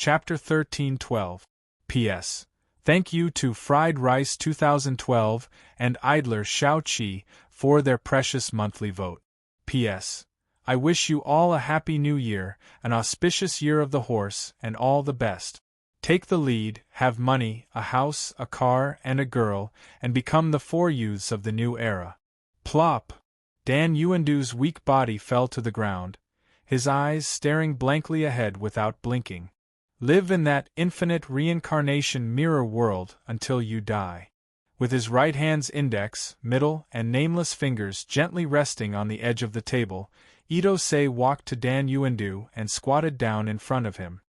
Chapter 13:12. P.S. Thank you to Fried Rice 2012 and Idler Shao Chi for their precious monthly vote. P.S. I wish you all a happy new year, an auspicious year of the horse, and all the best. Take the lead, have money, a house, a car, and a girl, and become the 4 youths of the new era. Plop! Dan Yuandu's weak body fell to the ground, his eyes staring blankly ahead without blinking. Live in that infinite reincarnation mirror world until you die. With his right hand's index, middle, and nameless fingers gently resting on the edge of the table, Ito-sei walked to Dan Yuandu and squatted down in front of him.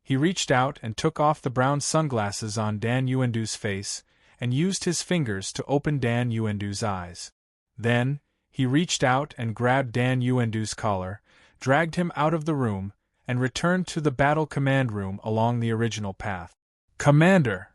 He reached out and took off the brown sunglasses on Dan Yuandu's face, and used his fingers to open Dan Yuandu's eyes. Then, he reached out and grabbed Dan Yuandu's collar, dragged him out of the room, and returned to the battle command room along the original path. Commander!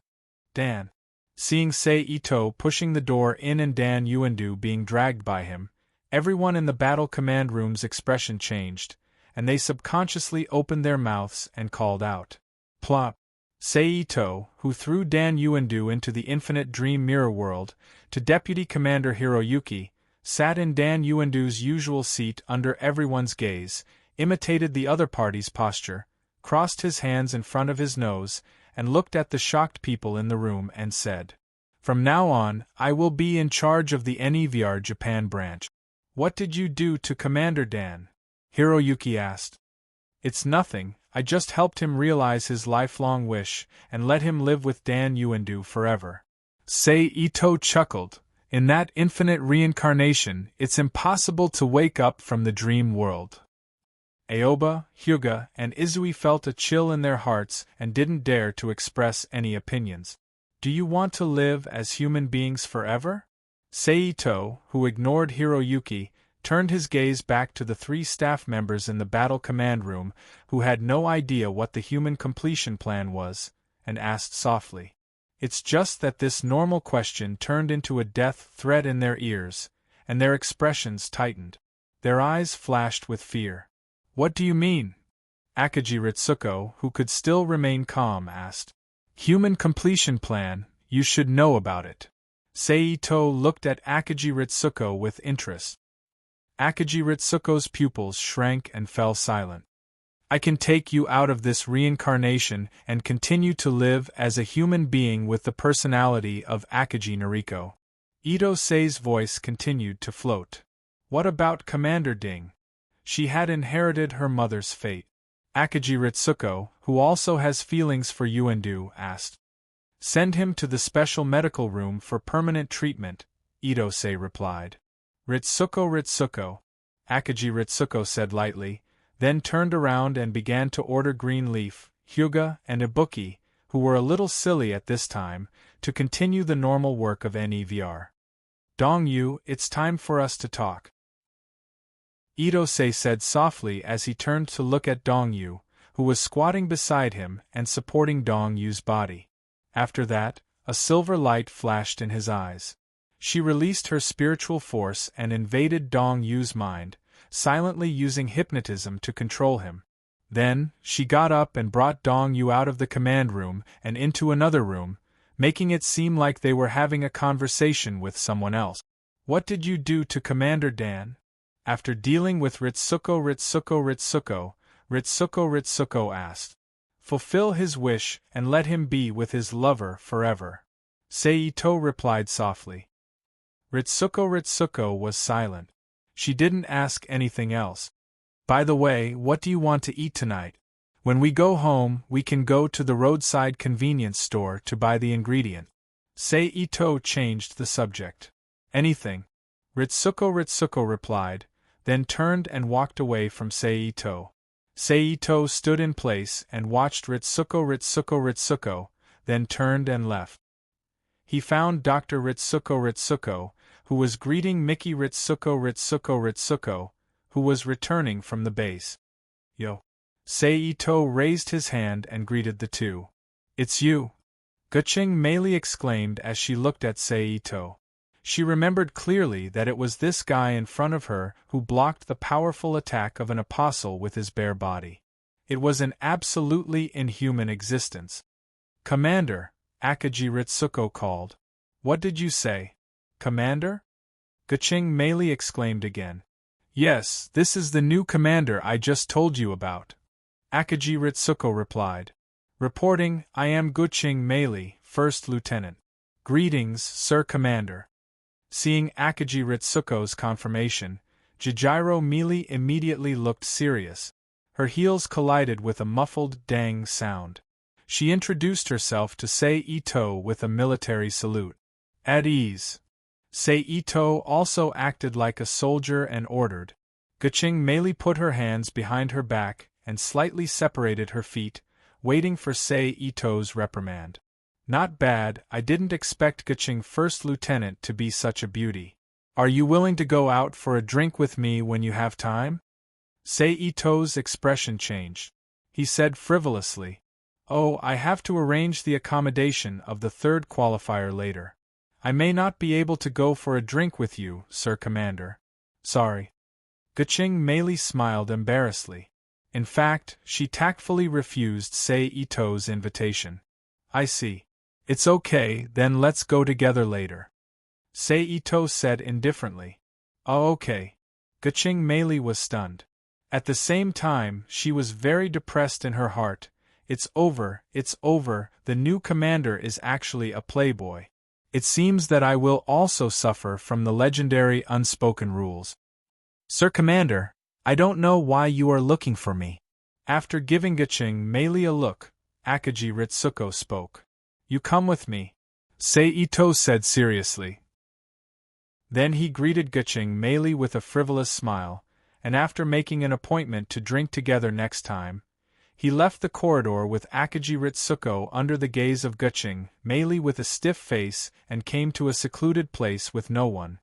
Dan. Seeing Sei Ito pushing the door in and Dan Yuandu being dragged by him, everyone in the battle command room's expression changed, and they subconsciously opened their mouths and called out. Plop! Sei Ito, who threw Dan Yuandu into the infinite dream mirror world, to Deputy Commander Hiroyuki, sat in Dan Yuandu's usual seat under everyone's gaze, imitated the other party's posture, crossed his hands in front of his nose, and looked at the shocked people in the room and said, "From now on, I will be in charge of the NEVR Japan branch." "What did you do to Commander Dan?" Hiroyuki asked. "It's nothing, I just helped him realize his lifelong wish, and let him live with Dan Yuandu forever." Sei Ito chuckled. In that infinite reincarnation, it's impossible to wake up from the dream world. Aoba, Hyuga, and Izui felt a chill in their hearts and didn't dare to express any opinions. "Do you want to live as human beings forever?" Sei Ito, who ignored Hiroyuki, turned his gaze back to the 3 staff members in the battle command room who had no idea what the human completion plan was, and asked softly. It's just that this normal question turned into a death threat in their ears, and their expressions tightened. Their eyes flashed with fear. "What do you mean?" Akagi Ritsuko, who could still remain calm, asked. "Human completion plan, you should know about it." Sei Ito looked at Akagi Ritsuko with interest. Akagi Ritsuko's pupils shrank and fell silent. "I can take you out of this reincarnation and continue to live as a human being with the personality of Akagi Noriko." Ito-sei's voice continued to float. "What about Commander Ding?" She had inherited her mother's fate. Akagi Ritsuko, who also has feelings for Yuandu, asked. "Send him to the special medical room for permanent treatment," Ito-sei replied. Ritsuko, Akagi Ritsuko said lightly, then turned around and began to order Greenleaf, Hyuga, and Ibuki, who were a little silly at this time, to continue the normal work of NEVR. "Dong-yu, it's time for us to talk," Ito-sei said softly as he turned to look at Dong-yu, who was squatting beside him and supporting Dong-yu's body. After that, a silver light flashed in his eyes. She released her spiritual force and invaded Dong-yu's mind, silently using hypnotism to control him. Then, she got up and brought Dong-yu out of the command room and into another room, making it seem like they were having a conversation with someone else. "What did you do to Commander Dan?" After dealing with Ritsuko asked. "Fulfill his wish and let him be with his lover forever," Sei Ito replied softly. Ritsuko was silent. She didn't ask anything else. "By the way, what do you want to eat tonight? When we go home, we can go to the roadside convenience store to buy the ingredient." Sei Ito changed the subject. "Anything," Ritsuko replied, then turned and walked away from Sei Ito. Sei Ito stood in place and watched Ritsuko, then turned and left. He found Dr. Ritsuko, who was greeting Miki Ritsuko, who was returning from the base. "Yo." Sei Ito raised his hand and greeted the two. "It's you," Gucheng Meili exclaimed as she looked at Sei Ito. She remembered clearly that it was this guy in front of her who blocked the powerful attack of an apostle with his bare body. It was an absolutely inhuman existence. "Commander," Akaji Ritsuko called. "What did you say? Commander?" Gaching Meili exclaimed again. "Yes, this is the new commander I just told you about," Akaji Ritsuko replied. "Reporting, I am Gaching Meili, First Lieutenant. Greetings, Sir Commander." Seeing Akaji Ritsuko's confirmation, Jijiro Meili immediately looked serious. Her heels collided with a muffled dang sound. She introduced herself to Sei Ito with a military salute. "At ease." Sei Ito also acted like a soldier and ordered. Gaching Meili put her hands behind her back and slightly separated her feet, waiting for Sei Ito's reprimand. "Not bad, I didn't expect Gaching First Lieutenant to be such a beauty. Are you willing to go out for a drink with me when you have time?" Sei Ito's expression changed. He said frivolously, "Oh, I have to arrange the accommodation of the third qualifier later. I may not be able to go for a drink with you, Sir Commander. Sorry." Gaching Meili smiled embarrassedly. In fact, she tactfully refused Sei Ito's invitation. "I see. It's okay, then let's go together later," Sei Ito said indifferently. "Oh, okay." Gaching Meili was stunned. At the same time, she was very depressed in her heart. It's over, the new commander is actually a playboy. It seems that I will also suffer from the legendary unspoken rules. "Sir Commander, I don't know why you are looking for me." After giving Gaching Meili a look, Akaji Ritsuko spoke. "You come with me," Sei Ito said seriously. Then he greeted Gaching Meili with a frivolous smile, and after making an appointment to drink together next time, he left the corridor with Akaji Ritsuko under the gaze of Gaching Meili with a stiff face and came to a secluded place with no one.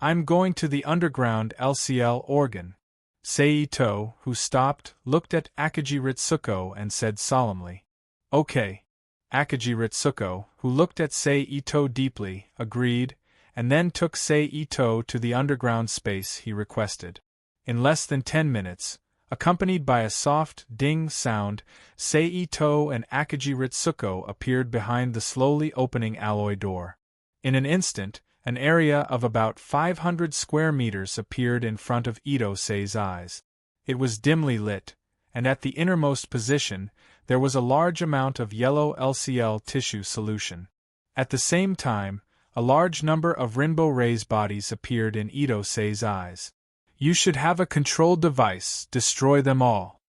"I'm going to the underground LCL organ." Sei Ito, who stopped, looked at Akaji Ritsuko and said solemnly. "Okay." Akaji Ritsuko, who looked at Sei Ito deeply, agreed, and then took Sei Ito to the underground space he requested. In less than 10 minutes, accompanied by a soft ding sound, Sei Ito and Akaji Ritsuko appeared behind the slowly opening alloy door. In an instant, an area of about 500 square meters appeared in front of Ito Sei's eyes. It was dimly lit, and at the innermost position, there was a large amount of yellow LCL tissue solution. At the same time, a large number of rainbow rays bodies appeared in Ito Sei's eyes. "You should have a control device, destroy them all,"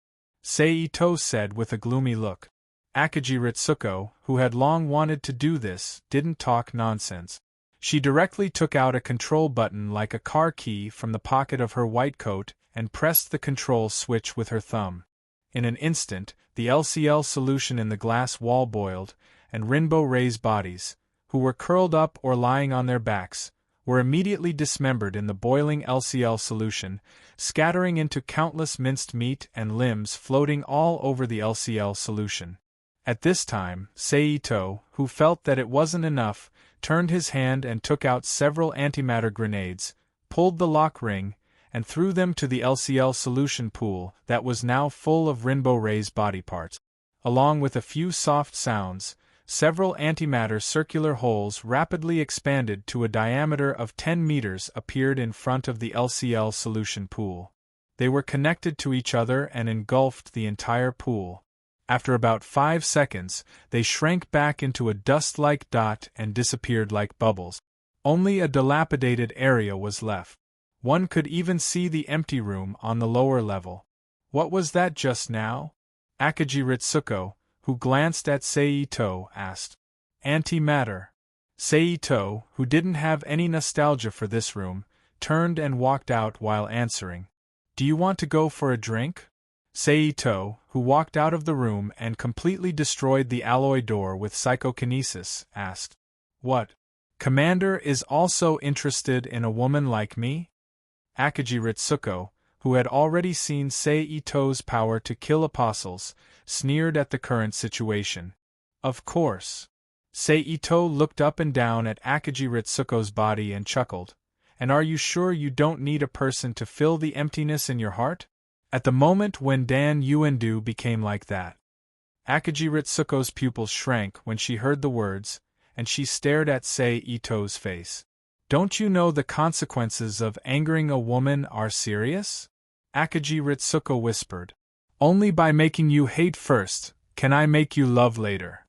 Sei Ito said with a gloomy look. Akaji Ritsuko, who had long wanted to do this, didn't talk nonsense. She directly took out a control button like a car key from the pocket of her white coat and pressed the control switch with her thumb. In an instant, the LCL solution in the glass wall boiled, and rainbow rays bodies, who were curled up or lying on their backs, were immediately dismembered in the boiling LCL solution, scattering into countless minced meat and limbs floating all over the LCL solution. At this time, Sei Ito, who felt that it wasn't enough, turned his hand and took out several antimatter grenades, pulled the lock ring, and threw them to the LCL solution pool that was now full of rainbow rays body parts. Along with a few soft sounds, several antimatter circular holes rapidly expanded to a diameter of 10 meters appeared in front of the LCL solution pool. They were connected to each other and engulfed the entire pool. After about 5 seconds, they shrank back into a dust-like dot and disappeared like bubbles. Only a dilapidated area was left. One could even see the empty room on the lower level. "What was that just now?" Akaji Ritsuko, who glanced at Sei Ito, asked. "Antimatter." Sei Ito, who didn't have any nostalgia for this room, turned and walked out while answering. "Do you want to go for a drink?" Sei Ito, who walked out of the room and completely destroyed the alloy door with psychokinesis, asked. "What? Commander is also interested in a woman like me?" Akaji Ritsuko, who had already seen Sei Ito's power to kill apostles, sneered at the current situation. "Of course." Sei Ito looked up and down at Akaji Ritsuko's body and chuckled. "And are you sure you don't need a person to fill the emptiness in your heart?" At the moment when Dan Yuendu became like that, Akagi Ritsuko's pupils shrank when she heard the words, and she stared at Sei Ito's face. Don't you know the consequences of angering a woman are serious? Akagi Ritsuko whispered. Only by making you hate first, can I make you love later.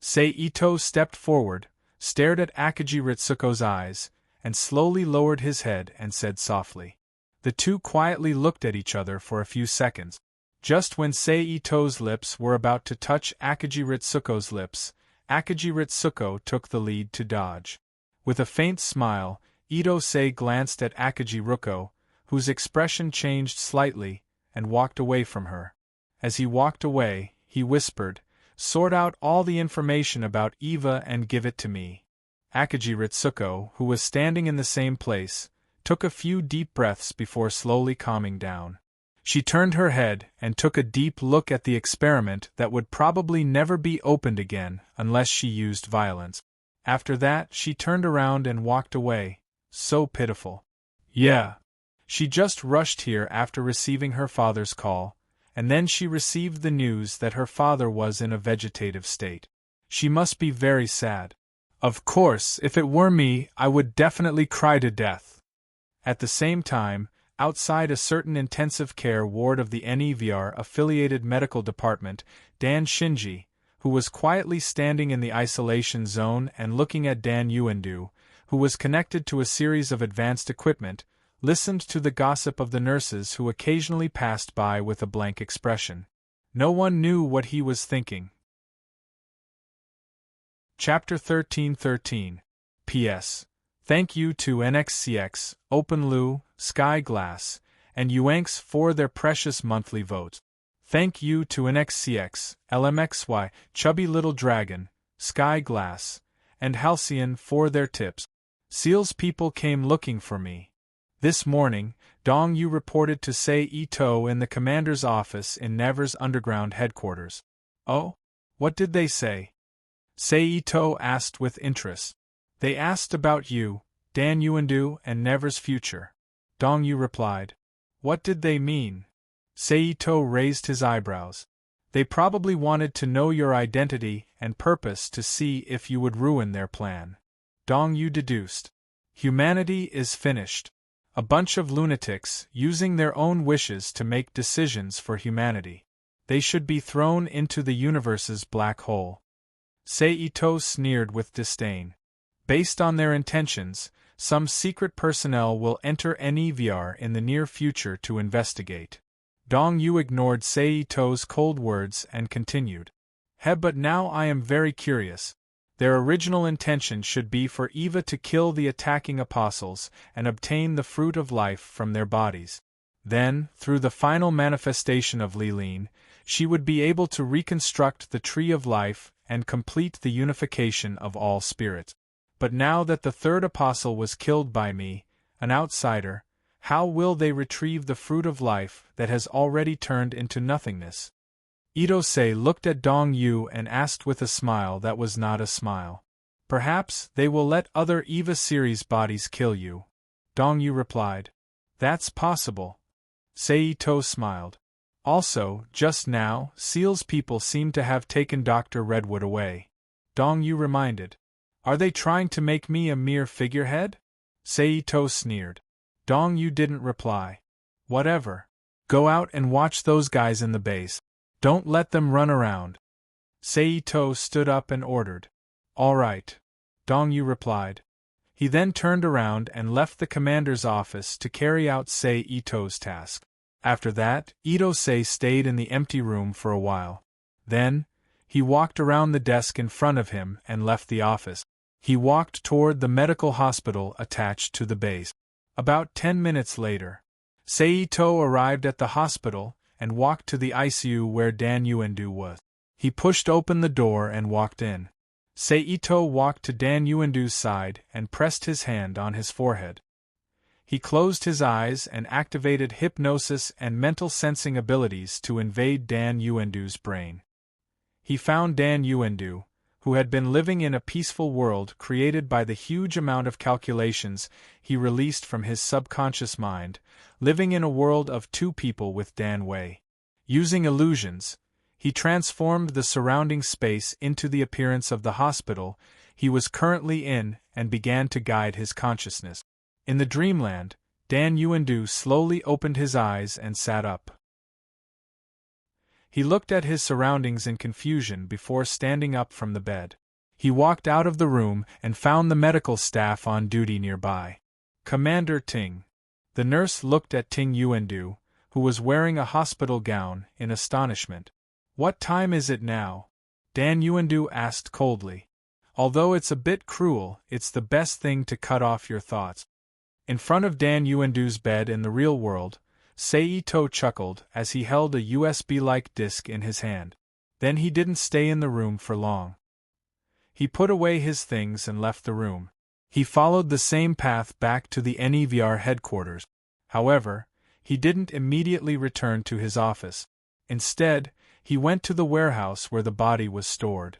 Sei Ito stepped forward, stared at Akagi Ritsuko's eyes, and slowly lowered his head and said softly. The two quietly looked at each other for a few seconds. Just when Sei Ito's lips were about to touch Akagi Ritsuko's lips, Akagi Ritsuko took the lead to dodge. With a faint smile, Ito Sei glanced at Akagi Ruko, whose expression changed slightly, and walked away from her. As he walked away, he whispered, "Sort out all the information about Eva and give it to me." Akagi Ritsuko, who was standing in the same place, took a few deep breaths before slowly calming down. She turned her head and took a deep look at the experiment that would probably never be opened again unless she used violence. After that, she turned around and walked away. So pitiful. Yeah. She just rushed here after receiving her father's call, and then she received the news that her father was in a vegetative state. She must be very sad. Of course, if it were me, I would definitely cry to death. At the same time, outside a certain intensive care ward of the NEVR-affiliated medical department, Dan Shinji, who was quietly standing in the isolation zone and looking at Dan Yuendu, who was connected to a series of advanced equipment, listened to the gossip of the nurses who occasionally passed by with a blank expression. No one knew what he was thinking. Chapter 1313. P.S. Thank you to NXCX, OpenLu, Sky Glass, and Yuanx for their precious monthly votes. Thank you to NXCX, LMXY, Chubby Little Dragon, Sky Glass, and Halcyon for their tips. Seal's people came looking for me. This morning, Dong Yu reported to Sei Ito in the commander's office in Never's underground headquarters. Oh? What did they say? Sei Ito asked with interest. They asked about you, Dan Yuendu, and Never's future. Dong Yu replied. What did they mean? Sei Ito raised his eyebrows. They probably wanted to know your identity and purpose to see if you would ruin their plan. Dong Yu deduced. Humanity is finished. A bunch of lunatics using their own wishes to make decisions for humanity. They should be thrown into the universe's black hole. Sei Ito sneered with disdain. Based on their intentions, some secret personnel will enter NEVR in the near future to investigate. Dong Yu ignored Sei Ito's cold words and continued. But now I am very curious. Their original intention should be for Eva to kill the attacking apostles and obtain the fruit of life from their bodies. Then, through the final manifestation of Lilin, she would be able to reconstruct the tree of life and complete the unification of all spirits. But now that the third apostle was killed by me, an outsider, how will they retrieve the fruit of life that has already turned into nothingness? Ito Sei looked at Dong Yu and asked with a smile that was not a smile. Perhaps they will let other Eva series bodies kill you. Dong Yu replied. That's possible. Sei Ito smiled. Also, just now, Seal's people seem to have taken Dr. Redwood away. Dong Yu reminded. Are they trying to make me a mere figurehead? Sei Ito sneered. Dong Yu didn't reply. Whatever. Go out and watch those guys in the base. Don't let them run around. Sei Ito stood up and ordered. All right. Dong Yu replied. He then turned around and left the commander's office to carry out Sei Ito's task. After that, Ito Sei stayed in the empty room for a while. Then, he walked around the desk in front of him and left the office. He walked toward the medical hospital attached to the base. About 10 minutes later, Sei Ito arrived at the hospital and walked to the ICU where Dan Yuendu was. He pushed open the door and walked in. Sei Ito walked to Dan Yuendu's side and pressed his hand on his forehead. He closed his eyes and activated hypnosis and mental sensing abilities to invade Dan Yuendu's brain. He found Dan Yuendu, who had been living in a peaceful world created by the huge amount of calculations he released from his subconscious mind, living in a world of two people with Dan Wei. Using illusions, he transformed the surrounding space into the appearance of the hospital he was currently in and began to guide his consciousness. In the dreamland, Dan Yuandu slowly opened his eyes and sat up. He looked at his surroundings in confusion before standing up from the bed. He walked out of the room and found the medical staff on duty nearby. Commander Ting. The nurse looked at Ting Yuandu, who was wearing a hospital gown, in astonishment. What time is it now? Dan Yuandu asked coldly. Although it's a bit cruel, it's the best thing to cut off your thoughts. In front of Dan Yuandu's bed in the real world, Seito chuckled as he held a USB-like disc in his hand. Then he didn't stay in the room for long. He put away his things and left the room. He followed the same path back to the NEVR headquarters. However, he didn't immediately return to his office. Instead, he went to the warehouse where the body was stored.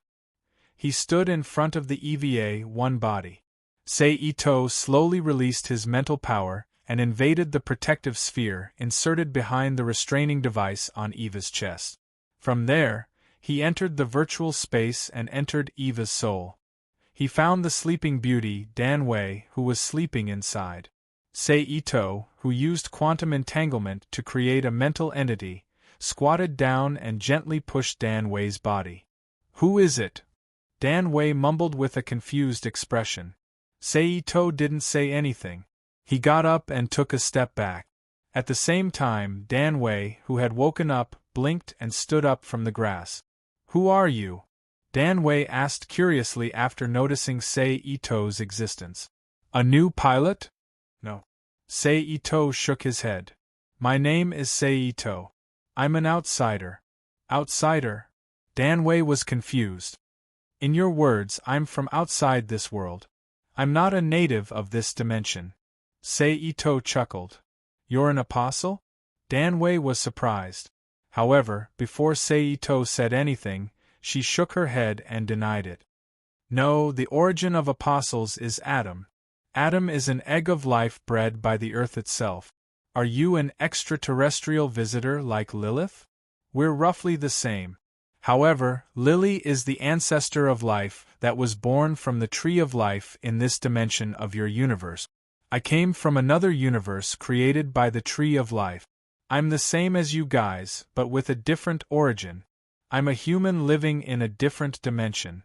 He stood in front of the EVA-1 body. Seito slowly released his mental power and invaded the protective sphere inserted behind the restraining device on Eva's chest. From there, he entered the virtual space and entered Eva's soul. He found the sleeping beauty Dan Wei, who was sleeping inside. Seito, who used quantum entanglement to create a mental entity, squatted down and gently pushed Dan Wei's body. "Who is it?" Dan Wei mumbled with a confused expression. Seito didn't say anything. He got up and took a step back. At the same time, Dan Wei, who had woken up, blinked and stood up from the grass. "Who are you?" Dan Wei asked curiously after noticing Seito's existence. "A new pilot?" "No." Seito shook his head. "My name is Seito. I'm an outsider." "Outsider?" Dan Wei was confused. "In your words, I'm from outside this world. I'm not a native of this dimension." Seito chuckled. "You're an apostle?" Dan Wei was surprised. However, before Seito said anything, she shook her head and denied it. "No, the origin of apostles is Adam. Adam is an egg of life bred by the earth itself. Are you an extraterrestrial visitor like Lilith? We're roughly the same. However, Lily is the ancestor of life that was born from the tree of life in this dimension of your universe. I came from another universe created by the tree of life. I'm the same as you guys, but with a different origin. I'm a human living in a different dimension."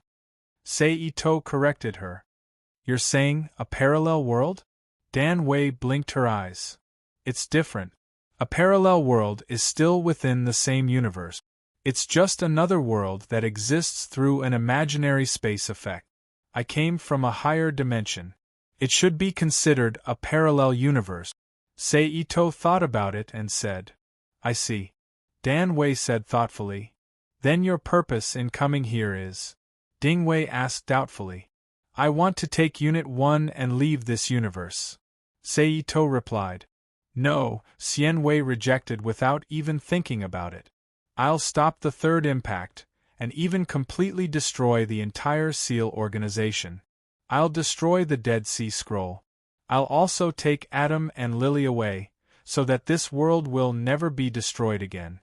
Seito corrected her. "You're saying a parallel world?" Dan Wei blinked her eyes. "It's different. A parallel world is still within the same universe. It's just another world that exists through an imaginary space effect. I came from a higher dimension. It should be considered a parallel universe." Seito thought about it and said, "I see." Dan Wei said thoughtfully, "Then your purpose in coming here is?" Ding Wei asked doubtfully. "I want to take Unit 1 and leave this universe." Seito replied. "No," Xian Wei rejected without even thinking about it. "I'll stop the third impact, and even completely destroy the entire SEAL organization. I'll destroy the Dead Sea Scroll. I'll also take Adam and Lily away, so that this world will never be destroyed again."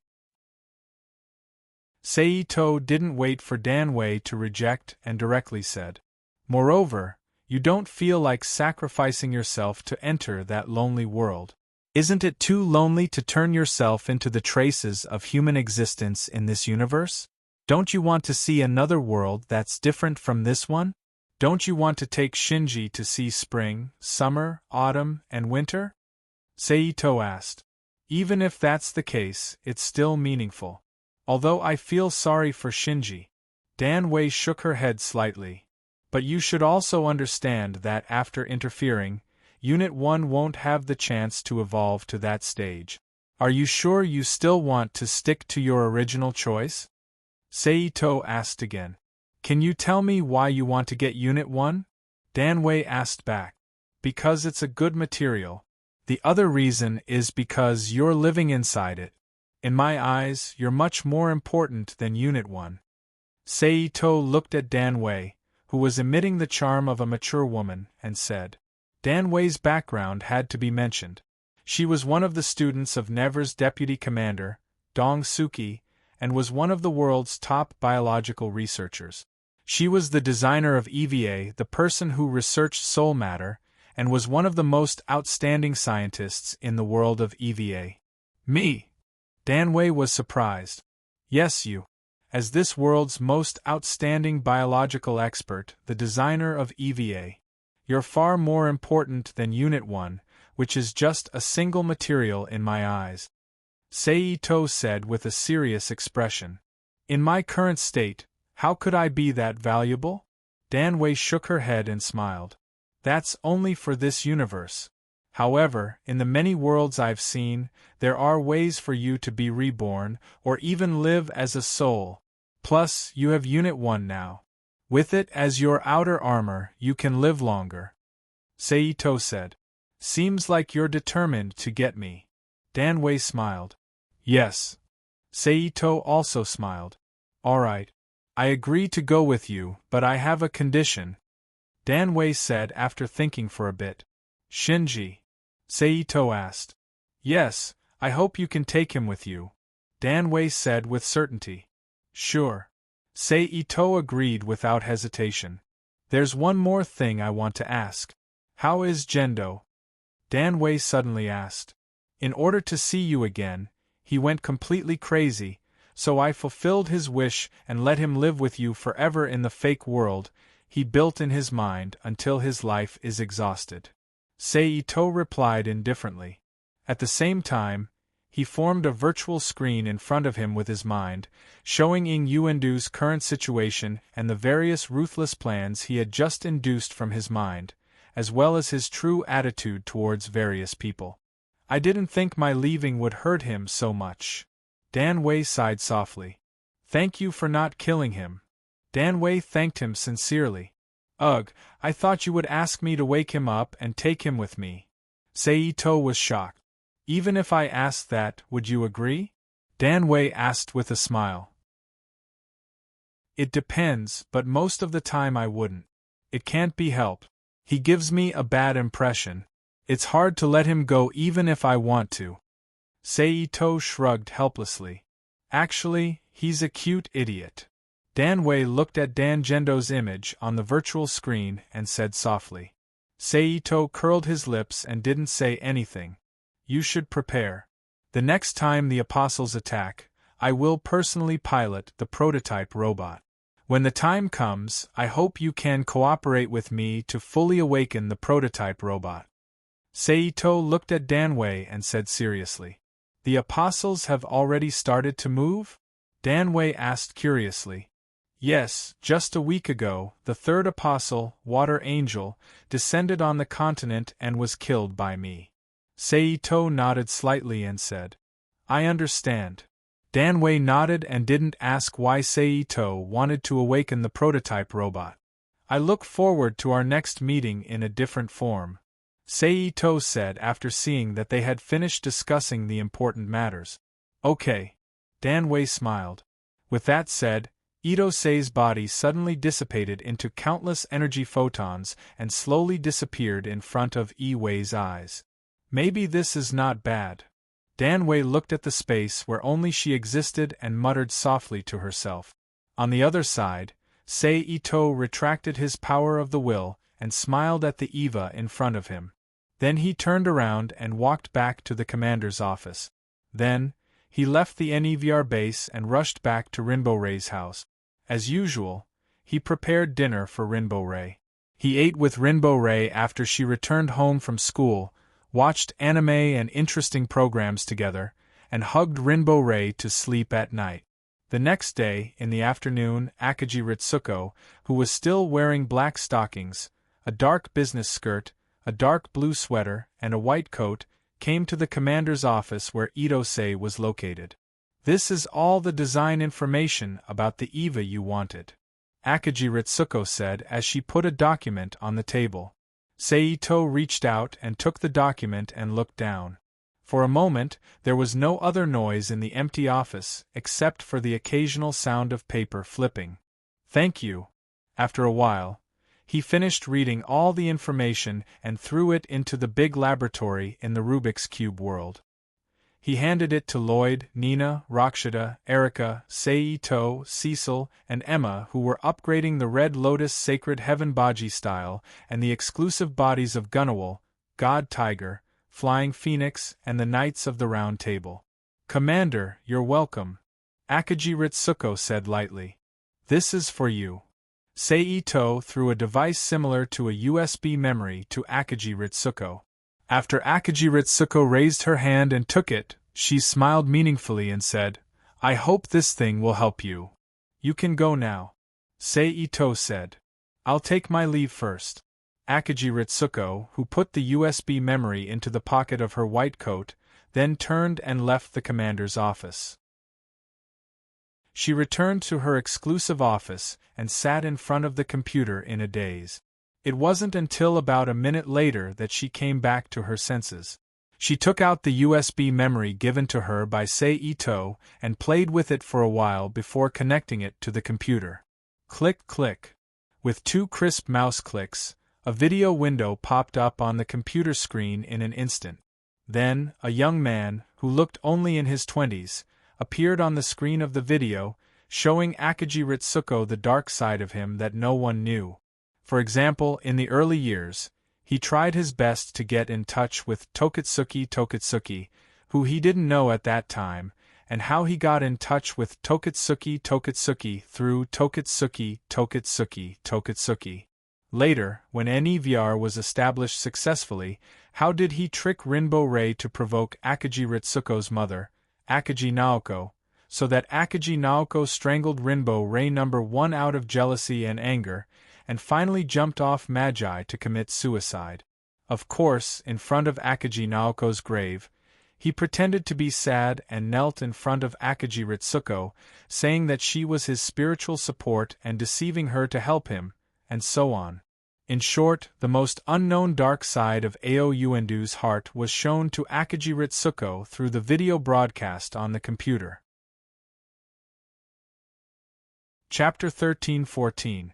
Seito didn't wait for Dan Wei to reject and directly said, "Moreover, you don't feel like sacrificing yourself to enter that lonely world. Isn't it too lonely to turn yourself into the traces of human existence in this universe? Don't you want to see another world that's different from this one? Don't you want to take Shinji to see spring, summer, autumn, and winter?" Seito asked. "Even if that's the case, it's still meaningful. Although I feel sorry for Shinji." Dan Wei shook her head slightly. "But you should also understand that after interfering, Unit 1 won't have the chance to evolve to that stage. Are you sure you still want to stick to your original choice?" Seito asked again. "Can you tell me why you want to get Unit 1? Dan Wei asked back. "Because it's a good material. The other reason is because you're living inside it. In my eyes, you're much more important than Unit 1. Seito looked at Dan Wei, who was emitting the charm of a mature woman, and said. Dan Wei's background had to be mentioned. She was one of the students of Never's deputy commander, Dong Suki, and was one of the world's top biological researchers. She was the designer of EVA, the person who researched soul matter, and was one of the most outstanding scientists in the world of EVA. Me? Dan Wei was surprised. Yes, you. As this world's most outstanding biological expert, the designer of EVA. You're far more important than Unit 1, which is just a single material in my eyes. Seito said with a serious expression. In my current state, how could I be that valuable? Dan Wei shook her head and smiled. That's only for this universe. However, in the many worlds I've seen, there are ways for you to be reborn, or even live as a soul. Plus, you have Unit 1 now. With it as your outer armor, you can live longer. Seito said. Seems like you're determined to get me. Dan Wei smiled. Yes. Seito also smiled. All right. I agree to go with you, but I have a condition. Dan Wei said after thinking for a bit. Shinji? Seito asked. Yes, I hope you can take him with you. Dan Wei said with certainty. Sure. Seito agreed without hesitation. There's one more thing I want to ask. How is Gendo? Dan Wei suddenly asked. In order to see you again, he went completely crazy, so I fulfilled his wish and let him live with you forever in the fake world he built in his mind until his life is exhausted. Seito replied indifferently. At the same time, he formed a virtual screen in front of him with his mind, showing Ing Yuendu's current situation and the various ruthless plans he had just induced from his mind, as well as his true attitude towards various people. I didn't think my leaving would hurt him so much. Dan Wei sighed softly. Thank you for not killing him. Dan Wei thanked him sincerely. Ugh, I thought you would ask me to wake him up and take him with me. Seito was shocked. Even if I asked that, would you agree? Dan Wei asked with a smile. It depends, but most of the time I wouldn't. It can't be helped. He gives me a bad impression. It's hard to let him go even if I want to. Seito shrugged helplessly. Actually, he's a cute idiot. Dan Wei looked at Dan Gendo's image on the virtual screen and said softly. Seito curled his lips and didn't say anything. You should prepare. The next time the apostles attack, I will personally pilot the prototype robot. When the time comes, I hope you can cooperate with me to fully awaken the prototype robot. Seito looked at Dan Wei and said seriously. The apostles have already started to move? Dan Wei asked curiously. Yes, just a week ago, the third apostle, Water Angel, descended on the continent and was killed by me. Seito nodded slightly and said, I understand. Dan Wei nodded and didn't ask why Seito wanted to awaken the prototype robot. I look forward to our next meeting in a different form. Seito said after seeing that they had finished discussing the important matters. Okay. Dan Wei smiled. With that said, Ito-sei's body suddenly dissipated into countless energy photons and slowly disappeared in front of Yi-Wei's eyes. Maybe this is not bad. Dan Wei looked at the space where only she existed and muttered softly to herself. On the other side, Seito retracted his power of the will and smiled at the Eva in front of him. Then he turned around and walked back to the commander's office. Then, he left the NEVR base and rushed back to Rinbo Rei's house. As usual, he prepared dinner for Rinbo Rei. He ate with Rinbo Rei after she returned home from school, watched anime and interesting programs together, and hugged Rinbo Rei to sleep at night. The next day, in the afternoon, Akagi Ritsuko, who was still wearing black stockings, a dark business skirt, a dark blue sweater, and a white coat, came to the commander's office where Ito-sei was located. This is all the design information about the EVA you wanted, Akagi Ritsuko said as she put a document on the table. Seito reached out and took the document and looked down. For a moment, there was no other noise in the empty office except for the occasional sound of paper flipping. Thank you. After a while, he finished reading all the information and threw it into the big laboratory in the Rubik's Cube world. He handed it to Lloyd, Nina, Rakshita, Erica, Seito, Cecil, and Emma, who were upgrading the Red Lotus Sacred Heaven Baji style and the exclusive bodies of Gunawal, God Tiger, Flying Phoenix, and the Knights of the Round Table. Commander, you're welcome, Akaji Ritsuko said lightly. This is for you. Seito threw a device similar to a USB memory to Akaji Ritsuko. After Akaji Ritsuko raised her hand and took it, she smiled meaningfully and said, I hope this thing will help you. You can go now. Seito said. I'll take my leave first. Akaji Ritsuko, who put the USB memory into the pocket of her white coat, then turned and left the commander's office. She returned to her exclusive office and sat in front of the computer in a daze. It wasn't until about a minute later that she came back to her senses. She took out the USB memory given to her by Seito and played with it for a while before connecting it to the computer. Click, click. With 2 crisp mouse clicks, a video window popped up on the computer screen in an instant. Then, a young man, who looked only in his 20s, appeared on the screen of the video, showing Akaji Ritsuko the dark side of him that no one knew. For example, in the early years, he tried his best to get in touch with Tokatsuki, who he didn't know at that time, and how he got in touch with Tokatsuki through Tokatsuki. Later, when NEVR was established successfully, how did he trick Rinbo Rei to provoke Akaji Ritsuko's mother, Akaji Naoko, so that Akaji Naoko strangled Rinbo Rei number 1 out of jealousy and anger, and finally jumped off Magi to commit suicide. Of course, in front of Akaji Naoko's grave, he pretended to be sad and knelt in front of Akaji Ritsuko, saying that she was his spiritual support and deceiving her to help him, and so on. In short, the most unknown dark side of Ao Uendu's heart was shown to Akaji Ritsuko through the video broadcast on the computer. Chapter 13-14.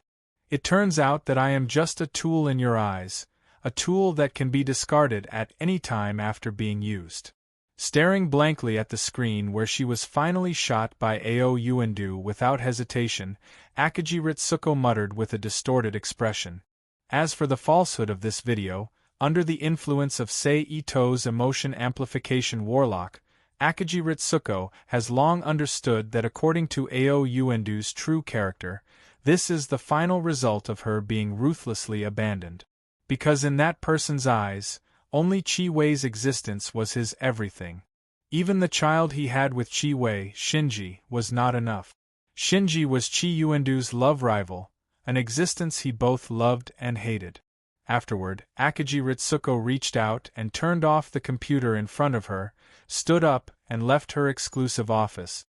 It turns out that I am just a tool in your eyes, a tool that can be discarded at any time after being used. Staring blankly at the screen where she was finally shot by Ao Uendu without hesitation, Akaji Ritsuko muttered with a distorted expression. As for the falsehood of this video, under the influence of Seito's emotion amplification warlock, Akaji Ritsuko has long understood that according to Ao Uendu's true character, this is the final result of her being ruthlessly abandoned. Because in that person's eyes, only Chi Wei's existence was his everything. Even the child he had with Chi Wei, Shinji, was not enough. Shinji was Chi Uendu's love rival, an existence he both loved and hated. Afterward, Akaji Ritsuko reached out and turned off the computer in front of her, stood up, and left her exclusive office.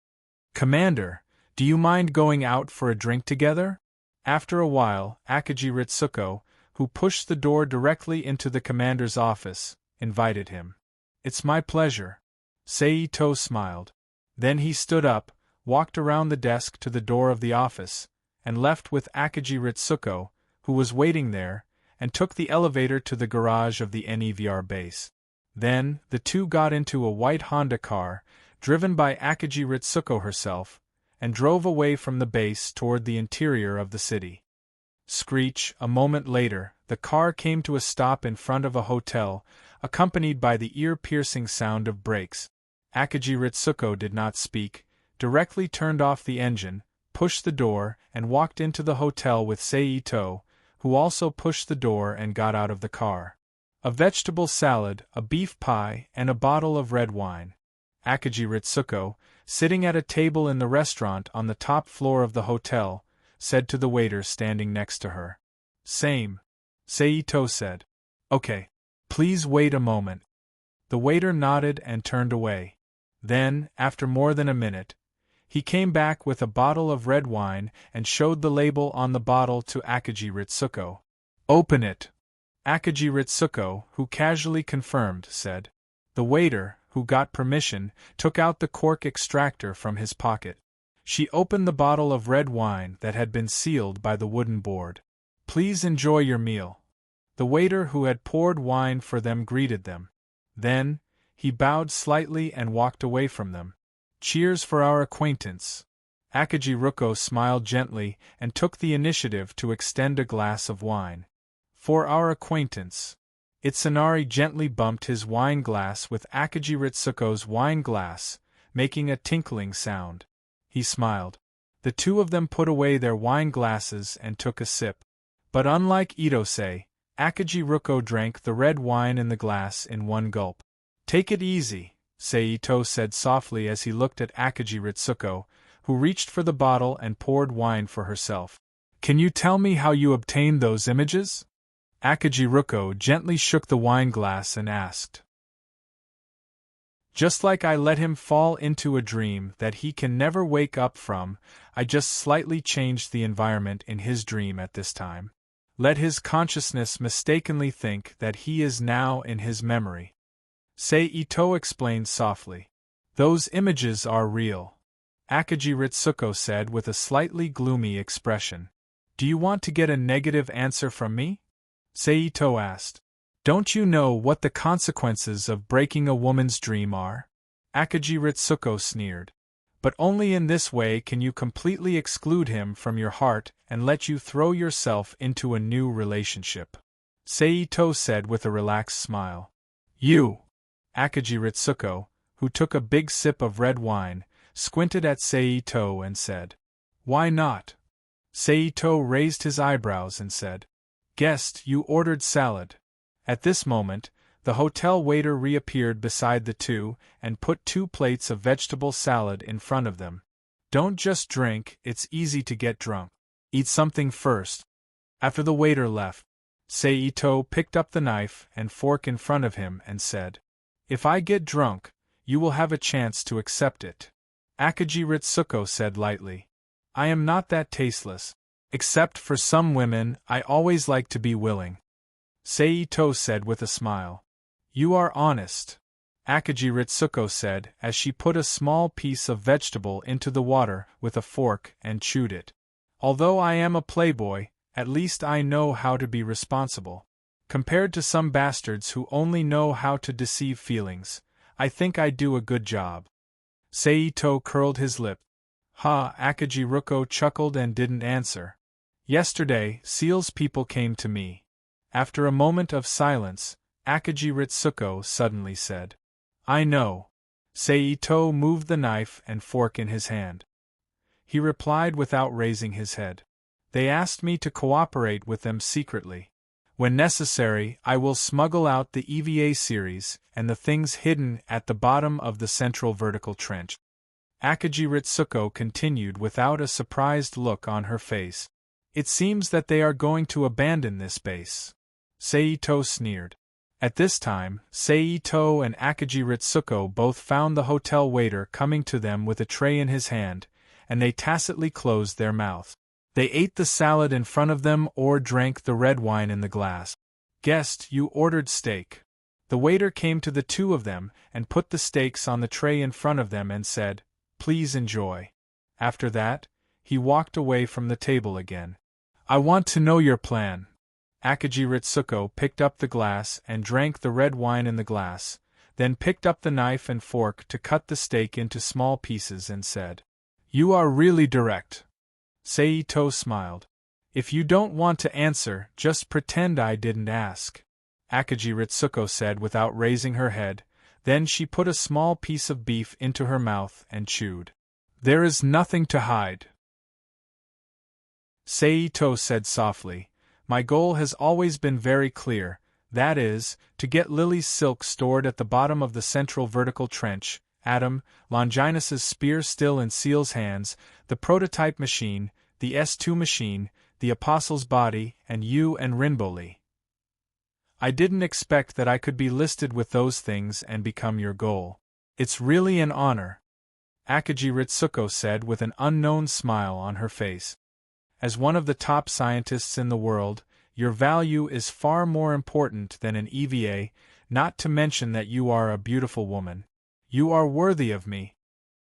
Commander, do you mind going out for a drink together? After a while, Akaji Ritsuko, who pushed the door directly into the commander's office, invited him. It's my pleasure. Seito smiled. Then he stood up, walked around the desk to the door of the office, and left with Akaji Ritsuko, who was waiting there, and took the elevator to the garage of the NEVR base. Then, the two got into a white Honda car, driven by Akaji Ritsuko herself, and drove away from the base toward the interior of the city. Screech, a moment later, the car came to a stop in front of a hotel, accompanied by the ear-piercing sound of brakes. Akaji Ritsuko did not speak, directly turned off the engine, pushed the door, and walked into the hotel with Seito, who also pushed the door and got out of the car. A vegetable salad, a beef pie, and a bottle of red wine. Akaji Ritsuko, sitting at a table in the restaurant on the top floor of the hotel, said to the waiter standing next to her. Same. Seito said. Okay. Please wait a moment. The waiter nodded and turned away. Then, after more than a minute, he came back with a bottle of red wine and showed the label on the bottle to Akaji Ritsuko. Open it. Akaji Ritsuko, who casually confirmed, said. The waiter, who got permission, took out the cork extractor from his pocket. She opened the bottle of red wine that had been sealed by the wooden board. "Please enjoy your meal." The waiter who had poured wine for them greeted them. Then, he bowed slightly and walked away from them. "Cheers for our acquaintance." Akajiruko smiled gently and took the initiative to extend a glass of wine. "For our acquaintance." Itsunari gently bumped his wine glass with Akajiritsuko's wine glass, making a tinkling sound. He smiled. The two of them put away their wine glasses and took a sip. But unlike Itose, Akajiruko drank the red wine in the glass in one gulp. "Take it easy," Seito said softly as he looked at Akajiritsuko, who reached for the bottle and poured wine for herself. "Can you tell me how you obtained those images?" Akajiruko gently shook the wine glass and asked. "Just like I let him fall into a dream that he can never wake up from, I just slightly changed the environment in his dream at this time. Let his consciousness mistakenly think that he is now in his memory." Seito explained softly. "Those images are real," Akajiritsuko said with a slightly gloomy expression. "Do you want to get a negative answer from me?" Seito asked. "Don't you know what the consequences of breaking a woman's dream are?" Akajiritsuko sneered. "But only in this way can you completely exclude him from your heart and let you throw yourself into a new relationship," Seito said with a relaxed smile. "You!" Akajiritsuko, who took a big sip of red wine, squinted at Seito and said, "Why not?" Seito raised his eyebrows and said, "Guest, you ordered salad." At this moment, the hotel waiter reappeared beside the two and put 2 plates of vegetable salad in front of them. "Don't just drink, it's easy to get drunk. Eat something first." After the waiter left, Seito picked up the knife and fork in front of him and said, "If I get drunk, you will have a chance to accept it." Akajiritsuko said lightly, "I am not that tasteless. Except for some women, I always like to be willing." Seito said with a smile. "You are honest," Akajiritsuko said as she put a small piece of vegetable into the water with a fork and chewed it. "Although I am a playboy, at least I know how to be responsible. Compared to some bastards who only know how to deceive feelings, I think I do a good job." Seito curled his lip. "Ha!" Akajiruko chuckled and didn't answer. "Yesterday, Seal's people came to me." After a moment of silence, Akajiritsuko suddenly said, "I know." Seito moved the knife and fork in his hand. He replied without raising his head. "They asked me to cooperate with them secretly. When necessary, I will smuggle out the EVA series and the things hidden at the bottom of the central vertical trench." Akajiritsuko continued without a surprised look on her face. "It seems that they are going to abandon this base." Seito sneered. At this time, Seito and Akajiritsuko both found the hotel waiter coming to them with a tray in his hand, and they tacitly closed their mouths. They ate the salad in front of them or drank the red wine in the glass. "Guest, you ordered steak." The waiter came to the two of them and put the steaks on the tray in front of them and said, "Please enjoy." After that, he walked away from the table again. "I want to know your plan." Akajiritsuko picked up the glass and drank the red wine in the glass, then picked up the knife and fork to cut the steak into small pieces and said, "You are really direct." Seito smiled. "If you don't want to answer, just pretend I didn't ask," Akajiritsuko said without raising her head, then she put a small piece of beef into her mouth and chewed. "There is nothing to hide," Seito said softly. "My goal has always been very clear, that is, to get Lily's silk stored at the bottom of the central vertical trench, Adam, Longinus's spear still in Seal's hands, the prototype machine, the S2 machine, the Apostle's body, and you and Rinboli. I didn't expect that I could be listed with those things and become your goal. It's really an honor," Akajiritsuko said with an unknown smile on her face. "As one of the top scientists in the world, your value is far more important than an EVA, not to mention that you are a beautiful woman. You are worthy of me."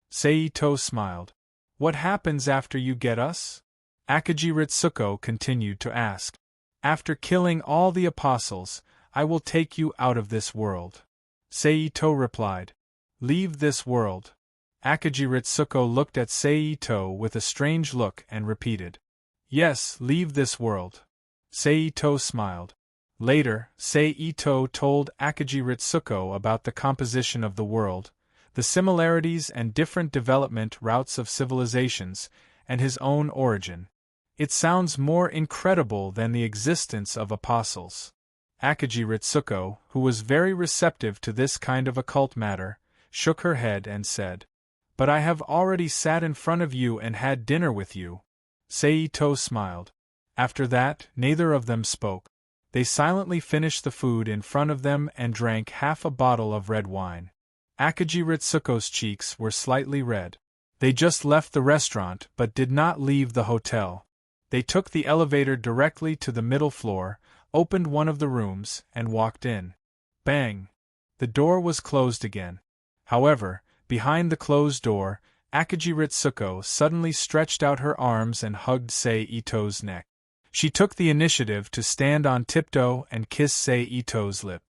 Seito smiled. What happens after you get us? Akaji Ritsuko continued to ask. After killing all the apostles, I will take you out of this world. Seito replied. Leave this world. Akaji Ritsuko looked at Seito with a strange look and repeated. Yes, leave this world. Seito smiled. Later, Seito told Akaji Ritsuko about the composition of the world, the similarities and different development routes of civilizations, and his own origin. It sounds more incredible than the existence of apostles. Akaji Ritsuko, who was very receptive to this kind of occult matter, shook her head and said, But I have already sat in front of you and had dinner with you. Seito smiled. After that, neither of them spoke. They silently finished the food in front of them and drank half a bottle of red wine. Akaji Ritsuko's cheeks were slightly red. They just left the restaurant but did not leave the hotel. They took the elevator directly to the middle floor, opened one of the rooms, and walked in. Bang! The door was closed again. However, behind the closed door, Akaji Ritsuko suddenly stretched out her arms and hugged Seito's neck. She took the initiative to stand on tiptoe and kiss Seito's lip.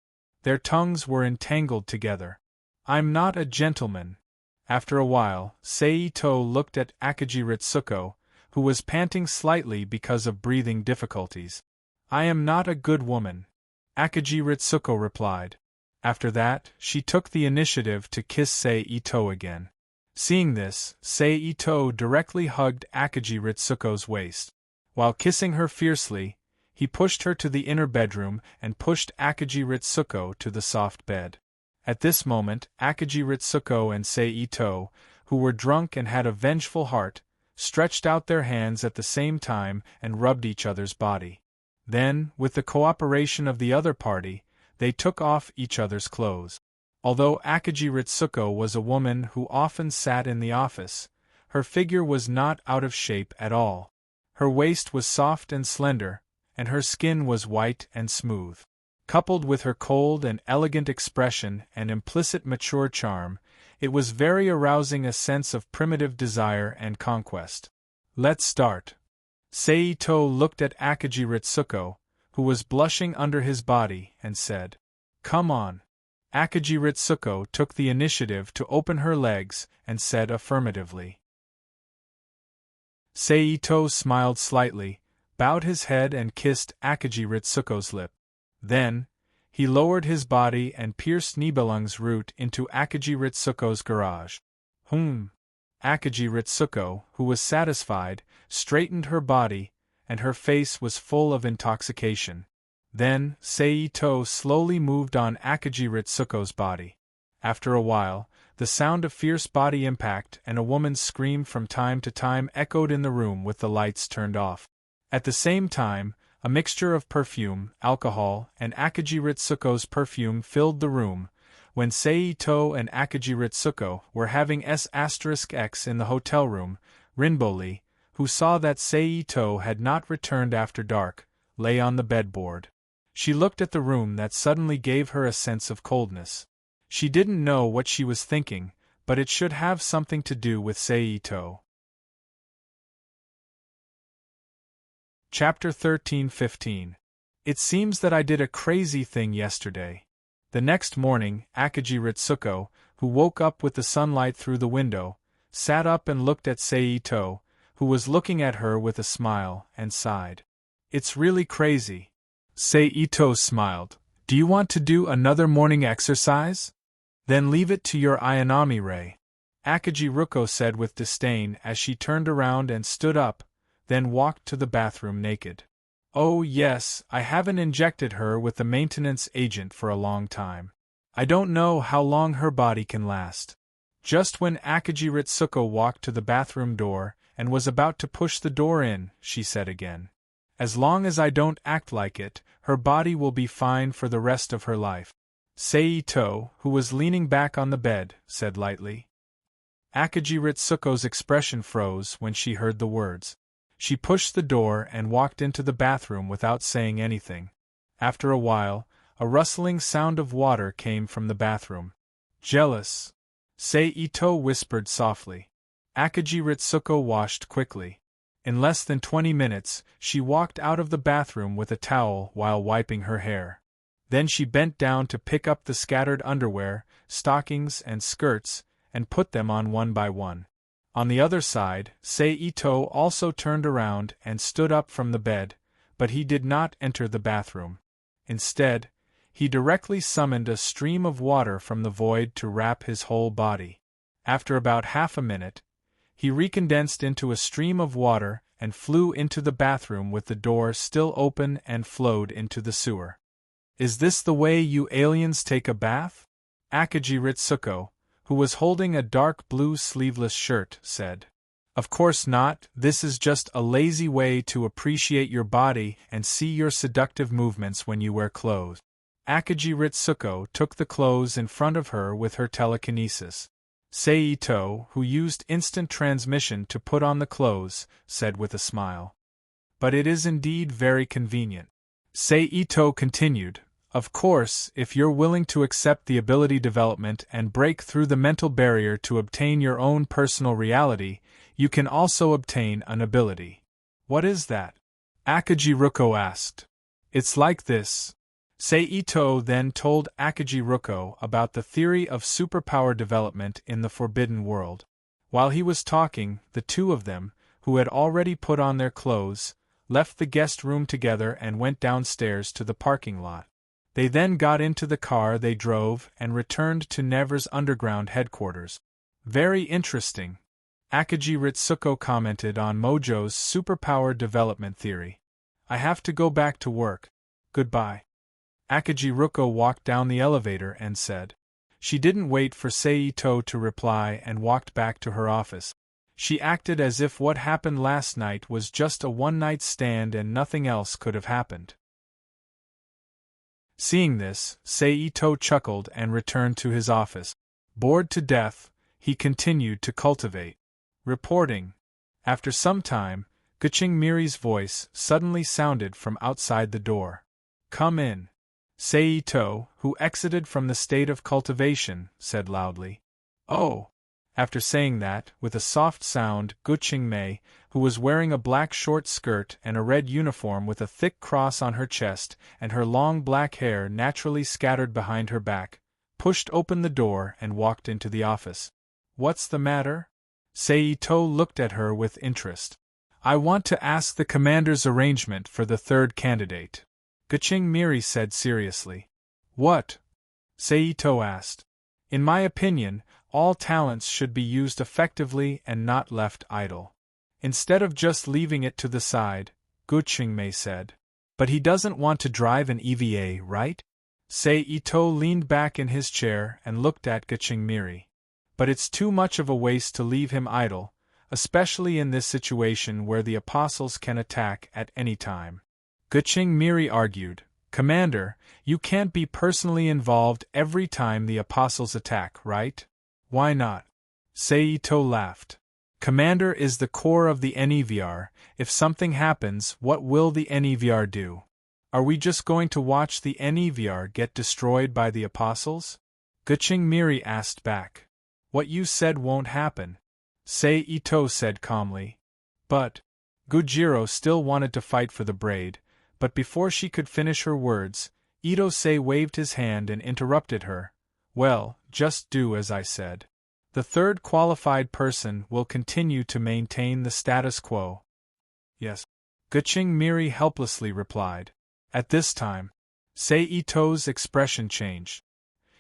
Their tongues were entangled together. I'm not a gentleman. After a while, Seito looked at Akaji Ritsuko, who was panting slightly because of breathing difficulties. I am not a good woman. Akaji Ritsuko replied. After that, she took the initiative to kiss Seito again. Seeing this, Seito directly hugged Akaji Ritsuko's waist. While kissing her fiercely, he pushed her to the inner bedroom and pushed Akaji Ritsuko to the soft bed. At this moment, Akaji Ritsuko and Seito, who were drunk and had a vengeful heart, stretched out their hands at the same time and rubbed each other's body. Then, with the cooperation of the other party, they took off each other's clothes. Although Akaji Ritsuko was a woman who often sat in the office, her figure was not out of shape at all. Her waist was soft and slender, and her skin was white and smooth. Coupled with her cold and elegant expression and implicit mature charm, it was very arousing a sense of primitive desire and conquest. Let's start. Seito looked at Akaji Ritsuko, who was blushing under his body, and said, Come on. Akaji Ritsuko took the initiative to open her legs and said affirmatively. Seito smiled slightly, bowed his head and kissed Akaji Ritsuko's lip. Then, he lowered his body and pierced Nibelung's root into Akaji Ritsuko's garage. Akaji Ritsuko, who was satisfied, straightened her body, and her face was full of intoxication. Then, Seito slowly moved on Akaji Ritsuko's body. After a while, the sound of fierce body impact and a woman's scream from time to time echoed in the room with the lights turned off. At the same time, a mixture of perfume, alcohol, and Akaji Ritsuko's perfume filled the room. When Seito and Akaji Ritsuko were having S*X in the hotel room, Rinboli, who saw that Seito had not returned after dark, lay on the bedboard. She looked at the room that suddenly gave her a sense of coldness. She didn't know what she was thinking, but it should have something to do with Seito. Chapter 13-15. It seems that I did a crazy thing yesterday. The next morning, Akaji Ritsuko, who woke up with the sunlight through the window, sat up and looked at Seito, who was looking at her with a smile, and sighed. It's really crazy. Seito smiled. Do you want to do another morning exercise? Then leave it to your Ayanami Ray. Akaji Ritsuko said with disdain as she turned around and stood up, then walked to the bathroom naked. Oh yes, I haven't injected her with the maintenance agent for a long time. I don't know how long her body can last. Just when Akaji Ritsuko walked to the bathroom door and was about to push the door in, she said again. As long as I don't act like it, her body will be fine for the rest of her life. Seito, who was leaning back on the bed, said lightly. Akaji Ritsuko's expression froze when she heard the words. She pushed the door and walked into the bathroom without saying anything. After a while, a rustling sound of water came from the bathroom. Jealous? Seito whispered softly. Akaji Ritsuko washed quickly. In less than 20 minutes, she walked out of the bathroom with a towel while wiping her hair. Then she bent down to pick up the scattered underwear, stockings and skirts, and put them on one by one. On the other side, Seito also turned around and stood up from the bed, but he did not enter the bathroom. Instead, he directly summoned a stream of water from the void to wrap his whole body. After about half a minute, he recondensed into a stream of water and flew into the bathroom with the door still open and flowed into the sewer. "Is this the way you aliens take a bath?" Akaji Ritsuko, who was holding a dark blue sleeveless shirt, said. "Of course not, this is just a lazy way to appreciate your body and see your seductive movements when you wear clothes." Akaji Ritsuko took the clothes in front of her with her telekinesis. Seito, who used instant transmission to put on the clothes, said with a smile. "But it is indeed very convenient." Seito continued, "Of course, if you're willing to accept the ability development and break through the mental barrier to obtain your own personal reality, you can also obtain an ability." "What is that?" Akaji Ruko asked. "It's like this." Seito then told Akaji Ruko about the theory of superpower development in the Forbidden World. While he was talking, the two of them, who had already put on their clothes, left the guest room together and went downstairs to the parking lot. They then got into the car they drove and returned to Never's underground headquarters. "Very interesting," Akaji Ritsuko commented on Mojo's superpower development theory. "I have to go back to work. Goodbye." Akaji Ruko walked down the elevator and said. She didn't wait for Seito to reply and walked back to her office. She acted as if what happened last night was just a one-night stand and nothing else could have happened. Seeing this, Seito chuckled and returned to his office. Bored to death, he continued to cultivate. Reporting. After some time, Guching Miri's voice suddenly sounded from outside the door. "Come in." Seito, who exited from the state of cultivation, said loudly. "Oh!" After saying that, with a soft sound, Guching Mei, who was wearing a black short skirt and a red uniform with a thick cross on her chest and her long black hair naturally scattered behind her back, pushed open the door and walked into the office. "What's the matter?" Seito looked at her with interest. "I want to ask the commander's arrangement for the third candidate," Guching Miri said seriously. "What?" Seito asked. "In my opinion, all talents should be used effectively and not left idle. Instead of just leaving it to the side," Guching Mei said. "But he doesn't want to drive an EVA, right?" Seito leaned back in his chair and looked at Guching Miri. "But it's too much of a waste to leave him idle, especially in this situation where the apostles can attack at any time." Guching Miri argued, "Commander, you can't be personally involved every time the apostles attack, right?" "Why not?" Seito laughed. "Commander is the core of the NEVR. If something happens, what will the NEVR do? Are we just going to watch the NEVR get destroyed by the apostles?" Guching Miri asked back. "What you said won't happen," Seito said calmly. "But..." Gujiro still wanted to fight for the braid, but before she could finish her words, Ito-sei waved his hand and interrupted her. "Well, just do as I said. The third qualified person will continue to maintain the status quo." "Yes," Guching Miri helplessly replied. At this time, Seito's expression changed.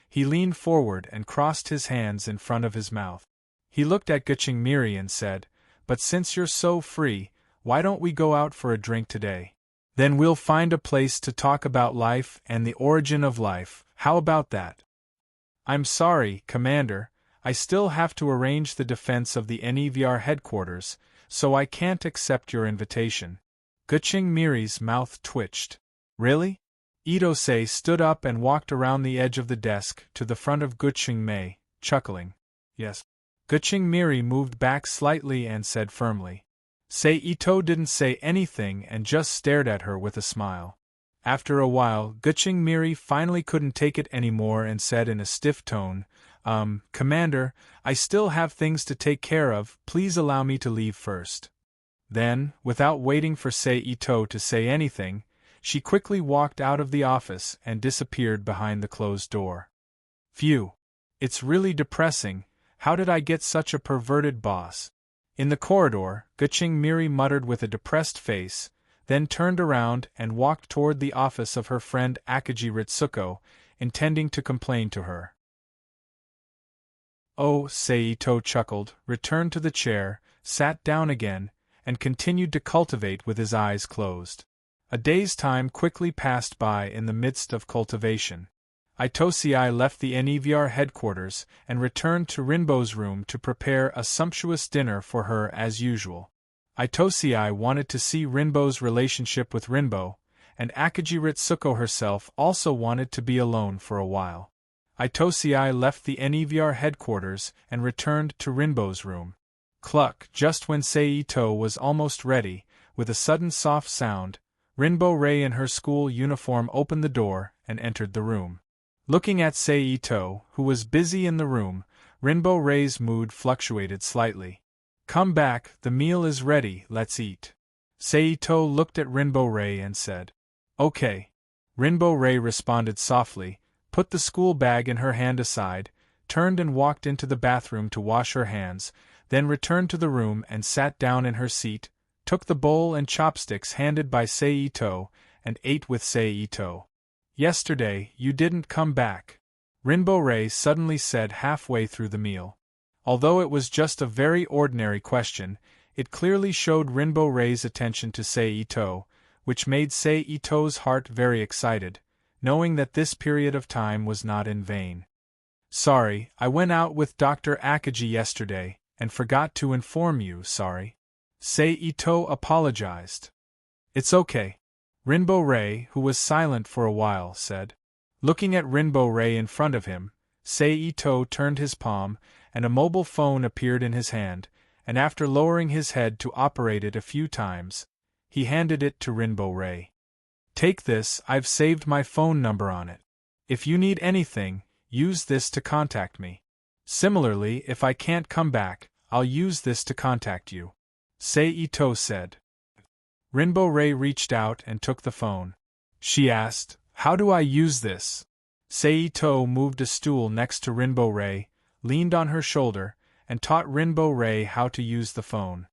He leaned forward and crossed his hands in front of his mouth. He looked at Guching Miri and said, "But since you're so free, why don't we go out for a drink today? Then we'll find a place to talk about life and the origin of life, how about that?" "I'm sorry, Commander, I still have to arrange the defense of the NEVR headquarters, so I can't accept your invitation." Guching Miri's mouth twitched. "Really?" Ito-sei stood up and walked around the edge of the desk to the front of Guching Mei, chuckling. "Yes." Guching Miri moved back slightly and said firmly. Seito didn't say anything and just stared at her with a smile. After a while, Guching Miri finally couldn't take it anymore and said in a stiff tone, Commander, I still have things to take care of, please allow me to leave first. Then, without waiting for Seito to say anything, she quickly walked out of the office and disappeared behind the closed door. Phew. It's really depressing, how did I get such a perverted boss? In the corridor, Guqing Miri muttered with a depressed face, then turned around and walked toward the office of her friend Akagi Ritsuko, intending to complain to her. Oh, Seito chuckled, returned to the chair, sat down again, and continued to cultivate with his eyes closed. A day's time quickly passed by in the midst of cultivation. Itosei left the NEVR headquarters and returned to Rinbo's room to prepare a sumptuous dinner for her as usual. Itosei wanted to see Rinbo's relationship with Rinbo, and Akagi Ritsuko herself also wanted to be alone for a while. Itosei left the NEVR headquarters and returned to Rinbo's room. Cluck! Just when Seito was almost ready, with a sudden soft sound, Rinbo Rei in her school uniform opened the door and entered the room. Looking at Seito, who was busy in the room, Rinbo Rei's mood fluctuated slightly. Come back, the meal is ready, let's eat. Seito looked at Rinbo Rei and said, Okay. Rinbo Rei responded softly, put the school bag in her hand aside, turned and walked into the bathroom to wash her hands, then returned to the room and sat down in her seat, took the bowl and chopsticks handed by Seito, and ate with Seito. Yesterday, you didn't come back, Rinbo Rei suddenly said halfway through the meal. Although it was just a very ordinary question, it clearly showed Rinbo Rei's attention to Seito, which made Seito's heart very excited, knowing that this period of time was not in vain. Sorry, I went out with Dr. Akagi yesterday, and forgot to inform you, sorry. Seito apologized. It's okay. Rinbo Rei, who was silent for a while, said. Looking at Rinbo Rei in front of him, Seito turned his palm, and a mobile phone appeared in his hand, and after lowering his head to operate it a few times, he handed it to Rinbo Rei. Take this, I've saved my phone number on it. If you need anything, use this to contact me. Similarly, if I can't come back, I'll use this to contact you. Seito said. Rinbo Rei reached out and took the phone. She asked, How do I use this? Seito moved a stool next to Rinbo Rei, leaned on her shoulder, and taught Rinbo Rei how to use the phone.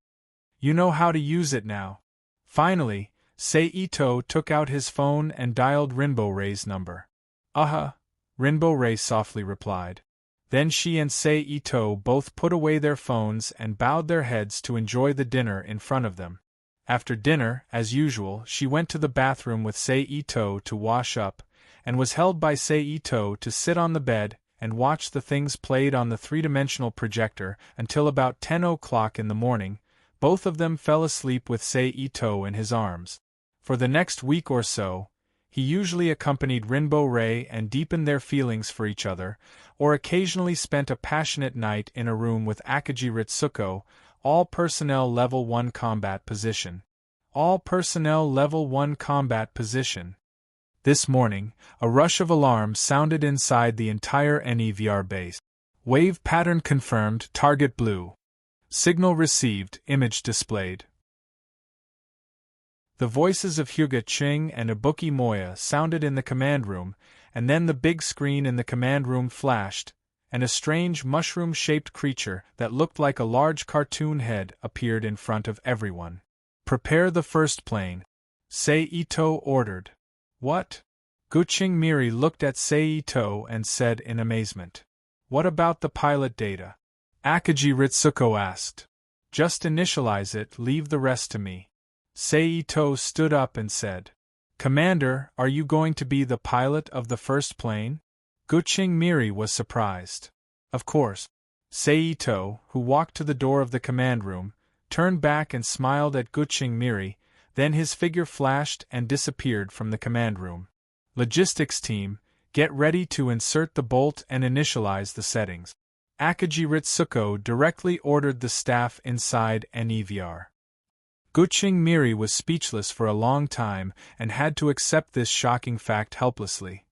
You know how to use it now. Finally, Seito took out his phone and dialed Rinbo Rei's number. Rinbo Rei softly replied. Then she and Seito both put away their phones and bowed their heads to enjoy the dinner in front of them. After dinner, as usual, she went to the bathroom with Seito to wash up, and was held by Seito to sit on the bed and watch the things played on the three-dimensional projector until about 10 o'clock in the morning. Both of them fell asleep with Seito in his arms. For the next week or so, he usually accompanied Rinbo Rei and deepened their feelings for each other, or occasionally spent a passionate night in a room with Akagi Ritsuko, all personnel level 1 combat position. All personnel level 1 combat position. This morning, a rush of alarms sounded inside the entire NEVR base. Wave pattern confirmed, target blue. Signal received, image displayed. The voices of Hyuga Ching and Ibuki Moya sounded in the command room, and then the big screen in the command room flashed, and a strange mushroom-shaped creature that looked like a large cartoon head appeared in front of everyone. Prepare the first plane, Seito ordered. What? Guqing Miri looked at Seito and said in amazement. What about the pilot data? Akagi Ritsuko asked. Just initialize it, leave the rest to me. Seito stood up and said. Commander, are you going to be the pilot of the first plane? Guqing Miri was surprised. Of course. Seito, who walked to the door of the command room, turned back and smiled at Guqing Miri, then his figure flashed and disappeared from the command room. Logistics team, get ready to insert the bolt and initialize the settings. Akagi Ritsuko directly ordered the staff inside NEVR. Guqing Miri was speechless for a long time and had to accept this shocking fact helplessly.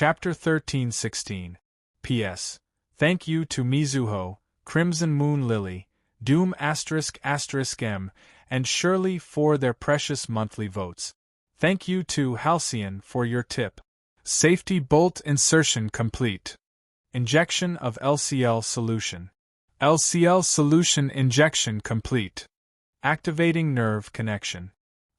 Chapter 13-16. P.S. Thank you to Mizuho, Crimson Moon Lily, Doom **M, and Shirley for their precious monthly votes. Thank you to Halcyon for your tip. Safety bolt insertion complete. Injection of LCL solution. LCL solution injection complete. Activating nerve connection.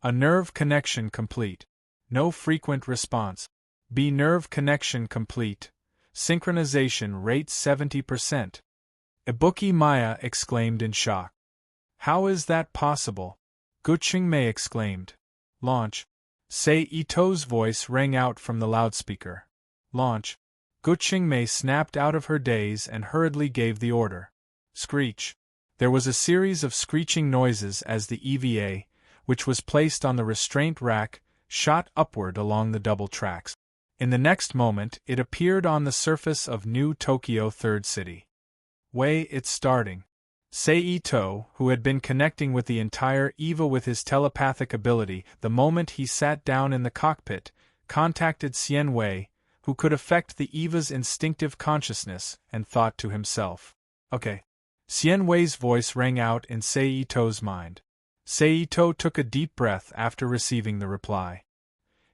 A nerve connection complete. No frequent response. B nerve connection complete. Synchronization rate 70%. Ibuki Maya exclaimed in shock. How is that possible? Guqingmei exclaimed. Launch. Sei Ito's voice rang out from the loudspeaker. Launch. Guqingmei snapped out of her daze and hurriedly gave the order. Screech. There was a series of screeching noises as the EVA, which was placed on the restraint rack, shot upward along the double tracks. In the next moment, it appeared on the surface of New Tokyo Third City. It's starting. Sei Ito, who had been connecting with the entire EVA with his telepathic ability the moment he sat down in the cockpit, contacted Xian Wei, who could affect the EVA's instinctive consciousness, and thought to himself. Okay. Xian Wei's voice rang out in Sei Ito's mind. Sei Ito took a deep breath after receiving the reply.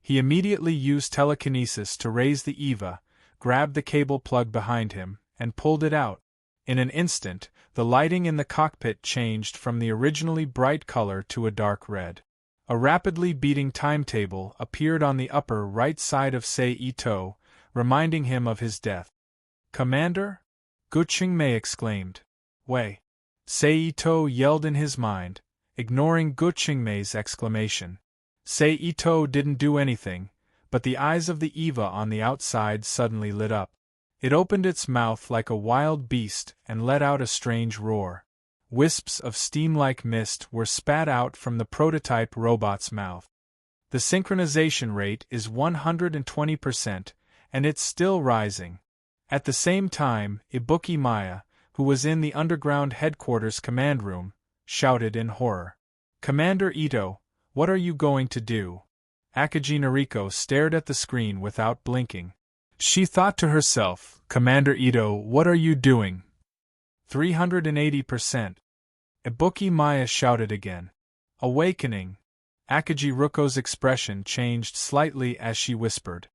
He immediately used telekinesis to raise the EVA, grabbed the cable plug behind him, and pulled it out. In an instant, the lighting in the cockpit changed from the originally bright color to a dark red. A rapidly beating timetable appeared on the upper right side of Sei Ito, reminding him of his death. Commander? Guqingmei exclaimed. Wei. Sei Ito yelled in his mind, ignoring Guqingmei's exclamation. Sei Ito didn't do anything, but the eyes of the EVA on the outside suddenly lit up. It opened its mouth like a wild beast and let out a strange roar. Wisps of steam-like mist were spat out from the prototype robot's mouth. The synchronization rate is 120%, and it's still rising. At the same time, Ibuki Maya, who was in the underground headquarters command room, shouted in horror. Commander Ito, what are you going to do? Akagi Noriko stared at the screen without blinking. She thought to herself, Commander Ito, what are you doing? 380%. Ibuki Maya shouted again. Awakening. Akagi Ruko's expression changed slightly as she whispered.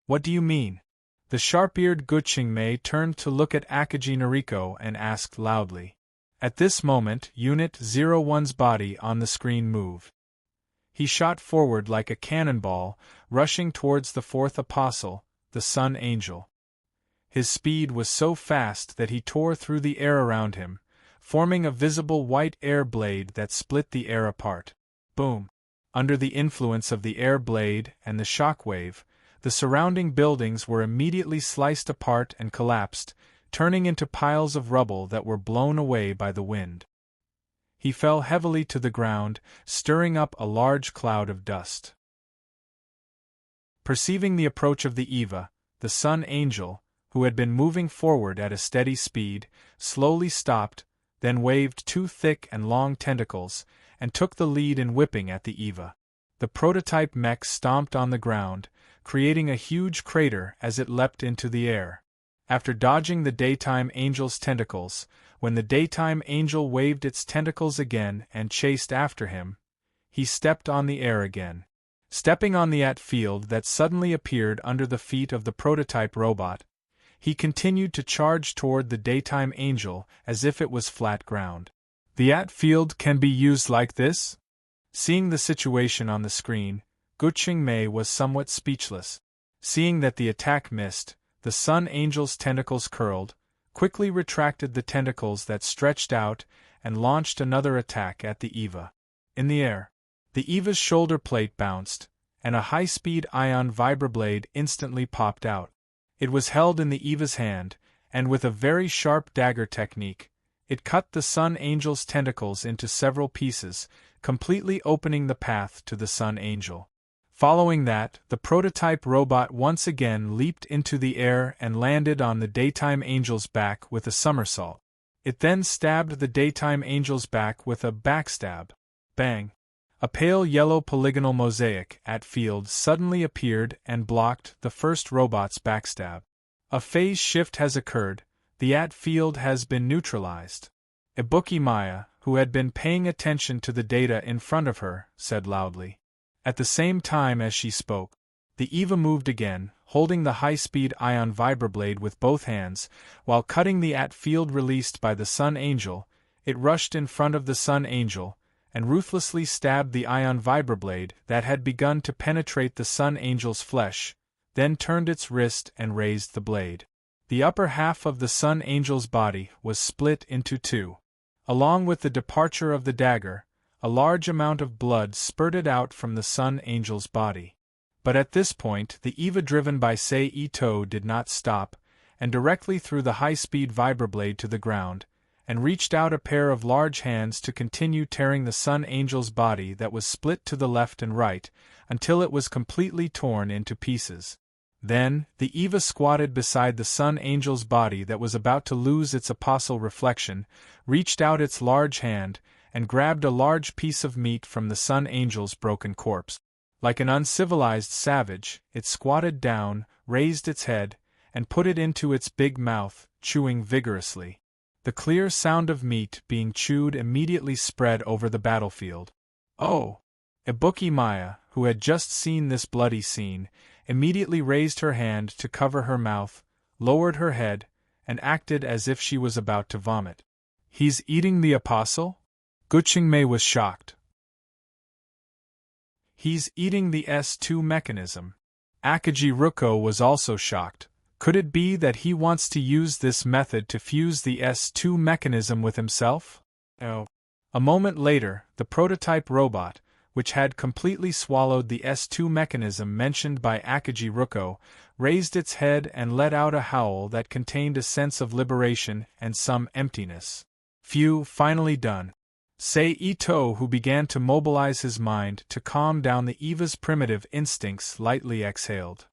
What do you mean? The sharp-eared Guqingmei turned to look at Akagi Noriko and asked loudly. At this moment, Unit 01's body on the screen moved. He shot forward like a cannonball, rushing towards the fourth apostle, the Sun Angel. His speed was so fast that he tore through the air around him, forming a visible white air blade that split the air apart. Boom! Under the influence of the air blade and the shock wave, the surrounding buildings were immediately sliced apart and collapsed, turning into piles of rubble that were blown away by the wind. He fell heavily to the ground, stirring up a large cloud of dust. Perceiving the approach of the EVA, the Sun Angel, who had been moving forward at a steady speed, slowly stopped, then waved two thick and long tentacles, and took the lead in whipping at the EVA. The prototype mech stomped on the ground, creating a huge crater as it leapt into the air. After dodging the Daytime Angel's tentacles, when the Daytime Angel waved its tentacles again and chased after him, he stepped on the air again. Stepping on the field that suddenly appeared under the feet of the prototype robot, he continued to charge toward the Daytime Angel as if it was flat ground. The field can be used like this? Seeing the situation on the screen, Guqingmei was somewhat speechless. Seeing that the attack missed, the Sun Angel's tentacles curled, quickly retracted the tentacles that stretched out, and launched another attack at the EVA. In the air, the EVA's shoulder plate bounced, and a high-speed ion vibroblade instantly popped out. It was held in the EVA's hand, and with a very sharp dagger technique, it cut the Sun Angel's tentacles into several pieces, completely opening the path to the Sun Angel. Following that, the prototype robot once again leaped into the air and landed on the Daytime Angel's back with a somersault. It then stabbed the Daytime Angel's back with a backstab. Bang! A pale yellow polygonal mosaic at field suddenly appeared and blocked the first robot's backstab. A phase shift has occurred, the at field has been neutralized. Ibuki Maya, who had been paying attention to the data in front of her, said loudly. At the same time as she spoke, the Eva moved again, holding the high-speed ion vibroblade with both hands, while cutting the at field released by the Sun Angel. It rushed in front of the Sun Angel, and ruthlessly stabbed the ion vibroblade that had begun to penetrate the Sun Angel's flesh, then turned its wrist and raised the blade. The upper half of the Sun Angel's body was split into two. Along with the departure of the dagger, a large amount of blood spurted out from the Sun Angel's body. But at this point the Eva driven by Sei Ito did not stop, and directly threw the high-speed vibroblade to the ground, and reached out a pair of large hands to continue tearing the Sun Angel's body that was split to the left and right, until it was completely torn into pieces. Then, the Eva squatted beside the Sun Angel's body that was about to lose its apostle reflection, reached out its large hand, and grabbed a large piece of meat from the Sun Angel's broken corpse. Like an uncivilized savage, it squatted down, raised its head, and put it into its big mouth, chewing vigorously. The clear sound of meat being chewed immediately spread over the battlefield. Oh! Ibuki Maya, who had just seen this bloody scene, immediately raised her hand to cover her mouth, lowered her head, and acted as if she was about to vomit. He's eating the apostle? Guqingmei was shocked. He's eating the S2 mechanism. Akaji Ruko was also shocked. Could it be that he wants to use this method to fuse the S2 mechanism with himself? Oh. A moment later, the prototype robot, which had completely swallowed the S2 mechanism mentioned by Akaji Ruko, raised its head and let out a howl that contained a sense of liberation and some emptiness. Phew, finally done. Sei Ito, who began to mobilize his mind to calm down the Eva's primitive instincts, lightly exhaled.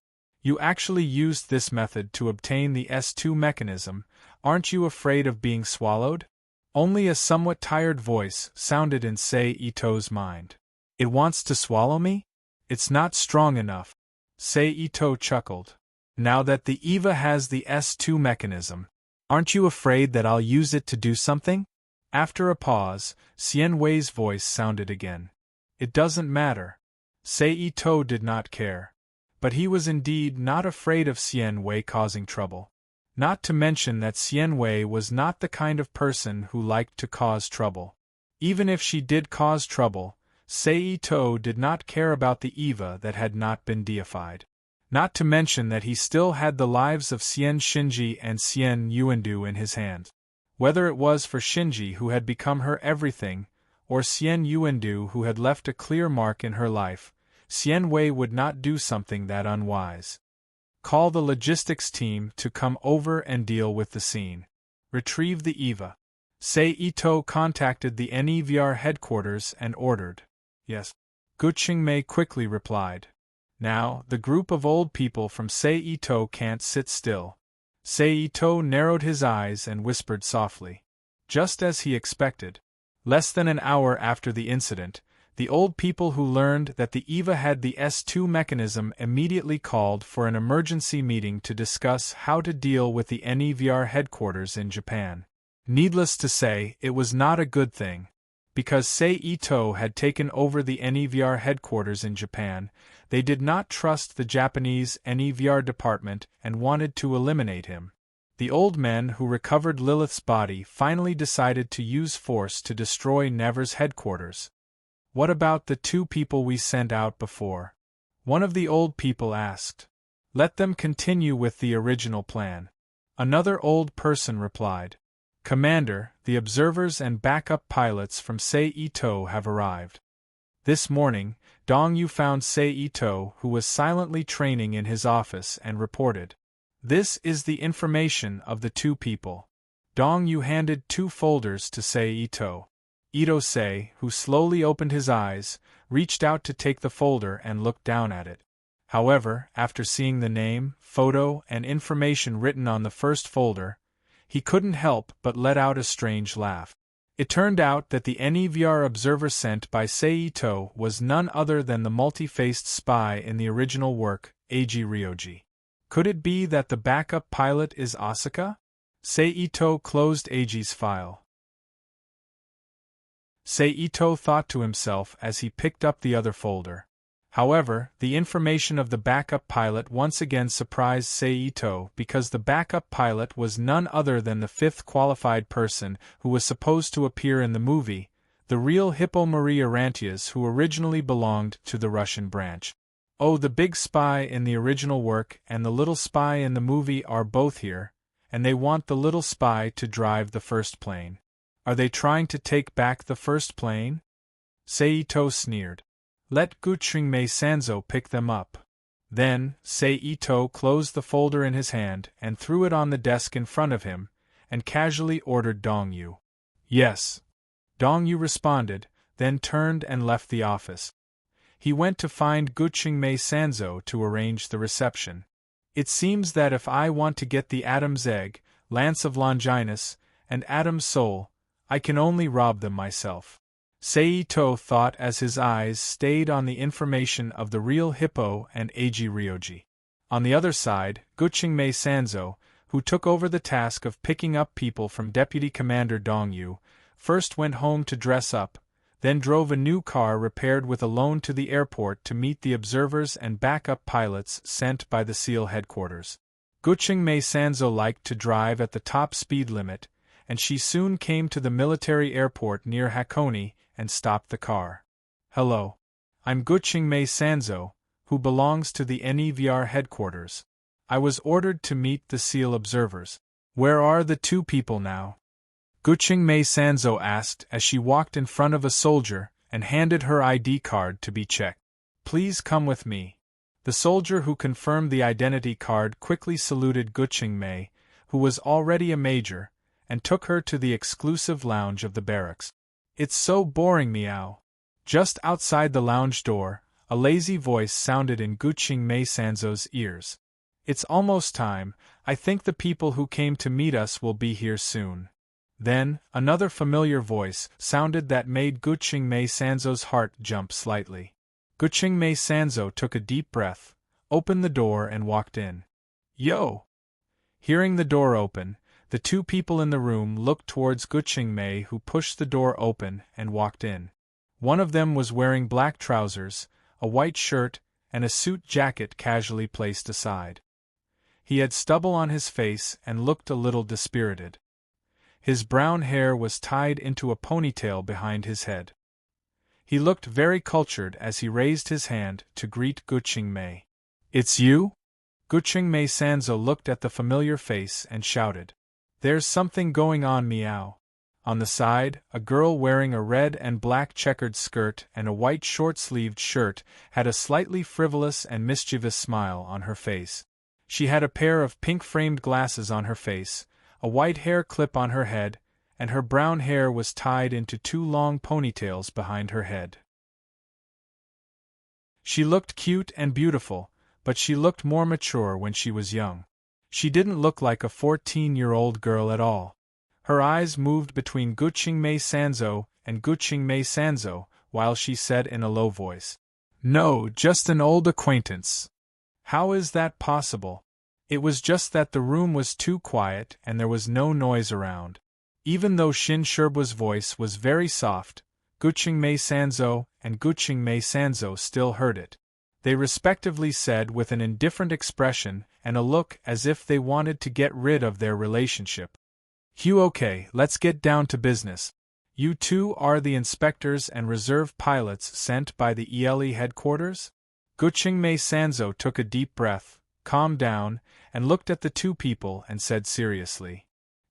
You actually used this method to obtain the S2 mechanism, aren't you afraid of being swallowed? Only a somewhat tired voice sounded in Sei Ito's mind. It wants to swallow me? It's not strong enough. Sei Ito chuckled. Now that the Eva has the S2 mechanism, aren't you afraid that I'll use it to do something? After a pause, Xian Wei's voice sounded again. It doesn't matter. Sei Ito did not care. But he was indeed not afraid of Xian Wei causing trouble. Not to mention that Xian Wei was not the kind of person who liked to cause trouble. Even if she did cause trouble, Sei Ito did not care about the Eva that had not been deified. Not to mention that he still had the lives of Xian Shinji and Xian Yuandu in his hands. Whether it was for Shinji who had become her everything, or Xian Yuandu who had left a clear mark in her life, Xian Wei would not do something that unwise. Call the logistics team to come over and deal with the scene. Retrieve the Eva. Sei Ito contacted the NEVR headquarters and ordered. Yes. Guqingmei quickly replied. Now, the group of old people from Sei Ito can't sit still. Sei Ito narrowed his eyes and whispered softly. Just as he expected. Less than an hour after the incident, the old people who learned that the Eva had the S2 mechanism immediately called for an emergency meeting to discuss how to deal with the NEVR headquarters in Japan. Needless to say, it was not a good thing. Because Sei Ito had taken over the NEVR headquarters in Japan, they did not trust the Japanese NEVR department and wanted to eliminate him. The old men who recovered Lilith's body finally decided to use force to destroy Never's headquarters. What about the two people we sent out before? One of the old people asked. Let them continue with the original plan. Another old person replied. Commander, the observers and backup pilots from Sei Ito have arrived. This morning, Dong Yu found Sei Ito, who was silently training in his office, and reported. This is the information of the two people. Dong Yu handed 2 folders to Sei Ito. Ito Sei, who slowly opened his eyes, reached out to take the folder and looked down at it. However, after seeing the name, photo, and information written on the first folder, he couldn't help but let out a strange laugh. It turned out that the NEVR observer sent by Seito was none other than the multi-faced spy in the original work, Eiji Ryoji. Could it be that the backup pilot is Asuka? Seito closed Eiji's file. Seito thought to himself as he picked up the other folder. However, the information of the backup pilot once again surprised Seito because the backup pilot was none other than the fifth qualified person who was supposed to appear in the movie, the real Hippo Marie Arantius who originally belonged to the Russian branch. Oh, the big spy in the original work and the little spy in the movie are both here, and they want the little spy to drive the first plane. Are they trying to take back the first plane? Seito sneered. Let Guchingmei Sanzo pick them up. Then, Seito closed the folder in his hand and threw it on the desk in front of him, and casually ordered Dongyu. Yes. Dongyu responded, then turned and left the office. He went to find Guchingmei Sanzo to arrange the reception. It seems that if I want to get the Adam's egg, Lance of Longinus, and Adam's soul, I can only rob them myself. Seito thought as his eyes stayed on the information of the real Hippo and Eiji Ryoji. On the other side, Guchingmei Sanzo, who took over the task of picking up people from Deputy Commander Dongyu, first went home to dress up, then drove a new car repaired with a loan to the airport to meet the observers and backup pilots sent by the SEAL headquarters. Guchingmei Sanzo liked to drive at the top speed limit, and she soon came to the military airport near Hakone and stopped the car. Hello. I'm Guchingmei Sanzo, who belongs to the NEVR headquarters. I was ordered to meet the SEAL observers. Where are the two people now? Guchingmei Sanzo asked as she walked in front of a soldier and handed her ID card to be checked. Please come with me. The soldier who confirmed the identity card quickly saluted Guchingmei, who was already a major, and took her to the exclusive lounge of the barracks. It's so boring, meow. Just outside the lounge door, a lazy voice sounded in Guchingmei Sanzo's ears. It's almost time. I think the people who came to meet us will be here soon. Then, another familiar voice sounded that made Guchingmei Sanzo's heart jump slightly. Guchingmei Sanzo took a deep breath, opened the door and walked in. Yo! Hearing the door open, the two people in the room looked towards Guchingmei, who pushed the door open and walked in. One of them was wearing black trousers, a white shirt, and a suit jacket casually placed aside. He had stubble on his face and looked a little dispirited. His brown hair was tied into a ponytail behind his head. He looked very cultured as he raised his hand to greet Guchingmei. It's you? Guchingmei Sanzo looked at the familiar face and shouted. There's something going on, meow. On the side, a girl wearing a red and black checkered skirt and a white short-sleeved shirt had a slightly frivolous and mischievous smile on her face. She had a pair of pink-framed glasses on her face, a white hair clip on her head, and her brown hair was tied into two long ponytails behind her head. She looked cute and beautiful, but she looked more mature when she was young. She didn't look like a 14-year-old girl at all. Her eyes moved between Guchingmei Sanzo and Guchingmei Sanzo, while she said in a low voice, "No, just an old acquaintance." How is that possible? It was just that the room was too quiet and there was no noise around. Even though Shin Sherbua's voice was very soft, Guchingmei Sanzo and Guchingmei Sanzo still heard it. They respectively said with an indifferent expression and a look as if they wanted to get rid of their relationship. Okay, let's get down to business. You two are the inspectors and reserve pilots sent by the ELE headquarters? Guchingmei Sanzo took a deep breath, calmed down, and looked at the two people and said seriously.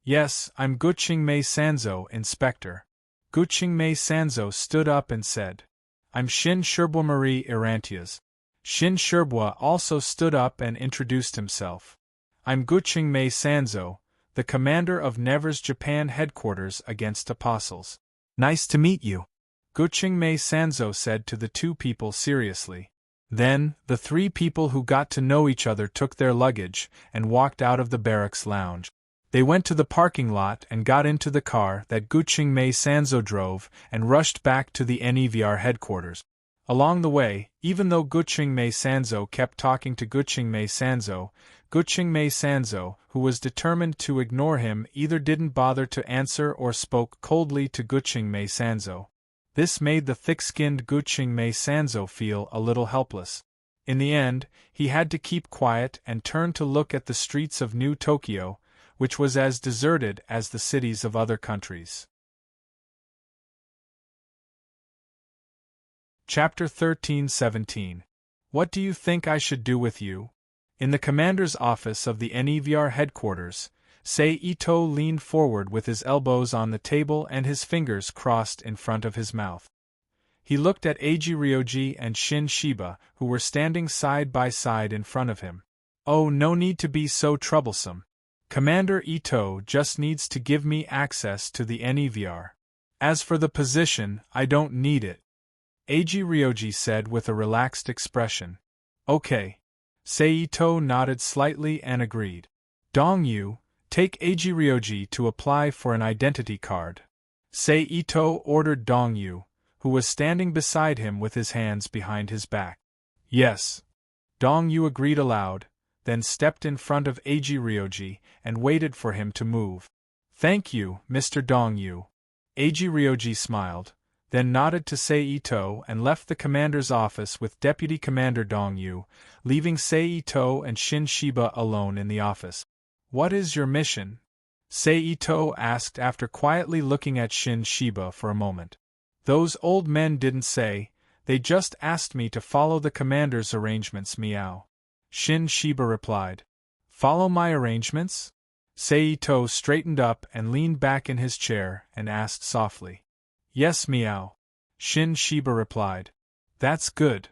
Yes, I'm Guchingmei Sanzo, Inspector. Guchingmei Sanzo stood up and said. I'm Shin Sherbua Marie Irantias. Shin Sherbua also stood up and introduced himself. I'm Guchingmei Sanzo, the commander of Nevers Japan headquarters against apostles. Nice to meet you. Guchingmei Sanzo said to the two people seriously. Then, the three people who got to know each other took their luggage and walked out of the barracks lounge. They went to the parking lot and got into the car that Guqingmei Sanzo drove and rushed back to the NEVR headquarters. Along the way, even though Guqingmei Sanzo kept talking to Guqingmei Sanzo, who was determined to ignore him, either didn't bother to answer or spoke coldly to Guqingmei Sanzo. This made the thick-skinned Guqingmei Sanzo feel a little helpless. In the end, he had to keep quiet and turn to look at the streets of New Tokyo, which was as deserted as the cities of other countries. Chapter 13-17. What do you think I should do with you? In the commander's office of the NEVR headquarters, Sei Ito leaned forward with his elbows on the table and his fingers crossed in front of his mouth. He looked at Eiji Ryoji and Shin Shiba, who were standing side by side in front of him. Oh, no need to be so troublesome. Commander Ito just needs to give me access to the NEVR. As for the position, I don't need it. Eiji Ryoji said with a relaxed expression. Okay. Sei Ito nodded slightly and agreed. Dong-yu, take Eiji Ryoji to apply for an identity card. Sei Ito ordered Dong-yu, who was standing beside him with his hands behind his back. Yes. Dong-yu agreed aloud, then stepped in front of Eiji Ryoji and waited for him to move. Thank you, Mr. Dong-yu. Eiji Ryoji smiled, then nodded to Sei Ito and left the commander's office with Deputy Commander Dong-yu, leaving Sei Ito and Shin Shiba alone in the office. What is your mission? Sei Ito asked after quietly looking at Shin Shiba for a moment. Those old men didn't say, they just asked me to follow the commander's arrangements, meow. Shin Shiba replied. Follow my arrangements? Sei Ito straightened up and leaned back in his chair and asked softly. Yes, meow. Shin Shiba replied. That's good.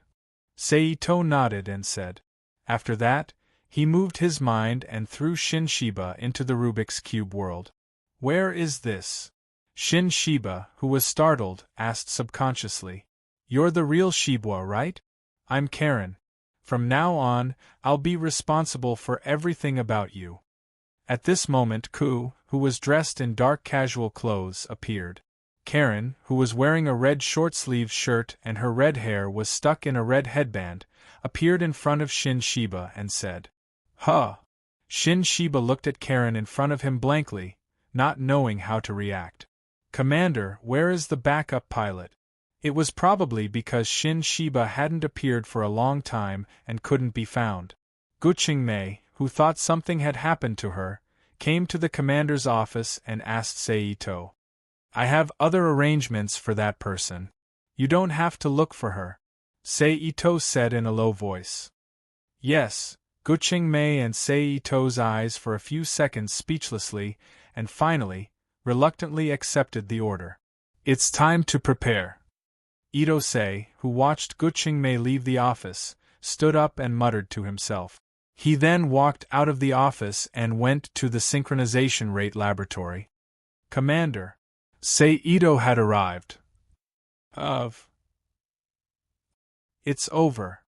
Sei Ito nodded and said. After that, he moved his mind and threw Shin Shiba into the Rubik's Cube world. Where is this? Shin Shiba, who was startled, asked subconsciously. You're the real Shiba, right? I'm Karen. From now on, I'll be responsible for everything about you. At this moment Ku, who was dressed in dark casual clothes, appeared. Karen, who was wearing a red short-sleeved shirt and her red hair was stuck in a red headband, appeared in front of Shin Shiba and said, Huh! Shin Shiba looked at Karen in front of him blankly, not knowing how to react. Commander, where is the backup pilot? It was probably because Shin Shiba hadn't appeared for a long time and couldn't be found. Guqingmei, who thought something had happened to her, came to the commander's office and asked Sei Ito. I have other arrangements for that person. You don't have to look for her. Sei Ito said in a low voice. Yes, Guqingmei and Sei Ito's eyes for a few seconds speechlessly, and finally, reluctantly accepted the order. It's time to prepare. Ito Sei, who watched Guqingmei leave the office, stood up and muttered to himself. He then walked out of the office and went to the synchronization rate laboratory. Commander. Sei Ito had arrived. It's over,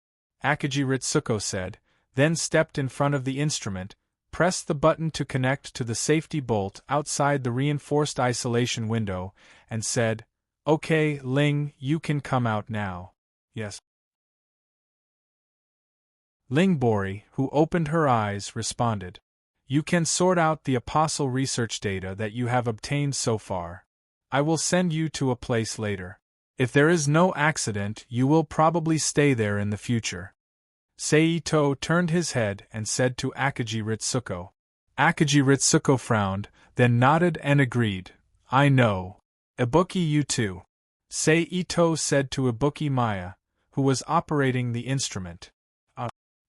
Akagi Ritsuko said, then stepped in front of the instrument, pressed the button to connect to the safety bolt outside the reinforced isolation window, and said, Okay, Ling, you can come out now. Yes. Ling Bori, who opened her eyes, responded. You can sort out the Apostle research data that you have obtained so far. I will send you to a place later. If there is no accident, you will probably stay there in the future. Sei Ito turned his head and said to Akagi Ritsuko. Akagi Ritsuko frowned, then nodded and agreed. I know. Ibuki you too. Sei Ito said to Ibuki Maya, who was operating the instrument.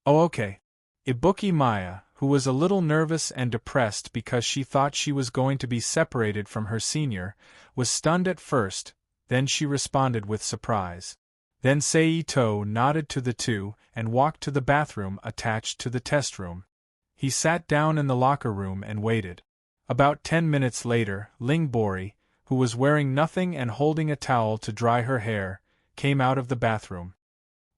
Oh okay. Ibuki Maya, who was a little nervous and depressed because she thought she was going to be separated from her senior, was stunned at first, then she responded with surprise. Then Sei Ito nodded to the two and walked to the bathroom attached to the test room. He sat down in the locker room and waited. About 10 minutes later, Ling Bori, who was wearing nothing and holding a towel to dry her hair, came out of the bathroom.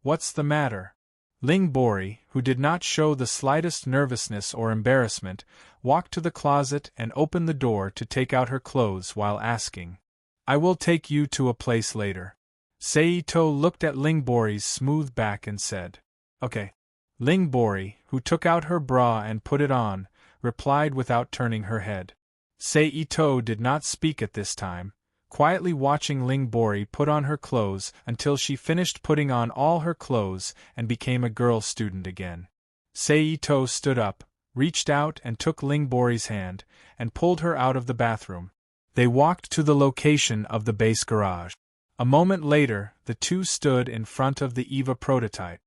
What's the matter? Ling Bori, who did not show the slightest nervousness or embarrassment, walked to the closet and opened the door to take out her clothes while asking, "I will take you to a place later." Seito looked at Ling Bori's smooth back and said, "Okay." Ling Bori, who took out her bra and put it on, replied without turning her head. Seito did not speak at this time, quietly watching Ling Bori put on her clothes until she finished putting on all her clothes and became a girl student again. Seito stood up, reached out and took Ling Bori's hand, and pulled her out of the bathroom. They walked to the location of the base garage. A moment later, the two stood in front of the Eva prototype.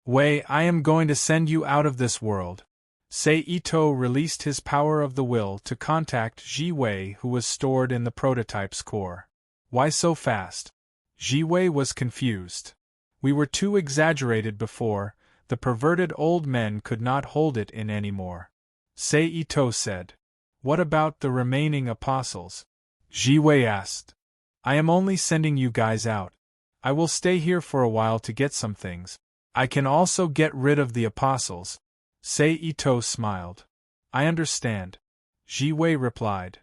"Wei, I am going to send you out of this world." Seito released his power of the will to contact Ji Wei, who was stored in the prototype's core. "Why so fast?" Ji Wei was confused. "We were too exaggerated before, the perverted old men could not hold it in anymore." Seito said. "What about the remaining apostles?" Ji Wei asked. "I am only sending you guys out. I will stay here for a while to get some things. I can also get rid of the apostles." Seito smiled. "I understand." Ji Wei replied.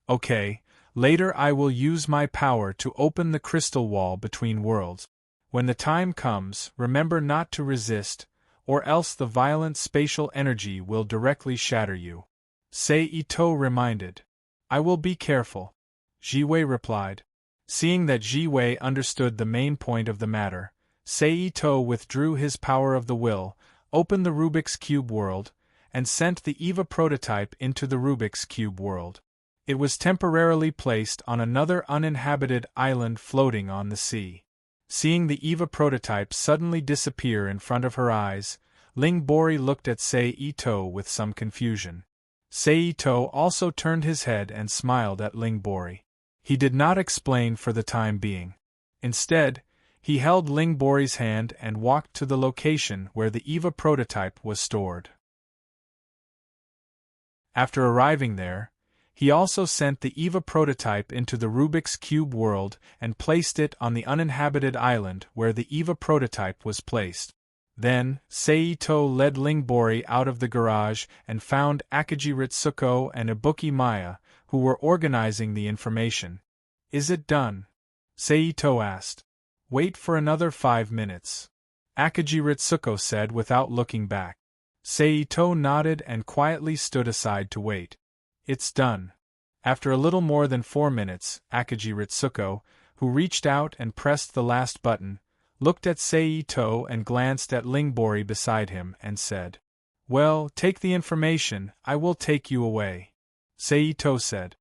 "Okay, later I will use my power to open the crystal wall between worlds. When the time comes, remember not to resist, or else the violent spatial energy will directly shatter you." Seito reminded. "I will be careful." Ji Wei replied. Seeing that Ji Wei understood the main point of the matter, Seito withdrew his power of the will, opened the Rubik's Cube world, and sent the Eva prototype into the Rubik's Cube world. It was temporarily placed on another uninhabited island floating on the sea. Seeing the Eva prototype suddenly disappear in front of her eyes, Ling Bori looked at Seito with some confusion. Seito also turned his head and smiled at Ling Bori. He did not explain for the time being. Instead, he held Ling Bori's hand and walked to the location where the Eva prototype was stored. After arriving there, he also sent the Eva prototype into the Rubik's Cube world and placed it on the uninhabited island where the Eva prototype was placed. Then, Seito led Ling Bori out of the garage and found Akagi Ritsuko and Ibuki Maya, who were organizing the information. "Is it done?" Seito asked. "Wait for another 5 minutes," Akagi Ritsuko said without looking back. Seito nodded and quietly stood aside to wait. "It's done." After a little more than 4 minutes, Akagi Ritsuko, who reached out and pressed the last button, looked at Seito and glanced at Ling Bori beside him and said, "Well, take the information, I will take you away," Seito said.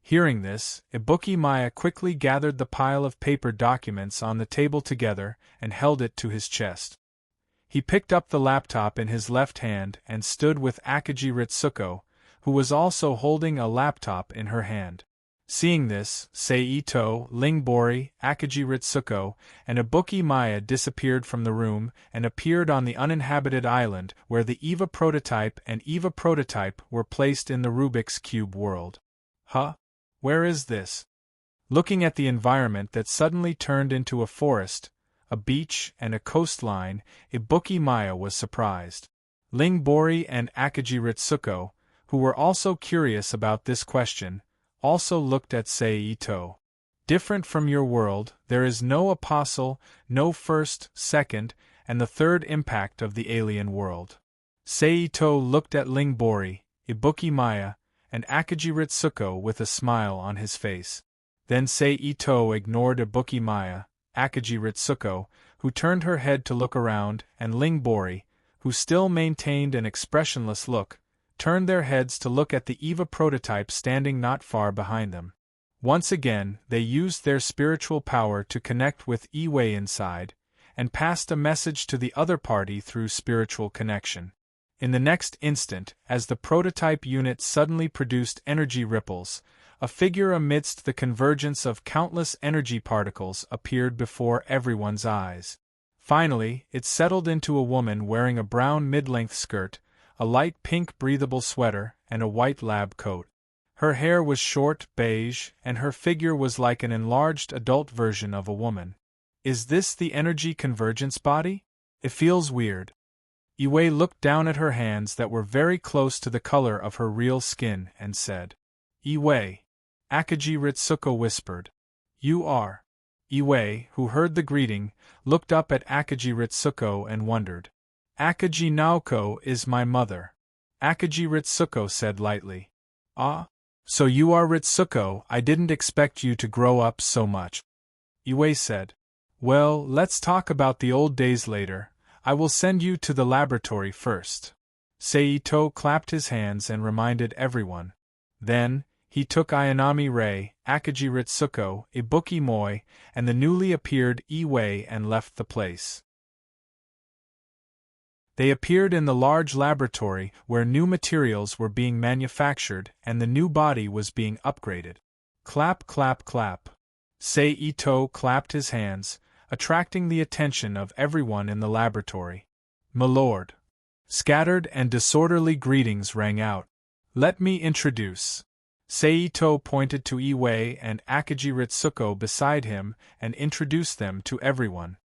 Hearing this, Ibuki Maya quickly gathered the pile of paper documents on the table together and held it to his chest. He picked up the laptop in his left hand and stood with Akagi Ritsuko, who was also holding a laptop in her hand. Seeing this, Seito, Ling Bori, Akagi Ritsuko, and Ibuki Maya disappeared from the room and appeared on the uninhabited island where the Eva prototype and Eva prototype were placed in the Rubik's Cube world. "Huh? Where is this?" Looking at the environment that suddenly turned into a forest, a beach, and a coastline, Ibuki Maya was surprised. Ling Bori and Akagi Ritsuko, who were also curious about this question, also looked at Seito. "Different from your world, there is no apostle, no first, second, and the third impact of the alien world." Seito looked at Ling Bori, Ibuki Maya, and Akagi Ritsuko with a smile on his face. Then Seito ignored Ibuki Maya, Akagi Ritsuko, who turned her head to look around, and Ling Bori, who still maintained an expressionless look, turned their heads to look at the Eva prototype standing not far behind them. Once again, they used their spiritual power to connect with Iwei inside, and passed a message to the other party through spiritual connection. In the next instant, as the prototype unit suddenly produced energy ripples, a figure amidst the convergence of countless energy particles appeared before everyone's eyes. Finally, it settled into a woman wearing a brown mid-length skirt, a light pink breathable sweater, and a white lab coat. Her hair was short, beige, and her figure was like an enlarged adult version of a woman. "Is this the energy convergence body?" It feels weird. Iway looked down at her hands that were very close to the color of her real skin and said, Iway. Akaji Ritsuko whispered. You are. Iway, who heard the greeting, looked up at Akaji Ritsuko and wondered. Akaji Naoko is my mother. Akaji Ritsuko said lightly. Ah? So you are Ritsuko, I didn't expect you to grow up so much. Iway said. Well, let's talk about the old days later. I will send you to the laboratory first. Seito clapped his hands and reminded everyone. Then, he took Ayanami Rei, Akaji Ritsuko, Ibuki Moi, and the newly appeared Iway and left the place. They appeared in the large laboratory where new materials were being manufactured and the new body was being upgraded. Clap, clap, clap. Seito clapped his hands, attracting the attention of everyone in the laboratory. Milord. Scattered and disorderly greetings rang out. Let me introduce. Seito pointed to Iway and Akaji Ritsuko beside him and introduced them to everyone.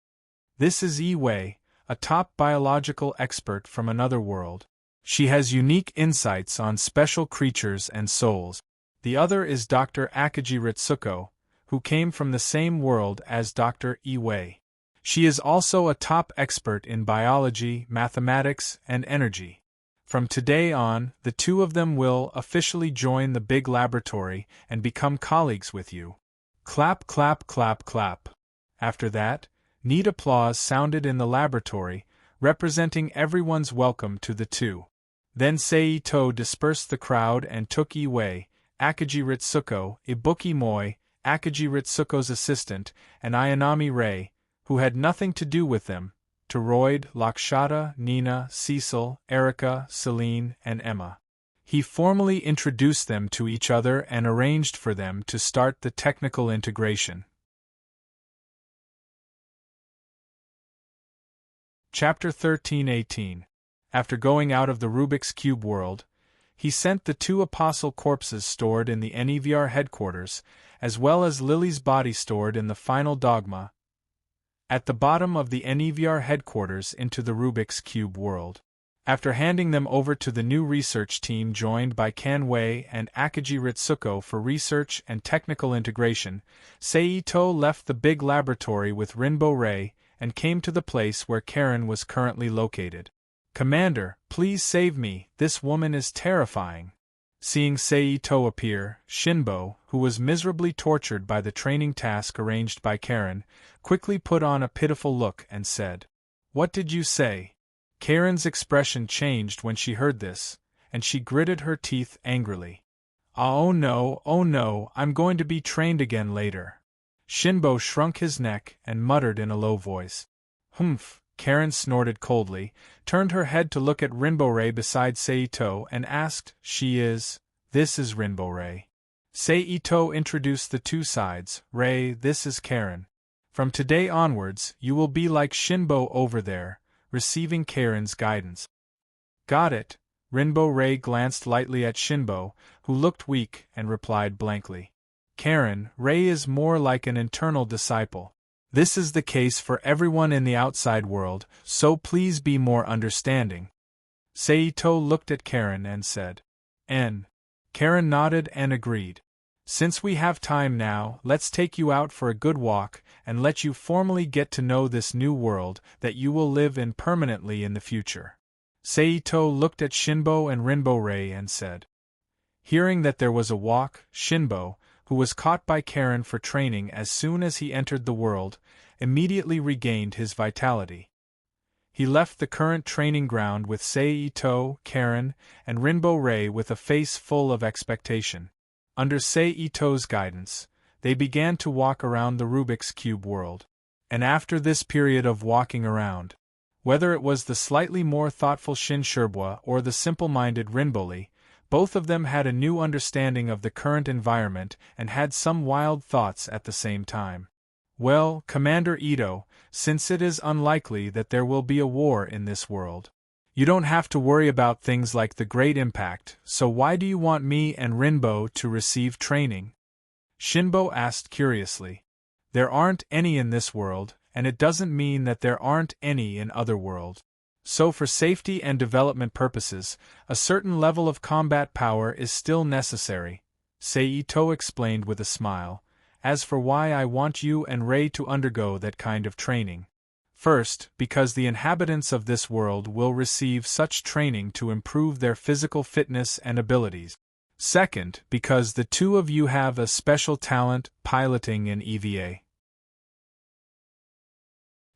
This is Iway, a top biological expert from another world. She has unique insights on special creatures and souls. The other is Dr. Akaji Ritsuko, who came from the same world as Dr. Iway. She is also a top expert in biology, mathematics, and energy. From today on, the two of them will officially join the big laboratory and become colleagues with you. Clap, clap, clap, clap. After that, neat applause sounded in the laboratory, representing everyone's welcome to the two. Then Seito dispersed the crowd and took Iway, Akaji Ritsuko, Ibuki Moi, Akaji Ritsuko's assistant, and Ayanami Rei, who had nothing to do with them, to Royd, Lakshata, Nina, Cecil, Erica, Celine, and Emma. He formally introduced them to each other and arranged for them to start the technical integration. Chapter 13-18. After going out of the Rubik's Cube world, he sent the two apostle corpses stored in the NEVR headquarters, as well as Lily's body stored in the final dogma, at the bottom of the NEVR headquarters into the Rubik's Cube world. After handing them over to the new research team joined by Kanwei and Akaji Ritsuko for research and technical integration, Seito left the big laboratory with Rinbo Rei and came to the place where Karen was currently located. Commander, please save me, this woman is terrifying. Seeing Seito appear, Shinbo, who was miserably tortured by the training task arranged by Karen, quickly put on a pitiful look and said, What did you say? Karen's expression changed when she heard this, and she gritted her teeth angrily. Oh no, I'm going to be trained again later. Shinbo shrunk his neck and muttered in a low voice. Humph. Karen snorted coldly, turned her head to look at Rinbo-Rei beside Seito and asked, This is Rinbo-Rei. Seito introduced the two sides, Rei, this is Karen. From today onwards, you will be like Shinbo over there, receiving Karen's guidance. Got it. Rinbo-Rei glanced lightly at Shinbo, who looked weak, and replied blankly. Karen, Rei is more like an internal disciple. This is the case for everyone in the outside world, so please be more understanding. Seito looked at Karen and said, N. Karen nodded and agreed. Since we have time now, let's take you out for a good walk and let you formally get to know this new world that you will live in permanently in the future. Seito looked at Shinbo and Rinbo-Rei and said. Hearing that there was a walk, Shinbo, who was caught by Karen for training as soon as he entered the world, immediately regained his vitality. He left the current training ground with Seito, Karen, and Rinbo-Rei with a face full of expectation. Under Seito's guidance, they began to walk around the Rubik's Cube world. And after this period of walking around, whether it was the slightly more thoughtful Shin Shirbwa or the simple-minded Rinbo-Li, both of them had a new understanding of the current environment and had some wild thoughts at the same time. Well, Commander Ito, since it is unlikely that there will be a war in this world, you don't have to worry about things like the Great Impact, so why do you want me and Rinbo to receive training? Shinbo asked curiously. There aren't any in this world, and it doesn't mean that there aren't any in other worlds. So for safety and development purposes, a certain level of combat power is still necessary, Seito explained with a smile. As for why I want you and Rei to undergo that kind of training. First, because the inhabitants of this world will receive such training to improve their physical fitness and abilities. Second, because the two of you have a special talent, piloting an EVA.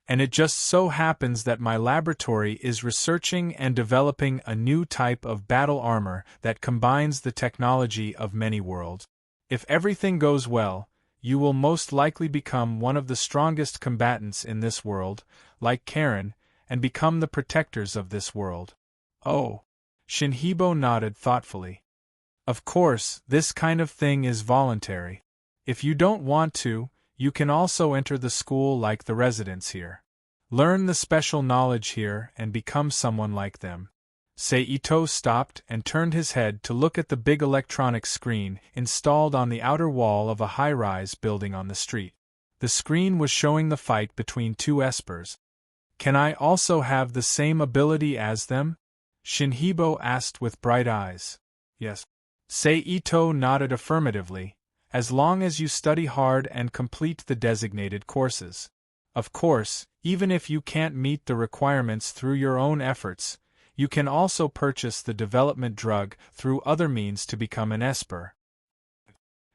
And it just so happens that my laboratory is researching and developing a new type of battle armor that combines the technology of many worlds. If everything goes well, you will most likely become one of the strongest combatants in this world, like Karen, and become the protectors of this world. Oh. Shinhibo nodded thoughtfully. Of course, this kind of thing is voluntary. If you don't want to, you can also enter the school like the residents here. Learn the special knowledge here and become someone like them. Seito stopped and turned his head to look at the big electronic screen installed on the outer wall of a high-rise building on the street. The screen was showing the fight between two espers. Can I also have the same ability as them? Shinhibo asked with bright eyes. Yes. Seito nodded affirmatively, as long as you study hard and complete the designated courses. Of course, even if you can't meet the requirements through your own efforts, you can also purchase the development drug through other means to become an esper.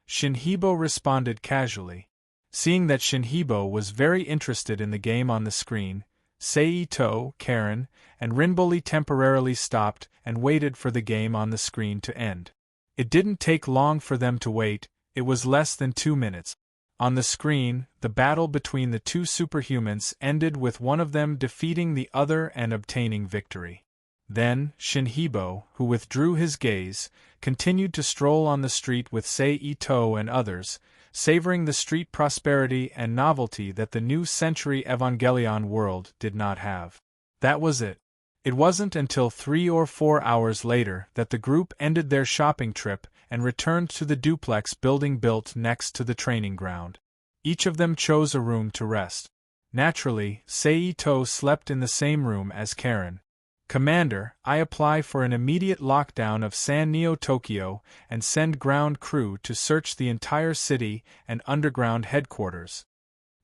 Shinhibo responded casually. Seeing that Shinhibo was very interested in the game on the screen, Seito, Karen, and Rinboli temporarily stopped and waited for the game on the screen to end. It didn't take long for them to wait, it was less than 2 minutes. On the screen, the battle between the two superhumans ended with one of them defeating the other and obtaining victory. Then, Shinhibo, who withdrew his gaze, continued to stroll on the street with Seito and others, savoring the street prosperity and novelty that the new Century Evangelion world did not have. That was it. It wasn't until 3 or 4 hours later that the group ended their shopping trip and returned to the duplex building built next to the training ground. Each of them chose a room to rest. Naturally, Seito slept in the same room as Karen. Commander, I apply for an immediate lockdown of San Neo Tokyo and send ground crew to search the entire city and underground headquarters.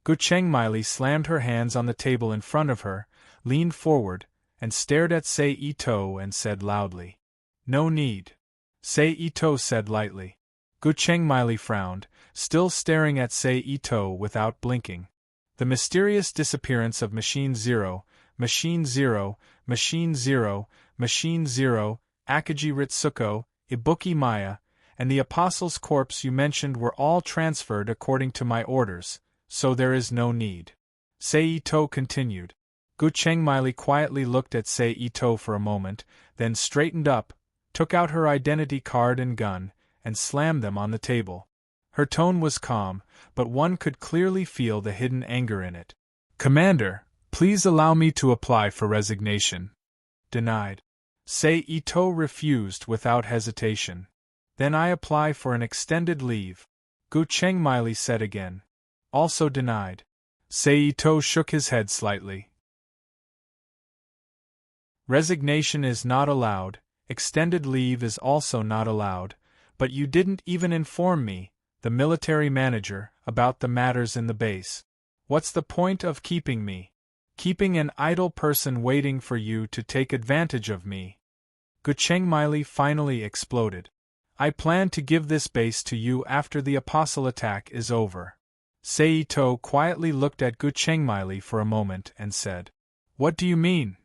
Guchengmili slammed her hands on the table in front of her, leaned forward, and stared at Seito and said loudly. No need. Seito said lightly. Guchengmili frowned, still staring at Seito without blinking. The mysterious disappearance of Machine Zero, Machine Zero, Machine Zero, Machine Zero, Akagi Ritsuko, Ibuki Maya, and the Apostle's corpse you mentioned were all transferred according to my orders, so there is no need. Seito continued. Guchengmili quietly looked at Seito for a moment, then straightened up, took out her identity card and gun, and slammed them on the table. Her tone was calm, but one could clearly feel the hidden anger in it. Commander, please allow me to apply for resignation. Denied. Seito refused without hesitation. Then I apply for an extended leave. Guchengmili said again. Also denied. Seito shook his head slightly. Resignation is not allowed, extended leave is also not allowed, but you didn't even inform me, the military manager, about the matters in the base. What's the point of keeping me? Keeping an idle person waiting for you to take advantage of me? Guchengmili finally exploded. I plan to give this base to you after the Apostle attack is over. Seito quietly looked at Guchengmili for a moment and said, What do you mean?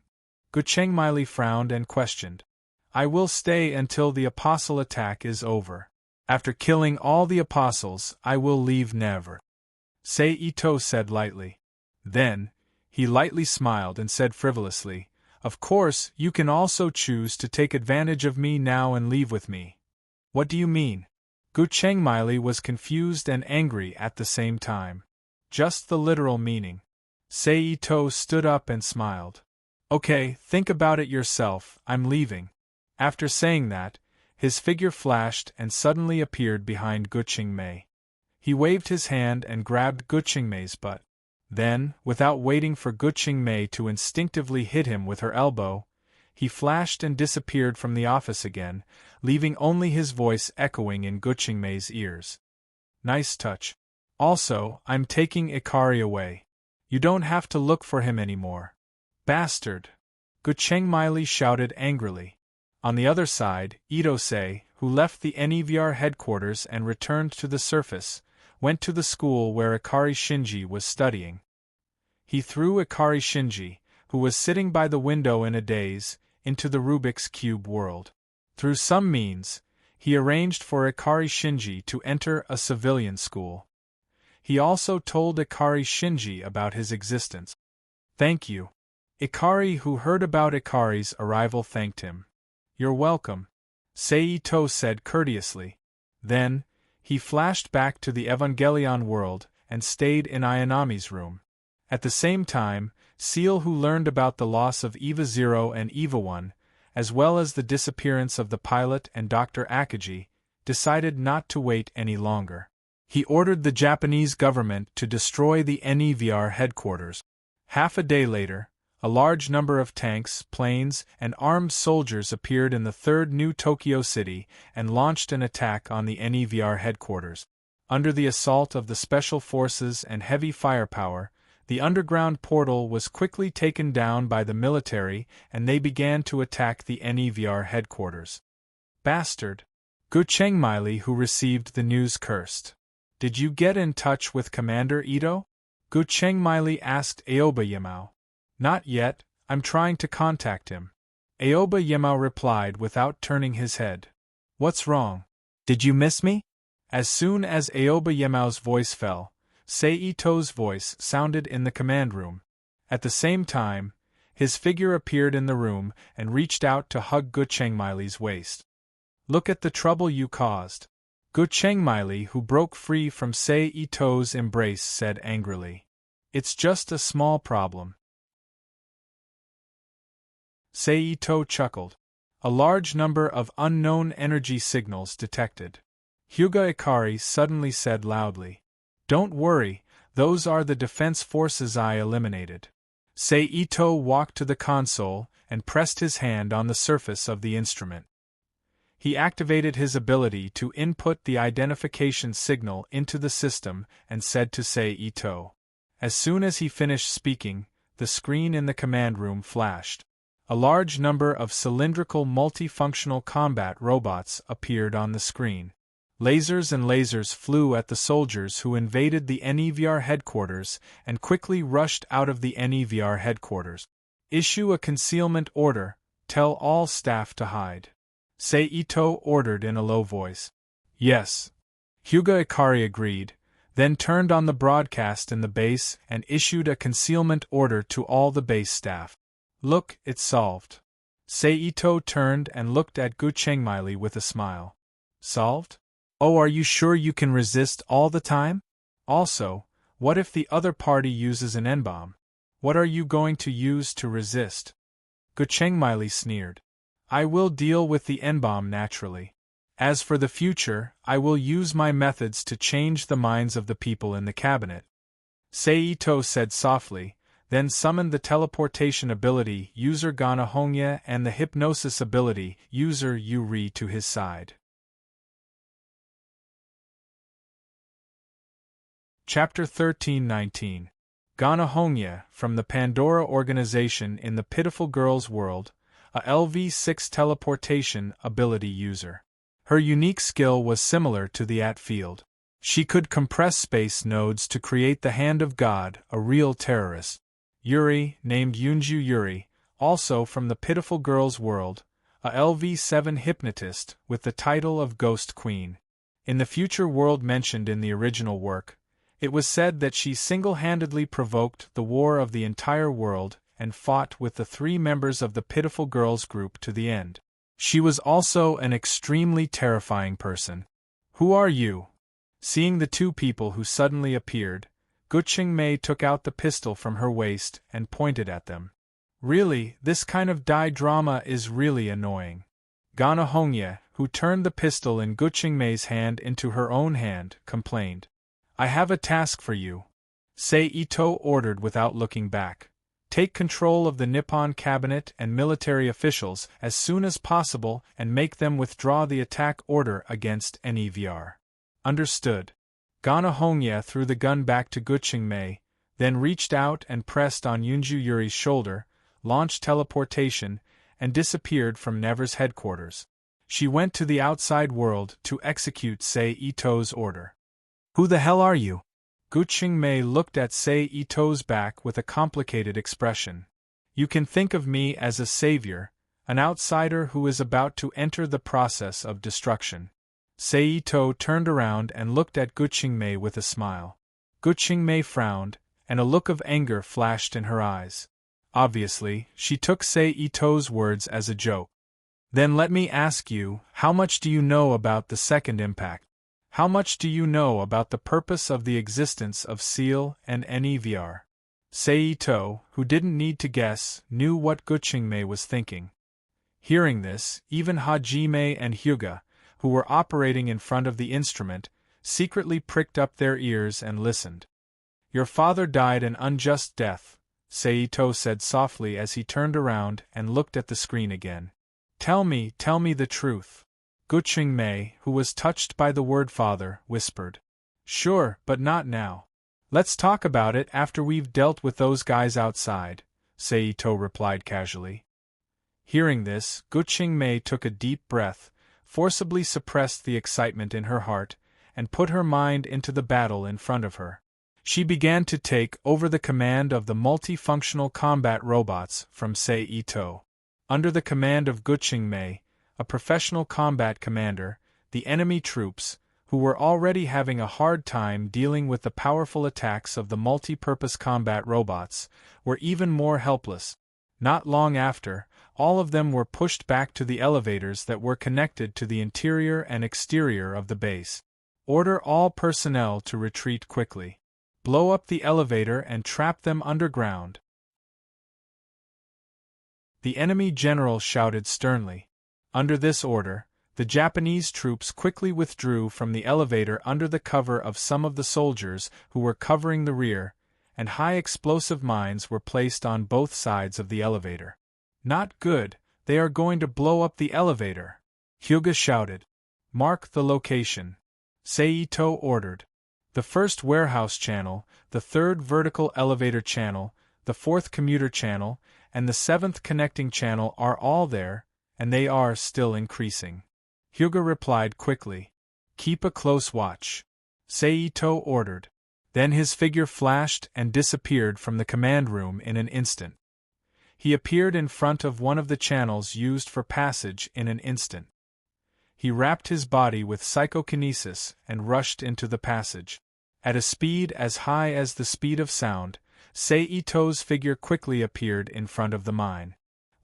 Guchengmili frowned and questioned. I will stay until the Apostle attack is over. After killing all the Apostles, I will leave never. Seito said lightly. Then, he lightly smiled and said frivolously, Of course, you can also choose to take advantage of me now and leave with me. What do you mean? Guchengmili was confused and angry at the same time. Just the literal meaning. Seito stood up and smiled. Okay, think about it yourself, I'm leaving. After saying that, his figure flashed and suddenly appeared behind Guchengmei. He waved his hand and grabbed Gu Qingmei's butt. Then, without waiting for Gu Qingmei to instinctively hit him with her elbow, he flashed and disappeared from the office again, leaving only his voice echoing in Gu Qingmei's ears. Nice touch. Also, I'm taking Ikari away. You don't have to look for him anymore. Bastard! Gu Qingmei shouted angrily. On the other side, Itose, who left the NEVR headquarters and returned to the surface, went to the school where Ikari Shinji was studying. He threw Ikari Shinji, who was sitting by the window in a daze, into the Rubik's Cube world. Through some means, he arranged for Ikari Shinji to enter a civilian school. He also told Ikari Shinji about his existence. Thank you. Ikari, who heard about Ikari's arrival, thanked him. You're welcome, Seito said courteously. Then, he flashed back to the Evangelion world and stayed in Ayanami's room. At the same time, Seal, who learned about the loss of Eva 0 and Eva 1, as well as the disappearance of the pilot and Dr. Akagi, decided not to wait any longer. He ordered the Japanese government to destroy the NEVR headquarters. Half a day later, a large number of tanks, planes, and armed soldiers appeared in the third New Tokyo City and launched an attack on the NEVR headquarters. Under the assault of the special forces and heavy firepower, the underground portal was quickly taken down by the military and they began to attack the NEVR headquarters. Bastard! Gu Qingmei, who received the news, cursed. Did you get in touch with Commander Ito? Gu Qingmei asked Aoba Yamao. Not yet, I'm trying to contact him. Aoba Yamao replied without turning his head. What's wrong? Did you miss me? As soon as Aoba Yamao's voice fell, Seito's voice sounded in the command room. At the same time, his figure appeared in the room and reached out to hug Gu Qingmei's waist. Look at the trouble you caused. Gu Qingmei, who broke free from Seito's embrace, said angrily. It's just a small problem. Seito chuckled. A large number of unknown energy signals detected. Hyuga Ikari suddenly said loudly. Don't worry, those are the defense forces I eliminated. Seito walked to the console and pressed his hand on the surface of the instrument. He activated his ability to input the identification signal into the system and said to Seito. As soon as he finished speaking, the screen in the command room flashed. A large number of cylindrical multifunctional combat robots appeared on the screen. Lasers and lasers flew at the soldiers who invaded the NEVR headquarters and quickly rushed out of the NEVR headquarters. Issue a concealment order, tell all staff to hide. Seito ordered in a low voice. Yes. Hyuga Ikari agreed, then turned on the broadcast in the base and issued a concealment order to all the base staff. Look, it's solved. Seito turned and looked at Gu Qingmei with a smile. Solved? Oh, are you sure you can resist all the time? Also, what if the other party uses an N-bomb? What are you going to use to resist? Gu Qingmei sneered. I will deal with the N-bomb naturally. As for the future, I will use my methods to change the minds of the people in the cabinet. Seito said softly, then summoned the teleportation ability user Gana Hongya and the hypnosis ability user Yuri to his side. Chapter 13-19 Gana Hongya, from the Pandora organization in the Pitiful Girls world, a LV6 teleportation ability user. Her unique skill was similar to the AT field. She could compress space nodes to create the Hand of God, a real terrorist. Yuri, named Yunju Yuri, also from the Pitiful Girls world, a LV7 hypnotist with the title of Ghost Queen. In the future world mentioned in the original work, it was said that she single-handedly provoked the war of the entire world and fought with the 3 members of the Pitiful Girls group to the end. She was also an extremely terrifying person. Who are you? Seeing the 2 people who suddenly appeared, Gu Qingmei took out the pistol from her waist and pointed at them. Really, this kind of drama is really annoying. Gana Hongya, who turned the pistol in Gu Qingmei's hand into her own hand, complained. I have a task for you, Saito ordered without looking back. Take control of the Nippon cabinet and military officials as soon as possible and make them withdraw the attack order against NEVR. Understood. Gana Hongya threw the gun back to Guqingmei, then reached out and pressed on Yunju Yuri's shoulder, launched teleportation, and disappeared from Never's headquarters. She went to the outside world to execute Saito's order. Who the hell are you? Guqingmei looked at Saito's back with a complicated expression. You can think of me as a savior, an outsider who is about to enter the process of destruction. Saito turned around and looked at Guqingmei with a smile. Guqingmei frowned, and a look of anger flashed in her eyes. Obviously, she took Saito's words as a joke. Then let me ask you, how much do you know about the second impact? How much do you know about the purpose of the existence of Seal and NEVR? Saito, who didn't need to guess, knew what Guqingmei was thinking. Hearing this, even Hajime and Hyuga, who were operating in front of the instrument, secretly pricked up their ears and listened. Your father died an unjust death, Saito said softly as he turned around and looked at the screen again. Tell me the truth. Guqingmei, who was touched by the word father, whispered. Sure, but not now. Let's talk about it after we've dealt with those guys outside, Saito replied casually. Hearing this, Guqingmei took a deep breath, forcibly suppressed the excitement in her heart, and put her mind into the battle in front of her. She began to take over the command of the multifunctional combat robots from Saito. Under the command of Guqingmei, a professional combat commander, the enemy troops, who were already having a hard time dealing with the powerful attacks of the multi-purpose combat robots, were even more helpless. Not long after, all of them were pushed back to the elevators that were connected to the interior and exterior of the base. Order all personnel to retreat quickly. Blow up the elevator and trap them underground. The enemy general shouted sternly. Under this order, the Japanese troops quickly withdrew from the elevator under the cover of some of the soldiers who were covering the rear, and high explosive mines were placed on both sides of the elevator. Not good, they are going to blow up the elevator, Hyuga shouted. Mark the location, Saito ordered. The first warehouse channel, the third vertical elevator channel, the fourth commuter channel, and the seventh connecting channel are all there, and they are still increasing. Hyuga replied quickly. Keep a close watch, Saito ordered. Then his figure flashed and disappeared from the command room in an instant. He appeared in front of one of the channels used for passage in an instant. He wrapped his body with psychokinesis and rushed into the passage. At a speed as high as the speed of sound, Saito's figure quickly appeared in front of the mine.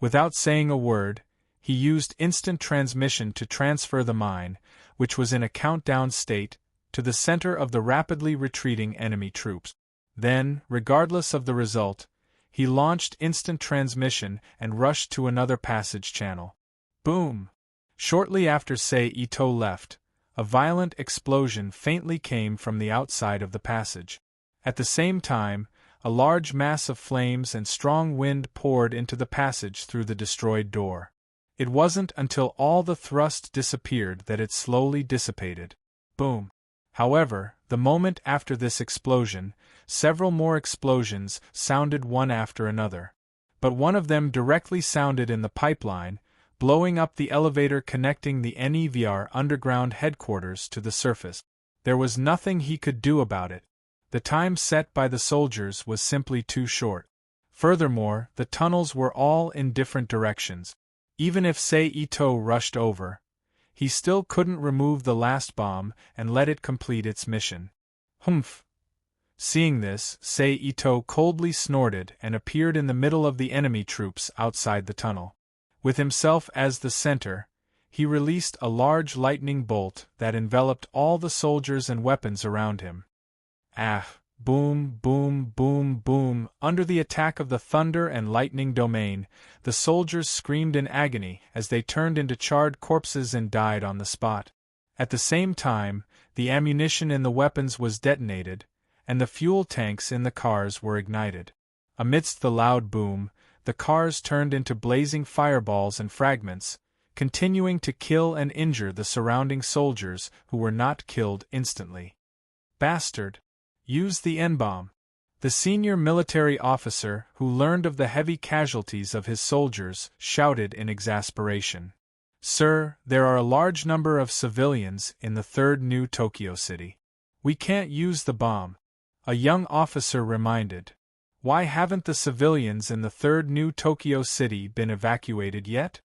Without saying a word, he used instant transmission to transfer the mine, which was in a countdown state, to the center of the rapidly retreating enemy troops. Then, regardless of the result, he launched instant transmission and rushed to another passage channel. Boom! Shortly after Saito left, a violent explosion faintly came from the outside of the passage. At the same time, a large mass of flames and strong wind poured into the passage through the destroyed door. It wasn't until all the thrust disappeared that it slowly dissipated. Boom! However, the moment after this explosion, several more explosions sounded one after another. But one of them directly sounded in the pipeline, blowing up the elevator connecting the NEVR underground headquarters to the surface. There was nothing he could do about it. The time set by the soldiers was simply too short. Furthermore, the tunnels were all in different directions. Even if Saito rushed over, he still couldn't remove the last bomb and let it complete its mission. Humph! Seeing this, Saito coldly snorted and appeared in the middle of the enemy troops outside the tunnel. With himself as the center, he released a large lightning bolt that enveloped all the soldiers and weapons around him. Ah! Boom, boom, boom, boom! Under the attack of the thunder and lightning domain, the soldiers screamed in agony as they turned into charred corpses and died on the spot. At the same time, the ammunition in the weapons was detonated, and the fuel tanks in the cars were ignited. Amidst the loud boom, the cars turned into blazing fireballs and fragments, continuing to kill and injure the surrounding soldiers who were not killed instantly. Bastard! Use the N-bomb! The senior military officer, who learned of the heavy casualties of his soldiers, shouted in exasperation. Sir, there are a large number of civilians in the third New Tokyo City. We can't use the bomb, a young officer reminded. Why haven't the civilians in the third New Tokyo City been evacuated yet?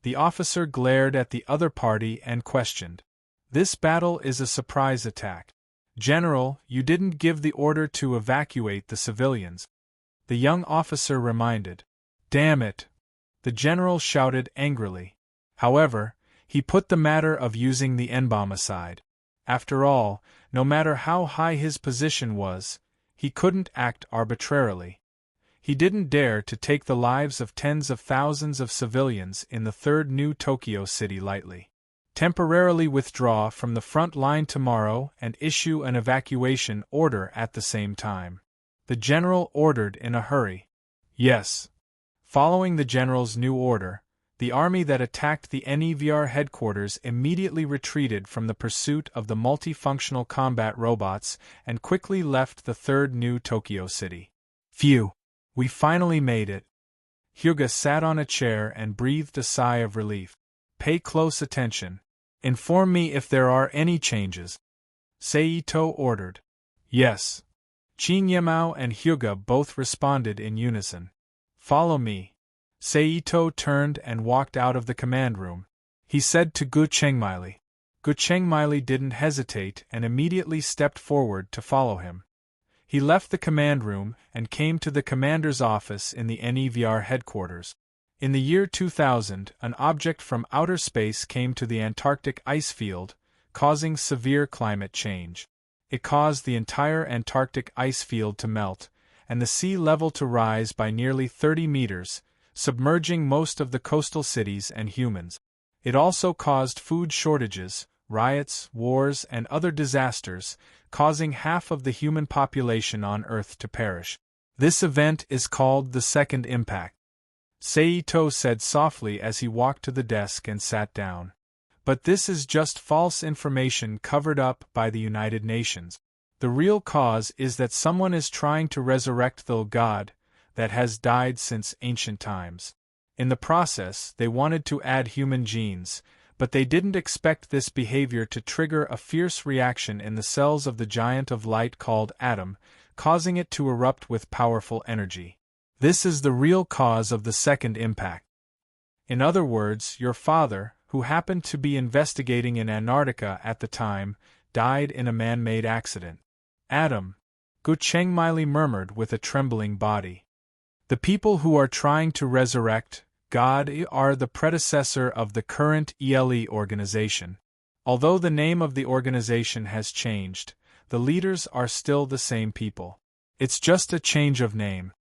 The officer glared at the other party and questioned. This battle is a surprise attack. General, you didn't give the order to evacuate the civilians. The young officer reminded. Damn it! The general shouted angrily. However, he put the matter of using the N-bomb aside. After all, no matter how high his position was, he couldn't act arbitrarily. He didn't dare to take the lives of tens of thousands of civilians in the third New Tokyo City lightly. Temporarily withdraw from the front line tomorrow and issue an evacuation order at the same time. The general ordered in a hurry. Yes. Following the general's new order, the army that attacked the NEVR headquarters immediately retreated from the pursuit of the multifunctional combat robots and quickly left the third New Tokyo City. Phew! We finally made it. Hyuga sat on a chair and breathed a sigh of relief. Pay close attention. Inform me if there are any changes. Seito ordered. Yes. Chinyemao and Hyuga both responded in unison. Follow me. Seito turned and walked out of the command room. He said to Gu Chengmili. Gu Chengmili didn't hesitate and immediately stepped forward to follow him. He left the command room and came to the commander's office in the NEVR headquarters. In the year 2000, an object from outer space came to the Antarctic ice field, causing severe climate change. It caused the entire Antarctic ice field to melt, and the sea level to rise by nearly 30 meters, submerging most of the coastal cities and humans. It also caused food shortages, riots, wars, and other disasters, causing half of the human population on Earth to perish. This event is called the Second Impact. Seito said softly as he walked to the desk and sat down. But this is just false information covered up by the United Nations. The real cause is that someone is trying to resurrect the god that has died since ancient times. In the process, they wanted to add human genes, but they didn't expect this behavior to trigger a fierce reaction in the cells of the giant of light called Atom, causing it to erupt with powerful energy. This is the real cause of the Second Impact. In other words, your father, who happened to be investigating in Antarctica at the time, died in a man-made accident. Atom, Gu Chengmili murmured with a trembling body. The people who are trying to resurrect God are the predecessor of the current ELE organization. Although the name of the organization has changed, the leaders are still the same people. It's just a change of name.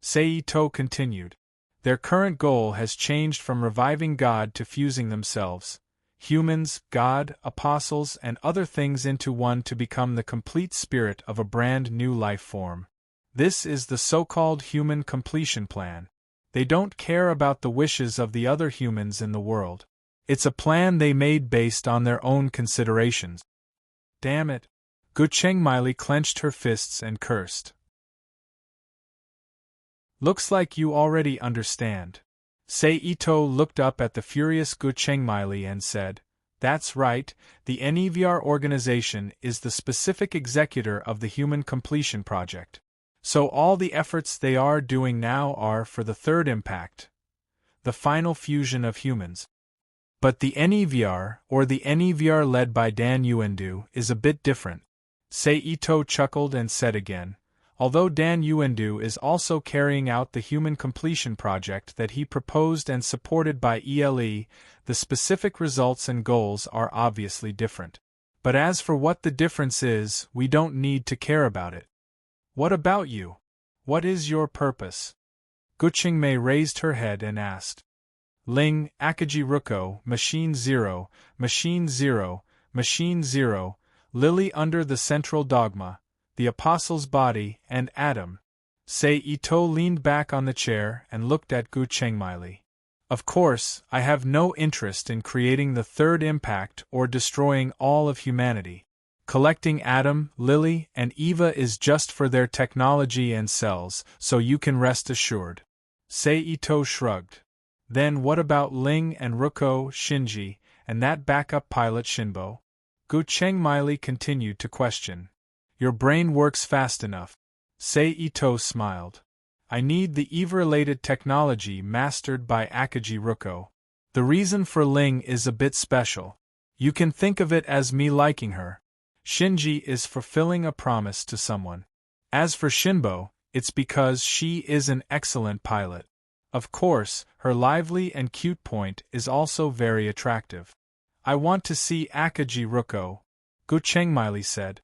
Seito continued. Their current goal has changed from reviving God to fusing themselves, humans, God, apostles, and other things into one to become the complete spirit of a brand new life form. This is the so-called human completion plan. They don't care about the wishes of the other humans in the world. It's a plan they made based on their own considerations. Damn it! Gu Chengmili clenched her fists and cursed. Looks like you already understand. Seito looked up at the furious Gu Chengmili and said, That's right, the NEVR organization is the specific executor of the Human Completion Project. So all the efforts they are doing now are for the third impact, the final fusion of humans. But the NEVR, or the NEVR led by Dan Yuendu, is a bit different. Seito chuckled and said again, although Dan Yuendu is also carrying out the Human Completion Project that he proposed and supported by ELE, the specific results and goals are obviously different. But as for what the difference is, we don't need to care about it. What about you? What is your purpose? Gu Chengmei raised her head and asked. Ling, Akaji Ruko, Machine 0, Machine 0, Machine 0, Lily under the central dogma, the Apostle's body, and Adam. Sei Ito leaned back on the chair and looked at Gu Chengmeili. Of course, I have no interest in creating the third impact or destroying all of humanity. Collecting Adam, Lily, and Eva is just for their technology and cells, so you can rest assured. Sei Ito shrugged. Then what about Ling and Ruko, Shinji, and that backup pilot Shinbo? Gu Chengmeili continued to question. Your brain works fast enough. Sei Ito smiled. I need the Eva-related technology mastered by Akaji Ruko. The reason for Ling is a bit special. You can think of it as me liking her. Shinji is fulfilling a promise to someone. As for Shinbo, it's because she is an excellent pilot. Of course, her lively and cute point is also very attractive. I want to see Akaji Ruko, Gu Chengmeili said.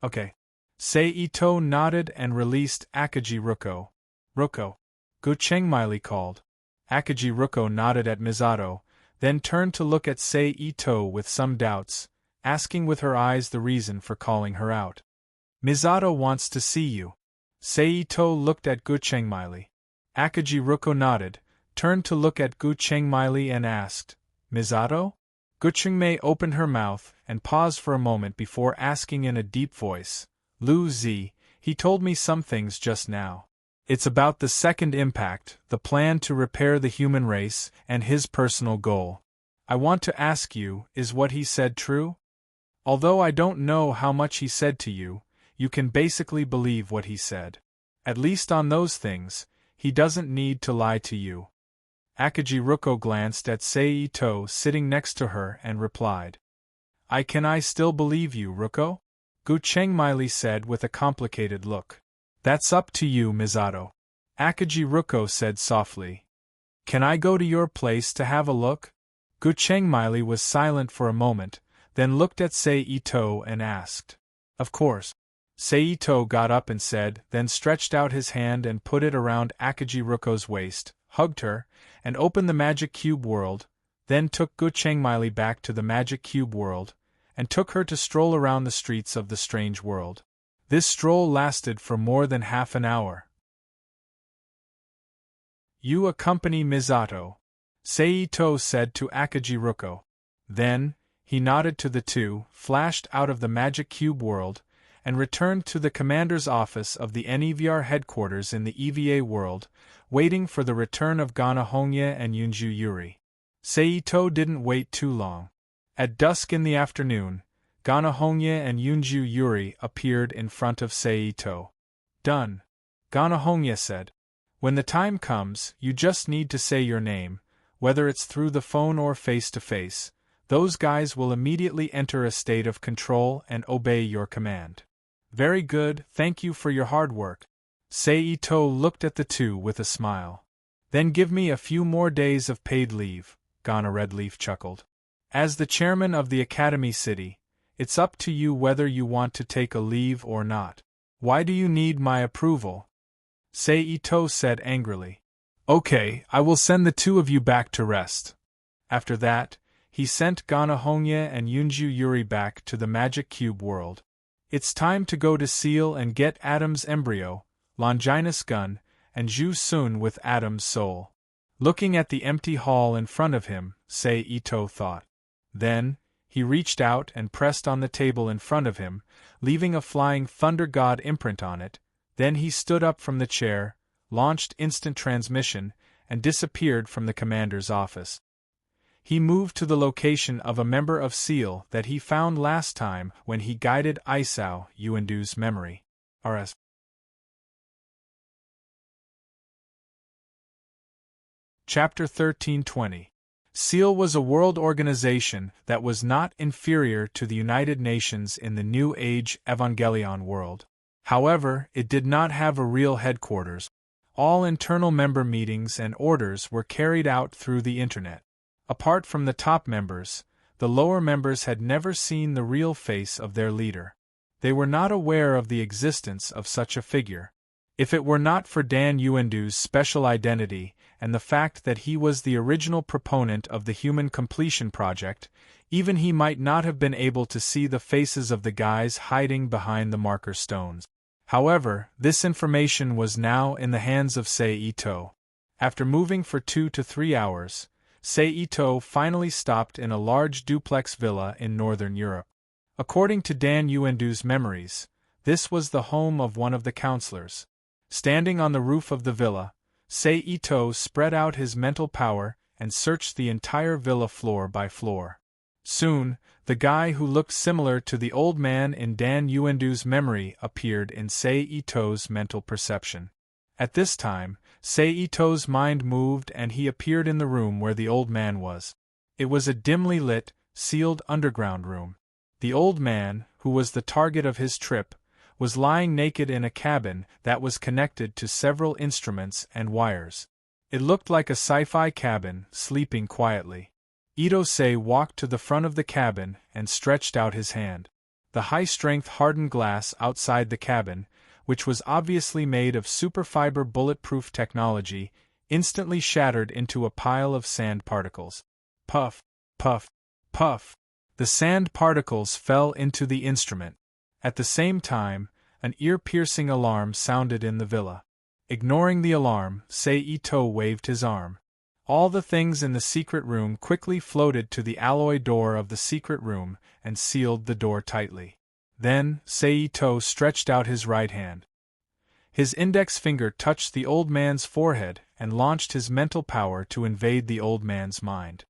Okay. Sei Ito nodded and released Akaji Ruko. Ruko. Gu Chengmeili called. Akaji Ruko nodded at Misato, then turned to look at Sei Ito with some doubts, asking with her eyes the reason for calling her out. Misato wants to see you. Sei Ito looked at Gu Chengmeili. Akaji Ruko nodded, turned to look at Gu Chengmeili and asked, Misato? Gu Chengmei opened her mouth and paused for a moment before asking in a deep voice, Lu Zi, he told me some things just now. It's about the second impact, the plan to repair the human race, and his personal goal. I want to ask you, is what he said true? Although I don't know how much he said to you, you can basically believe what he said. At least on those things, he doesn't need to lie to you. Akaji Ruko glanced at Sei Ito sitting next to her and replied. Can I still believe you, Ruko? Gu Chengmeili said with a complicated look. That's up to you, Misato. Akaji Ruko said softly. Can I go to your place to have a look? Gu Chengmeili was silent for a moment, then looked at Sei Ito and asked. Of course. Sei Ito got up and said, then stretched out his hand and put it around Akaji Ruko's waist, hugged her, and opened the magic cube world, then took Gu Chengmeili back to the magic cube world, and took her to stroll around the streets of the strange world. This stroll lasted for more than half an hour. You accompany Misato, Sei Ito said to Akaji Ruko. Then, he nodded to the two, flashed out of the magic cube world, and returned to the commander's office of the NEVR headquarters in the EVA world, waiting for the return of Gana Hongye and Yunju Yuri. Sei Ito didn't wait too long. At dusk in the afternoon, Gana Hongye and Yunju Yuri appeared in front of Sei Ito. Done. Gana Hongye said. When the time comes, you just need to say your name, whether it's through the phone or face-to-face. Those guys will immediately enter a state of control and obey your command. Very good, thank you for your hard work. Sei Ito looked at the two with a smile. Then give me a few more days of paid leave, Gana Redleaf chuckled. As the chairman of the Academy City, it's up to you whether you want to take a leave or not. Why do you need my approval? Sei Ito said angrily. Okay, I will send the two of you back to rest. After that, he sent Gana Hongye and Yunju Yuri back to the Magic Cube world. It's time to go to Seal and get Adam's embryo, Longinus gun, and Zhu Sun with Adam's soul. Looking at the empty hall in front of him, Sei Ito thought. Then, he reached out and pressed on the table in front of him, leaving a flying Thunder God imprint on it. Then he stood up from the chair, launched instant transmission, and disappeared from the commander's office. He moved to the location of a member of SEAL that he found last time when he guided Isao Yuandu's memory. RS. Chapter 1320. SEAL was a world organization that was not inferior to the United Nations in the New Age Evangelion world. However, it did not have a real headquarters. All internal member meetings and orders were carried out through the internet. Apart from the top members, the lower members had never seen the real face of their leader. They were not aware of the existence of such a figure. If it were not for Dan Yuendu's special identity and the fact that he was the original proponent of the Human Completion Project, even he might not have been able to see the faces of the guys hiding behind the marker stones. However, this information was now in the hands of Sei Ito. After moving for 2 to 3 hours, Sei Ito finally stopped in a large duplex villa in northern Europe. According to Dan Yuendu's memories, this was the home of one of the counselors. Standing on the roof of the villa, Sei Ito spread out his mental power and searched the entire villa floor by floor. Soon, the guy who looked similar to the old man in Dan Yuendu's memory appeared in Sei Ito's mental perception. At this time, Sei Ito's mind moved and he appeared in the room where the old man was. It was a dimly lit, sealed underground room. The old man, who was the target of his trip, was lying naked in a cabin that was connected to several instruments and wires. It looked like a sci-fi cabin, sleeping quietly. Ito-sei walked to the front of the cabin and stretched out his hand. The high-strength hardened glass outside the cabin, which was obviously made of superfiber bulletproof technology, instantly shattered into a pile of sand particles. Puff, puff, puff. The sand particles fell into the instrument. At the same time, an ear-piercing alarm sounded in the villa. Ignoring the alarm, Sei Ito waved his arm. All the things in the secret room quickly floated to the alloy door of the secret room and sealed the door tightly. Then, Sei Ito stretched out his right hand. His index finger touched the old man's forehead and launched his mental power to invade the old man's mind.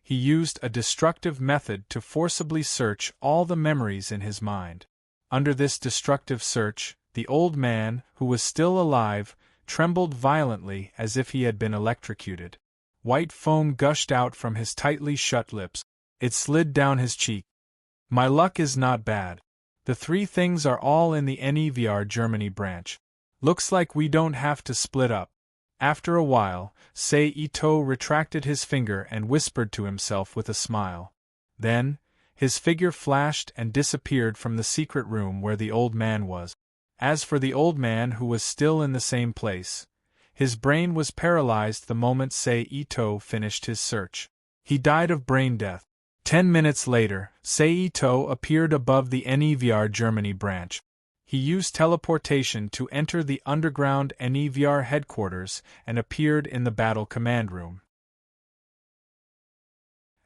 He used a destructive method to forcibly search all the memories in his mind. Under this destructive search, the old man, who was still alive, trembled violently as if he had been electrocuted. White foam gushed out from his tightly shut lips. It slid down his cheek. My luck is not bad. The 3 things are all in the NEVR Germany branch. Looks like we don't have to split up. After a while, Sei Ito retracted his finger and whispered to himself with a smile. Then, his figure flashed and disappeared from the secret room where the old man was. As for the old man who was still in the same place, his brain was paralyzed the moment Sei Ito finished his search. He died of brain death. 10 minutes later, Sei Ito appeared above the NEVR Germany branch. He used teleportation to enter the underground NEVR headquarters and appeared in the battle command room.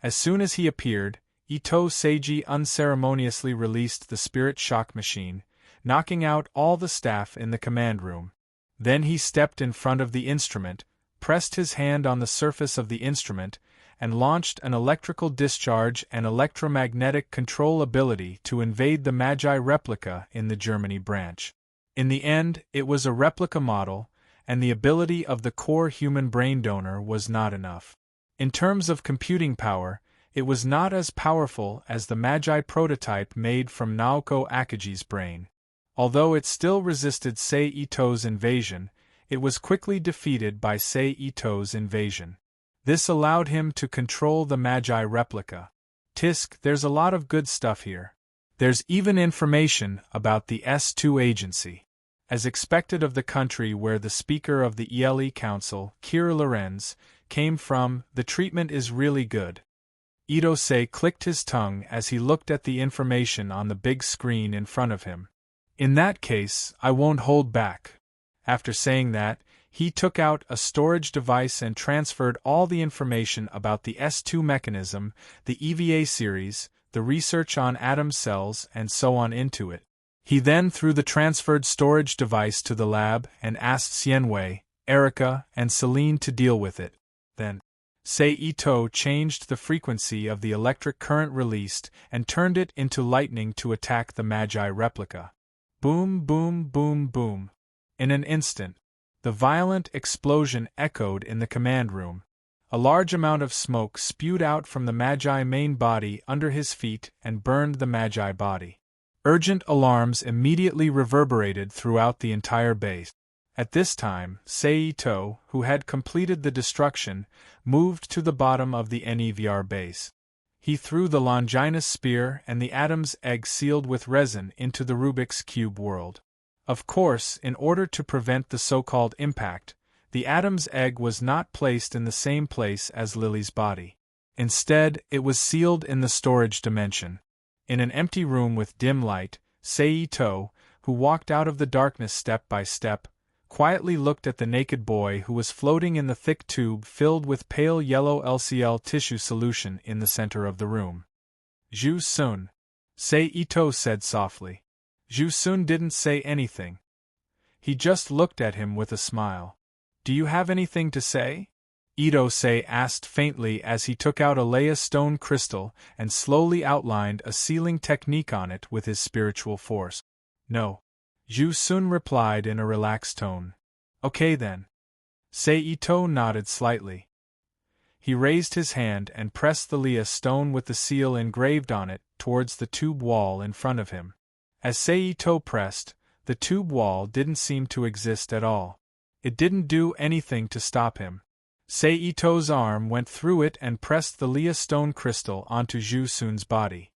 As soon as he appeared, Ito Seiji unceremoniously released the spirit shock machine, knocking out all the staff in the command room. Then he stepped in front of the instrument, pressed his hand on the surface of the instrument, and launched an electrical discharge and electromagnetic control ability to invade the Magi replica in the Germany branch. In the end, it was a replica model, and the ability of the core human brain donor was not enough. In terms of computing power, it was not as powerful as the Magi prototype made from Naoko Akagi's brain. Although it still resisted Sei Ito's invasion, it was quickly defeated by Sei Ito's invasion. This allowed him to control the Magi replica. Tisk, there's a lot of good stuff here. There's even information about the S2 agency. As expected of the country where the speaker of the ELE Council, Kira Lorenz, came from, the treatment is really good. Ito-sei clicked his tongue as he looked at the information on the big screen in front of him. In that case, I won't hold back. After saying that, he took out a storage device and transferred all the information about the S2 mechanism, the EVA series, the research on atom cells, and so on into it. He then threw the transferred storage device to the lab and asked Xianwei, Erica, and Celine to deal with it. Then, Sei Ito changed the frequency of the electric current released and turned it into lightning to attack the Magi replica. Boom, boom, boom, boom. In an instant, the violent explosion echoed in the command room. A large amount of smoke spewed out from the Magi main body under his feet and burned the Magi body. Urgent alarms immediately reverberated throughout the entire base. At this time, Sei Ito, who had completed the destruction, moved to the bottom of the NEVR base. He threw the Longinus spear and the Atom's egg sealed with resin into the Rubik's Cube world. Of course, in order to prevent the so-called impact, the Atom's egg was not placed in the same place as Lily's body. Instead, it was sealed in the storage dimension. In an empty room with dim light, Seito, who walked out of the darkness step by step, quietly looked at the naked boy who was floating in the thick tube filled with pale yellow LCL tissue solution in the center of the room. Ju-sun, Seito said softly. Ju-sun didn't say anything. He just looked at him with a smile. Do you have anything to say? Ito-sei asked faintly as he took out a Leia stone crystal and slowly outlined a sealing technique on it with his spiritual force. No. Ju-sun replied in a relaxed tone. Okay then. Seito nodded slightly. He raised his hand and pressed the Leia stone with the seal engraved on it towards the tube wall in front of him. As Seito pressed, the tube wall didn't seem to exist at all. It didn't do anything to stop him. Seito's arm went through it and pressed the Leia stone crystal onto Ju-sun's body.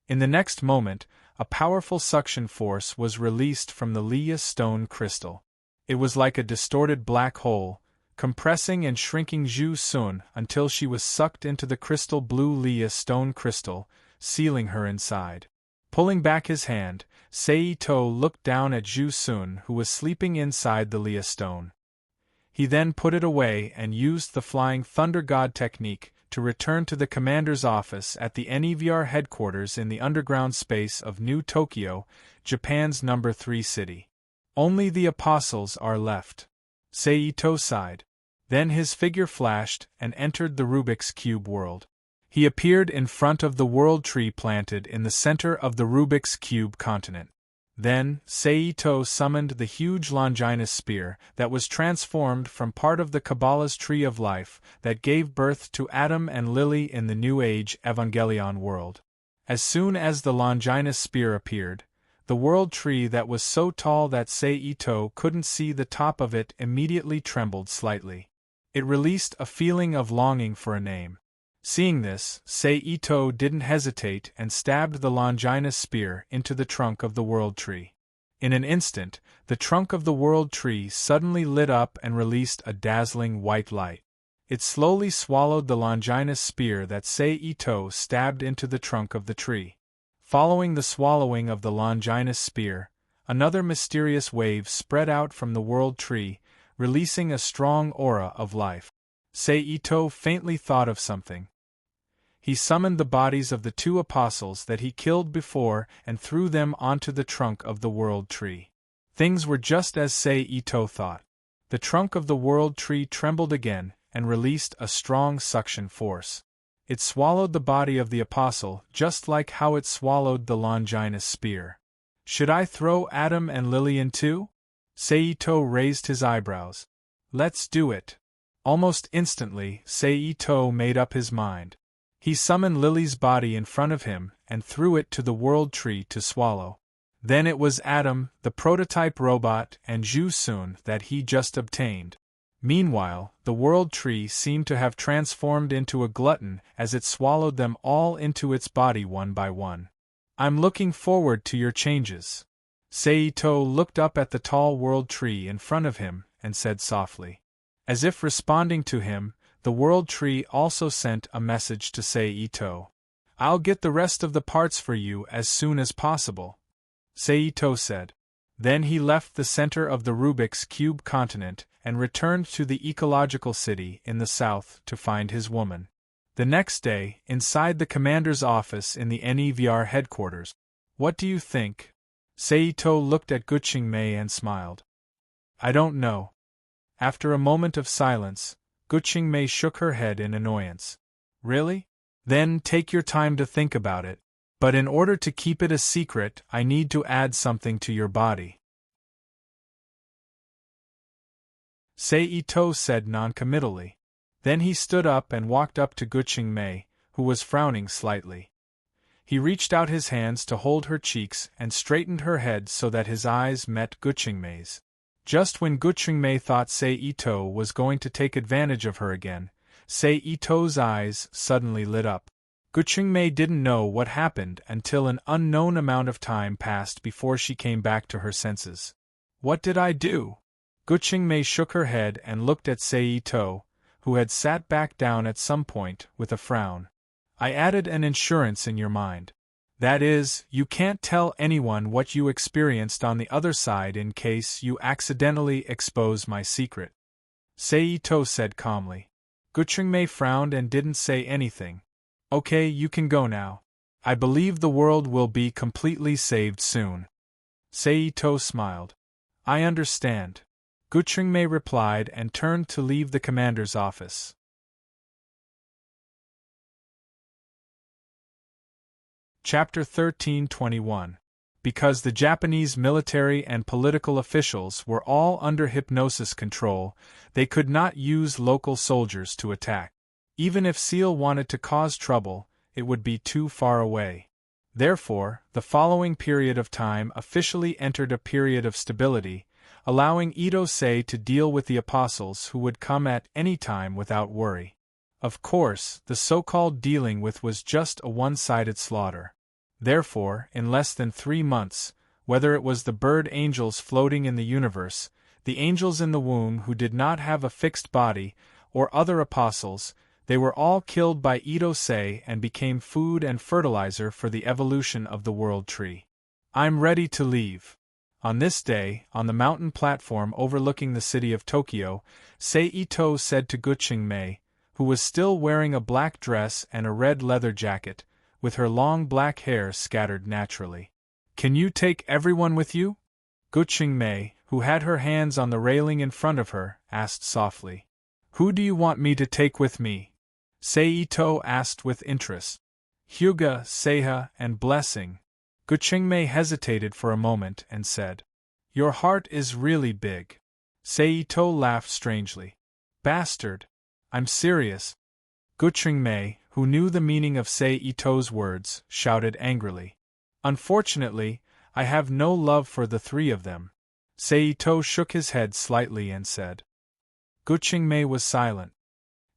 In the next moment, a powerful suction force was released from the Leia stone crystal. It was like a distorted black hole, compressing and shrinking Ju-sun until she was sucked into the crystal blue Leia stone crystal, sealing her inside. Pulling back his hand, Seito looked down at Ju-sun who was sleeping inside the Leia stone. He then put it away and used the Flying Thunder God technique to return to the commander's office at the NEVR headquarters in the underground space of New Tokyo, Japan's number 3 city. Only the apostles are left. Seito sighed. Then his figure flashed and entered the Rubik's Cube world. He appeared in front of the world tree planted in the center of the Rubik's Cube continent. Then, Seito summoned the huge Longinus spear that was transformed from part of the Kabbalah's tree of life that gave birth to Adam and Lily in the New Age Evangelion world. As soon as the Longinus spear appeared, the world tree that was so tall that Seito couldn't see the top of it immediately trembled slightly. It released a feeling of longing for a name. Seeing this, Seito didn't hesitate and stabbed the Longinus spear into the trunk of the world tree. In an instant, the trunk of the world tree suddenly lit up and released a dazzling white light. It slowly swallowed the Longinus spear that Seito stabbed into the trunk of the tree. Following the swallowing of the Longinus spear, another mysterious wave spread out from the world tree, releasing a strong aura of life. Seito faintly thought of something. He summoned the bodies of the 2 apostles that he killed before and threw them onto the trunk of the world tree. Things were just as Seito thought. The trunk of the world tree trembled again and released a strong suction force. It swallowed the body of the apostle just like how it swallowed the Longinus spear. Should I throw Adam and Lily in too? Seito raised his eyebrows. Let's do it. Almost instantly, Seito made up his mind. He summoned Lily's body in front of him and threw it to the world tree to swallow. Then it was Adam, the prototype robot, and Ju-sun that he just obtained. Meanwhile, the world tree seemed to have transformed into a glutton as it swallowed them all into its body one by one. I'm looking forward to your changes. Seito looked up at the tall world tree in front of him and said softly. As if responding to him, the world tree also sent a message to Seito. I'll get the rest of the parts for you as soon as possible, Seito said. Then he left the center of the Rubik's Cube continent and returned to the ecological city in the south to find his woman. The next day, inside the commander's office in the NEVR headquarters. What do you think? Seito looked at Guqingmei and smiled. I don't know. After a moment of silence, Guqingmei shook her head in annoyance. Really? Then take your time to think about it. But in order to keep it a secret, I need to add something to your body. Seito said noncommittally. Then he stood up and walked up to Guqingmei, who was frowning slightly. He reached out his hands to hold her cheeks and straightened her head so that his eyes met Guqingmei's. Just when Guqingmei thought Seito was going to take advantage of her again, Seito's eyes suddenly lit up. Guqingmei didn't know what happened until an unknown amount of time passed before she came back to her senses. What did I do? Guqingmei shook her head and looked at Sei-to, who had sat back down at some point, with a frown. I added an insurance in your mind. That is, you can't tell anyone what you experienced on the other side in case you accidentally expose my secret. Sei-to said calmly. Guqingmei frowned and didn't say anything. Okay, you can go now. I believe the world will be completely saved soon. Sei-to smiled. I understand. Guqingmei replied and turned to leave the commander's office. Chapter 1321. Because the Japanese military and political officials were all under hypnosis control, they could not use local soldiers to attack. Even if Seal wanted to cause trouble, it would be too far away. Therefore, the following period of time officially entered a period of stability, allowing Ito-sei to deal with the apostles who would come at any time without worry. Of course, the so-called dealing with was just a one-sided slaughter. Therefore, in less than 3 months, whether it was the bird angels floating in the universe, the angels in the womb who did not have a fixed body, or other apostles, they were all killed by Ito-sei and became food and fertilizer for the evolution of the world tree. I'm ready to leave. On this day, on the mountain platform overlooking the city of Tokyo, Sei-to said to Guqingmei, who was still wearing a black dress and a red leather jacket, with her long black hair scattered naturally. Can you take everyone with you? Guqingmei, who had her hands on the railing in front of her, asked softly. Who do you want me to take with me? Sei-to asked with interest. Hyuga, Seiha, and Blessing. Guqingmei hesitated for a moment and said, Your heart is really big. Sei-to laughed strangely. Bastard! I'm serious. Guqingmei, who knew the meaning of Sei-to's words, shouted angrily. Unfortunately, I have no love for the 3 of them. Sei-to shook his head slightly and said. Guqingmei was silent.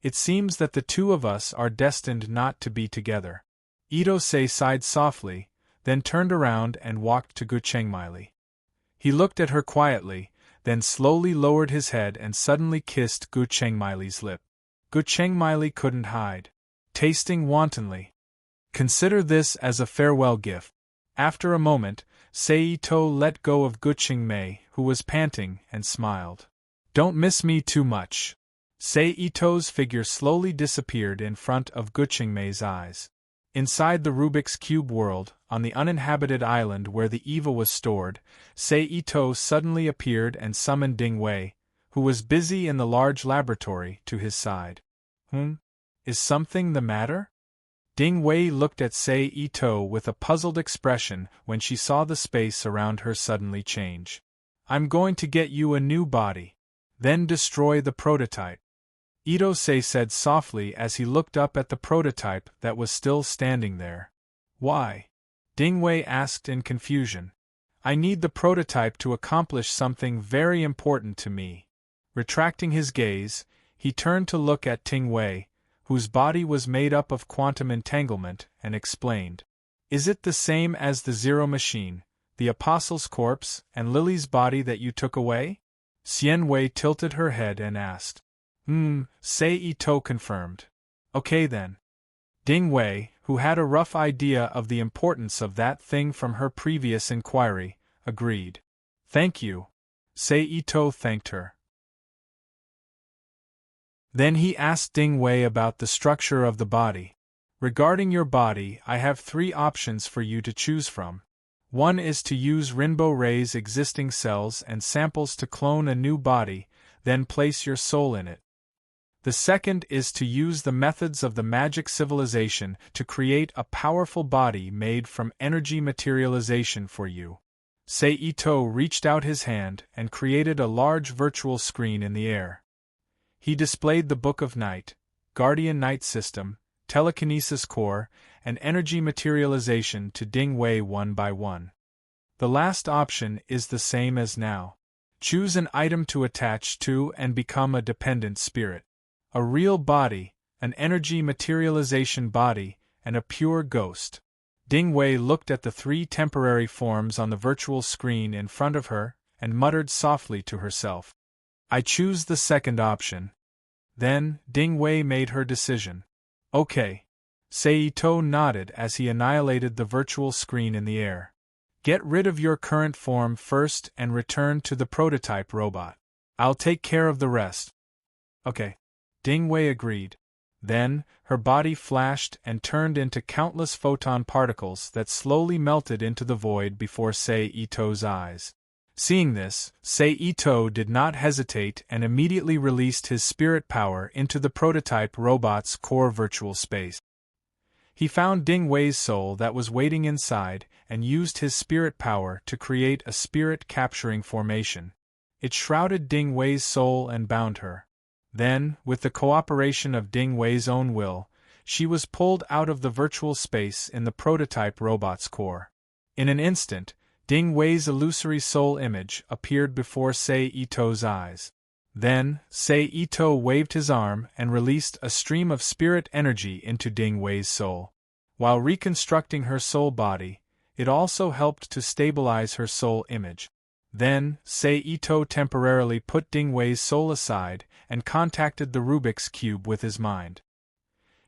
It seems that the 2 of us are destined not to be together. Ito-sei sighed softly, then turned around and walked to Guqingmei. He looked at her quietly, then slowly lowered his head and suddenly kissed Guqingmei's lip. Guqingmei couldn't hide. Tasting wantonly. Consider this as a farewell gift. After a moment, Sei-to let go of Guqingmei, who was panting, and smiled. Don't miss me too much. Sei-to's figure slowly disappeared in front of Guqingmei's eyes. Inside the Rubik's Cube world, on the uninhabited island where the Eva was stored, Sei-to suddenly appeared and summoned Ding Wei, who was busy in the large laboratory, to his side. Is something the matter? Ding Wei looked at Sei-to with a puzzled expression when she saw the space around her suddenly change. I'm going to get you a new body. Then destroy the prototype. Ito-sei said softly as he looked up at the prototype that was still standing there. Why? Ding Wei asked in confusion. I need the prototype to accomplish something very important to me. Retracting his gaze, he turned to look at Ting Wei, whose body was made up of quantum entanglement, and explained. Is it the same as the Zero Machine, the Apostle's corpse, and Lily's body that you took away? Xian Wei tilted her head and asked. Sei-to confirmed. Okay then. Ding Wei, who had a rough idea of the importance of that thing from her previous inquiry, agreed. Thank you. Sei-to thanked her. Then he asked Ding Wei about the structure of the body. Regarding your body, I have 3 options for you to choose from. One is to use Rainbow Ray's existing cells and samples to clone a new body, then place your soul in it. The second is to use the methods of the magic civilization to create a powerful body made from energy materialization for you. Sei-to reached out his hand and created a large virtual screen in the air. He displayed the Book of Night, Guardian Night System, Telekinesis Core, and Energy Materialization to Ding Wei one by one. The last option is the same as now. Choose an item to attach to and become a dependent spirit. A real body, an energy materialization body, and a pure ghost. Ding Wei looked at the 3 temporary forms on the virtual screen in front of her and muttered softly to herself. I choose the second option. Then, Ding Wei made her decision. Okay. Seito nodded as he annihilated the virtual screen in the air. Get rid of your current form first and return to the prototype robot. I'll take care of the rest. Okay. Ding Wei agreed. Then, her body flashed and turned into countless photon particles that slowly melted into the void before Seito's eyes. Seeing this, Seito did not hesitate and immediately released his spirit power into the prototype robot's core virtual space. He found Ding Wei's soul that was waiting inside and used his spirit power to create a spirit-capturing formation. It shrouded Ding Wei's soul and bound her. Then, with the cooperation of Ding Wei's own will, she was pulled out of the virtual space in the prototype robot's core. In an instant, Ding Wei's illusory soul image appeared before Seito's eyes. Then, Seito waved his arm and released a stream of spirit energy into Ding Wei's soul. While reconstructing her soul body, it also helped to stabilize her soul image. Then, Seito temporarily put Ding Wei's soul aside and contacted the Rubik's Cube with his mind.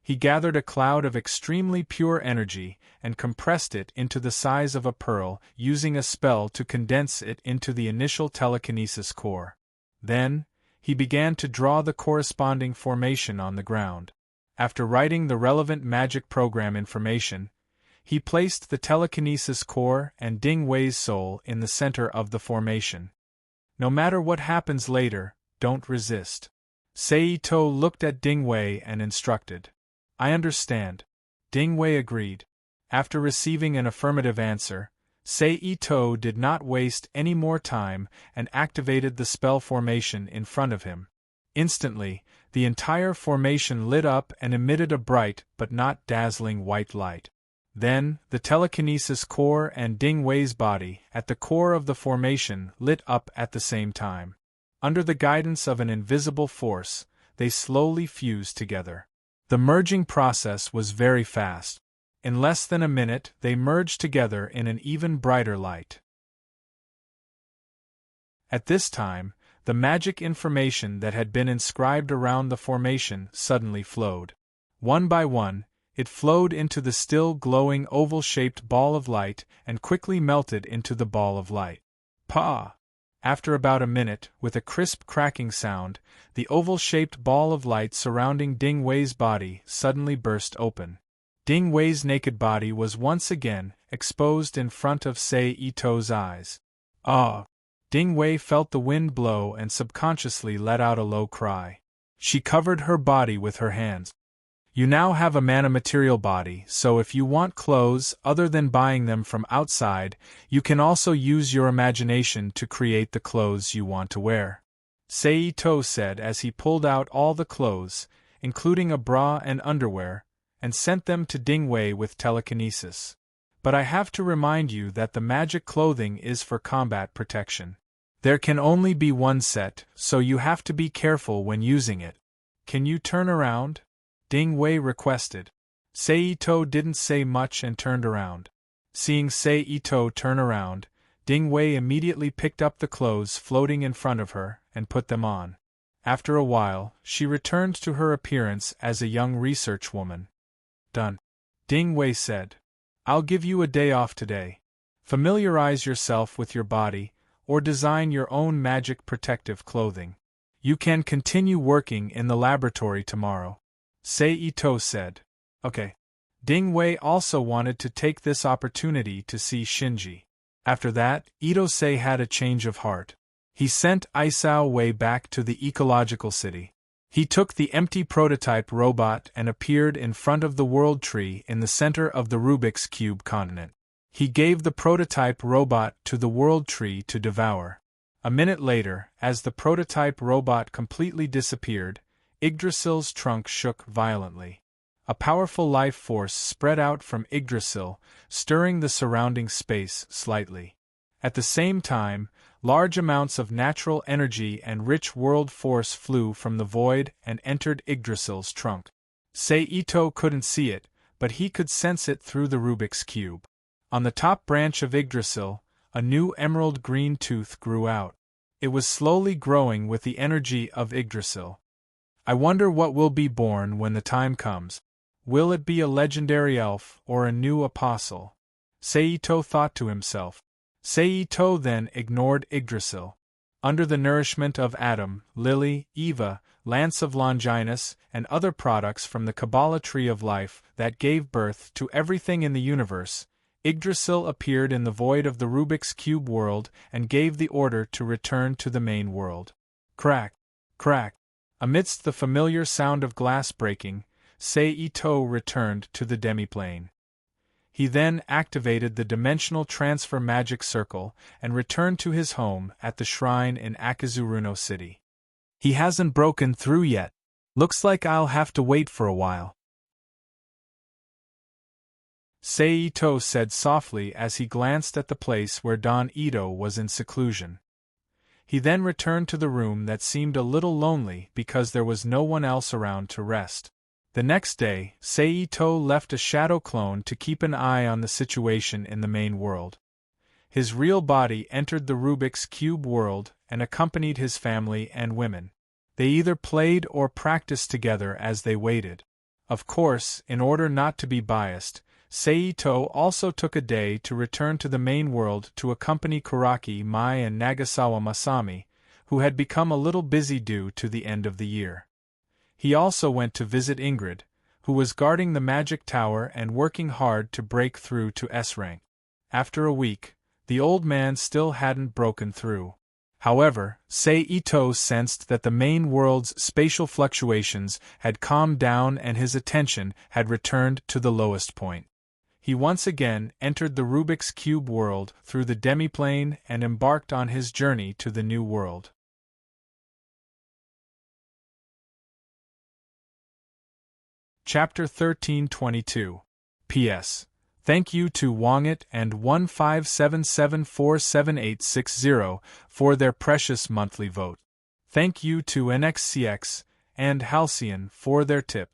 He gathered a cloud of extremely pure energy and compressed it into the size of a pearl, using a spell to condense it into the initial telekinesis core. Then, he began to draw the corresponding formation on the ground. After writing the relevant magic program information, he placed the telekinesis core and Ding Wei's soul in the center of the formation. No matter what happens later, don't resist. Seito looked at Ding Wei and instructed. I understand. Ding Wei agreed. After receiving an affirmative answer, Seito did not waste any more time and activated the spell formation in front of him. Instantly, the entire formation lit up and emitted a bright but not dazzling white light. Then, the telekinesis core and Ding Wei's body at the core of the formation lit up at the same time. Under the guidance of an invisible force, they slowly fused together. The merging process was very fast. In less than a minute, they merged together in an even brighter light. At this time, the magic information that had been inscribed around the formation suddenly flowed. One by one, it flowed into the still glowing oval-shaped ball of light and quickly melted into the ball of light. Pa! After about a minute, with a crisp cracking sound, the oval-shaped ball of light surrounding Ding Wei's body suddenly burst open. Ding Wei's naked body was once again exposed in front of Seito's eyes. Ah! Ding Wei felt the wind blow and subconsciously let out a low cry. She covered her body with her hands. You now have a mana-material body, so if you want clothes other than buying them from outside, you can also use your imagination to create the clothes you want to wear. Seito said as he pulled out all the clothes, including a bra and underwear, and sent them to Ding Wei with telekinesis. But I have to remind you that the magic clothing is for combat protection. There can only be one set, so you have to be careful when using it. Can you turn around? Ding Wei requested. Seito didn't say much and turned around. Seeing Seito turn around, Ding Wei immediately picked up the clothes floating in front of her and put them on. After a while, she returned to her appearance as a young research woman. Done. Ding Wei said. I'll give you a day off today. Familiarize yourself with your body, or design your own magic protective clothing. You can continue working in the laboratory tomorrow. Seito said. Okay. Ding Wei also wanted to take this opportunity to see Shinji. After that, Itose had a change of heart. He sent Isao Wei back to the ecological city. He took the empty prototype robot and appeared in front of the world tree in the center of the Rubik's Cube continent. He gave the prototype robot to the world tree to devour. A minute later, as the prototype robot completely disappeared, Yggdrasil's trunk shook violently. A powerful life force spread out from Yggdrasil, stirring the surrounding space slightly. At the same time, large amounts of natural energy and rich world force flew from the void and entered Yggdrasil's trunk. Seito couldn't see it, but he could sense it through the Rubik's Cube. On the top branch of Yggdrasil, a new emerald green tooth grew out. It was slowly growing with the energy of Yggdrasil. I wonder what will be born when the time comes. Will it be a legendary elf or a new apostle? Saito thought to himself. Saito then ignored Yggdrasil. Under the nourishment of Adam, Lily, Eva, Lance of Longinus, and other products from the Kabbalah tree of life that gave birth to everything in the universe, Yggdrasil appeared in the void of the Rubik's Cube world and gave the order to return to the main world. Crack, crack. Amidst the familiar sound of glass breaking, Saito returned to the demiplane. He then activated the dimensional transfer magic circle and returned to his home at the shrine in Akazuruno City. He hasn't broken through yet. Looks like I'll have to wait for a while. Saito said softly as he glanced at the place where Don Ito was in seclusion. He then returned to the room that seemed a little lonely because there was no one else around to rest. The next day, Saito left a shadow clone to keep an eye on the situation in the main world. His real body entered the Rubik's Cube world and accompanied his family and women. They either played or practiced together as they waited. Of course, in order not to be biased, Saito also took a day to return to the main world to accompany Kuraki Mai and Nagasawa Masami, who had become a little busy due to the end of the year. He also went to visit Ingrid, who was guarding the magic tower and working hard to break through to S rank. After a week, the old man still hadn't broken through. However, Saito sensed that the main world's spatial fluctuations had calmed down and his attention had returned to the lowest point. He once again entered the Rubik's Cube world through the demiplane and embarked on his journey to the new world. Chapter 1322. P.S. Thank you to Wongit and 157747860 for their precious monthly vote. Thank you to NXCX and Halcyon for their tip.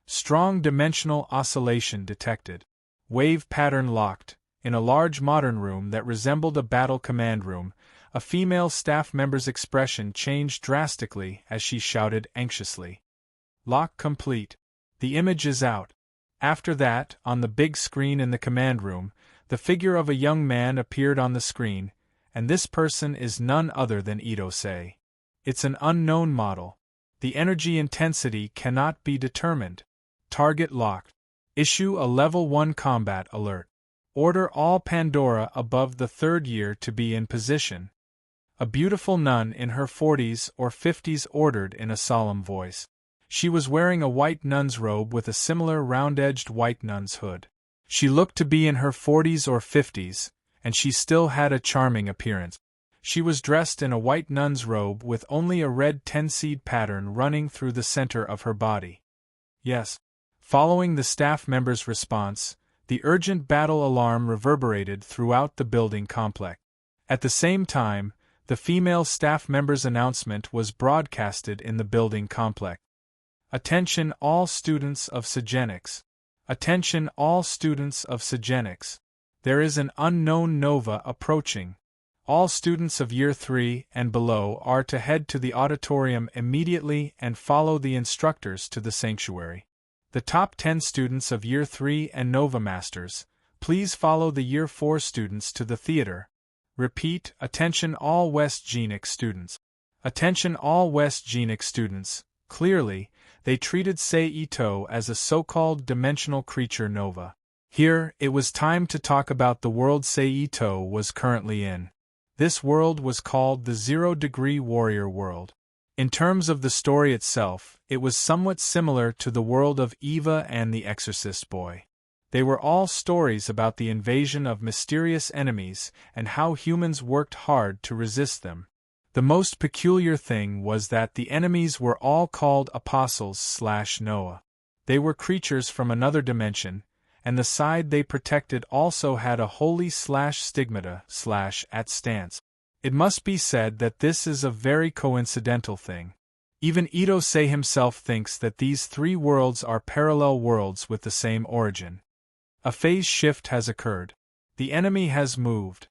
Strong dimensional oscillation detected. Wave pattern locked. In a large modern room that resembled a battle command room, a female staff member's expression changed drastically as she shouted anxiously. Lock complete. The image is out. After that, on the big screen in the command room, the figure of a young man appeared on the screen, and this person is none other than Ito-sei. It's an unknown model. The energy intensity cannot be determined. Target locked. Issue a Level 1 combat alert. Order all Pandora above the 3rd year to be in position. A beautiful nun in her 40s or 50s ordered in a solemn voice. She was wearing a white nun's robe with a similar round-edged white nun's hood. She looked to be in her 40s or 50s, and she still had a charming appearance. She was dressed in a white nun's robe with only a red 10-seed pattern running through the center of her body. Yes. Following the staff member's response, the urgent battle alarm reverberated throughout the building complex. At the same time, the female staff member's announcement was broadcasted in the building complex. Attention all students of Cygenics. Attention all students of Cygenics. There is an unknown nova approaching. All students of Year 3 and below are to head to the auditorium immediately and follow the instructors to the sanctuary. The top 10 students of Year 3 and Nova Masters, please follow the Year 4 students to the theater. Repeat, attention all West Genic students. Attention all West Genic students. Clearly, they treated Saito as a so-called dimensional creature nova. Here, it was time to talk about the world Saito was currently in. This world was called the Zero-Degree Warrior world. In terms of the story itself, it was somewhat similar to the world of Eva and the Exorcist Boy. They were all stories about the invasion of mysterious enemies and how humans worked hard to resist them. The most peculiar thing was that the enemies were all called Apostles/Noah. They were creatures from another dimension, and the side they protected also had a holy/stigmata/at stance. It must be said that this is a very coincidental thing. Even Ito-sei himself thinks that these three worlds are parallel worlds with the same origin. A phase shift has occurred. The enemy has moved.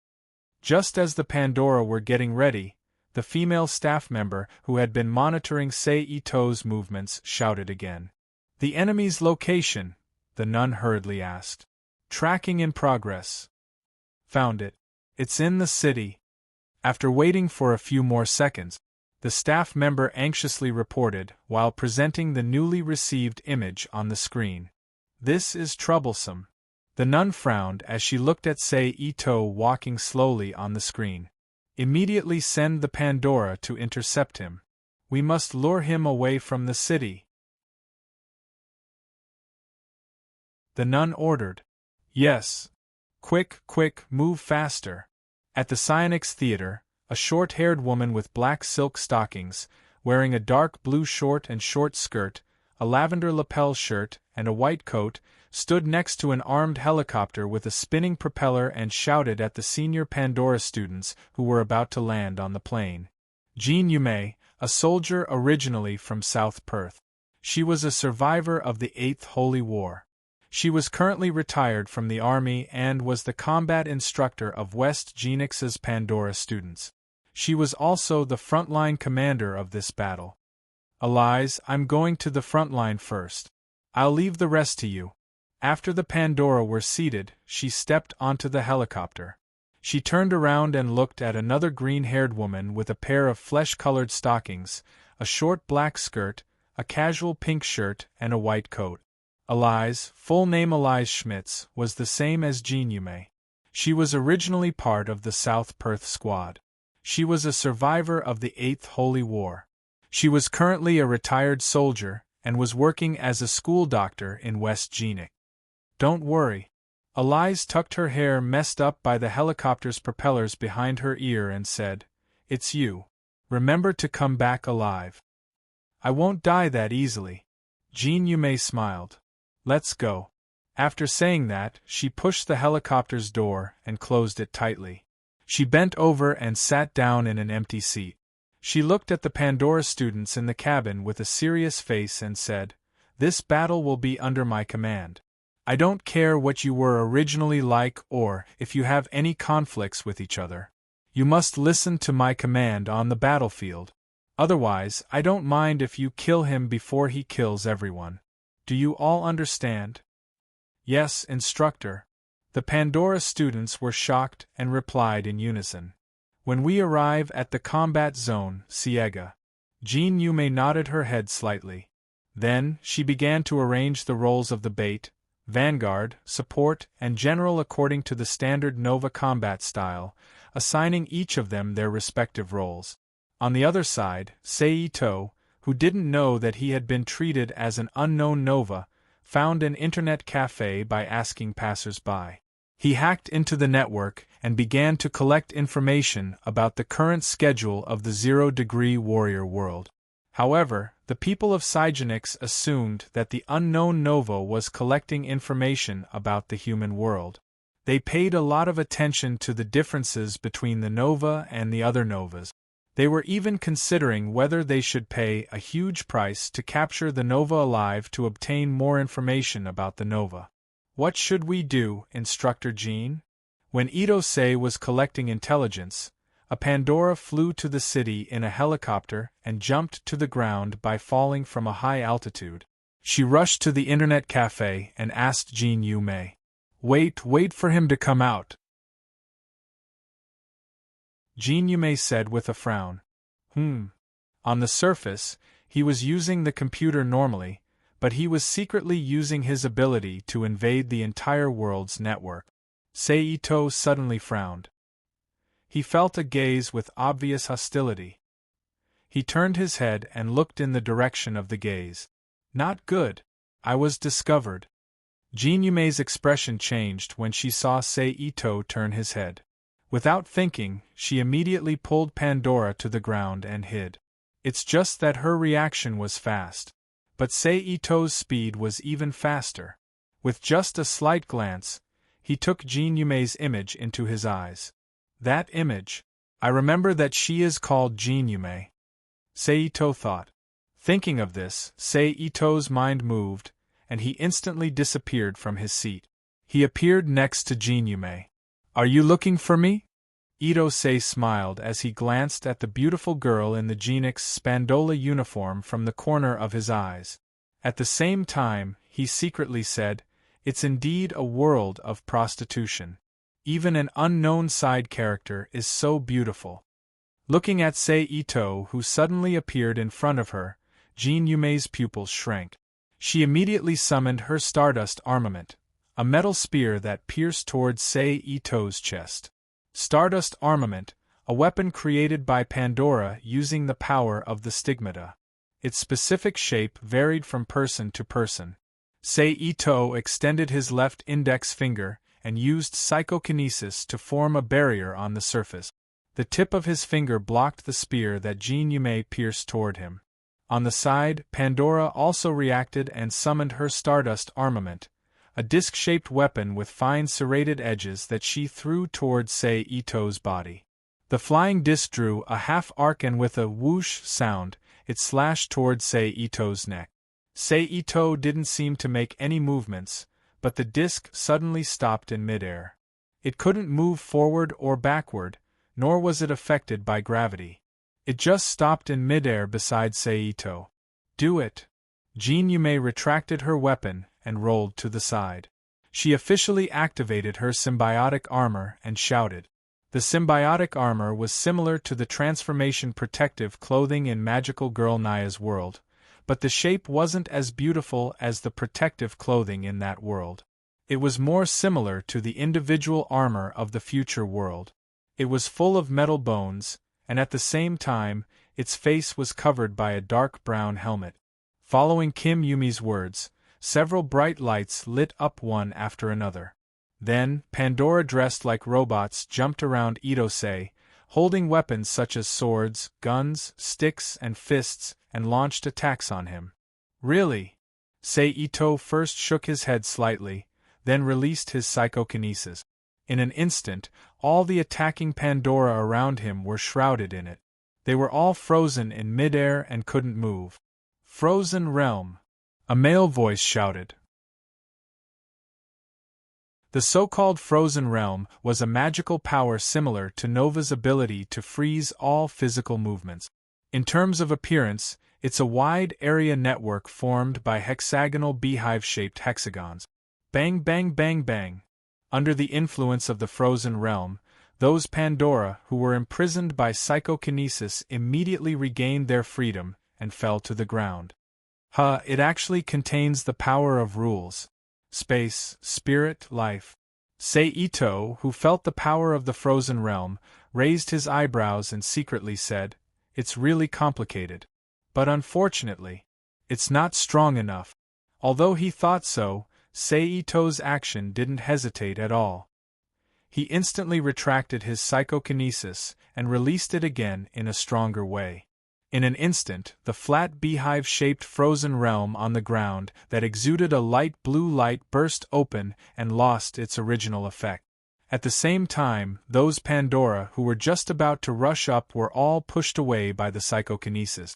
Just as the Pandora were getting ready, the female staff member who had been monitoring Sei Ito's movements shouted again. "The enemy's location?" the nun hurriedly asked. "Tracking in progress." "Found it. It's in the city." After waiting for a few more seconds, the staff member anxiously reported while presenting the newly received image on the screen. "This is troublesome." The nun frowned as she looked at Sei Ito walking slowly on the screen. "Immediately send the Pandora to intercept him. We must lure him away from the city." The nun ordered. "Yes. Quick, quick, move faster." At the Psionics Theater, a short-haired woman with black silk stockings, wearing a dark blue short and short skirt, a lavender lapel shirt, and a white coat, stood next to an armed helicopter with a spinning propeller and shouted at the senior Pandora students who were about to land on the plane. Jean Yume, a soldier originally from South Perth. She was a survivor of the Eighth Holy War. She was currently retired from the army and was the combat instructor of West Genix's Pandora students. She was also the frontline commander of this battle. "Elise, I'm going to the front line first. I'll leave the rest to you." After the Pandora were seated, she stepped onto the helicopter. She turned around and looked at another green-haired woman with a pair of flesh-colored stockings, a short black skirt, a casual pink shirt, and a white coat. Elise, full name Elise Schmitz, was the same as Jean Yume. She was originally part of the South Perth squad. She was a survivor of the Eighth Holy War. She was currently a retired soldier and was working as a school doctor in West Genix. "Don't worry." Elise tucked her hair messed up by the helicopter's propellers behind her ear and said, "It's you. Remember to come back alive." "I won't die that easily." Jean Yume smiled. "Let's go." After saying that, she pushed the helicopter's door and closed it tightly. She bent over and sat down in an empty seat. She looked at the Pandora students in the cabin with a serious face and said, "This battle will be under my command. I don't care what you were originally like or if you have any conflicts with each other. You must listen to my command on the battlefield. Otherwise, I don't mind if you kill him before he kills everyone. Do you all understand?" "Yes, instructor." The Pandora students were shocked and replied in unison. "When we arrive at the combat zone, Siega." Jean Yume nodded her head slightly. Then, she began to arrange the roles of the bait, vanguard, support, and general according to the standard Nova combat style, assigning each of them their respective roles. On the other side, Sei Ito, who didn't know that he had been treated as an unknown Nova, found an internet cafe by asking passers-by. He hacked into the network and began to collect information about the current schedule of the Zero-Degree Warrior world. However, the people of Psygenix assumed that the unknown Nova was collecting information about the human world. They paid a lot of attention to the differences between the Nova and the other Novas. They were even considering whether they should pay a huge price to capture the Nova alive to obtain more information about the Nova. "What should we do, Instructor Jean?" When Ito-sei was collecting intelligence, a Pandora flew to the city in a helicopter and jumped to the ground by falling from a high altitude. She rushed to the internet cafe and asked Jean Yume, Wait for him to come out." Jean Yume said with a frown. On the surface, he was using the computer normally, but he was secretly using his ability to invade the entire world's network. Sei Ito suddenly frowned. He felt a gaze with obvious hostility. He turned his head and looked in the direction of the gaze. "Not good. I was discovered." Jean Yume's expression changed when she saw Sei Ito turn his head. Without thinking, she immediately pulled Pandora to the ground and hid. It's just that her reaction was fast. But Sei Ito's speed was even faster. With just a slight glance, he took Jean Yume's image into his eyes. That image. I remember that she is called Jean Yume. Sei Ito thought. Thinking of this, Sei Ito's mind moved, and he instantly disappeared from his seat. He appeared next to Jin Yume. "Are you looking for me?" Ito Sei smiled as he glanced at the beautiful girl in the Genix Spandola uniform from the corner of his eyes. At the same time, he secretly said, "It's indeed a world of prostitution. Even an unknown side character is so beautiful." Looking at Sei Ito, who suddenly appeared in front of her, Jin Yume's pupils shrank. She immediately summoned her Stardust armament, a metal spear that pierced towards Sei Ito's chest. Stardust armament, a weapon created by Pandora using the power of the stigmata. Its specific shape varied from person to person. Sei Ito extended his left index finger and used psychokinesis to form a barrier on the surface. The tip of his finger blocked the spear that Jin Yume pierced toward him. On the side, Pandora also reacted and summoned her Stardust armament, a disc-shaped weapon with fine serrated edges that she threw towards Sei Ito's body. The flying disc drew a half-arc and with a whoosh sound, it slashed towards Sei Ito's neck. Sei Ito didn't seem to make any movements, but the disc suddenly stopped in midair. It couldn't move forward or backward, nor was it affected by gravity. It just stopped in midair beside Sei Ito. "Do it." Jin Yume retracted her weapon and rolled to the side. She officially activated her symbiotic armor and shouted. The symbiotic armor was similar to the transformation protective clothing in Magical Girl Naya's world, but the shape wasn't as beautiful as the protective clothing in that world. It was more similar to the individual armor of the future world. It was full of metal bones, and at the same time, its face was covered by a dark brown helmet. Following Kim Yumi's words, several bright lights lit up one after another. Then, Pandora dressed like robots jumped around Ito Sei, holding weapons such as swords, guns, sticks, and fists, and launched attacks on him. "Really?" Sei Ito first shook his head slightly, then released his psychokinesis. In an instant, all the attacking Pandora around him were shrouded in it. They were all frozen in midair and couldn't move. "Frozen Realm," a male voice shouted. The so-called Frozen Realm was a magical power similar to Nova's ability to freeze all physical movements. In terms of appearance, it's a wide area network formed by hexagonal beehive-shaped hexagons. Bang bang bang bang. Under the influence of the Frozen Realm, those Pandora who were imprisoned by psychokinesis immediately regained their freedom and fell to the ground. It actually contains the power of rules. Space, spirit, life. Sei Ito, who felt the power of the Frozen Realm, raised his eyebrows and secretly said, "It's really complicated. But unfortunately, it's not strong enough." Although he thought so, Sei Ito's action didn't hesitate at all. He instantly retracted his psychokinesis and released it again in a stronger way. In an instant, the flat beehive-shaped Frozen Realm on the ground that exuded a light blue light burst open and lost its original effect. At the same time, those Pandora who were just about to rush up were all pushed away by the psychokinesis.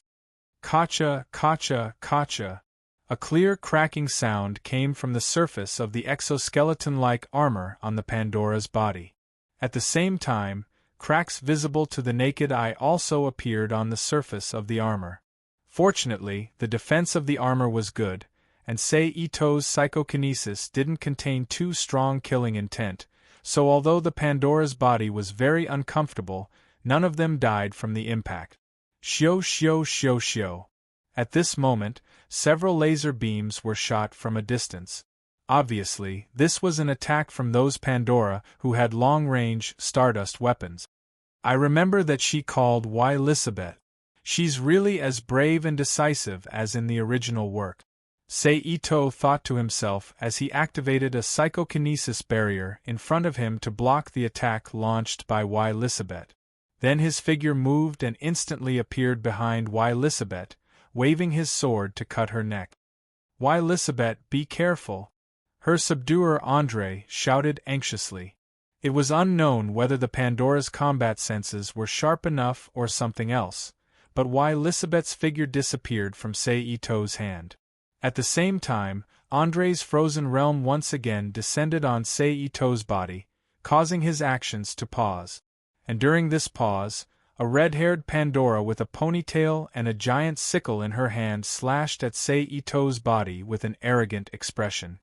Kacha, kacha, kacha. A clear cracking sound came from the surface of the exoskeleton-like armor on the Pandora's body. At the same time, cracks visible to the naked eye also appeared on the surface of the armor. Fortunately, the defense of the armor was good, and Sei Ito's psychokinesis didn't contain too strong killing intent, so although the Pandora's body was very uncomfortable, none of them died from the impact. Shio shio shio shio. At this moment, several laser beams were shot from a distance. Obviously, this was an attack from those Pandora who had long-range Stardust weapons. I remember that she called Elizabeth. She's really as brave and decisive as in the original work. Sei Ito thought to himself as he activated a psychokinesis barrier in front of him to block the attack launched by Elizabeth. Then his figure moved and instantly appeared behind Elizabeth, waving his sword to cut her neck. "Elizabeth, be careful!" Her subduer Andre shouted anxiously. It was unknown whether the Pandora's combat senses were sharp enough or something else, but why Lisabeth's figure disappeared from Seito's hand. At the same time, Andre's frozen realm once again descended on Seito's body, causing his actions to pause. And during this pause, a red-haired Pandora with a ponytail and a giant sickle in her hand slashed at Seito's body with an arrogant expression.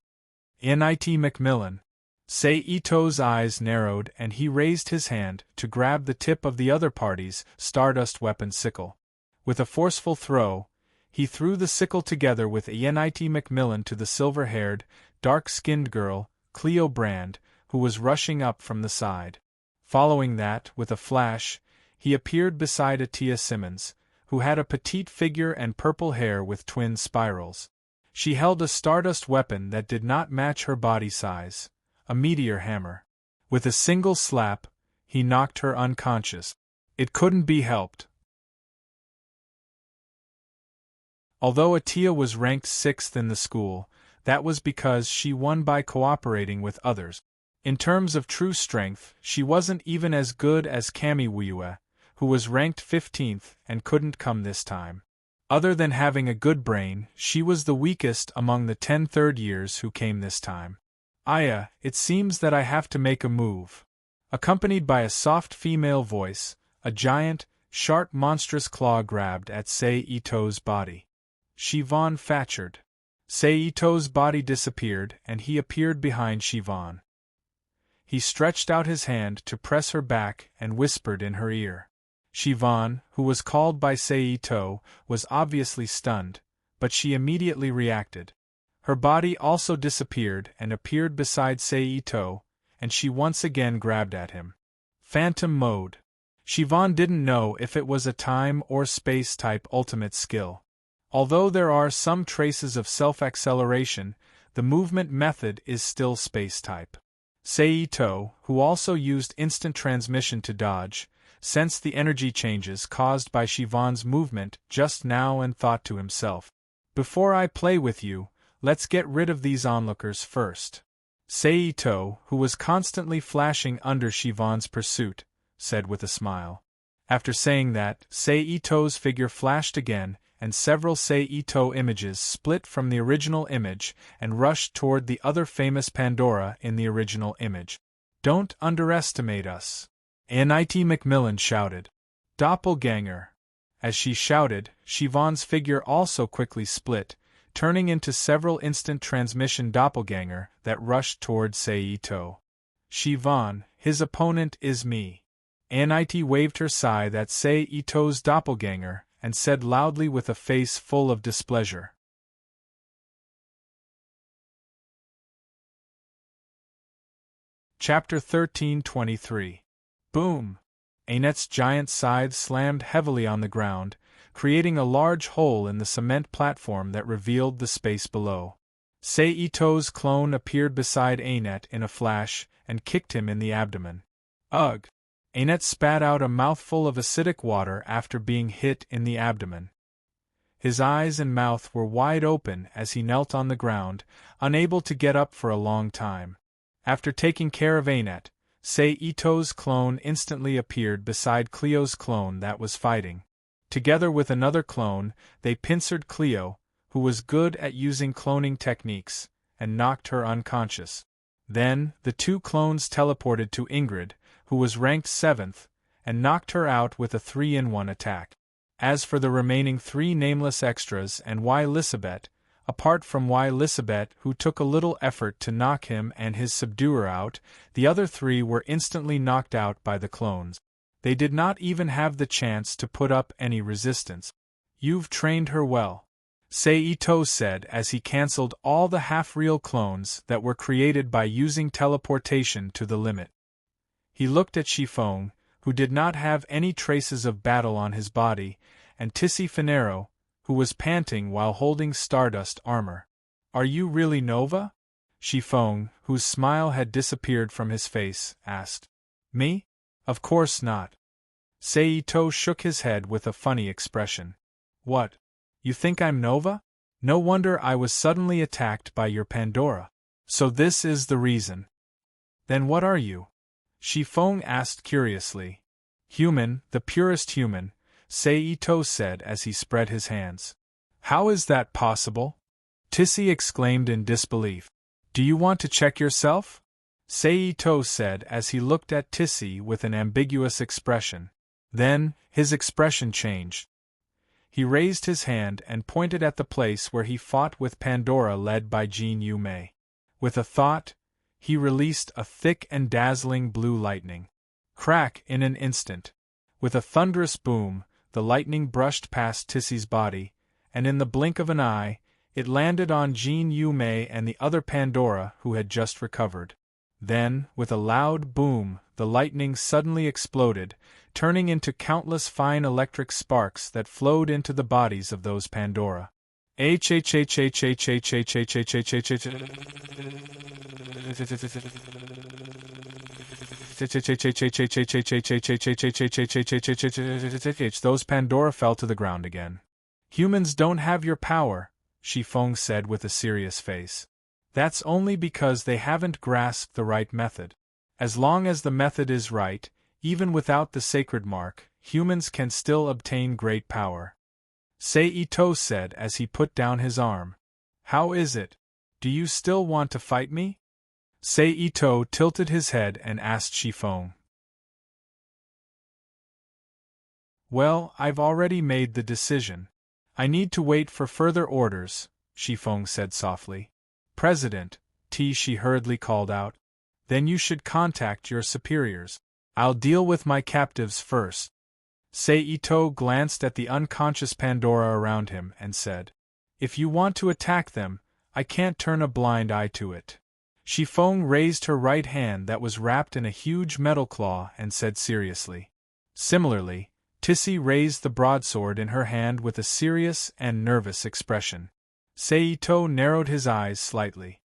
"Nit Macmillan." Seito's eyes narrowed and he raised his hand to grab the tip of the other party's Stardust weapon sickle. With a forceful throw, he threw the sickle together with Nit Macmillan to the silver-haired, dark-skinned girl, Cleo Brand, who was rushing up from the side. Following that, with a flash, he appeared beside Atia Simmons, who had a petite figure and purple hair with twin spirals. She held a Stardust weapon that did not match her body size, a meteor hammer. With a single slap, he knocked her unconscious. It couldn't be helped. Although Atia was ranked 6th in the school, that was because she won by cooperating with others. In terms of true strength, she wasn't even as good as Kamiwiwe, who was ranked 15th and couldn't come this time. Other than having a good brain, she was the weakest among the 10 third years who came this time. "Aya, it seems that I have to make a move." Accompanied by a soft female voice, a giant, sharp monstrous claw grabbed at Seito's body. Siobhan Fatchard. Seito's body disappeared and he appeared behind Siobhan. He stretched out his hand to press her back and whispered in her ear. Siobhan, who was called by Seito, was obviously stunned, but she immediately reacted. Her body also disappeared and appeared beside Seito, and she once again grabbed at him. Phantom mode. Siobhan didn't know if it was a time or space type ultimate skill. Although there are some traces of self-acceleration, the movement method is still space type. Seito, who also used instant transmission to dodge, sensed the energy changes caused by Siobhan's movement just now and thought to himself, "Before I play with you, let's get rid of these onlookers first." Seito, who was constantly flashing under Siobhan's pursuit, said with a smile. After saying that, Seito's figure flashed again, and several Seito images split from the original image and rushed toward the other famous Pandora in the original image. "Don't underestimate us," Nit Macmillan shouted. "Doppelganger." As she shouted, Siobhan's figure also quickly split, turning into several instant transmission doppelganger that rushed toward Seito. "Siobhan, his opponent is me." Nit waved her scythe at Seito's doppelganger and said loudly with a face full of displeasure. Chapter 13:23. Boom! Ainet's giant scythe slammed heavily on the ground, creating a large hole in the cement platform that revealed the space below. Seito's clone appeared beside Ainet in a flash and kicked him in the abdomen. Ugh! Ainet spat out a mouthful of acidic water after being hit in the abdomen. His eyes and mouth were wide open as he knelt on the ground, unable to get up for a long time. After taking care of Ainet, Seito's clone instantly appeared beside Cleo's clone that was fighting. Together with another clone, they pincered Cleo, who was good at using cloning techniques, and knocked her unconscious. Then, the two clones teleported to Ingrid, who was ranked 7th, and knocked her out with a 3-in-1 attack. As for the remaining 3 nameless extras and Lisabeth, apart from Lisabeth, who took a little effort to knock him and his subduer out, the other 3 were instantly knocked out by the clones. They did not even have the chance to put up any resistance. "You've trained her well," Seito said as he cancelled all the half-real clones that were created by using teleportation to the limit. He looked at Shifong, who did not have any traces of battle on his body, and Tissi Finero, who was panting while holding Stardust armor. "Are you really Nova?" Shifong, whose smile had disappeared from his face, asked. "Me? Of course not." Seito shook his head with a funny expression. "What? You think I'm Nova? No wonder I was suddenly attacked by your Pandora. So this is the reason. Then what are you?" Shifong asked curiously. "Human, the purest human," Seito said as he spread his hands. How is that possible? Tissy exclaimed in disbelief. Do you want to check yourself? Seito said as he looked at Tissy with an ambiguous expression. Then, his expression changed. He raised his hand and pointed at the place where he fought with Pandora led by Jin Yume. With a thought, he released a thick and dazzling blue lightning. Crack in an instant. With a thunderous boom, the lightning brushed past Tissy's body, and in the blink of an eye, it landed on Jin Yume and the other Pandora who had just recovered. Then, with a loud boom, the lightning suddenly exploded, turning into countless fine electric sparks that flowed into the bodies of those Pandora. Those Pandora fell to the ground again. Humans don't have your power, Shifeng said with a serious face. That's only because they haven't grasped the right method. As long as the method is right, even without the sacred mark, humans can still obtain great power. Seito said as he put down his arm. How is it? Do you still want to fight me? Seito tilted his head and asked Shifeng. Well, I've already made the decision. I need to wait for further orders, Shifeng said softly. President, she hurriedly called out. Then you should contact your superiors. I'll deal with my captives first. Seito glanced at the unconscious Pandora around him and said, If you want to attack them, I can't turn a blind eye to it. Shifeng raised her right hand that was wrapped in a huge metal claw and said seriously. Similarly, Tissy raised the broadsword in her hand with a serious and nervous expression. Seito narrowed his eyes slightly.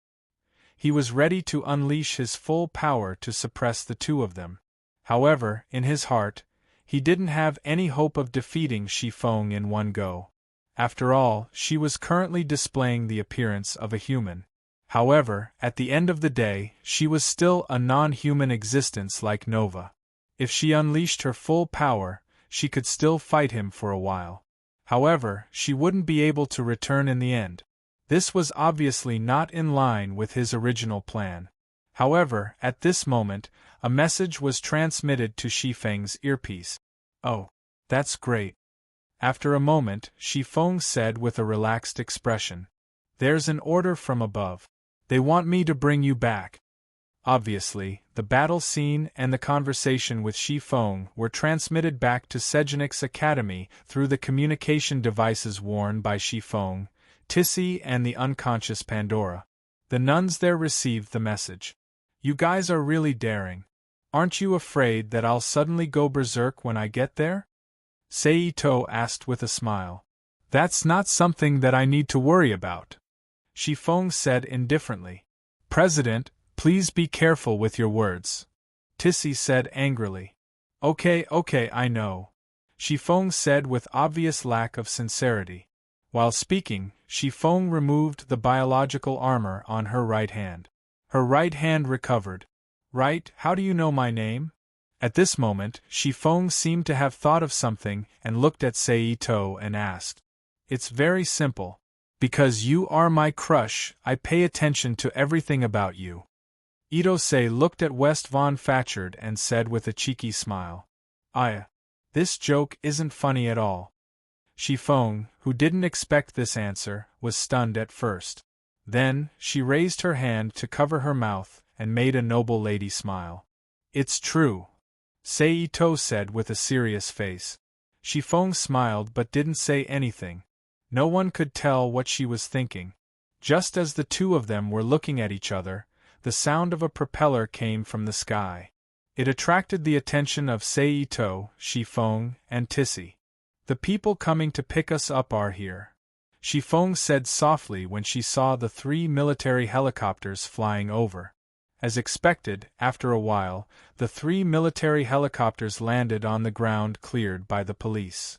He was ready to unleash his full power to suppress the two of them. However, in his heart, he didn't have any hope of defeating Shifeng in one go. After all, she was currently displaying the appearance of a human. However, at the end of the day, she was still a non-human existence like Nova. If she unleashed her full power, she could still fight him for a while. However, she wouldn't be able to return in the end. This was obviously not in line with his original plan. However, at this moment, a message was transmitted to Shifeng's earpiece. Oh, that's great. After a moment, Shifeng said with a relaxed expression. There's an order from above. They want me to bring you back. Obviously, the battle scene and the conversation with Shifeng were transmitted back to Sejenik's academy through the communication devices worn by Shifeng, Tissy and the unconscious Pandora. The nuns there received the message. You guys are really daring. Aren't you afraid that I'll suddenly go berserk when I get there? Seito asked with a smile. That's not something that I need to worry about. Shifeng said indifferently. President, please be careful with your words. Tissy said angrily. Okay, I know. Shifeng said with obvious lack of sincerity. While speaking, Shifeng removed the biological armor on her right hand. Her right hand recovered. Right, how do you know my name? At this moment, Shifeng seemed to have thought of something and looked at Seito and asked. It's very simple. Because you are my crush, I pay attention to everything about you. Itose looked at West von Fatchard and said with a cheeky smile. This joke isn't funny at all. Shifeng, who didn't expect this answer, was stunned at first. Then, she raised her hand to cover her mouth and made a noble lady smile. It's true. Seito said with a serious face. Shifeng smiled but didn't say anything. No one could tell what she was thinking. Just as the two of them were looking at each other, the sound of a propeller came from the sky. It attracted the attention of Seito, Shifeng, and Tissy. The people coming to pick us up are here. Shifeng said softly when she saw the 3 military helicopters flying over. As expected, after a while, the 3 military helicopters landed on the ground cleared by the police.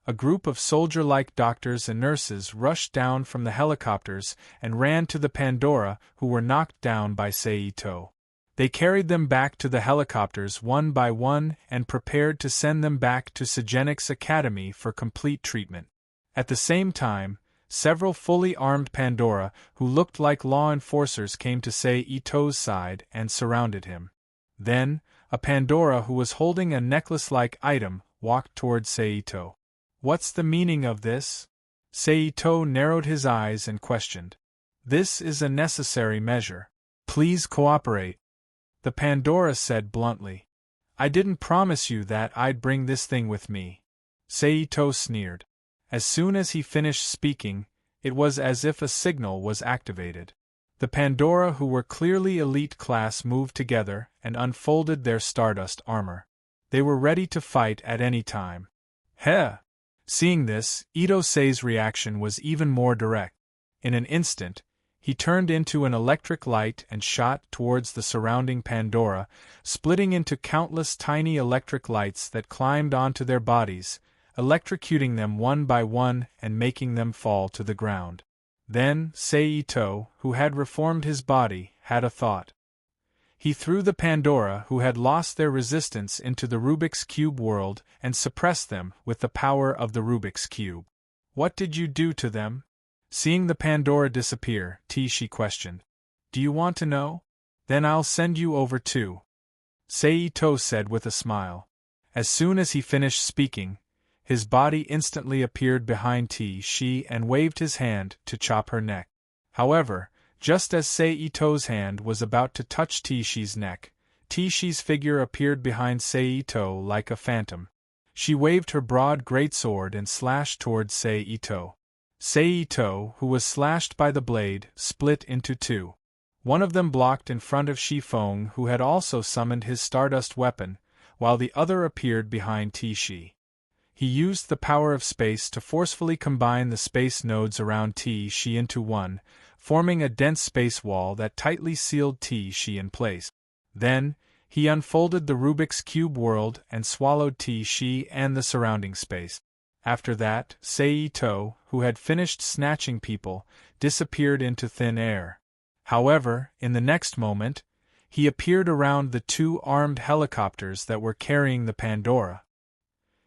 A group of soldier-like doctors and nurses rushed down from the helicopters and ran to the Pandora who were knocked down by Seito. They carried them back to the helicopters one by one and prepared to send them back to Sejenic's Academy for complete treatment. At the same time, several fully armed Pandora, who looked like law enforcers, came to Seito's side and surrounded him. Then, a Pandora who was holding a necklace-like item walked toward Seito. "What's the meaning of this?" Seito narrowed his eyes and questioned. "This is a necessary measure. Please cooperate," the Pandora said bluntly. "I didn't promise you that I'd bring this thing with me." Seito sneered. As soon as he finished speaking, it was as if a signal was activated. The Pandora, who were clearly elite class, moved together and unfolded their stardust armor. They were ready to fight at any time. Heh! Seeing this, Ito-sei's reaction was even more direct. In an instant, he turned into an electric light and shot towards the surrounding Pandora, splitting into countless tiny electric lights that climbed onto their bodies, electrocuting them one by one and making them fall to the ground. Then, Seito, who had reformed his body, had a thought. He threw the Pandora who had lost their resistance into the Rubik's Cube world and suppressed them with the power of the Rubik's Cube. "What did you do to them?" Seeing the Pandora disappear, Tishi questioned. "Do you want to know? Then I'll send you over too," Seito said with a smile. As soon as he finished speaking, his body instantly appeared behind Tishi and waved his hand to chop her neck. However, just as Seito's hand was about to touch Tishi's neck, Tishi's figure appeared behind Seito like a phantom. She waved her broad greatsword and slashed towards Seito. Seito, who was slashed by the blade, split into two. One of them blocked in front of Shifeng, who had also summoned his stardust weapon, while the other appeared behind Tishi. He used the power of space to forcefully combine the space nodes around Tishi into one, forming a dense space wall that tightly sealed Tishi in place. Then, he unfolded the Rubik's Cube world and swallowed Tishi and the surrounding space. After that, Seito, who had finished snatching people, disappeared into thin air. However, in the next moment, he appeared around the two armed helicopters that were carrying the Pandora.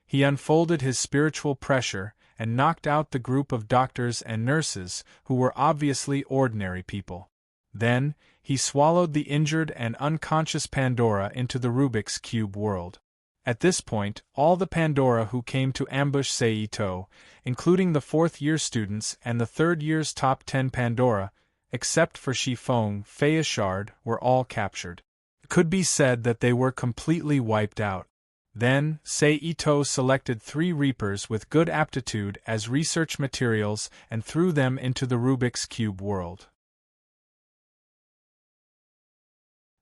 He unfolded his spiritual pressure and knocked out the group of doctors and nurses who were obviously ordinary people. Then, he swallowed the injured and unconscious Pandora into the Rubik's Cube world. At this point, all the Pandora who came to ambush Seito, including the fourth-year students and the third-year's top 10 Pandora, except for Shifeng Fayashard, were all captured. It could be said that they were completely wiped out. Then, Seito selected 3 Reapers with good aptitude as research materials and threw them into the Rubik's Cube world.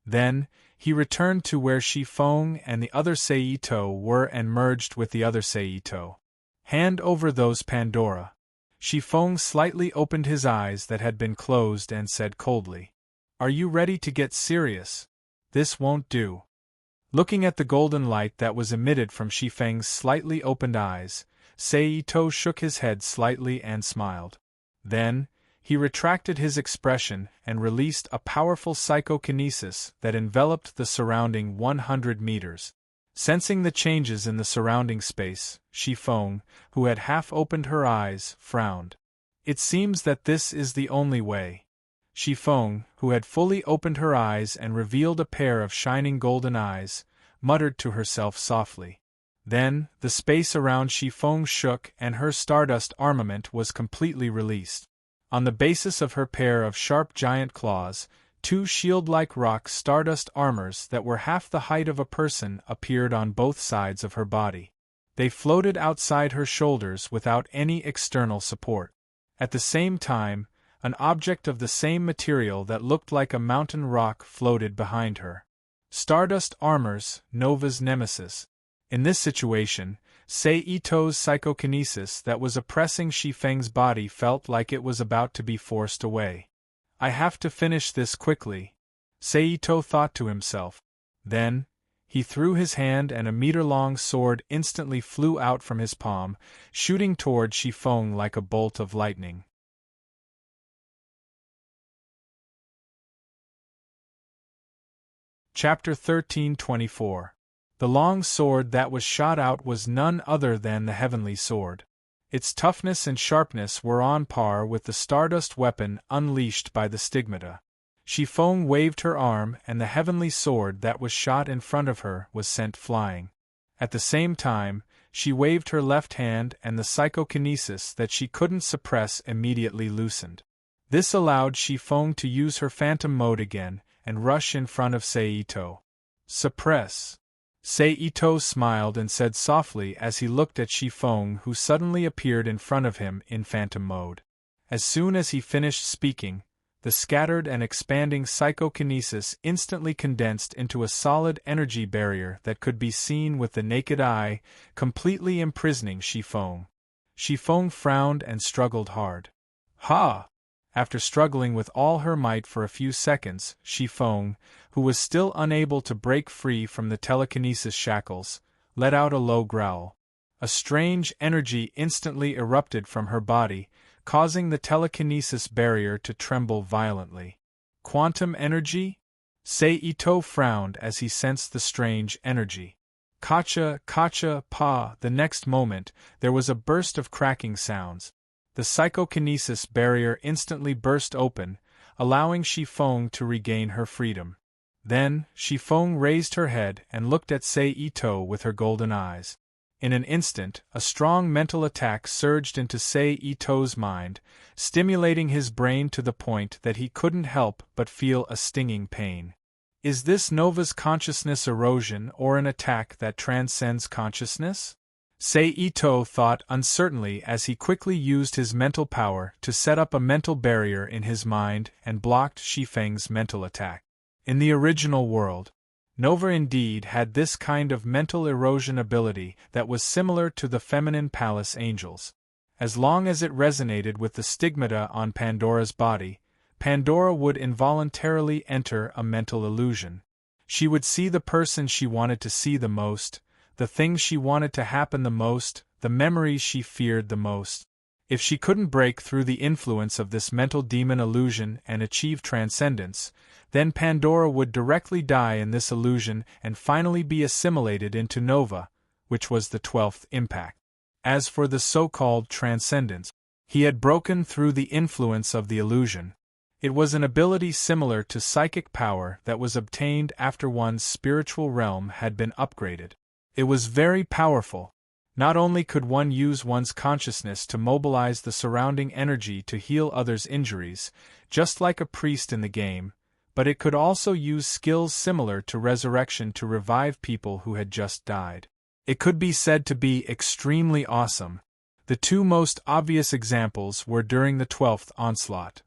Then, he returned to where Shifeng and the other Seito were and merged with the other Seito. "Hand over those Pandora." Shifeng slightly opened his eyes that had been closed and said coldly, "Are you ready to get serious? This won't do." Looking at the golden light that was emitted from Shifeng's slightly opened eyes, Seito shook his head slightly and smiled. Then, he retracted his expression and released a powerful psychokinesis that enveloped the surrounding 100 meters. Sensing the changes in the surrounding space, Shifeng, who had half opened her eyes, frowned. "It seems that this is the only way." Shifeng, who had fully opened her eyes and revealed a pair of shining golden eyes, muttered to herself softly. Then, the space around Shifeng shook and her stardust armament was completely released. On the basis of her pair of sharp giant claws, 2 shield-like rock stardust armors that were half the height of a person appeared on both sides of her body. They floated outside her shoulders without any external support. At the same time, an object of the same material that looked like a mountain rock floated behind her. Stardust armors, Nova's nemesis. In this situation, Seito's psychokinesis that was oppressing Shifeng's body felt like it was about to be forced away. "I have to finish this quickly," Seito thought to himself. Then, he threw his hand and a meter-long sword instantly flew out from his palm, shooting toward Shifeng like a bolt of lightning. Chapter 13:24. The long sword that was shot out was none other than the heavenly sword. Its toughness and sharpness were on par with the stardust weapon unleashed by the stigmata. Shifeng waved her arm, and the heavenly sword that was shot in front of her was sent flying. At the same time, she waved her left hand, and the psychokinesis that she couldn't suppress immediately loosened. This allowed Shifeng to use her phantom mode again and rush in front of Seito. Suppress. Seito smiled and said softly as he looked at Shifeng, who suddenly appeared in front of him in phantom mode. As soon as he finished speaking, the scattered and expanding psychokinesis instantly condensed into a solid energy barrier that could be seen with the naked eye, completely imprisoning Shifeng. Shifeng frowned and struggled hard. Ha! After struggling with all her might for a few seconds, Shifeng, who was still unable to break free from the telekinesis shackles, let out a low growl. A strange energy instantly erupted from her body, causing the telekinesis barrier to tremble violently. Quantum energy? Seito frowned as he sensed the strange energy. Kacha, kacha, pa! The next moment, there was a burst of cracking sounds. The psychokinesis barrier instantly burst open, allowing Shifeng to regain her freedom. Then, Shifeng raised her head and looked at Seito with her golden eyes. In an instant, a strong mental attack surged into Seito's mind, stimulating his brain to the point that he couldn't help but feel a stinging pain. Is this Nova's consciousness erosion or an attack that transcends consciousness? Seito thought uncertainly as he quickly used his mental power to set up a mental barrier in his mind and blocked Shifeng's mental attack. In the original world, Nova indeed had this kind of mental erosion ability that was similar to the feminine palace angels. As long as it resonated with the stigmata on Pandora's body, Pandora would involuntarily enter a mental illusion. She would see the person she wanted to see the most, the things she wanted to happen the most, the memories she feared the most. If she couldn't break through the influence of this mental demon illusion and achieve transcendence, then Pandora would directly die in this illusion and finally be assimilated into Nova, which was the 12th impact. As for the so-called transcendence, he had broken through the influence of the illusion. It was an ability similar to psychic power that was obtained after one's spiritual realm had been upgraded. It was very powerful. Not only could one use one's consciousness to mobilize the surrounding energy to heal others' injuries, just like a priest in the game, but it could also use skills similar to resurrection to revive people who had just died. It could be said to be extremely awesome. The two most obvious examples were during the 12th onslaught.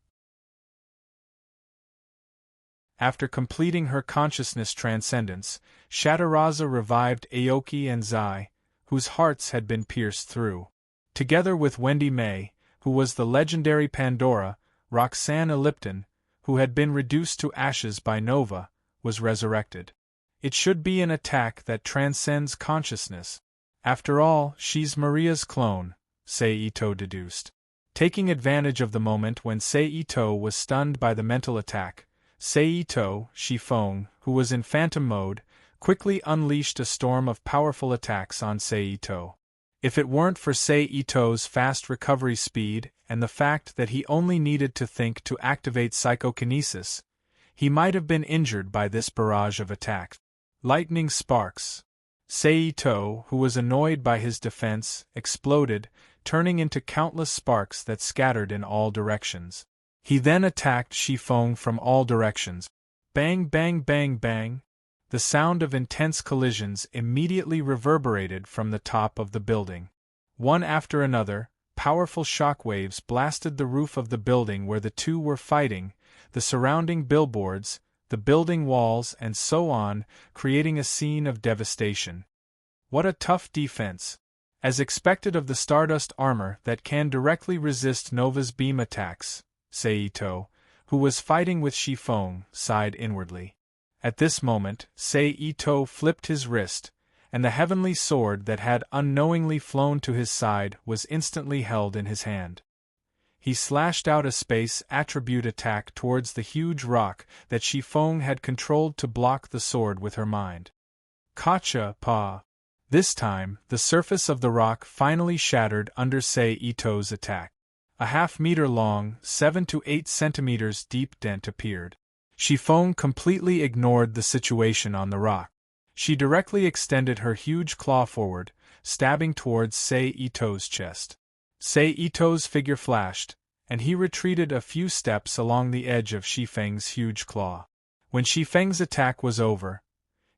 After completing her consciousness transcendence, Shataraza revived Aoki and Zai, whose hearts had been pierced through. Together with Wendy May, who was the legendary Pandora, Roxanne Ellipton, who had been reduced to ashes by Nova, was resurrected. It should be an attack that transcends consciousness. After all, she's Maria's clone, Seito deduced. Taking advantage of the moment when Seito was stunned by the mental attack, Seito, Shifeng, who was in phantom mode, quickly unleashed a storm of powerful attacks on Seito. If it weren't for Seito's fast recovery speed and the fact that he only needed to think to activate psychokinesis, he might have been injured by this barrage of attacks. Lightning sparks. Seito, who was annoyed by his defense, exploded, turning into countless sparks that scattered in all directions. He then attacked Shifeng from all directions. Bang, bang, bang, bang. The sound of intense collisions immediately reverberated from the top of the building. One after another, powerful shockwaves blasted the roof of the building where the two were fighting, the surrounding billboards, the building walls, and so on, creating a scene of devastation. What a tough defense! As expected of the Stardust armor that can directly resist Nova's beam attacks, Seito, who was fighting with Shifeng, sighed inwardly. At this moment, Seito flipped his wrist, and the heavenly sword that had unknowingly flown to his side was instantly held in his hand. he slashed out a space attribute attack towards the huge rock that Shifeng had controlled to block the sword with her mind. Kacha, pa! This time, the surface of the rock finally shattered under Sei Ito's attack. A half-meter long, 7 to 8 centimeters deep dent appeared. Shifeng completely ignored the situation on the rock. She directly extended her huge claw forward, stabbing towards Sei Ito's chest. Sei Ito's figure flashed, and he retreated a few steps along the edge of Shifeng's huge claw. When Shifeng's attack was over,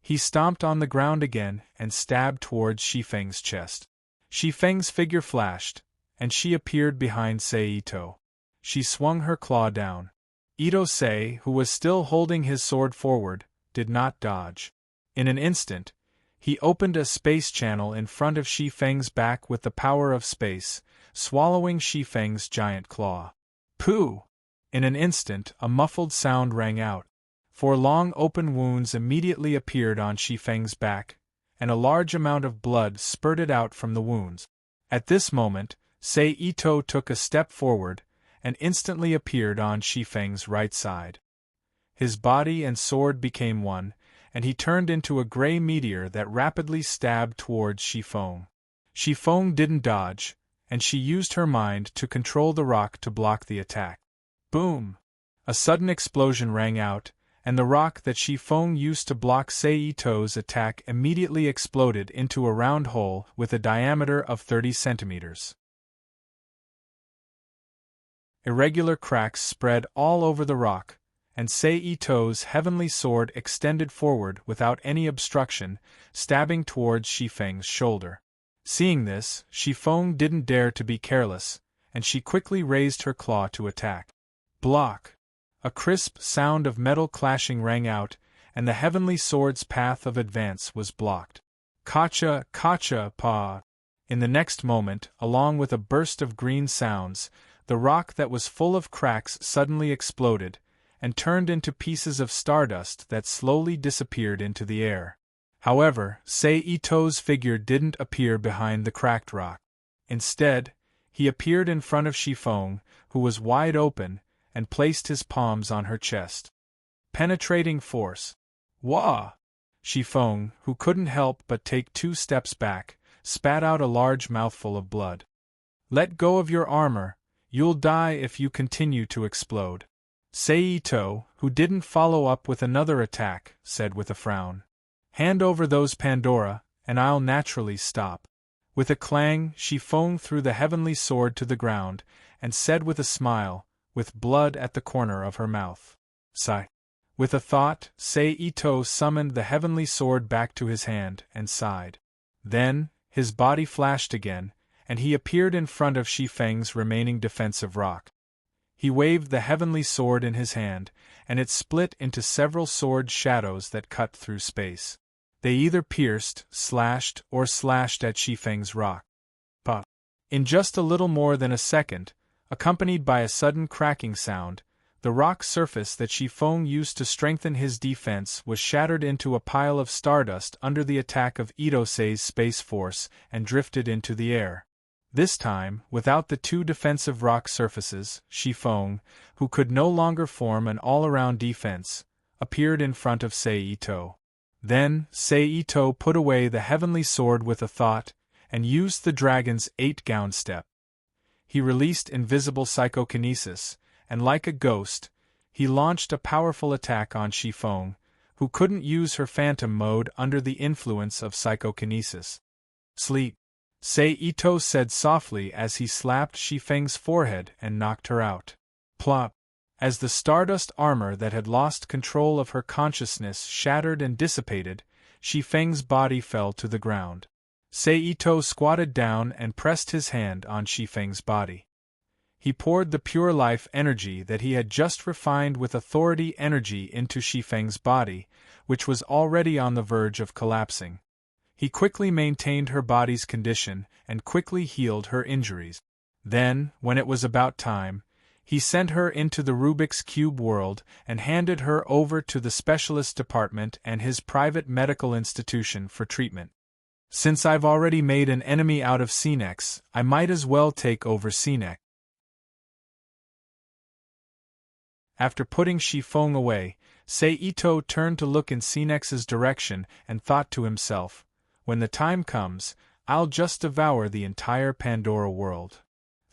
he stomped on the ground again and stabbed towards Shifeng's chest. Shifeng's figure flashed, and she appeared behind Sei Ito. She swung her claw down. Ito Sei, who was still holding his sword forward, did not dodge. In an instant, he opened a space channel in front of Shifeng's back with the power of space, swallowing Shifeng's giant claw. Pooh! In an instant, a muffled sound rang out. 4 long open wounds immediately appeared on Shifeng's back, and a large amount of blood spurted out from the wounds. At this moment, Sei Ito took a step forward, and instantly appeared on Shifeng's right side. His body and sword became one, and he turned into a gray meteor that rapidly stabbed towards Shifeng. Shifeng didn't dodge, and she used her mind to control the rock to block the attack. Boom! A sudden explosion rang out, and the rock that Shifeng used to block Sei Ito's attack immediately exploded into a round hole with a diameter of 30 centimeters. Irregular cracks spread all over the rock, and Sei Ito's heavenly sword extended forward without any obstruction, stabbing towards Shifeng's shoulder. Seeing this, Shifeng didn't dare to be careless, and she quickly raised her claw to attack. Block! A crisp sound of metal clashing rang out, and the heavenly sword's path of advance was blocked. Kacha, kacha, pa! In the next moment, along with a burst of green sounds, the rock that was full of cracks suddenly exploded, and turned into pieces of stardust that slowly disappeared into the air. However, Sei Ito's figure didn't appear behind the cracked rock. Instead, he appeared in front of Shifeng, who was wide open, and placed his palms on her chest. Penetrating force. Wah! Shifeng, who couldn't help but take 2 steps back, spat out a large mouthful of blood. Let go of your armor, you'll die if you continue to explode. Sei Ito, who didn't follow up with another attack, said with a frown. Hand over those Pandora, and I'll naturally stop. With a clang, Shifeng threw the heavenly sword to the ground, and said with a smile, with blood at the corner of her mouth. Sigh. With a thought, Sei Ito summoned the heavenly sword back to his hand, and sighed. Then, his body flashed again, and he appeared in front of Shifeng's remaining defensive rock. He waved the heavenly sword in his hand, and it split into several sword shadows that cut through space. They either pierced, slashed, or slashed at Shifeng's rock. But, in just a little more than a second, accompanied by a sudden cracking sound, the rock surface that Shifeng used to strengthen his defense was shattered into a pile of stardust under the attack of Ito Sei's space force and drifted into the air. This time, without the 2 defensive rock surfaces, Shifeng, who could no longer form an all-around defense, appeared in front of Sei Ito. Then, Sei Ito put away the heavenly sword with a thought, and used the dragon's 8-gown step. He released invisible psychokinesis, and like a ghost, he launched a powerful attack on Shifeng, who couldn't use her phantom mode under the influence of psychokinesis. Sleep, Sei Ito said softly as he slapped Shifeng's forehead and knocked her out. Plop! As the stardust armor that had lost control of her consciousness shattered and dissipated, Shifeng's body fell to the ground. Sei Ito squatted down and pressed his hand on Shifeng's body. He poured the pure life energy that he had just refined with authority energy into Shifeng's body, which was already on the verge of collapsing. He quickly maintained her body's condition and quickly healed her injuries. Then, when it was about time, he sent her into the Rubik's Cube world and handed her over to the specialist department and his private medical institution for treatment. Since I've already made an enemy out of Cenex, I might as well take over Cenex. After putting Shifeng away, Seito turned to look in Sinex's direction and thought to himself, when the time comes, I'll just devour the entire Pandora world.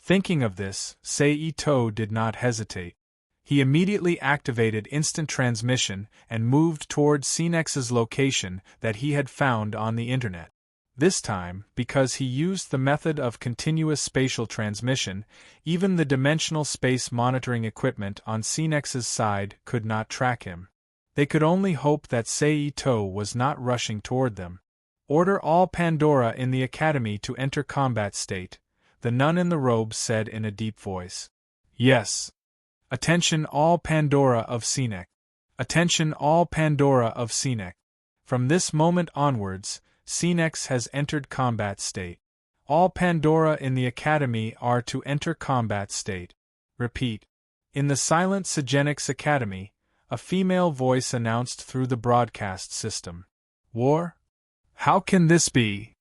Thinking of this, Seito did not hesitate. He immediately activated instant transmission and moved toward Sinex's location that he had found on the internet. This time, because he used the method of continuous spatial transmission, even the dimensional space monitoring equipment on Sinex's side could not track him. They could only hope that Seito was not rushing toward them. Order all Pandora in the Academy to enter combat state, the nun in the robe said in a deep voice. Yes. Attention all Pandora of Sinek. Attention all Pandora of Sinek. From this moment onwards, Sinex has entered combat state. All Pandora in the Academy are to enter combat state. Repeat. In the silent Segenix Academy, a female voice announced through the broadcast system. War? How can this be?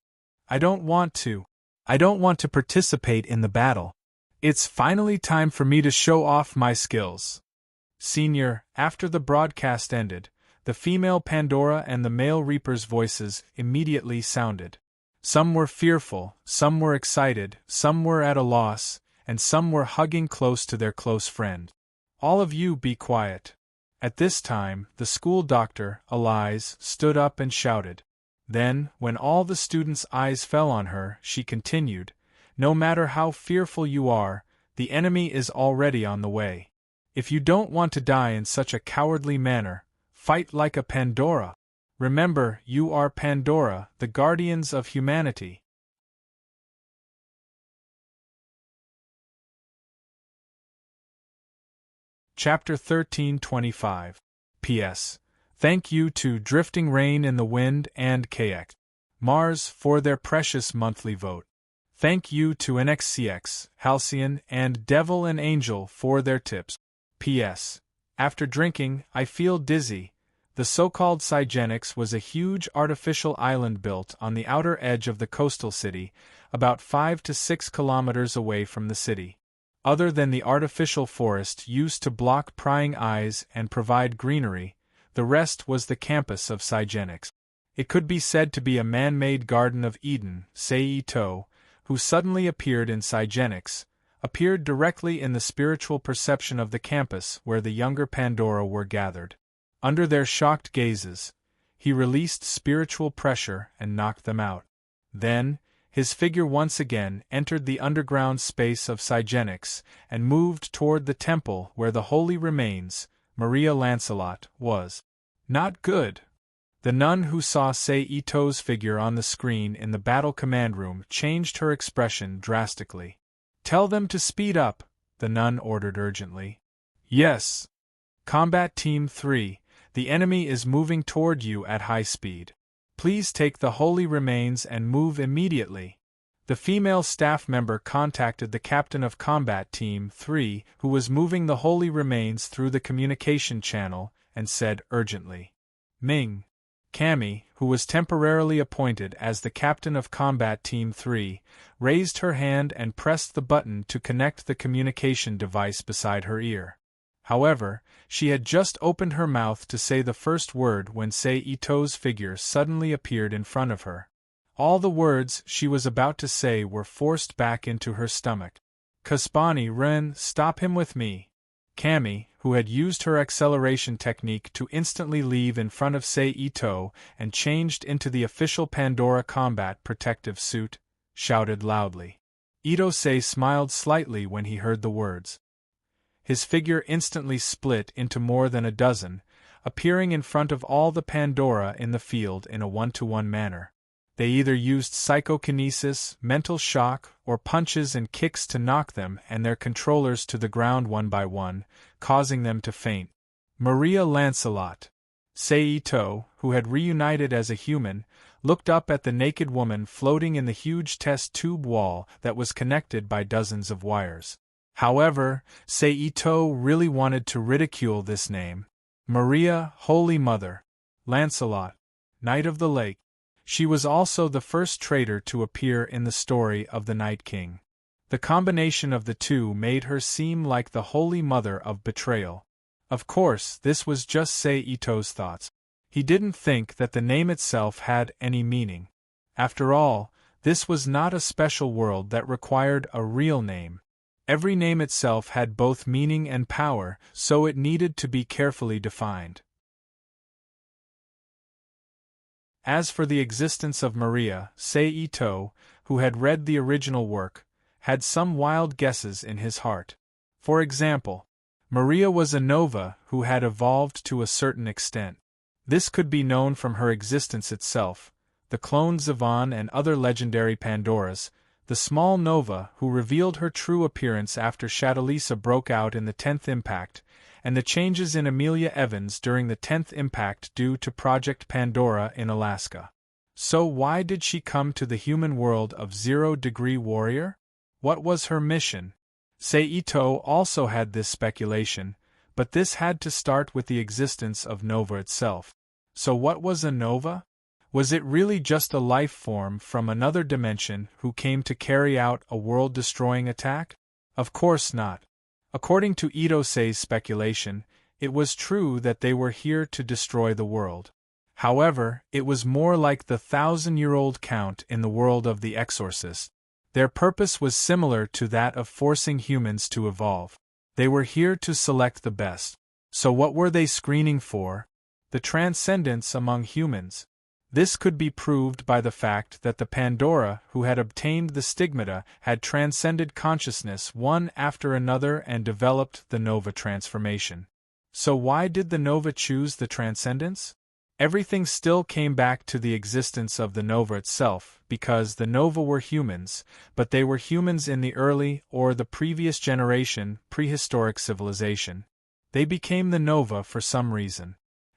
I don't want to participate in the battle. It's finally time for me to show off my skills. Senior, after the broadcast ended, the female Pandora and the male Reaper's voices immediately sounded. Some were fearful, some were excited, some were at a loss, and some were hugging close to their close friend. All of you be quiet. At this time, the school doctor, Elise, stood up and shouted. Then, when all the students' eyes fell on her, she continued, no matter how fearful you are, the enemy is already on the way. If you don't want to die in such a cowardly manner, fight like a Pandora. Remember, you are Pandora, the guardians of humanity. Chapter 13:25. P.S. Thank you to Drifting Rain in the Wind and KX Mars for their precious monthly vote. Thank you to NXCX, Halcyon, and Devil and Angel for their tips. P.S. After drinking, I feel dizzy. The so-called Cygenix was a huge artificial island built on the outer edge of the coastal city, about 5 to 6 kilometers away from the city. Other than the artificial forest used to block prying eyes and provide greenery, the rest was the campus of Cygenix. It could be said to be a man-made Garden of Eden. Seito, who suddenly appeared in Cygenix, appeared directly in the spiritual perception of the campus where the younger Pandora were gathered. Under their shocked gazes, he released spiritual pressure and knocked them out. Then, his figure once again entered the underground space of Cygenix and moved toward the temple where the holy remains, Maria Lancelot, was. Not good. The nun who saw Seito's figure on the screen in the battle command room changed her expression drastically. Tell them to speed up, the nun ordered urgently. Yes. Combat Team 3, the enemy is moving toward you at high speed. Please take the holy remains and move immediately. The female staff member contacted the captain of Combat Team 3, who was moving the holy remains through the communication channel, and said urgently. Ming. Cammy, who was temporarily appointed as the captain of Combat Team 3, raised her hand and pressed the button to connect the communication device beside her ear. However, she had just opened her mouth to say the first word when Seito's figure suddenly appeared in front of her. All the words she was about to say were forced back into her stomach. Kaspani Ren, stop him with me. Cammy, who had used her acceleration technique to instantly leave in front of Seito and changed into the official Pandora combat protective suit, shouted loudly. Itose smiled slightly when he heard the words. His figure instantly split into more than a dozen, appearing in front of all the Pandora in the field in a one-to-one manner. They either used psychokinesis, mental shock, or punches and kicks to knock them and their controllers to the ground one by one, causing them to faint. Maria Lancelot. Seito, who had reunited as a human, looked up at the naked woman floating in the huge test tube wall that was connected by dozens of wires. However, Seito really wanted to ridicule this name. Maria, Holy Mother. Lancelot, Knight of the Lake. She was also the first traitor to appear in the story of the Night King. The combination of the two made her seem like the Holy Mother of betrayal. Of course, this was just Seito's thoughts. He didn't think that the name itself had any meaning. After all, this was not a special world that required a real name. Every name itself had both meaning and power, so it needed to be carefully defined. As for the existence of Maria, Seito, who had read the original work, had some wild guesses in his heart. For example, Maria was a nova who had evolved to a certain extent. This could be known from her existence itself, the clone Zivon and other legendary Pandoras, the small nova who revealed her true appearance after Shadalisa broke out in the 10th impact, and the changes in Amelia Evans during the 10th impact due to Project Pandora in Alaska. So why did she come to the human world of Zero Degree Warrior? What was her mission? Seito also had this speculation, but this had to start with the existence of Nova itself. So what was a Nova? Was it really just a life form from another dimension who came to carry out a world-destroying attack? Of course not. According to Itosei's speculation, it was true that they were here to destroy the world. However, it was more like the 1,000-year-old count in the world of The Exorcist. Their purpose was similar to that of forcing humans to evolve. They were here to select the best. So what were they screening for? The transcendence among humans. This could be proved by the fact that the Pandora who had obtained the stigmata had transcended consciousness one after another and developed the Nova transformation. So why did the Nova choose the transcendence? Everything still came back to the existence of the Nova itself, because the Nova were humans, but they were humans in the early or the previous generation, prehistoric civilization. They became the Nova for some reason.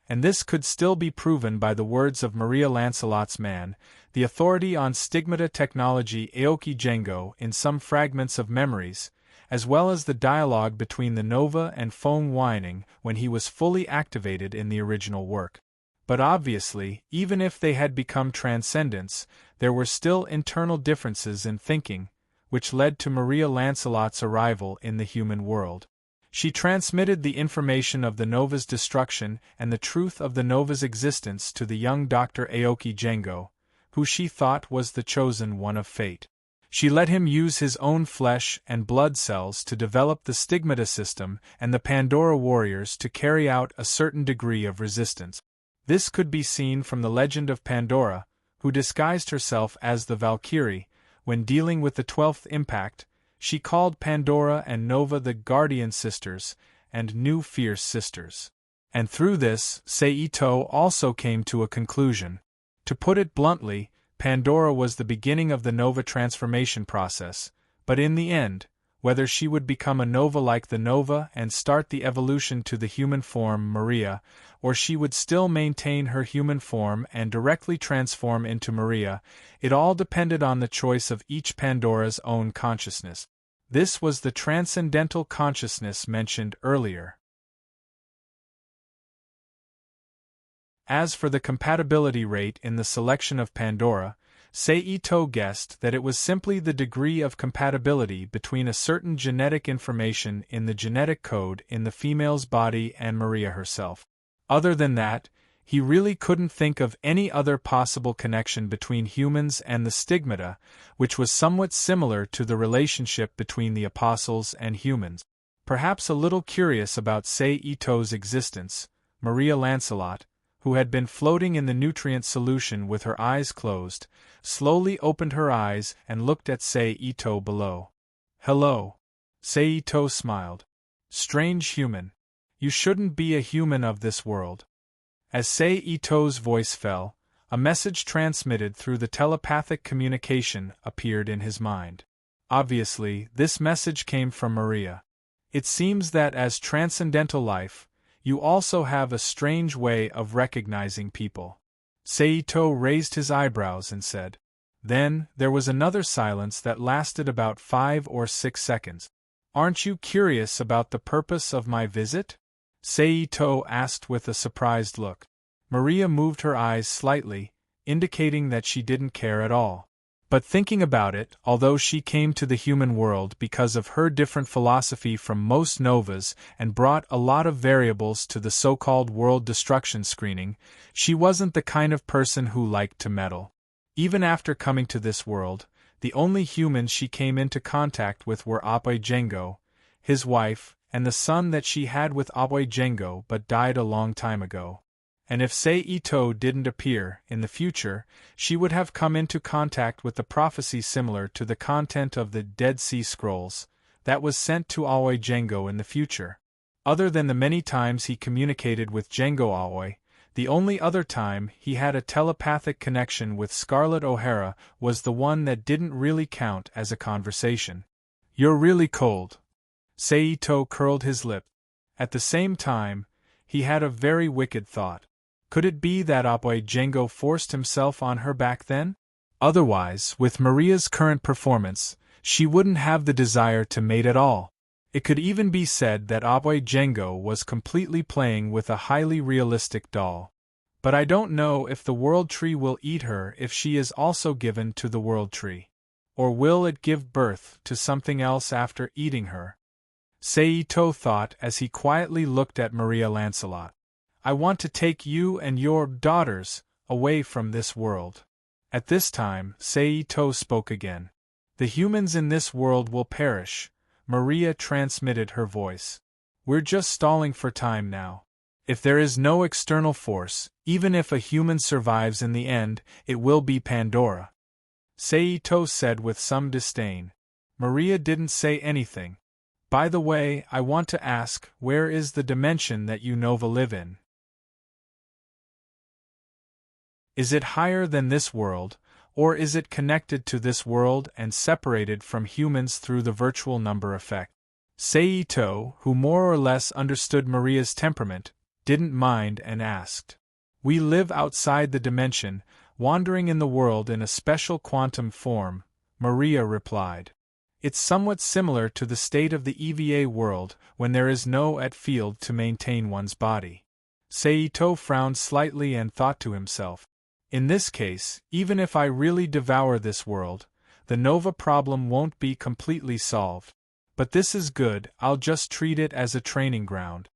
And this could still be proven by the words of Maria Lancelot's man, the authority on stigmata technology Aoki Gengo in some fragments of memories, as well as the dialogue between the Nova and Feng Whining when he was fully activated in the original work. But obviously, even if they had become transcendents, there were still internal differences in thinking, which led to Maria Lancelot's arrival in the human world. She transmitted the information of the Nova's destruction and the truth of the Nova's existence to the young Dr. Aoki Gengo, who she thought was the chosen one of fate. She let him use his own flesh and blood cells to develop the stigmata system and the Pandora warriors to carry out a certain degree of resistance. This could be seen from the legend of Pandora, who disguised herself as the Valkyrie. When dealing with the 12th impact, she called Pandora and Nova the Guardian Sisters and New Fierce Sisters. And through this, Seito also came to a conclusion. To put it bluntly, Pandora was the beginning of the Nova transformation process, but in the end, whether she would become a Nova like the Nova and start the evolution to the human form Maria, or she would still maintain her human form and directly transform into Maria, it all depended on the choice of each Pandora's own consciousness. This was the transcendental consciousness mentioned earlier. As for the compatibility rate in the selection of Pandora, Seito guessed that it was simply the degree of compatibility between a certain genetic information in the genetic code in the female's body and Maria herself. Other than that, he really couldn't think of any other possible connection between humans and the stigmata, which was somewhat similar to the relationship between the apostles and humans. Perhaps a little curious about Seito's existence, Maria Lancelot, who had been floating in the nutrient solution with her eyes closed, slowly opened her eyes and looked at Seito below. "Hello." Seito smiled. "Strange human. You shouldn't be a human of this world." As Seito's voice fell, a message transmitted through the telepathic communication appeared in his mind. Obviously, this message came from Maria. It seems that as transcendental life, you also have a strange way of recognizing people. Seito raised his eyebrows and said. Then, there was another silence that lasted about 5 or 6 seconds. "Aren't you curious about the purpose of my visit?" Seito asked with a surprised look. Maria moved her eyes slightly, indicating that she didn't care at all. But thinking about it, although she came to the human world because of her different philosophy from most novas and brought a lot of variables to the so-called world destruction screening, she wasn't the kind of person who liked to meddle. Even after coming to this world, the only humans she came into contact with were Abe Django, his wife, and the son that she had with Abe Django but died a long time ago. And if Sei-Ito didn't appear in the future, she would have come into contact with the prophecy similar to the content of the Dead Sea Scrolls that was sent to Aoi Django in the future. Other than the many times he communicated with Django Aoi, the only other time he had a telepathic connection with Scarlett O'Hara was the one that didn't really count as a conversation. "You're really cold." Sei-Ito curled his lip. At the same time, he had a very wicked thought. Could it be that Abe Django forced himself on her back then? Otherwise, with Maria's current performance, she wouldn't have the desire to mate at all. It could even be said that Abe Django was completely playing with a highly realistic doll. But I don't know if the World Tree will eat her if she is also given to the World Tree. Or will it give birth to something else after eating her? Sei-Ito thought as he quietly looked at Maria Lancelot. "I want to take you and your daughters away from this world." At this time, Sei-Ito spoke again. "The humans in this world will perish," Maria transmitted her voice. "We're just stalling for time now. If there is no external force, even if a human survives in the end, it will be Pandora." Sei-Ito said with some disdain. Maria didn't say anything. "By the way, I want to ask, where is the dimension that you Nova live in? Is it higher than this world, or is it connected to this world and separated from humans through the virtual number effect?" Sei-Ito, who more or less understood Maria's temperament, didn't mind and asked. "We live outside the dimension, wandering in the world in a special quantum form," Maria replied. "It's somewhat similar to the state of the EVA world when there is no field to maintain one's body." Sei-Ito frowned slightly and thought to himself, "In this case, even if I really devour this world, the Nova problem won't be completely solved. But this is good, I'll just treat it as a training ground.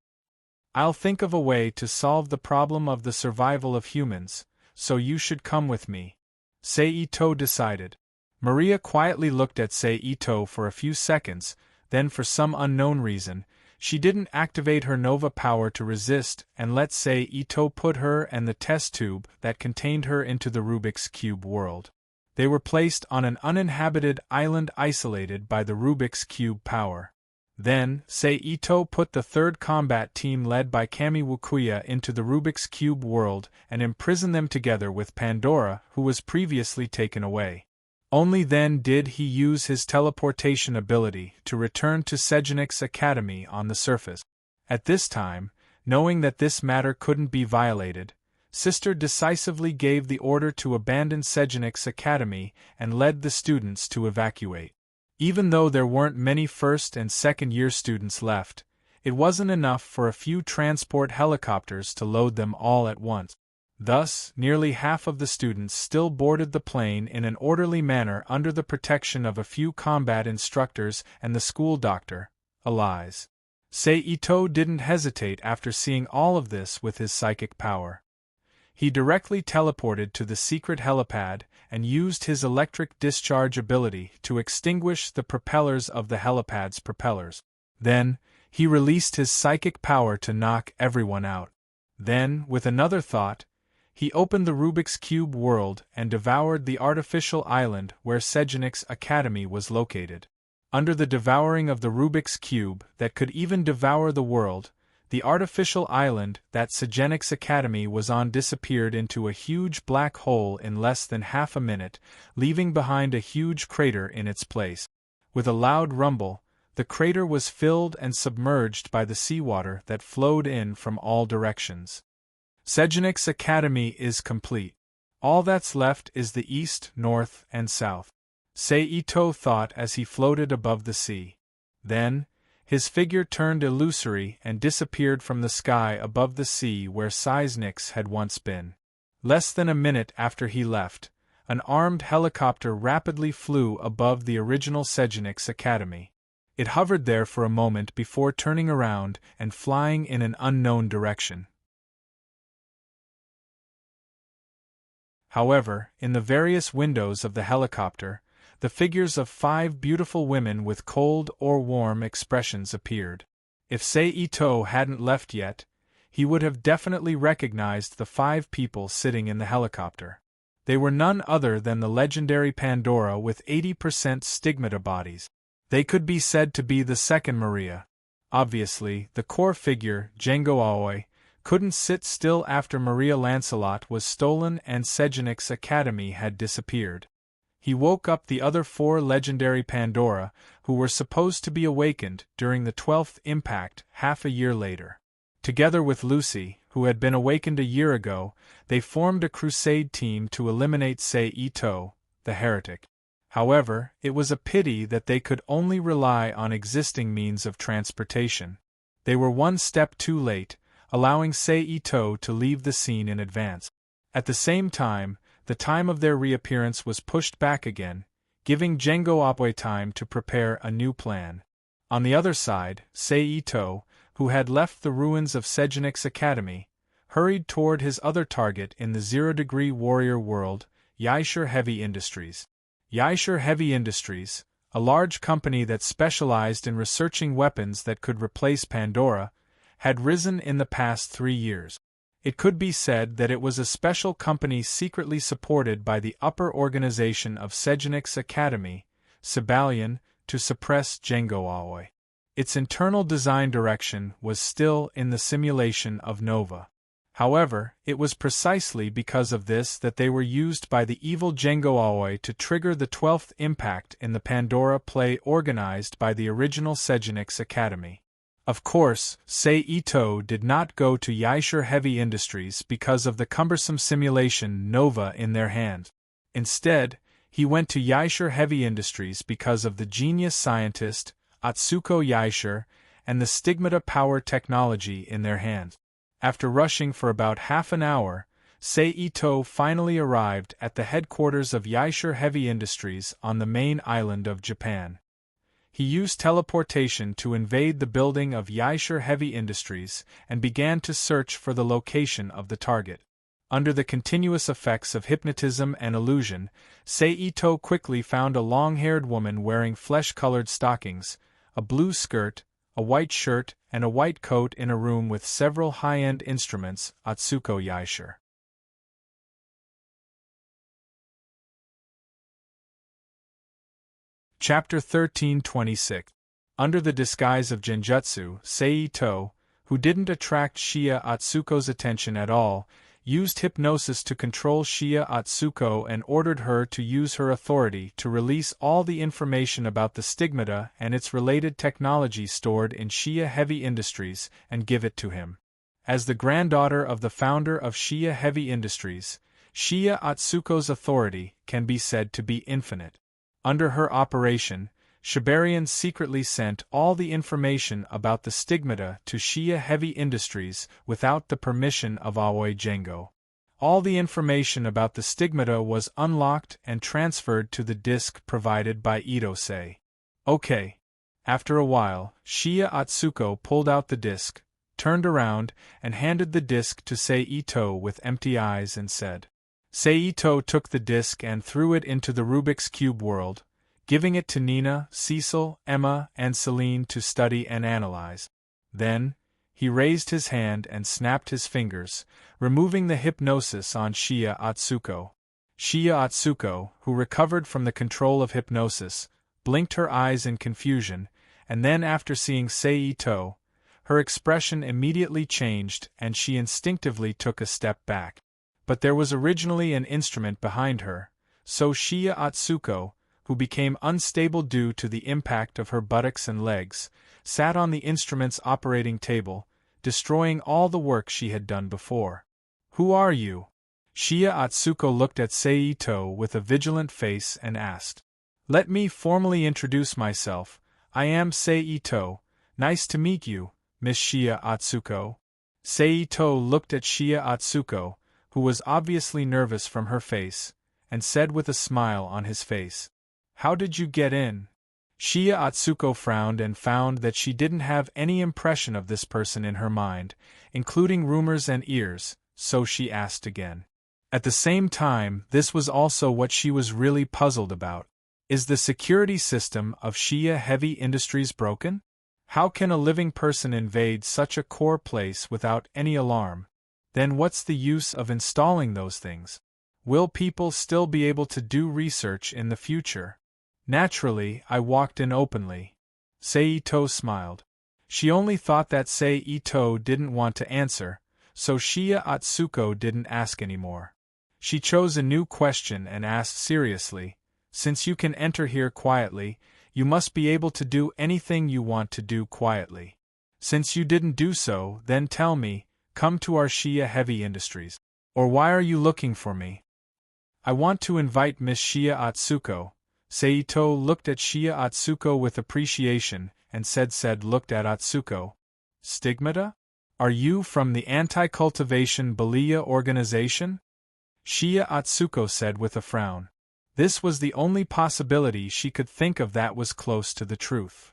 I'll think of a way to solve the problem of the survival of humans, so you should come with me," Sei-Ito decided. Maria quietly looked at Sei-Ito for a few seconds, then for some unknown reason, she didn't activate her Nova power to resist and let Sei-Ito put her and the test tube that contained her into the Rubik's Cube world. They were placed on an uninhabited island isolated by the Rubik's Cube power. Then, Sei-Ito put the third combat team led by Kami Wukuya into the Rubik's Cube world and imprisoned them together with Pandora, who was previously taken away. Only then did he use his teleportation ability to return to Sejanix Academy on the surface. At this time, knowing that this matter couldn't be violated, Sister decisively gave the order to abandon Sejanix Academy and led the students to evacuate. Even though there weren't many first and second year students left, it wasn't enough for a few transport helicopters to load them all at once. Thus, nearly half of the students still boarded the plane in an orderly manner under the protection of a few combat instructors and the school doctor, Elias. Sei-Ito didn't hesitate after seeing all of this with his psychic power. He directly teleported to the secret helipad and used his electric discharge ability to extinguish the propellers of the helipad's propellers. Then, he released his psychic power to knock everyone out. Then, with another thought, he opened the Rubik's Cube world and devoured the artificial island where Sejanix Academy was located. Under the devouring of the Rubik's Cube that could even devour the world, the artificial island that Sejanix Academy was on disappeared into a huge black hole in less than half a minute, leaving behind a huge crater in its place. With a loud rumble, the crater was filled and submerged by the seawater that flowed in from all directions. Sejanix Academy is complete. All that's left is the east, north, and south, Sei-Ito thought as he floated above the sea. Then, his figure turned illusory and disappeared from the sky above the sea where Seisnix had once been. Less than a minute after he left, an armed helicopter rapidly flew above the original Sejanix Academy. It hovered there for a moment before turning around and flying in an unknown direction. However, in the various windows of the helicopter, the figures of 5 beautiful women with cold or warm expressions appeared. If Sei-Ito hadn't left yet, he would have definitely recognized the 5 people sitting in the helicopter. They were none other than the legendary Pandora with 80% stigmata bodies. They could be said to be the second Maria. Obviously, the core figure, Django Aoi, couldn't sit still after Maria Lancelot was stolen and Sejanix Academy had disappeared. He woke up the other 4 legendary Pandora, who were supposed to be awakened during the 12th impact half a year later. Together with Lucy, who had been awakened a year ago, they formed a crusade team to eliminate Sei-Ito, the heretic. However, it was a pity that they could only rely on existing means of transportation. They were one step too late, allowing Sei-Ito to leave the scene in advance. At the same time, the time of their reappearance was pushed back again, giving Django Aoi time to prepare a new plan. On the other side, Sei-Ito, who had left the ruins of Sejanix Academy, hurried toward his other target in the zero-degree warrior world, Yaisher Heavy Industries. Yaisher Heavy Industries, a large company that specialized in researching weapons that could replace Pandora, had risen in the past 3 years. It could be said that it was a special company secretly supported by the upper organization of Sejanix Academy, Sibalion, to suppress Django Aoi. Its internal design direction was still in the simulation of Nova. However, it was precisely because of this that they were used by the evil Django Aoi to trigger the 12th impact in the Pandora play organized by the original Sejanix Academy. Of course, Sei-Ito did not go to Yaisher Heavy Industries because of the cumbersome simulation Nova in their hands. Instead, he went to Yaisher Heavy Industries because of the genius scientist, Atsuko Yaisher, and the stigmata power technology in their hands. After rushing for about half an hour, Sei-Ito finally arrived at the headquarters of Yaisher Heavy Industries on the main island of Japan. He used teleportation to invade the building of Yaisher Heavy Industries and began to search for the location of the target. Under the continuous effects of hypnotism and illusion, Sei-Ito quickly found a long-haired woman wearing flesh-colored stockings, a blue skirt, a white shirt, and a white coat in a room with several high-end instruments, Atsuko Yaisher. Chapter 1326. Under the disguise of genjutsu, Sei-Ito, who didn't attract Shia Atsuko's attention at all, used hypnosis to control Shia Atsuko and ordered her to use her authority to release all the information about the stigmata and its related technology stored in Shia Heavy Industries and give it to him. As the granddaughter of the founder of Shia Heavy Industries, Shia Atsuko's authority can be said to be infinite. Under her operation, Shibarian secretly sent all the information about the stigmata to Shia Heavy Industries without the permission of Aoi Django. All the information about the stigmata was unlocked and transferred to the disk provided by Ito-sei. Okay. After a while, Shia Atsuko pulled out the disk, turned around, and handed the disk to Sei-Ito with empty eyes and said. Sei-Ito took the disk and threw it into the Rubik's Cube world, giving it to Nina, Cecil, Emma, and Celine to study and analyze. Then, he raised his hand and snapped his fingers, removing the hypnosis on Shia Atsuko. Shia Atsuko, who recovered from the control of hypnosis, blinked her eyes in confusion, and then after seeing Sei-Ito, her expression immediately changed and she instinctively took a step back. But there was originally an instrument behind her, so Shia Atsuko, who became unstable due to the impact of her buttocks and legs, sat on the instrument's operating table, destroying all the work she had done before. Who are you? Shia Atsuko looked at Sei-Ito with a vigilant face and asked. Let me formally introduce myself. I am Sei-Ito. Nice to meet you, Miss Shia Atsuko. Sei-Ito looked at Shia Atsuko, who was obviously nervous from her face, and said with a smile on his face, "How did you get in?" Shiya Atsuko frowned and found that she didn't have any impression of this person in her mind, including rumors and ears, so she asked again. At the same time, this was also what she was really puzzled about. Is the security system of Shiya Heavy Industries broken? How can a living person invade such a core place without any alarm? Then what's the use of installing those things? Will people still be able to do research in the future? Naturally, I walked in openly. Seito smiled. She only thought that Seito didn't want to answer, so Shiya Atsuko didn't ask anymore. She chose a new question and asked seriously, "Since you can enter here quietly, you must be able to do anything you want to do quietly. Since you didn't do so, then tell me, come to our Shiya Heavy Industries. Or why are you looking for me?" "I want to invite Miss Shiya Atsuko." Seito looked at Shiya Atsuko with appreciation, and said looked at Atsuko. "Stigmata? Are you from the Anti-Cultivation Belia organization?" Shiya Atsuko said with a frown. This was the only possibility she could think of that was close to the truth.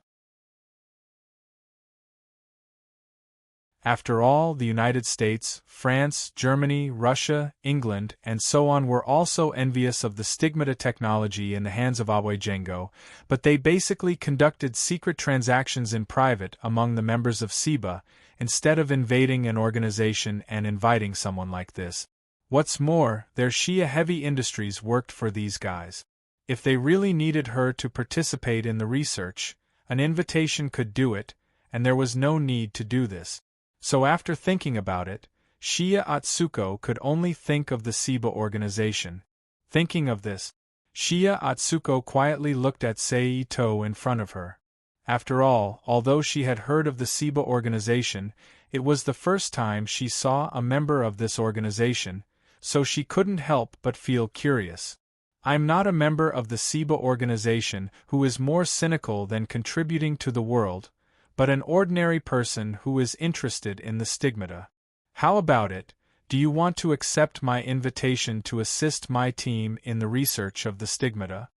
After all, the United States, France, Germany, Russia, England, and so on were also envious of the stigmata technology in the hands of Abe Jengo, but they basically conducted secret transactions in private among the members of SIBA, instead of invading an organization and inviting someone like this. What's more, their Shiya Heavy Industries worked for these guys. If they really needed her to participate in the research, an invitation could do it, and there was no need to do this. So after thinking about it, Shiya Atsuko could only think of the SIBA organization. Thinking of this, Shiya Atsuko quietly looked at Seito in front of her. After all, although she had heard of the SIBA organization, it was the first time she saw a member of this organization, so she couldn't help but feel curious. "I'm not a member of the SIBA organization who is more cynical than contributing to the world, but an ordinary person who is interested in the stigmata. How about it? Do you want to accept my invitation to assist my team in the research of the stigmata?"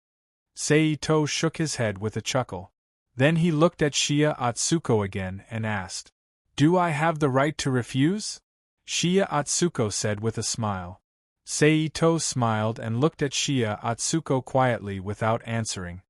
Seito shook his head with a chuckle. Then he looked at Shiya Atsuko again and asked, "Do I have the right to refuse?" Shiya Atsuko said with a smile. Seito smiled and looked at Shiya Atsuko quietly without answering.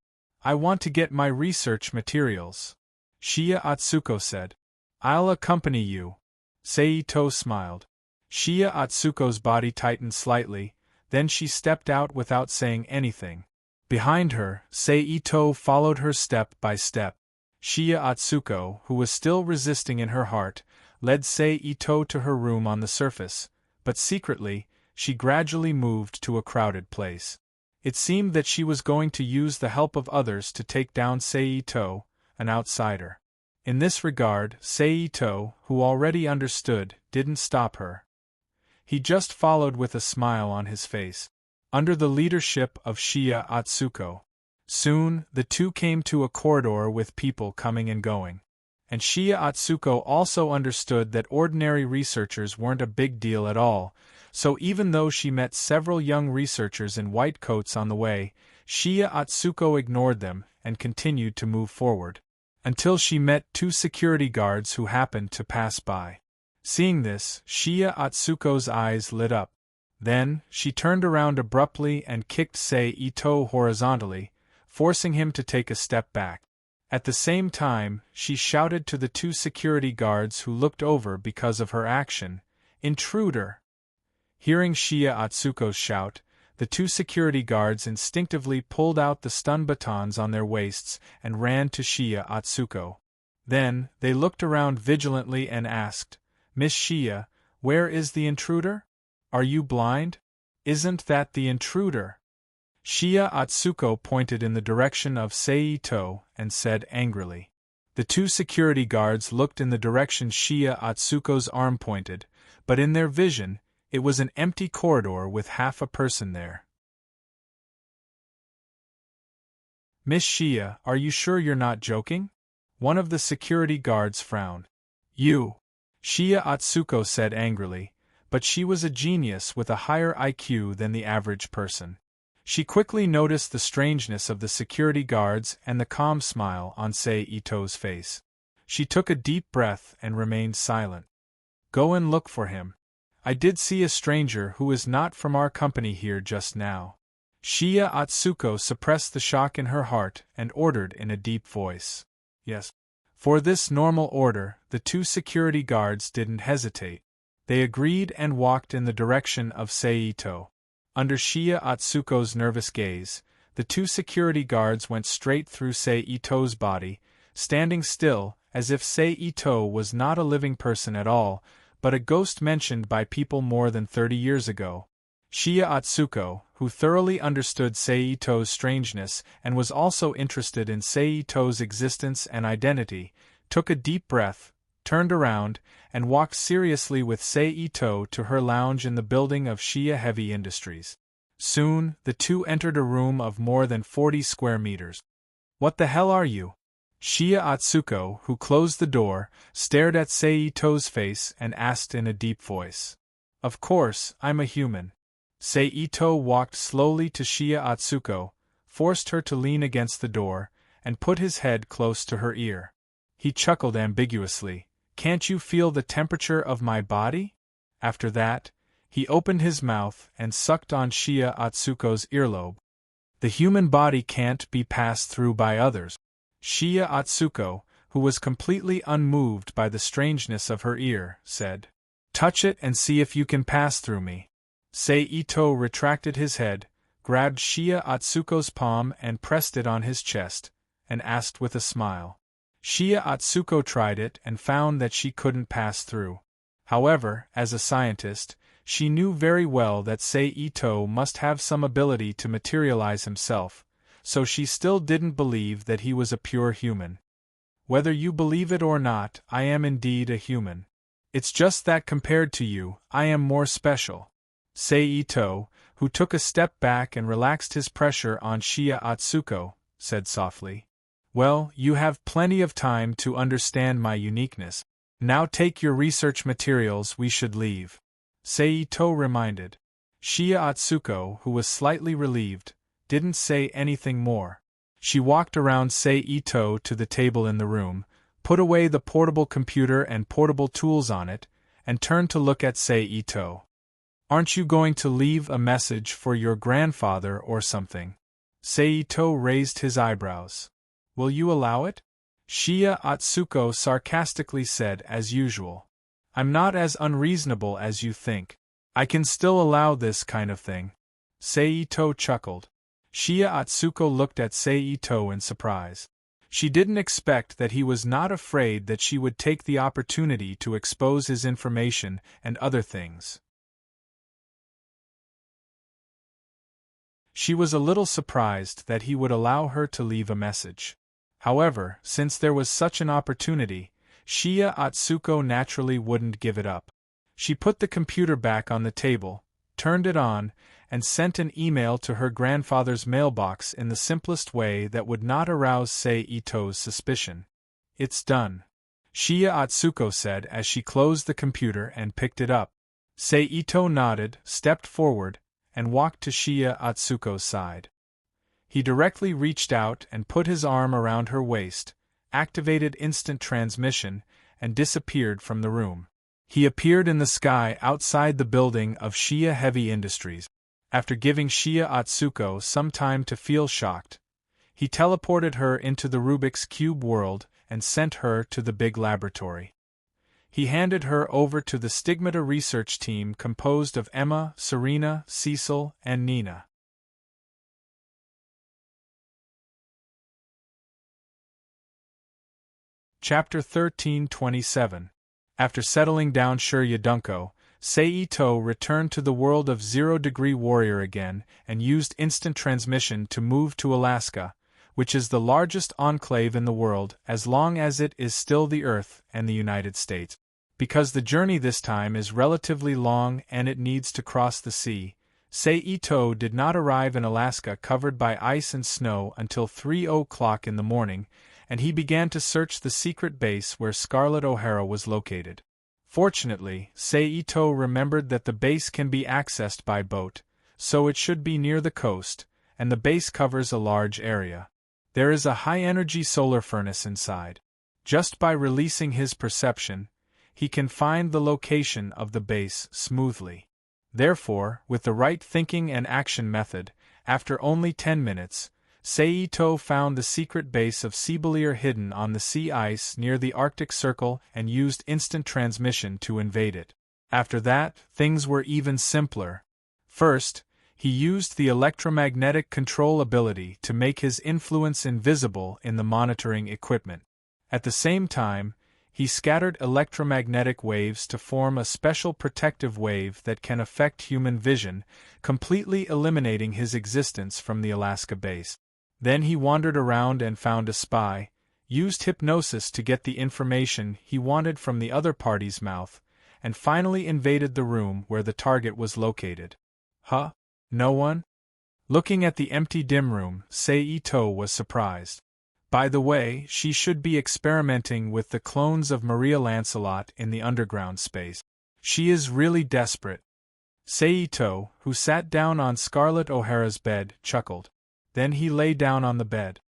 "I want to get my research materials," Shiya Atsuko said. "I'll accompany you." Seito smiled. Shiya Atsuko's body tightened slightly, then she stepped out without saying anything. Behind her, Seito followed her step by step. Shiya Atsuko, who was still resisting in her heart, led Seito to her room on the surface, but secretly, she gradually moved to a crowded place. It seemed that she was going to use the help of others to take down Seito, an outsider. In this regard, Seito, who already understood, didn't stop her. He just followed with a smile on his face. Under the leadership of Shiya Atsuko. Soon, the two came to a corridor with people coming and going. And Shiya Atsuko also understood that ordinary researchers weren't a big deal at all, so even though she met several young researchers in white coats on the way, Shiya Atsuko ignored them and continued to move forward, until she met two security guards who happened to pass by. Seeing this, Shiya Atsuko's eyes lit up. Then, she turned around abruptly and kicked Seito horizontally, forcing him to take a step back. At the same time, she shouted to the two security guards who looked over because of her action, "Intruder!" Hearing Shiya Atsuko's shout, the two security guards instinctively pulled out the stun batons on their waists and ran to Shiya Atsuko. Then, they looked around vigilantly and asked, "Miss Shiya, where is the intruder? Are you blind? Isn't that the intruder?" Shiya Atsuko pointed in the direction of Seito and said angrily. The two security guards looked in the direction Shiya Atsuko's arm pointed, but in their vision, it was an empty corridor with half a person there. "Miss Shiya, are you sure you're not joking?" One of the security guards frowned. "You," Shiya Atsuko said angrily, but she was a genius with a higher IQ than the average person. She quickly noticed the strangeness of the security guards and the calm smile on Seito's face. She took a deep breath and remained silent. Go and look for him. I did see a stranger who is not from our company here just now. Shiya Atsuko suppressed the shock in her heart and ordered in a deep voice. Yes. For this normal order, the two security guards didn't hesitate. They agreed and walked in the direction of Seito. Under Shiya Atsuko's nervous gaze, the two security guards went straight through Seito's body, standing still, as if Seito was not a living person at all, but a ghost mentioned by people more than 30 years ago. Shiya Atsuko, who thoroughly understood Seito's strangeness and was also interested in Seito's existence and identity, took a deep breath, turned around, and walked seriously with Seito to her lounge in the building of Shiya Heavy Industries. Soon, the two entered a room of more than 40 square meters. What the hell are you? Shiya Atsuko, who closed the door, stared at Seito's face and asked in a deep voice. Of course, I'm a human. Seito walked slowly to Shiya Atsuko, forced her to lean against the door, and put his head close to her ear. He chuckled ambiguously. Can't you feel the temperature of my body? After that, he opened his mouth and sucked on Shiya Atsuko's earlobe. The human body can't be passed through by others. Shiya Atsuko, who was completely unmoved by the strangeness of her ear, said, Touch it and see if you can pass through me. Seito retracted his head, grabbed Shiya Atsuko's palm and pressed it on his chest, and asked with a smile. Shiya Atsuko tried it and found that she couldn't pass through. However, as a scientist, she knew very well that Seito must have some ability to materialize himself, so she still didn't believe that he was a pure human. Whether you believe it or not, I am indeed a human. It's just that compared to you, I am more special. Seito, who took a step back and relaxed his pressure on Shiya Atsuko, said softly. Well, you have plenty of time to understand my uniqueness. Now take your research materials, we should leave. Seito reminded. Shiya Atsuko, who was slightly relieved, didn't say anything more. She walked around Seito to the table in the room, put away the portable computer and portable tools on it, and turned to look at Seito. Aren't you going to leave a message for your grandfather or something? Seito raised his eyebrows. Will you allow it? Shiya Atsuko sarcastically said as usual. I'm not as unreasonable as you think. I can still allow this kind of thing. Seito chuckled. Shiya Atsuko looked at Seito in surprise. She didn't expect that he was not afraid that she would take the opportunity to expose his information and other things. She was a little surprised that he would allow her to leave a message. However, since there was such an opportunity, Shiya Atsuko naturally wouldn't give it up. She put the computer back on the table, turned it on, and sent an email to her grandfather's mailbox in the simplest way that would not arouse Seito's suspicion. It's done, Shiya Atsuko said as she closed the computer and picked it up. Seito nodded, stepped forward, and walked to Shiya Atsuko's side. He directly reached out and put his arm around her waist, activated instant transmission, and disappeared from the room. He appeared in the sky outside the building of Shiya Heavy Industries. After giving Shiya Atsuko some time to feel shocked, he teleported her into the Rubik's Cube world and sent her to the big laboratory. He handed her over to the Stigmata research team composed of Emma, Serena, Cecil, and Nina. Chapter 1327. After settling down Shiryadunko, Seito returned to the world of Zero-Degree Warrior again and used instant transmission to move to Alaska, which is the largest enclave in the world as long as it is still the Earth and the United States. Because the journey this time is relatively long and it needs to cross the sea, Seito did not arrive in Alaska covered by ice and snow until 3 o'clock in the morning, and he began to search the secret base where Scarlett O'Hara was located. Fortunately, Seito remembered that the base can be accessed by boat, so it should be near the coast, and the base covers a large area. There is a high-energy solar furnace inside. Just by releasing his perception, he can find the location of the base smoothly. Therefore, with the right thinking and action method, after only 10 minutes, Seito found the secret base of Sibelier hidden on the sea ice near the Arctic Circle and used instant transmission to invade it. After that, things were even simpler. First, he used the electromagnetic control ability to make his influence invisible in the monitoring equipment. At the same time, he scattered electromagnetic waves to form a special protective wave that can affect human vision, completely eliminating his existence from the Alaska base. Then he wandered around and found a spy, used hypnosis to get the information he wanted from the other party's mouth, and finally invaded the room where the target was located. Huh? No one? Looking at the empty dim room, Seito was surprised. By the way, she should be experimenting with the clones of Maria Lancelot in the underground space. She is really desperate. Seito, who sat down on Scarlett O'Hara's bed, chuckled. Then he lay down on the bed.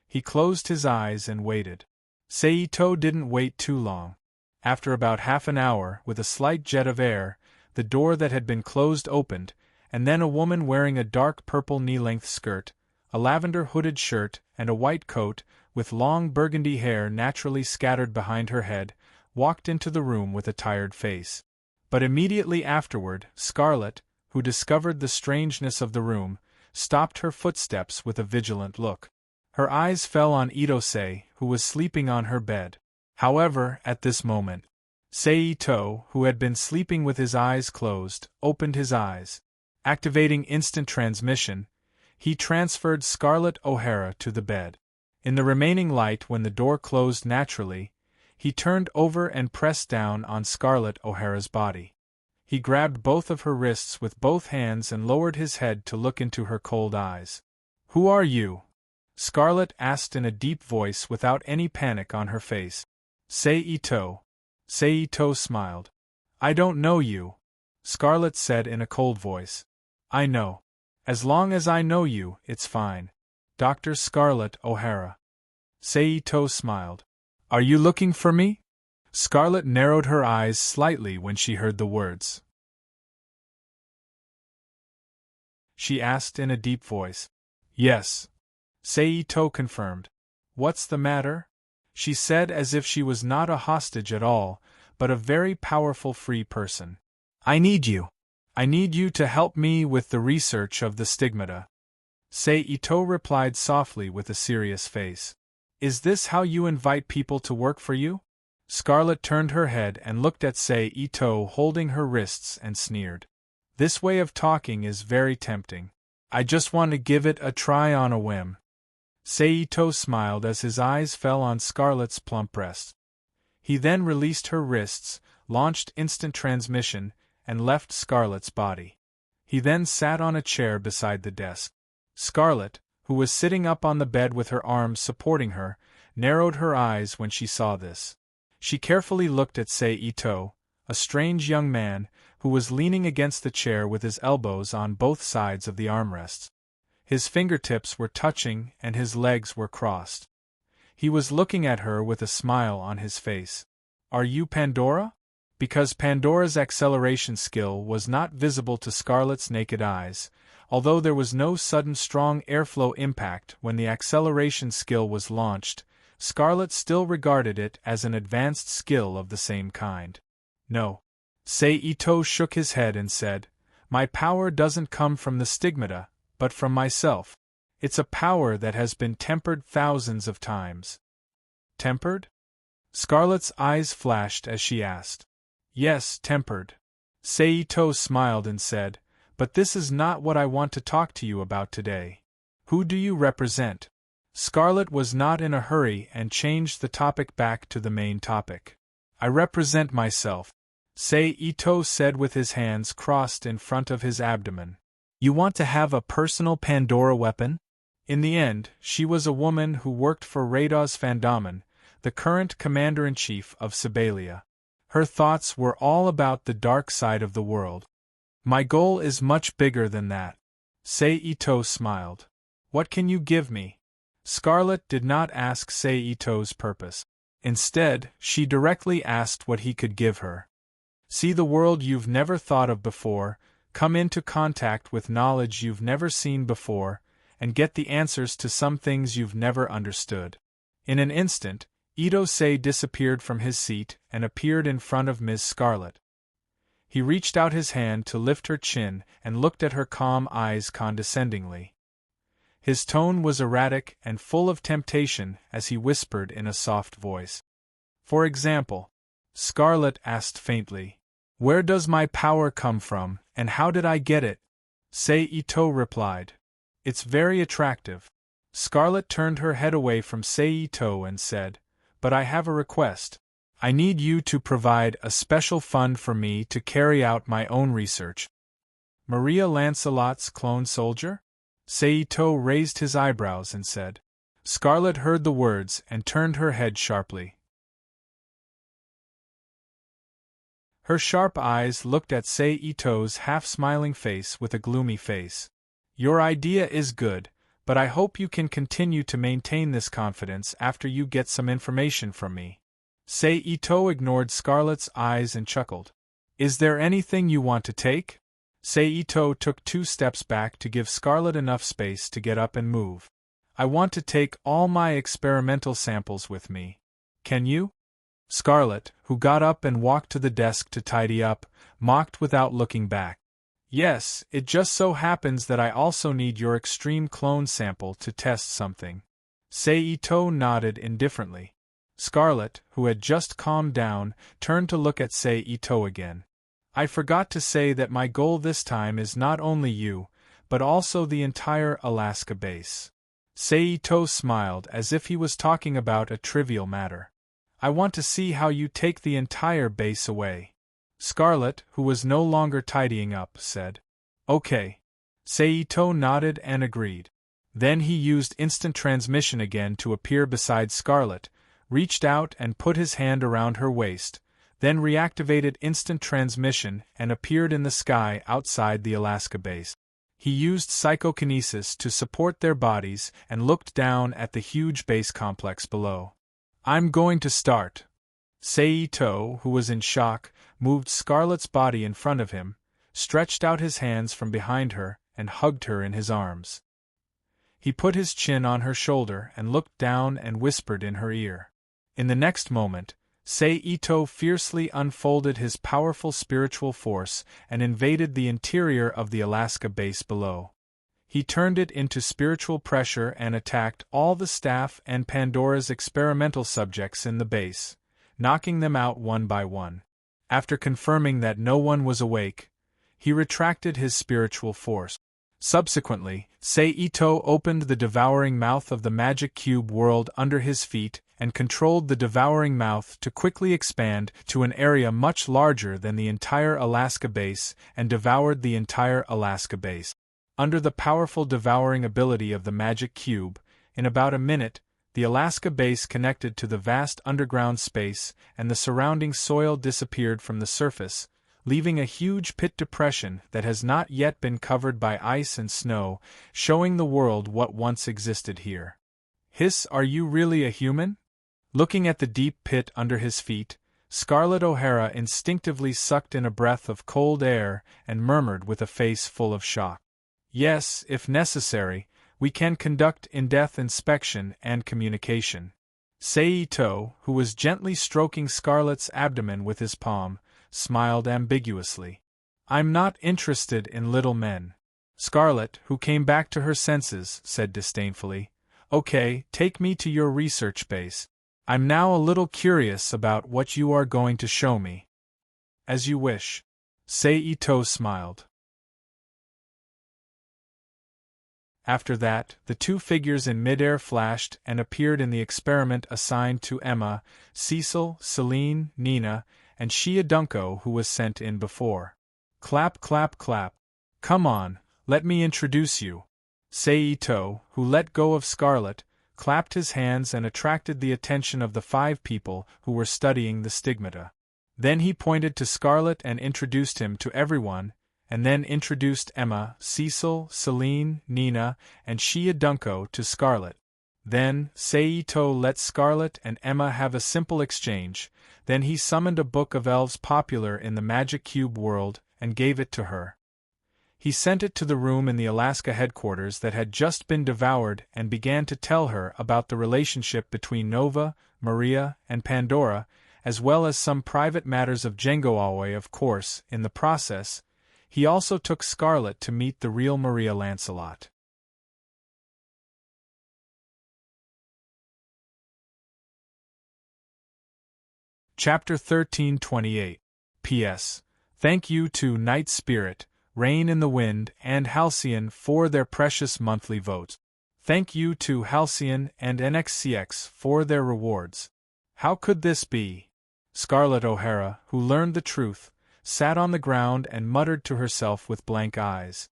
He closed his eyes and waited. Seito didn't wait too long. After about half an hour, with a slight jet of air, the door that had been closed opened, and then a woman wearing a dark purple knee-length skirt, a lavender hooded shirt, and a white coat, with long burgundy hair naturally scattered behind her head, walked into the room with a tired face. But immediately afterward, Scarlett, who discovered the strangeness of the room, stopped her footsteps with a vigilant look. Her eyes fell on Itose, who was sleeping on her bed. However, at this moment, Seito, who had been sleeping with his eyes closed, opened his eyes. Activating instant transmission, he transferred Scarlett O'Hara to the bed. In the remaining light, when the door closed naturally, he turned over and pressed down on Scarlett O'Hara's body. He grabbed both of her wrists with both hands and lowered his head to look into her cold eyes. "Who are you?" Scarlett asked in a deep voice without any panic on her face. Seito. Seito smiled. "I don't know you," Scarlett said in a cold voice. "I know. As long as I know you, it's fine. Dr. Scarlett O'Hara." Seito smiled. "Are you looking for me?" Scarlett narrowed her eyes slightly when she heard the words. She asked in a deep voice. "Yes," Seito confirmed. "What's the matter?" she said as if she was not a hostage at all, but a very powerful free person. "I need you. I need you to help me with the research of the stigmata." Seito replied softly with a serious face. "Is this how you invite people to work for you?" Scarlett turned her head and looked at Seito holding her wrists and sneered. "This way of talking is very tempting. I just want to give it a try on a whim." Seito smiled as his eyes fell on Scarlett's plump breast. He then released her wrists, launched instant transmission, and left Scarlett's body. He then sat on a chair beside the desk. Scarlett, who was sitting up on the bed with her arms supporting her, narrowed her eyes when she saw this. She carefully looked at Seito, a strange young man, who was leaning against the chair with his elbows on both sides of the armrests. His fingertips were touching and his legs were crossed. He was looking at her with a smile on his face. "Are you Pandora?" Because Pandora's acceleration skill was not visible to Scarlett's naked eyes, although there was no sudden strong airflow impact when the acceleration skill was launched, Scarlett still regarded it as an advanced skill of the same kind. "No." Seito shook his head and said, "My power doesn't come from the stigmata, but from myself. It's a power that has been tempered thousands of times." "Tempered?" Scarlett's eyes flashed as she asked. "Yes, tempered." Seito smiled and said, "But this is not what I want to talk to you about today. Who do you represent?" Scarlett was not in a hurry and changed the topic back to the main topic. "I represent myself," Seito said with his hands crossed in front of his abdomen. "You want to have a personal Pandora weapon?" In the end, she was a woman who worked for Rados Vandamen, the current commander-in-chief of Sibelia. Her thoughts were all about the dark side of the world. "My goal is much bigger than that," Sei-Ito smiled. What can you give me? Scarlet did not ask Sei-Ito's purpose. Instead, she directly asked what he could give her. See the world you've never thought of before, come into contact with knowledge you've never seen before, and get the answers to some things you've never understood. In an instant, Ito-sei disappeared from his seat and appeared in front of Ms. Scarlet. He reached out his hand to lift her chin and looked at her calm eyes condescendingly. His tone was erratic and full of temptation as he whispered in a soft voice. For example, Scarlet asked faintly, "Where does my power come from, and how did I get it?" Sei-Ito replied, "It's very attractive." Scarlet turned her head away from Sei-Ito and said, "But I have a request. I need you to provide a special fund for me to carry out my own research." Maria Lancelot's clone soldier? Sei-Ito raised his eyebrows and said. Scarlet heard the words and turned her head sharply. Her sharp eyes looked at Sei-Ito's half-smiling face with a gloomy face. "Your idea is good, but I hope you can continue to maintain this confidence after you get some information from me." Sei-Ito ignored Scarlet's eyes and chuckled. "Is there anything you want to take?" Sei-Ito took 2 steps back to give Scarlet enough space to get up and move. "I want to take all my experimental samples with me. Can you?" Scarlet, who got up and walked to the desk to tidy up, mocked without looking back. "Yes, it just so happens that I also need your extreme clone sample to test something." Sei-Ito nodded indifferently. Scarlet, who had just calmed down, turned to look at Sei-Ito again. "I forgot to say that my goal this time is not only you, but also the entire Alaska base." Sei-Ito smiled as if he was talking about a trivial matter. "I want to see how you take the entire base away." Scarlet, who was no longer tidying up, said, "Okay." Sei-Ito nodded and agreed. Then he used instant transmission again to appear beside Scarlet, reached out and put his hand around her waist, then reactivated instant transmission and appeared in the sky outside the Alaska base. He used psychokinesis to support their bodies and looked down at the huge base complex below. "I'm going to start." Sei-Ito, who was in shock, moved Scarlet's body in front of him, stretched out his hands from behind her, and hugged her in his arms. He put his chin on her shoulder and looked down and whispered in her ear. In the next moment, Sei-Ito fiercely unfolded his powerful spiritual force and invaded the interior of the Alaska base below. He turned it into spiritual pressure and attacked all the staff and Pandora's experimental subjects in the base, knocking them out one by one. After confirming that no one was awake, he retracted his spiritual force. Subsequently, Sei-Ito opened the devouring mouth of the magic cube world under his feet and controlled the devouring mouth to quickly expand to an area much larger than the entire Alaska base and devoured the entire Alaska base. Under the powerful devouring ability of the magic cube, in about a minute, the Alaska base connected to the vast underground space and the surrounding soil disappeared from the surface, leaving a huge pit depression that has not yet been covered by ice and snow, showing the world what once existed here. "Hiss, are you really a human?" Looking at the deep pit under his feet, Scarlet O'Hara instinctively sucked in a breath of cold air and murmured with a face full of shock. "Yes, if necessary, we can conduct in-depth inspection and communication." Sei-Ito, who was gently stroking Scarlet's abdomen with his palm, smiled ambiguously. "I'm not interested in little men." Scarlet, who came back to her senses, said disdainfully, "Okay, take me to your research base. I'm now a little curious about what you are going to show me." "As you wish." Sei-Ito smiled. After that, the 2 figures in midair flashed and appeared in the experiment assigned to Emma, Cecil, Celine, Nina, and Shia Dunko, who was sent in before. Clap, clap, clap. "Come on, let me introduce you." Sei-Ito, who let go of Scarlet, clapped his hands and attracted the attention of the 5 people who were studying the stigmata. Then he pointed to Scarlet and introduced him to everyone, and then introduced Emma, Cecil, Celine, Nina, and Shia Dunko to Scarlet. Then, Seito let Scarlet and Emma have a simple exchange, then he summoned a book of elves popular in the Magic Cube world, and gave it to her. He sent it to the room in the Alaska headquarters that had just been devoured and began to tell her about the relationship between Nova, Maria, and Pandora, as well as some private matters of Django Aoi. Of course, in the process, he also took Scarlet to meet the real Maria Lancelot. Chapter 1328. P.S. Thank you to Night Spirit, Rain in the Wind, and Halcyon for their precious monthly votes. Thank you to Halcyon and NXCX for their rewards. How could this be? Scarlett O'Hara, who learned the truth, sat on the ground and muttered to herself with blank eyes.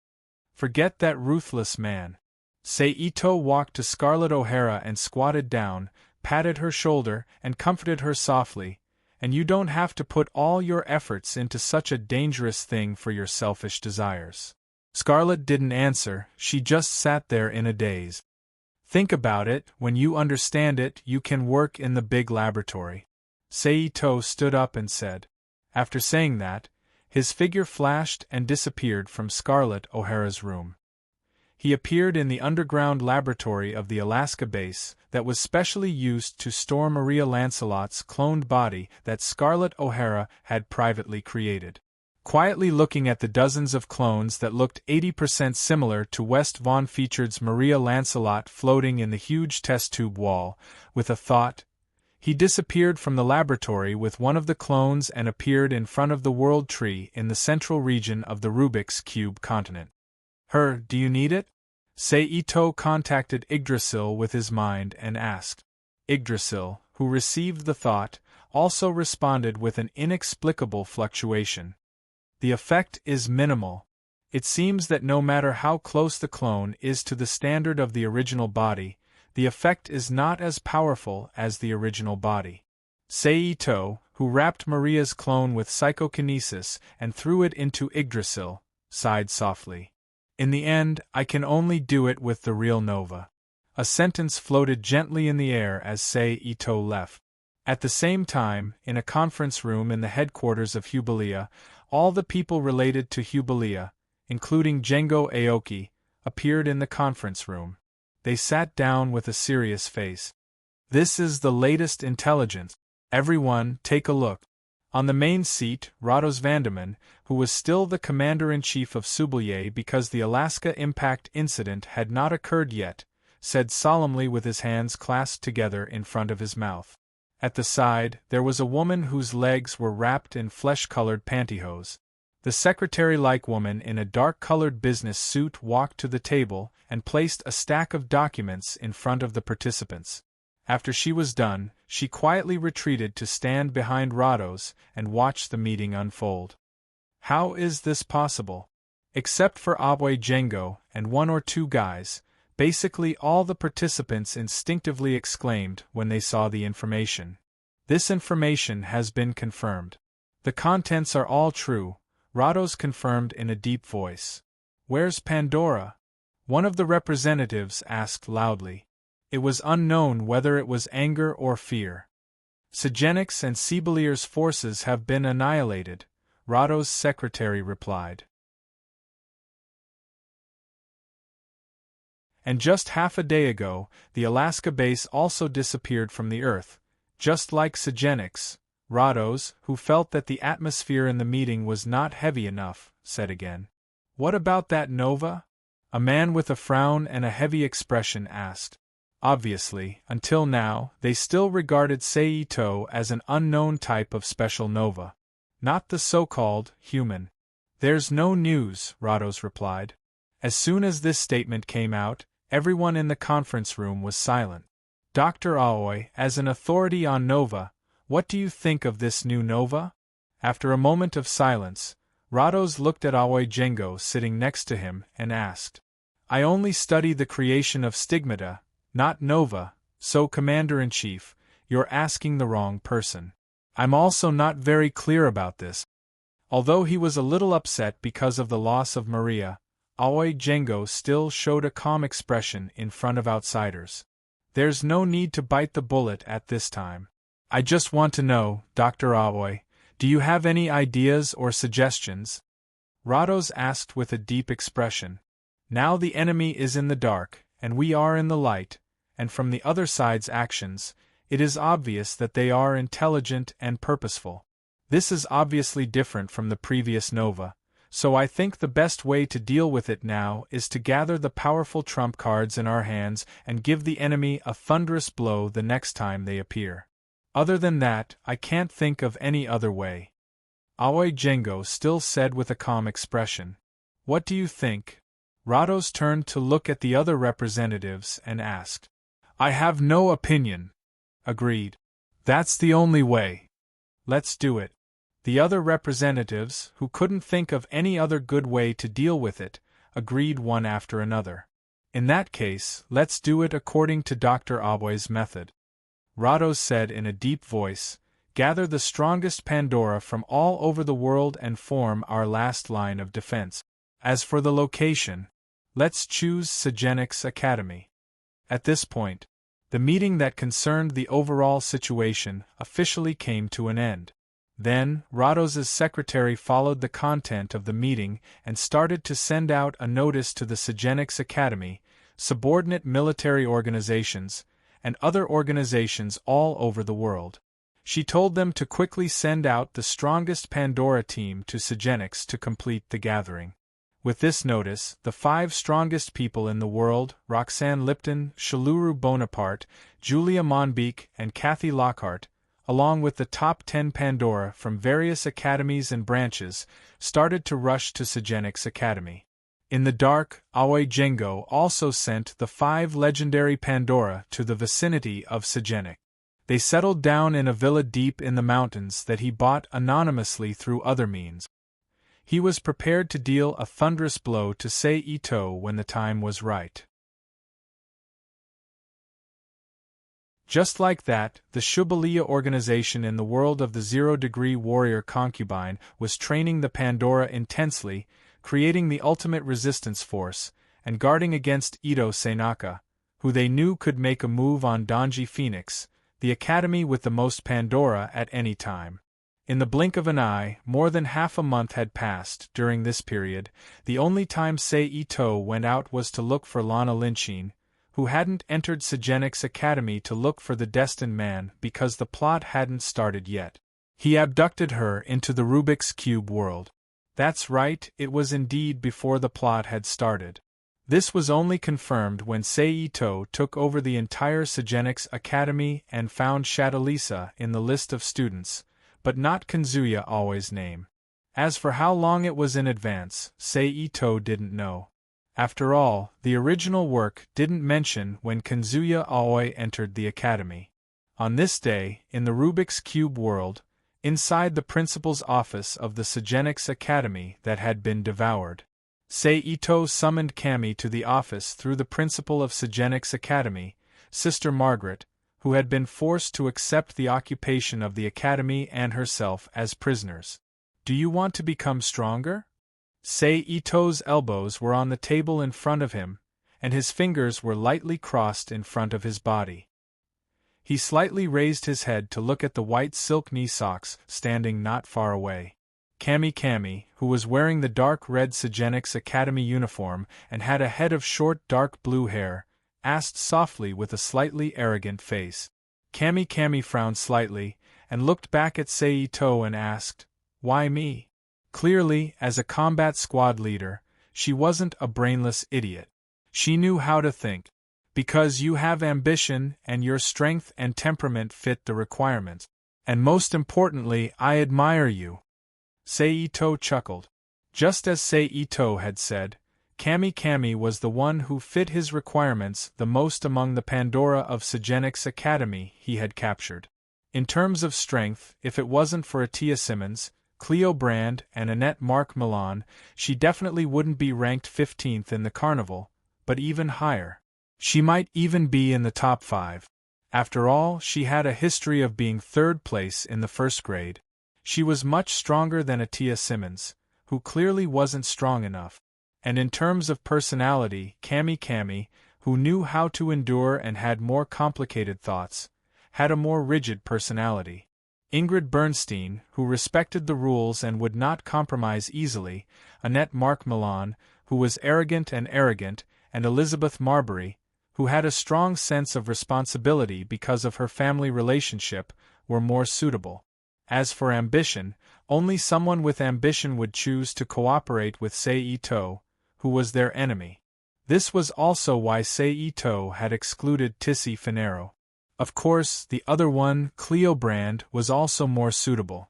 Forget that ruthless man. Seito walked to Scarlett O'Hara and squatted down, patted her shoulder, and comforted her softly. And you don't have to put all your efforts into such a dangerous thing for your selfish desires. Scarlett didn't answer, she just sat there in a daze. Think about it, when you understand it, you can work in the big laboratory. Seito stood up and said. After saying that, his figure flashed and disappeared from Scarlett O'Hara's room. He appeared in the underground laboratory of the Alaska base that was specially used to store Maria Lancelot's cloned body that Scarlett O'Hara had privately created. Quietly looking at the dozens of clones that looked 80% similar to West Von Featured's Maria Lancelot floating in the huge test tube wall, with a thought, he disappeared from the laboratory with one of the clones and appeared in front of the World Tree in the central region of the Rubik's Cube continent. Do you need it? Seito contacted Yggdrasil with his mind and asked. Yggdrasil, who received the thought, also responded with an inexplicable fluctuation. The effect is minimal. It seems that no matter how close the clone is to the standard of the original body, the effect is not as powerful as the original body. Seito, who wrapped Maria's clone with psychokinesis and threw it into Yggdrasil, sighed softly. In the end, I can only do it with the real Nova. A sentence floated gently in the air as Seito left. At the same time, in a conference room in the headquarters of Hubilia, all the people related to Hubilia, including Django Aoki, appeared in the conference room. They sat down with a serious face. This is the latest intelligence. Everyone, take a look. On the main seat, Rados Vandeman, who was still the commander-in-chief of Subilye because the Alaska impact incident had not occurred yet, said solemnly with his hands clasped together in front of his mouth. At the side, there was a woman whose legs were wrapped in flesh-colored pantyhose. The secretary-like woman in a dark-colored business suit walked to the table and placed a stack of documents in front of the participants. After she was done, she quietly retreated to stand behind Rados and watch the meeting unfold. How is this possible? Except for Aoi Django and one or two guys, basically all the participants instinctively exclaimed when they saw the information. This information has been confirmed. The contents are all true, Rados confirmed in a deep voice. Where's Pandora? One of the representatives asked loudly. It was unknown whether it was anger or fear. Segenix and Sibelier's forces have been annihilated, Rados' secretary replied. And just half a day ago, the Alaska base also disappeared from the Earth, just like Segenix. Rados, who felt that the atmosphere in the meeting was not heavy enough, said again. What about that Nova? A man with a frown and a heavy expression asked. Obviously, until now, they still regarded Seito as an unknown type of special nova. Not the so-called human. There's no news, Rados replied. As soon as this statement came out, everyone in the conference room was silent. Dr. Aoi, as an authority on nova, what do you think of this new nova? After a moment of silence, Rados looked at Aoi Django sitting next to him and asked. I only study the creation of stigmata, not nova, so Commander-in-Chief, you're asking the wrong person. I'm also not very clear about this. Although he was a little upset because of the loss of Maria, Aoi Jengo still showed a calm expression in front of outsiders. There's no need to bite the bullet at this time. I just want to know, Dr. Aoi, do you have any ideas or suggestions? Rados asked with a deep expression. Now the enemy is in the dark, and we are in the light, and from the other side's actions, it is obvious that they are intelligent and purposeful. This is obviously different from the previous nova, so I think the best way to deal with it now is to gather the powerful trump cards in our hands and give the enemy a thunderous blow the next time they appear. Other than that, I can't think of any other way. Aoi Jengo still said with a calm expression. What do you think? Rados turned to look at the other representatives and asked. I have no opinion. Agreed. That's the only way. Let's do it. The other representatives, who couldn't think of any other good way to deal with it, agreed one after another. In that case, let's do it according to Dr. Aoi's method. Rados said in a deep voice, gather the strongest Pandora from all over the world and form our last line of defense. As for the location, let's choose Sejenix Academy. At this point, the meeting that concerned the overall situation officially came to an end. Then, Rados's secretary followed the content of the meeting and started to send out a notice to the Sejenix Academy, subordinate military organizations, and other organizations all over the world. She told them to quickly send out the strongest Pandora team to Sejenix to complete the gathering. With this notice, the 5 strongest people in the world, Roxanne Lipton, Shaluru Bonaparte, Julia Monbeek, and Kathy Lockhart, along with the top 10 Pandora from various academies and branches, started to rush to Sejenix Academy. In the dark, Aoi Jengo also sent the 5 legendary Pandora to the vicinity of Sejenix. They settled down in a villa deep in the mountains that he bought anonymously through other means. He was prepared to deal a thunderous blow to Sei Ito when the time was right. Just like that, the Shubalia organization in the world of the Zero-Degree Warrior Concubine was training the Pandora intensely, creating the ultimate resistance force, and guarding against Ito Senaka, who they knew could make a move on Donji Phoenix, the academy with the most Pandora at any time. In the blink of an eye, more than half a month had passed. During this period, the only time Sei Ito went out was to look for Lana Linchin, who hadn't entered Sejenix Academy to look for the destined man because the plot hadn't started yet. He abducted her into the Rubik's Cube world. That's right, it was indeed before the plot had started. This was only confirmed when Sei Ito took over the entire Sejenix Academy and found Shatalisa in the list of students, but not Kanzuya Aoi's name. As for how long it was in advance, Sei Ito didn't know. After all, the original work didn't mention when Kanzuya Aoi entered the academy. On this day, in the Rubik's Cube world, inside the principal's office of the Sejenix Academy that had been devoured, Sei Ito summoned Kami to the office through the principal of Sejenix Academy, Sister Margaret, who had been forced to accept the occupation of the academy and herself as prisoners. Do you want to become stronger? Sei Ito's elbows were on the table in front of him, and his fingers were lightly crossed in front of his body. He slightly raised his head to look at the white silk knee socks standing not far away. Kami, who was wearing the dark red Sejenix Academy uniform and had a head of short dark blue hair, asked softly with a slightly arrogant face. Kami frowned slightly, and looked back at Sei Ito and asked, "Why me?" Clearly, as a combat squad leader, she wasn't a brainless idiot. She knew how to think. Because you have ambition, and your strength and temperament fit the requirements. And most importantly, I admire you. Sei Ito chuckled. Just as Sei Ito had said, Kami was the one who fit his requirements the most among the Pandora of Sejenix Academy he had captured. In terms of strength, if it wasn't for Atia Simmons, Cleo Brand, and Annette Mark Milan, she definitely wouldn't be ranked 15th in the carnival, but even higher. She might even be in the top 5. After all, she had a history of being 3rd place in the 1st grade. She was much stronger than Atia Simmons, who clearly wasn't strong enough. And in terms of personality, Kami, who knew how to endure and had more complicated thoughts, had a more rigid personality. Ingrid Bernstein, who respected the rules and would not compromise easily, Annette Mark Milan, who was arrogant, and Elizabeth Marbury, who had a strong sense of responsibility because of her family relationship, were more suitable. As for ambition, only someone with ambition would choose to cooperate with Sei-to, who was their enemy. This was also why Sei-to had excluded Tissi Finero. Of course, the other one, Cleo Brand, was also more suitable.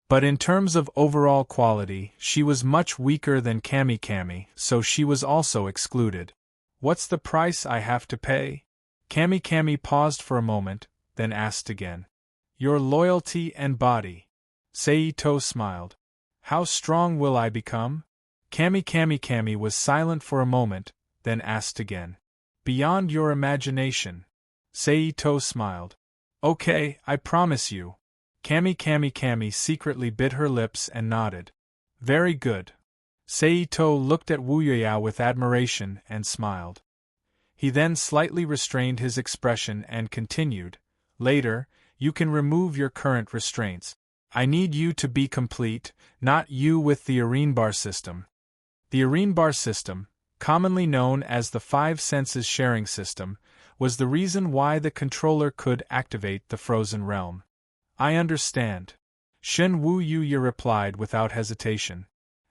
But in terms of overall quality, she was much weaker than Kami, so she was also excluded. What's the price I have to pay? Kami paused for a moment, then asked again. Your loyalty and body. Sei-to smiled. How strong will I become? Kami was silent for a moment, then asked again. Beyond your imagination. Sei-to smiled. Okay, I promise you. Kami secretly bit her lips and nodded. Very good. Sei-to looked at Wu Yueyao with admiration and smiled. He then slightly restrained his expression and continued, Later, you can remove your current restraints. I need you to be complete, not you with the Arenbar system. The Arenbar system, commonly known as the Five Senses Sharing System, was the reason why the controller could activate the Frozen Realm. I understand. Shen Wu Yuya replied without hesitation.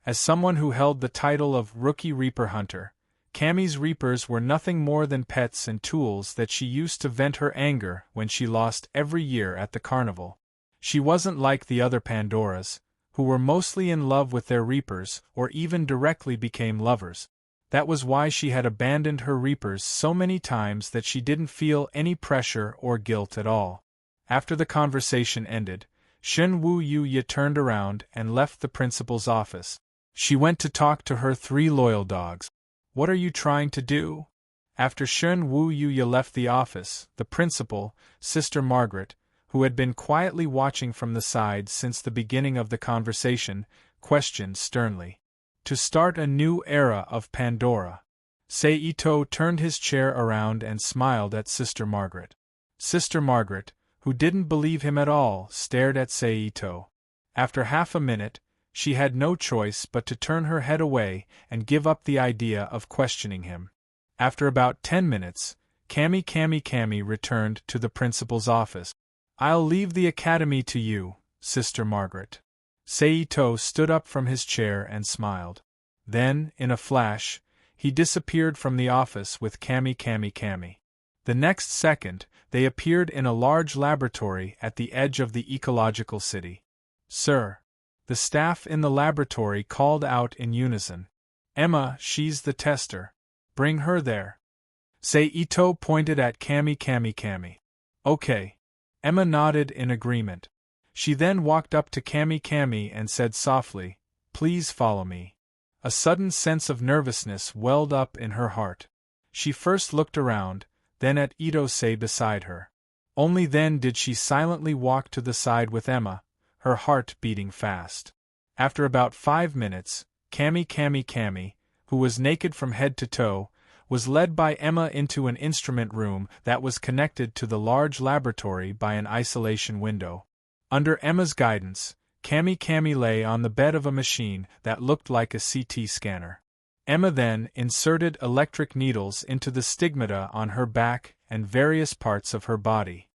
As someone who held the title of Rookie Reaper Hunter, Kami's Reapers were nothing more than pets and tools that she used to vent her anger when she lost every year at the carnival. She wasn't like the other Pandoras, who were mostly in love with their Reapers or even directly became lovers. That was why she had abandoned her Reapers so many times that she didn't feel any pressure or guilt at all. After the conversation ended, Shen Wu Yuya turned around and left the principal's office. She went to talk to her 3 loyal dogs. What are you trying to do? After Shen Wu Yuya left the office, the principal, Sister Margaret, who had been quietly watching from the side since the beginning of the conversation, questioned sternly. To start a new era of Pandora. Sei-to turned his chair around and smiled at Sister Margaret. Sister Margaret, who didn't believe him at all, stared at Sei-to. After half a minute, she had no choice but to turn her head away and give up the idea of questioning him. After about 10 minutes, Kami returned to the principal's office. I'll leave the academy to you, Sister Margaret. Sei-to stood up from his chair and smiled. Then, in a flash, he disappeared from the office with Kami. The next second, they appeared in a large laboratory at the edge of the ecological city. Sir. The staff in the laboratory called out in unison. Emma, she's the tester. Bring her there. Sei-to pointed at Kami. Okay. Emma nodded in agreement. She then walked up to Kami and said softly, Please follow me. A sudden sense of nervousness welled up in her heart. She first looked around, then at Itose beside her. Only then did she silently walk to the side with Emma, her heart beating fast. After about 5 minutes, Kami, who was naked from head to toe, was led by Emma into an instrument room that was connected to the large laboratory by an isolation window. Under Emma's guidance, Kami lay on the bed of a machine that looked like a CT scanner. Emma then inserted electric needles into the stigmata on her back and various parts of her body.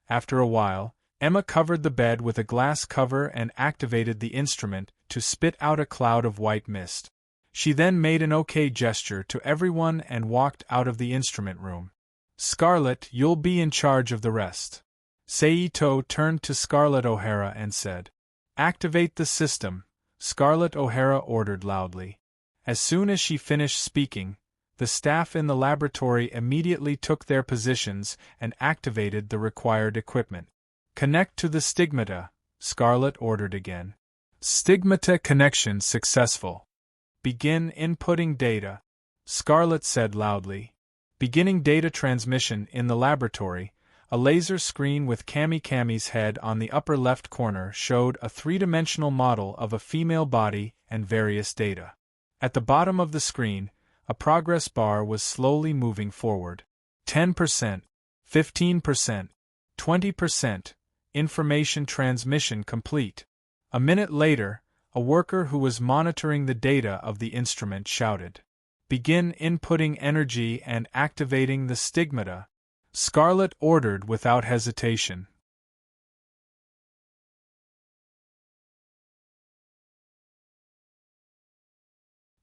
After a while, Emma covered the bed with a glass cover and activated the instrument to spit out a cloud of white mist. She then made an OK gesture to everyone and walked out of the instrument room. Scarlett, you'll be in charge of the rest. Sei-to turned to Scarlett O'Hara and said, Activate the system, Scarlett O'Hara ordered loudly. As soon as she finished speaking, the staff in the laboratory immediately took their positions and activated the required equipment. Connect to the stigmata, Scarlett ordered again. Stigmata connection successful. Begin inputting data, Scarlett said loudly. Beginning data transmission in the laboratory, a laser screen with Kami's head on the upper left corner showed a three-dimensional model of a female body and various data. At the bottom of the screen, a progress bar was slowly moving forward. 10%, 15%, 20%, information transmission complete. A minute later, a worker who was monitoring the data of the instrument shouted, "Begin inputting energy and activating the stigmata," Scarlet ordered without hesitation.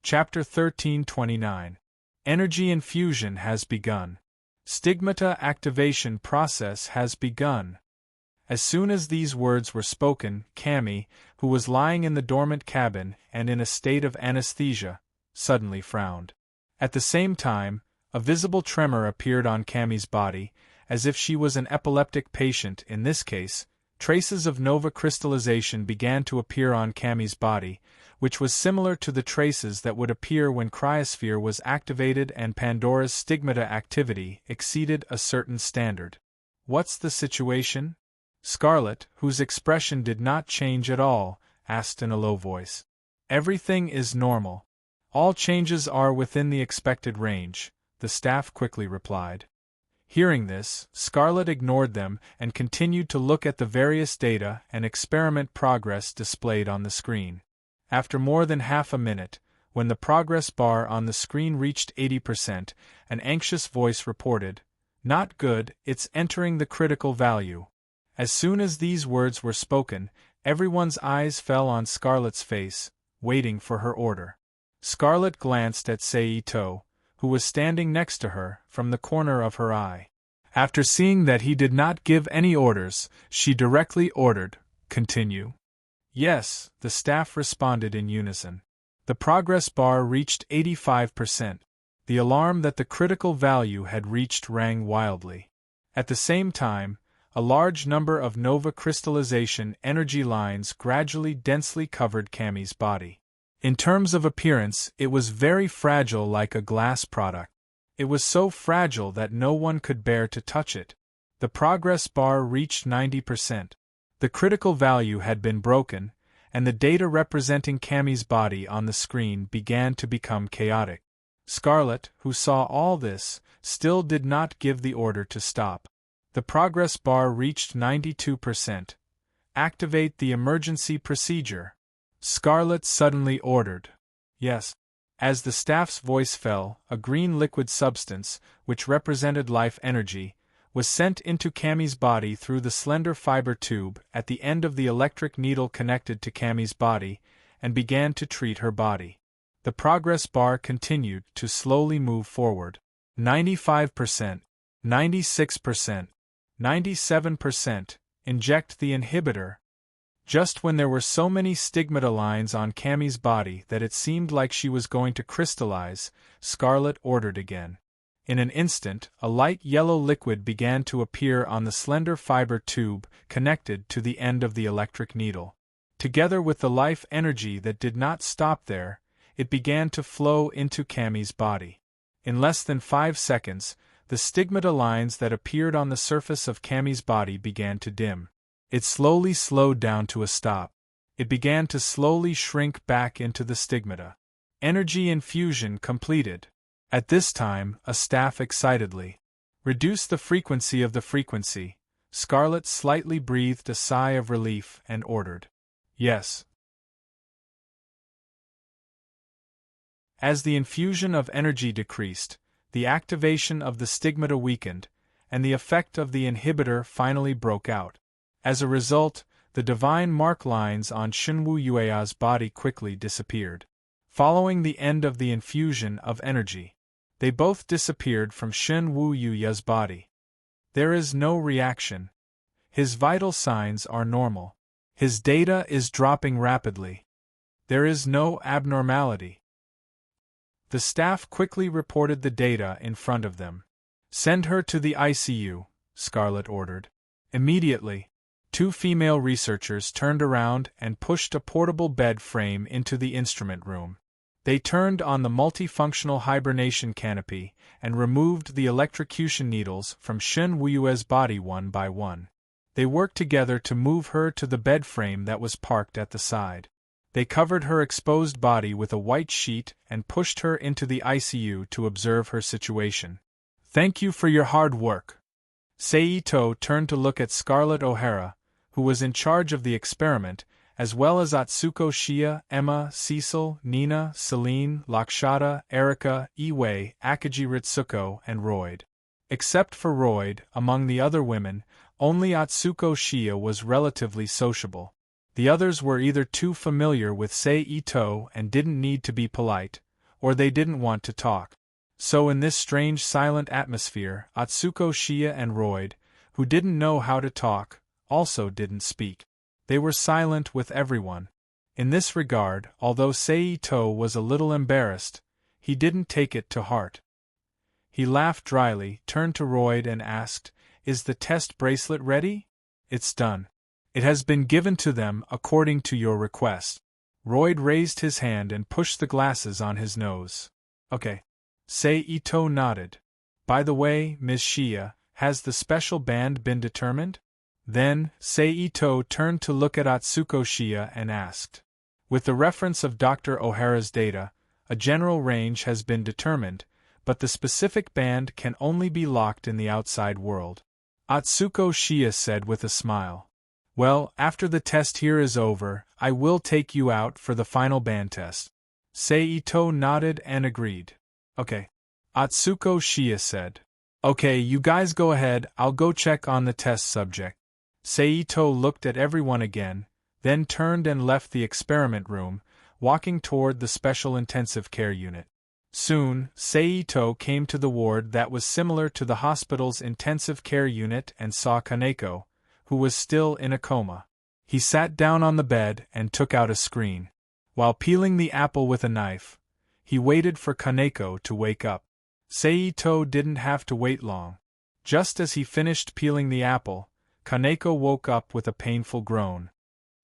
Chapter 1329. Energy infusion has begun. Stigmata activation process has begun. As soon as these words were spoken, Kami, who was lying in the dormant cabin and in a state of anesthesia, suddenly frowned. At the same time, a visible tremor appeared on Kami's body, as if she was an epileptic patient. In this case, traces of nova crystallization began to appear on Kami's body, which was similar to the traces that would appear when cryosphere was activated and Pandora's stigmata activity exceeded a certain standard. "What's the situation?" Scarlet, whose expression did not change at all, asked in a low voice. "Everything is normal. All changes are within the expected range," the staff quickly replied. Hearing this, Scarlet ignored them and continued to look at the various data and experiment progress displayed on the screen. After more than half a minute, when the progress bar on the screen reached 80%, an anxious voice reported, "Not good, it's entering the critical value." As soon as these words were spoken, everyone's eyes fell on Scarlet's face, waiting for her order. Scarlet glanced at Saito, who was standing next to her, from the corner of her eye. After seeing that he did not give any orders, she directly ordered, "Continue." "Yes," the staff responded in unison. The progress bar reached 85%. The alarm that the critical value had reached rang wildly. At the same time, a large number of nova crystallization energy lines gradually densely covered Kami's body. In terms of appearance, it was very fragile, like a glass product. It was so fragile that no one could bear to touch it. The progress bar reached 90%. The critical value had been broken, and the data representing Kami's body on the screen began to become chaotic. Scarlet, who saw all this, still did not give the order to stop. The progress bar reached 92%. "Activate the emergency procedure," Scarlet suddenly ordered. "Yes." As the staff's voice fell, a green liquid substance, which represented life energy, was sent into Kami's body through the slender fiber tube at the end of the electric needle connected to Kami's body, and began to treat her body. The progress bar continued to slowly move forward. 95%, 96%, 97%, inject the inhibitor. Just when there were so many stigmata lines on Kami's body that it seemed like she was going to crystallize, Scarlet ordered again. In an instant, a light yellow liquid began to appear on the slender fiber tube connected to the end of the electric needle. Together with the life energy that did not stop there, it began to flow into Kami's body. In less than 5 seconds, the stigmata lines that appeared on the surface of Kami's body began to dim. It slowly slowed down to a stop. It began to slowly shrink back into the stigmata. Energy infusion completed. At this time, a staff excitedly. "Reduce the frequency of the frequency." Scarlet slightly breathed a sigh of relief and ordered, "Yes." As the infusion of energy decreased, the activation of the stigmata weakened, and the effect of the inhibitor finally broke out. As a result, the divine mark lines on Shenwu Yue's body quickly disappeared. Following the end of the infusion of energy, they both disappeared from Shenwu Yue's body. There is no reaction. His vital signs are normal. His data is dropping rapidly. There is no abnormality. The staff quickly reported the data in front of them. "Send her to the ICU," Scarlet ordered. Immediately, 2 female researchers turned around and pushed a portable bed frame into the instrument room. They turned on the multifunctional hibernation canopy and removed the electrocution needles from Shen Wuyue's body one by one. They worked together to move her to the bed frame that was parked at the side. They covered her exposed body with a white sheet and pushed her into the ICU to observe her situation. "Thank you for your hard work." Seito turned to look at Scarlett O'Hara, who was in charge of the experiment, as well as Atsuko Shia, Emma, Cecil, Nina, Celine, Lakshata, Erika, Iwei, Akagi Ritsuko, and Royd. Except for Royd, among the other women, only Atsuko Shia was relatively sociable. The others were either too familiar with Seito and didn't need to be polite, or they didn't want to talk. So in this strange silent atmosphere, Atsuko Shia and Royd, who didn't know how to talk, also didn't speak. They were silent with everyone. In this regard, although Seito was a little embarrassed, he didn't take it to heart. He laughed dryly, turned to Royd and asked, "Is the test bracelet ready?" "It's done. It has been given to them according to your request." Royd raised his hand and pushed the glasses on his nose. "Okay." Seito nodded. "By the way, Ms. Shia, has the special band been determined?" Then, Seito turned to look at Atsuko Shia and asked, "With the reference of Dr. O'Hara's data, a general range has been determined, but the specific band can only be locked in the outside world." Atsuko Shia said with a smile, "Well, after the test here is over, I will take you out for the final band test." Seito nodded and agreed. "Okay." Atsuko Shia said, "Okay, you guys go ahead, I'll go check on the test subject." Seito looked at everyone again, then turned and left the experiment room, walking toward the special intensive care unit. Soon, Seito came to the ward that was similar to the hospital's intensive care unit and saw Kaneko, who was still in a coma. He sat down on the bed and took out a screen. While peeling the apple with a knife, he waited for Kaneko to wake up. Seito didn't have to wait long. Just as he finished peeling the apple, Kaneko woke up with a painful groan.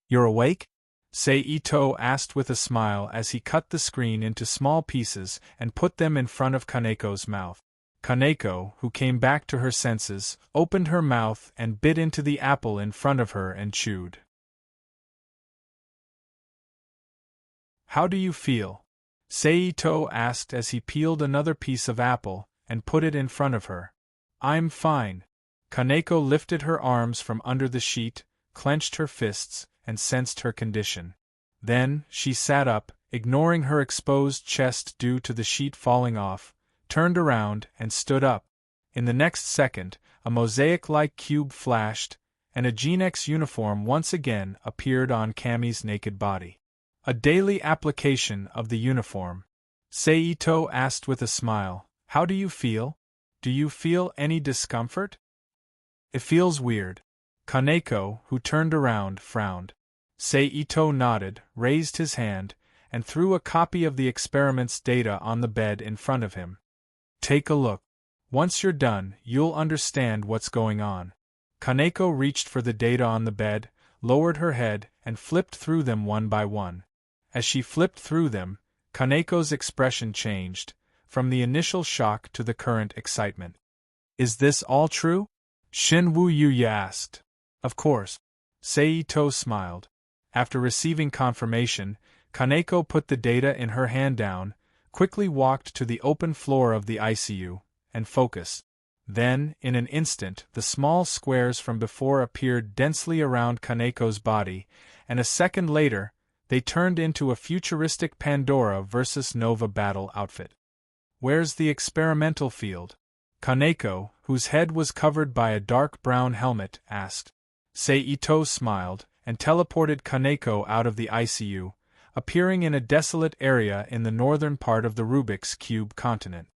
"You're awake?" Seito asked with a smile as he cut the screen into small pieces and put them in front of Kaneko's mouth. Kaneko, who came back to her senses, opened her mouth and bit into the apple in front of her and chewed. "How do you feel?" Seito asked as he peeled another piece of apple and put it in front of her. "I'm fine." Kaneko lifted her arms from under the sheet, clenched her fists, and sensed her condition. Then, she sat up, ignoring her exposed chest due to the sheet falling off, turned around, and stood up. In the next second, a mosaic-like cube flashed, and a Genex uniform once again appeared on Kami's naked body. "A daily application of the uniform." Seito asked with a smile, "How do you feel? Do you feel any discomfort?" "It feels weird." Kaneko, who turned around, frowned. Seito nodded, raised his hand, and threw a copy of the experiment's data on the bed in front of him. "Take a look. Once you're done, you'll understand what's going on." Kaneko reached for the data on the bed, lowered her head, and flipped through them one by one. As she flipped through them, Kaneko's expression changed, from the initial shock to the current excitement. "Is this all true?" Shin Woo-Yu asked. "Of course." Seito smiled. After receiving confirmation, Kaneko put the data in her hand down, quickly walked to the open floor of the ICU, and focused. Then, in an instant, the small squares from before appeared densely around Kaneko's body, and a second later, they turned into a futuristic Pandora vs. Nova battle outfit. "Where's the experimental field?" Kaneko, whose head was covered by a dark brown helmet, asked. Seito smiled, and teleported Kaneko out of the ICU, appearing in a desolate area in the northern part of the Rubik's Cube continent.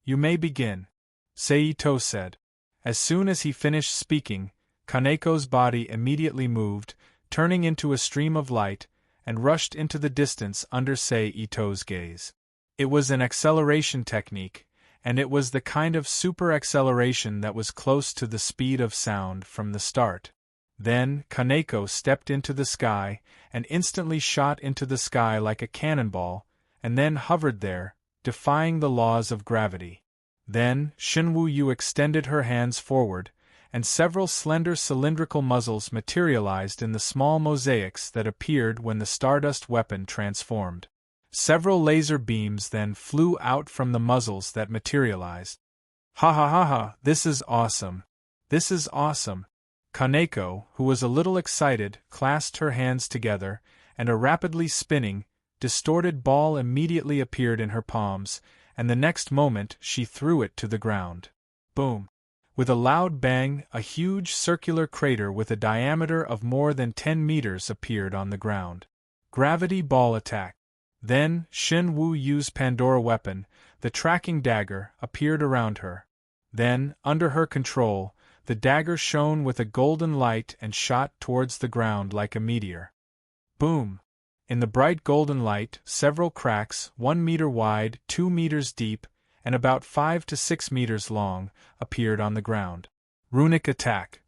"You may begin," Seito said. As soon as he finished speaking, Kaneko's body immediately moved, turning into a stream of light, and rushed into the distance under Seito's gaze. It was an acceleration technique, and it was the kind of super acceleration that was close to the speed of sound from the start. Then, Kaneko stepped into the sky, and instantly shot into the sky like a cannonball, and then hovered there, defying the laws of gravity. Then, Shinwu Yu extended her hands forward, and several slender cylindrical muzzles materialized in the small mosaics that appeared when the stardust weapon transformed. Several laser beams then flew out from the muzzles that materialized. Ha ha ha ha, this is awesome. This is awesome. Kaneko, who was a little excited, clasped her hands together, and a rapidly spinning, distorted ball immediately appeared in her palms, and the next moment she threw it to the ground. Boom! With a loud bang, a huge circular crater with a diameter of more than 10 meters appeared on the ground. Gravity ball attack. Then, Shin Wu Yu's Pandora weapon, the tracking dagger, appeared around her. Then, under her control, the dagger shone with a golden light and shot towards the ground like a meteor. Boom! In the bright golden light, several cracks, 1 meter wide, 2 meters deep, and about 5 to 6 meters long, appeared on the ground. Runic attack.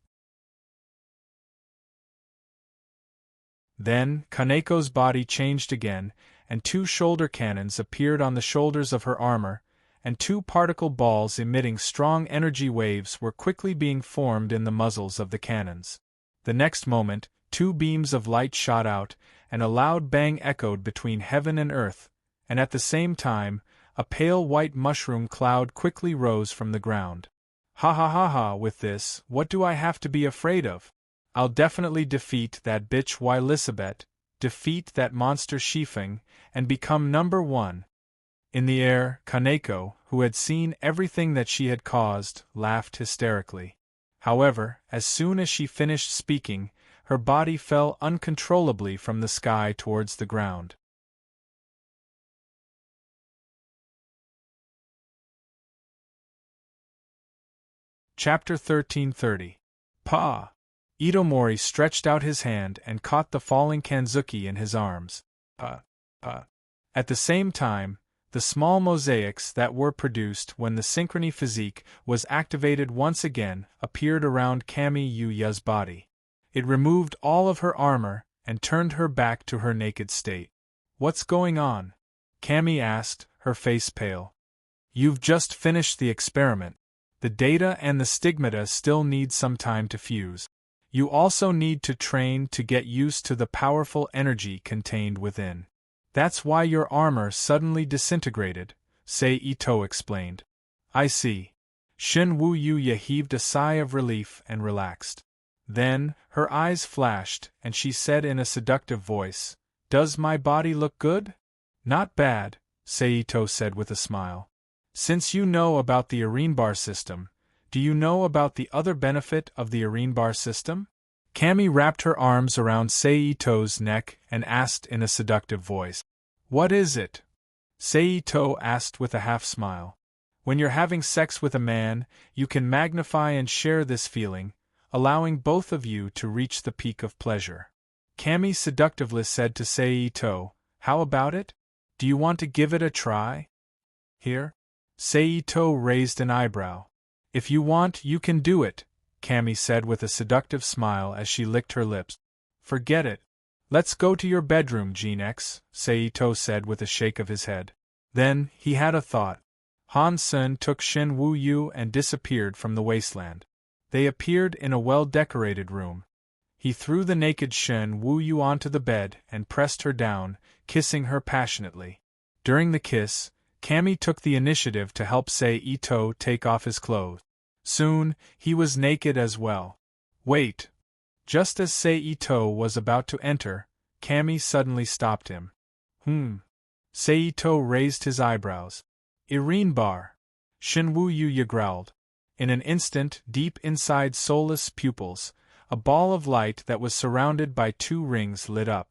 Then, Kaneko's body changed again, and 2 shoulder cannons appeared on the shoulders of her armor, and 2 particle balls emitting strong energy waves were quickly being formed in the muzzles of the cannons. The next moment, 2 beams of light shot out, and a loud bang echoed between heaven and earth, and at the same time, a pale white mushroom cloud quickly rose from the ground. Ha ha ha ha, with this, what do I have to be afraid of? I'll definitely defeat that bitch Ylizabeth, defeat that monster Shifeng, and become number 1. In the air, Kaneko, who had seen everything that she had caused, laughed hysterically. However, as soon as she finished speaking, her body fell uncontrollably from the sky towards the ground. Chapter 1330. Pa! Itomori stretched out his hand and caught the falling Kanzuki in his arms. At the same time, the small mosaics that were produced when the synchrony physique was activated once again appeared around Kami Yuya's body. It removed all of her armor and turned her back to her naked state. What's going on? Kami asked, her face pale. You've just finished the experiment. The data and the stigmata still need some time to fuse. You also need to train to get used to the powerful energy contained within. That's why your armor suddenly disintegrated, Ito explained. I see. Shin Wu Yuya heaved a sigh of relief and relaxed. Then, her eyes flashed, and she said in a seductive voice, Does my body look good? Not bad, Ito said with a smile. Since you know about the Arenbar system, do you know about the other benefit of the Arenbar system? Kami wrapped her arms around Ito's neck and asked in a seductive voice. What is it? Ito asked with a half-smile. When you're having sex with a man, you can magnify and share this feeling, allowing both of you to reach the peak of pleasure. Kami seductively said to Ito, How about it? Do you want to give it a try? Here? Ito raised an eyebrow. If you want, you can do it, Kami said with a seductive smile as she licked her lips. Forget it. Let's go to your bedroom, Genex, Ito said with a shake of his head. Then, he had a thought. Han Sen took Shin Wu Yu and disappeared from the wasteland. They appeared in a well-decorated room. He threw the naked Shin Wu Yu onto the bed and pressed her down, kissing her passionately. During the kiss, Kami took the initiative to help Ito take off his clothes. Soon, he was naked as well. Wait! Just as Ito was about to enter, Kami suddenly stopped him. Ito raised his eyebrows. Arenbar! Shin Wu Yuya growled. In an instant, deep inside soulless pupils, a ball of light that was surrounded by 2 rings lit up.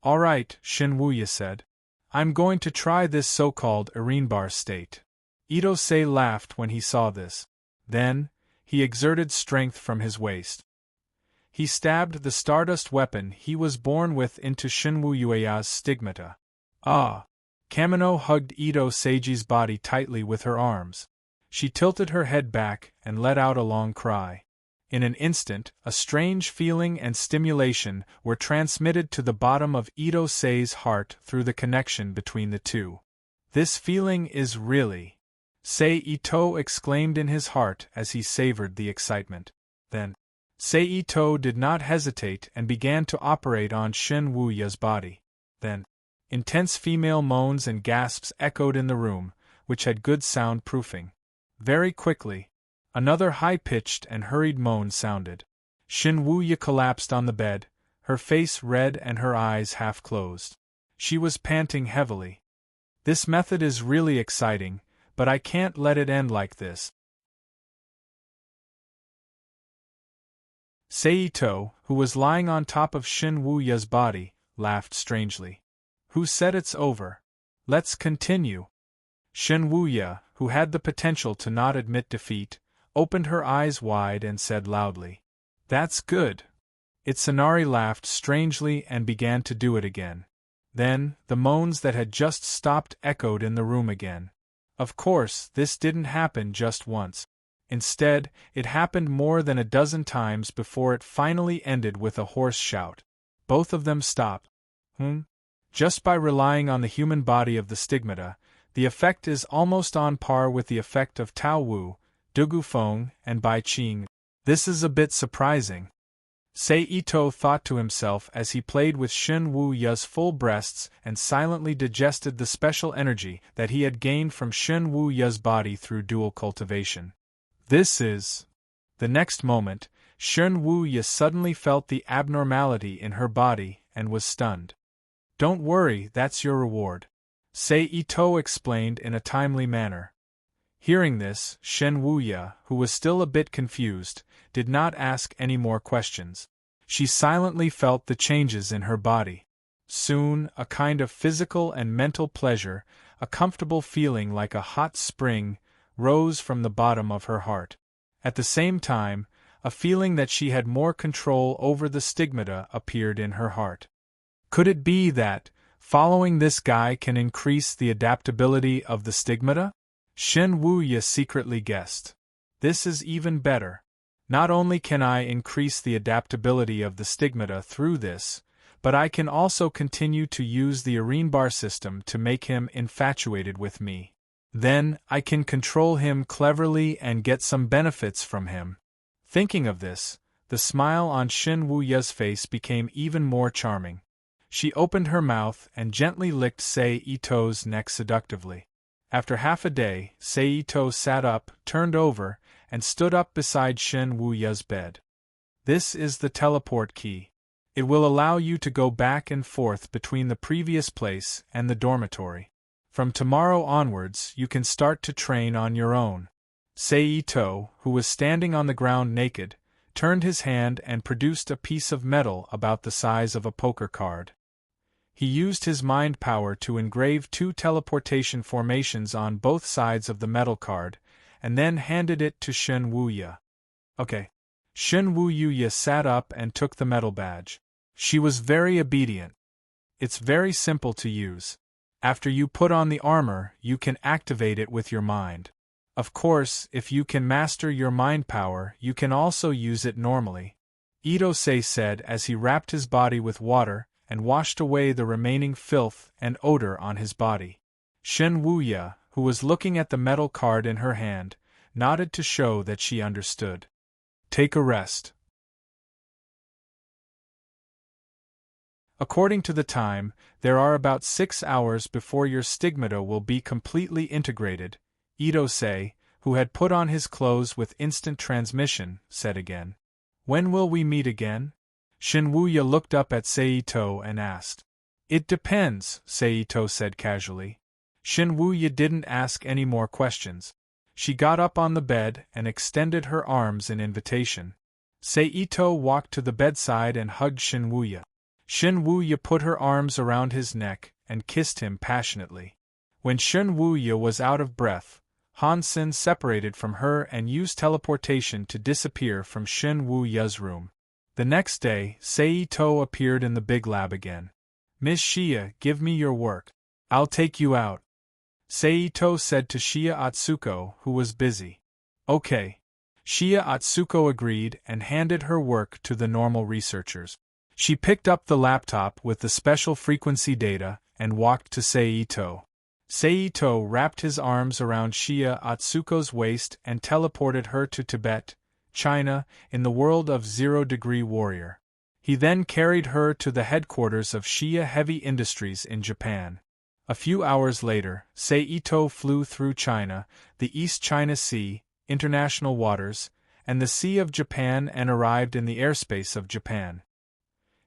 All right, Shin Wuya said. I'm going to try this so-called Arenbar state. Ito laughed when he saw this. Then, he exerted strength from his waist. He stabbed the stardust weapon he was born with into Shin Wu Yuya's stigmata. Ah! Kamino hugged Ito Seiji's body tightly with her arms. She tilted her head back and let out a long cry. In an instant, a strange feeling and stimulation were transmitted to the bottom of Ito Sei's heart through the connection between the two. This feeling is really. Seito exclaimed in his heart as he savored the excitement. Then, Seito did not hesitate and began to operate on Shen Wuya's body. Then, intense female moans and gasps echoed in the room, which had good soundproofing. Very quickly, another high-pitched and hurried moan sounded. Shen Wuya collapsed on the bed, her face red and her eyes half closed. She was panting heavily. This method is really exciting, but I can't let it end like this. Seito, who was lying on top of Shen Wuya's body, laughed strangely. Who said it's over? Let's continue. Shen Wuya, who had the potential to not admit defeat, opened her eyes wide and said loudly, "That's good." Itsunari laughed strangely and began to do it again. Then, the moans that had just stopped echoed in the room again. Of course, this didn't happen just once. Instead, it happened more than a dozen times before it finally ended with a hoarse shout. Both of them stopped. Just by relying on the human body of the stigmata, the effect is almost on par with the effect of Tao Wu, Dugu Feng, and Bai Qing. This is a bit surprising. Seito thought to himself as he played with Shen Wuya's full breasts and silently digested the special energy that he had gained from Shen Wuya's body through dual cultivation. This is. The next moment, Shen Wuya suddenly felt the abnormality in her body and was stunned. "Don't worry, that's your reward," Seito explained in a timely manner. Hearing this, Shen Wuya, who was still a bit confused, did not ask any more questions. She silently felt the changes in her body. Soon, a kind of physical and mental pleasure, a comfortable feeling like a hot spring, rose from the bottom of her heart. At the same time, a feeling that she had more control over the stigmata appeared in her heart. Could it be that, following this guy can increase the adaptability of the stigmata? Shen Wuya secretly guessed. This is even better. Not only can I increase the adaptability of the stigmata through this, but I can also continue to use the Arcane bar system to make him infatuated with me. Then, I can control him cleverly and get some benefits from him. Thinking of this, the smile on Shen Wuya's face became even more charming. She opened her mouth and gently licked Seito's neck seductively. After half a day, Seito sat up, turned over, and stood up beside Shen Wuya's bed. This is the teleport key. It will allow you to go back and forth between the previous place and the dormitory. From tomorrow onwards, you can start to train on your own. Seito, who was standing on the ground naked, turned his hand and produced a piece of metal about the size of a poker card. He used his mind power to engrave 2 teleportation formations on both sides of the metal card, and then handed it to Shen Wuya. Okay. Shen Wuya sat up and took the metal badge. She was very obedient. It's very simple to use. After you put on the armor, you can activate it with your mind. Of course, if you can master your mind power, you can also use it normally. Itose said as he wrapped his body with water and washed away the remaining filth and odor on his body. Shen Wuya, who was looking at the metal card in her hand, nodded to show that she understood. Take a rest. According to the time, there are about 6 hours before your stigmata will be completely integrated, Itose, who had put on his clothes with instant transmission, said again. When will we meet again? Shen Wuya looked up at Seito and asked. It depends, Seito said casually. Shen Wuya didn't ask any more questions. She got up on the bed and extended her arms in invitation. Seito walked to the bedside and hugged Shen Wuya. Shen Wuya put her arms around his neck and kissed him passionately. When Shen Wuya was out of breath, Hansen separated from her and used teleportation to disappear from Shen Wuya's room. The next day, Seito appeared in the big lab again. Miss Shia, give me your work. I'll take you out. Seito said to Shia Atsuko, who was busy. Okay. Shia Atsuko agreed and handed her work to the normal researchers. She picked up the laptop with the special frequency data and walked to Seito. Seito wrapped his arms around Shia Atsuko's waist and teleported her to Tibet, China, in the world of Zero-Degree Warrior. He then carried her to the headquarters of Shia Heavy Industries in Japan. A few hours later, Seito flew through China, the East China Sea, international waters, and the Sea of Japan and arrived in the airspace of Japan.